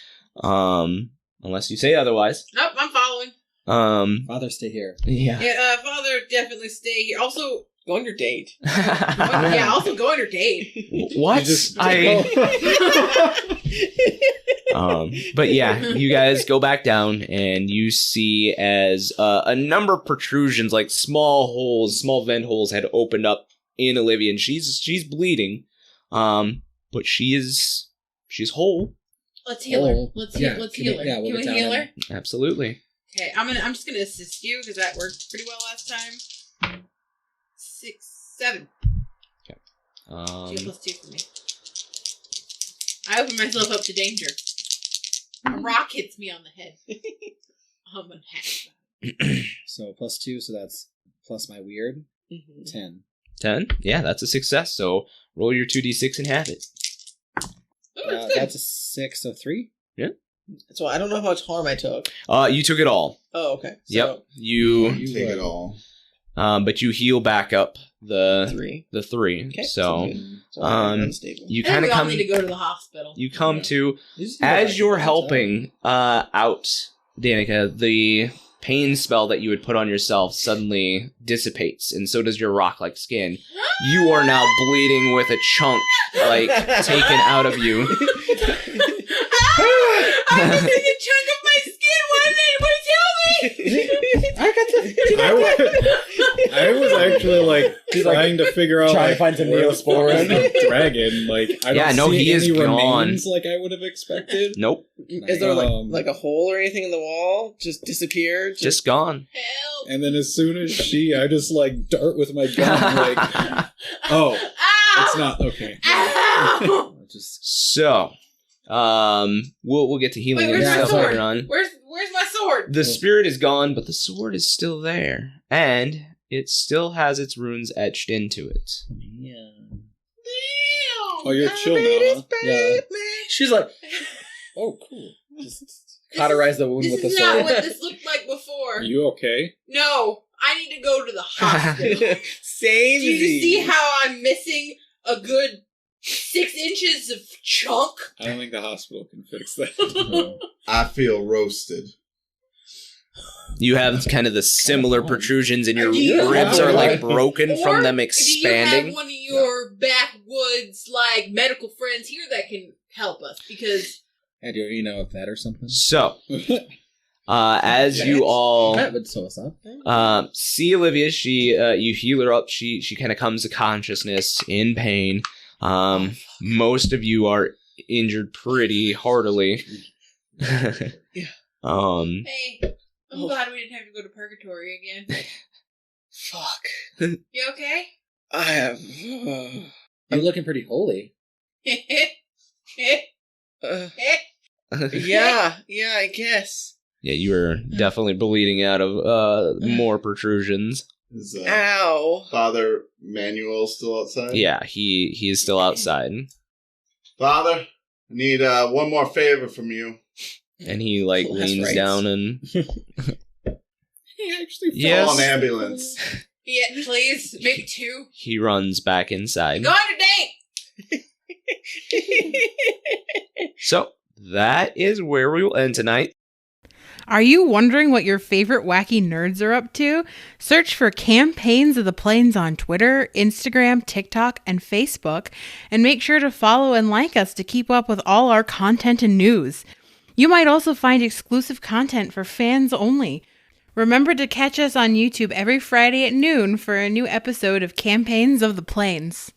[SPEAKER 1] Unless you say otherwise.
[SPEAKER 2] Nope, I'm following.
[SPEAKER 8] Father, stay here.
[SPEAKER 1] Yeah.
[SPEAKER 2] Yeah, Father, definitely stay here. Also,
[SPEAKER 4] Go on your date.
[SPEAKER 2] Also go on your date.
[SPEAKER 1] What? But yeah, you guys go back down and you see as a number of protrusions, like small vent holes had opened up in Olivia, and she's bleeding. But she's whole.
[SPEAKER 2] Let's heal her. Let's heal her.
[SPEAKER 8] Yeah,
[SPEAKER 2] Can we heal her?
[SPEAKER 1] Absolutely.
[SPEAKER 2] Okay, I'm just gonna assist you because that worked pretty well last time. 6, 7.
[SPEAKER 1] Okay.
[SPEAKER 2] She +2 for me. I open myself up to danger. A rock hits me on the head. I'm unhappy.
[SPEAKER 8] So +2, so that's plus my weird. 10.
[SPEAKER 1] 10? Yeah, that's a success. So roll your 2d6 and have it.
[SPEAKER 8] That's a 6, so 3?
[SPEAKER 1] Yeah.
[SPEAKER 4] So I don't know how much harm I took.
[SPEAKER 1] You took it all.
[SPEAKER 4] Oh, okay. So
[SPEAKER 1] Yep. You
[SPEAKER 6] take it all.
[SPEAKER 1] But you heal back up the
[SPEAKER 4] 3.
[SPEAKER 1] The 3.
[SPEAKER 4] Okay.
[SPEAKER 1] So
[SPEAKER 4] I'm unstable.
[SPEAKER 1] you
[SPEAKER 2] And
[SPEAKER 1] kind
[SPEAKER 2] we
[SPEAKER 1] of
[SPEAKER 2] all
[SPEAKER 1] come.
[SPEAKER 2] need to go to the hospital.
[SPEAKER 1] You come to as you're helping out Danica, the pain spell that you would put on yourself suddenly dissipates, and so does your rock-like skin. You are now bleeding with a chunk like taken out of you.
[SPEAKER 2] I'm missing a chunk of my skin. Why didn't anybody tell me?
[SPEAKER 8] I got
[SPEAKER 3] I was actually like trying to figure out
[SPEAKER 5] trying to
[SPEAKER 3] like,
[SPEAKER 5] find some
[SPEAKER 3] where the fuck is
[SPEAKER 5] Neosporin.
[SPEAKER 3] the dragon. Like I don't see
[SPEAKER 1] he is
[SPEAKER 3] any
[SPEAKER 1] gone.
[SPEAKER 3] remains like I would have expected.
[SPEAKER 1] Nope,
[SPEAKER 4] Is there like a hole or anything in the wall? Just disappeared?
[SPEAKER 1] just gone.
[SPEAKER 2] Help!
[SPEAKER 3] And then as soon as I just like dart with my gun. Like, oh,
[SPEAKER 2] Ow!
[SPEAKER 3] it's not okay.
[SPEAKER 2] Ow!
[SPEAKER 1] So, we'll get to healing
[SPEAKER 2] Wait,
[SPEAKER 1] and
[SPEAKER 2] where's my
[SPEAKER 1] stuff
[SPEAKER 2] sword?
[SPEAKER 1] later on.
[SPEAKER 2] Where's my sword?
[SPEAKER 1] The spirit is gone, but the sword is still there, and it still has its runes etched into it.
[SPEAKER 8] Yeah.
[SPEAKER 2] Damn!
[SPEAKER 3] Oh, you're chill now. Huh?
[SPEAKER 5] Yeah. She's like, oh, cool. Just cauterize the wound
[SPEAKER 2] This
[SPEAKER 5] with the
[SPEAKER 2] is not
[SPEAKER 5] sword.
[SPEAKER 2] what this looked like before.
[SPEAKER 3] Are you okay?
[SPEAKER 2] No, I need to go to the hospital.
[SPEAKER 4] Same.
[SPEAKER 2] Do you see how I'm missing a good 6 inches of chunk?
[SPEAKER 3] I don't think the hospital can fix that.
[SPEAKER 6] I feel roasted.
[SPEAKER 1] You have kind of the similar protrusions, and your
[SPEAKER 2] Do you
[SPEAKER 1] ribs
[SPEAKER 3] have-
[SPEAKER 1] are like broken
[SPEAKER 2] Or
[SPEAKER 1] from them
[SPEAKER 2] do you
[SPEAKER 1] expanding.
[SPEAKER 2] have one of your backwoods like medical friends here that can help us? Because
[SPEAKER 8] Hey, do you know a vet or something?
[SPEAKER 1] So, as you all
[SPEAKER 8] That would sew us up.
[SPEAKER 1] see Olivia, you heal her up. She kind of comes to consciousness in pain. Most of you are injured pretty heartily.
[SPEAKER 2] hey, I'm
[SPEAKER 4] Oh.
[SPEAKER 2] glad we didn't have to go to purgatory again.
[SPEAKER 4] Fuck.
[SPEAKER 2] You okay?
[SPEAKER 4] I have.
[SPEAKER 8] You're looking pretty holy.
[SPEAKER 4] Yeah, I guess.
[SPEAKER 1] Yeah, you are definitely bleeding out of more protrusions.
[SPEAKER 6] Is
[SPEAKER 4] Ow.
[SPEAKER 6] Father Manuel still outside?
[SPEAKER 1] Yeah, he is still outside,
[SPEAKER 6] Father, I need one more favor from you.
[SPEAKER 1] and he like
[SPEAKER 4] Well, that's
[SPEAKER 1] leans
[SPEAKER 4] right.
[SPEAKER 1] down and
[SPEAKER 3] He actually
[SPEAKER 1] Yes.
[SPEAKER 6] Call an ambulance.
[SPEAKER 2] Yeah, please. Maybe 2.
[SPEAKER 1] he runs back inside.
[SPEAKER 2] Go on a date!
[SPEAKER 1] So that is where we will end tonight.
[SPEAKER 9] Are you wondering what your favorite wacky nerds are up to? Search for Campaigns of the Plains on Twitter, Instagram, TikTok, and Facebook, and make sure to follow and like us to keep up with all our content and news. You might also find exclusive content for fans only. Remember to catch us on YouTube every Friday at noon for a new episode of Campaigns of the Plains.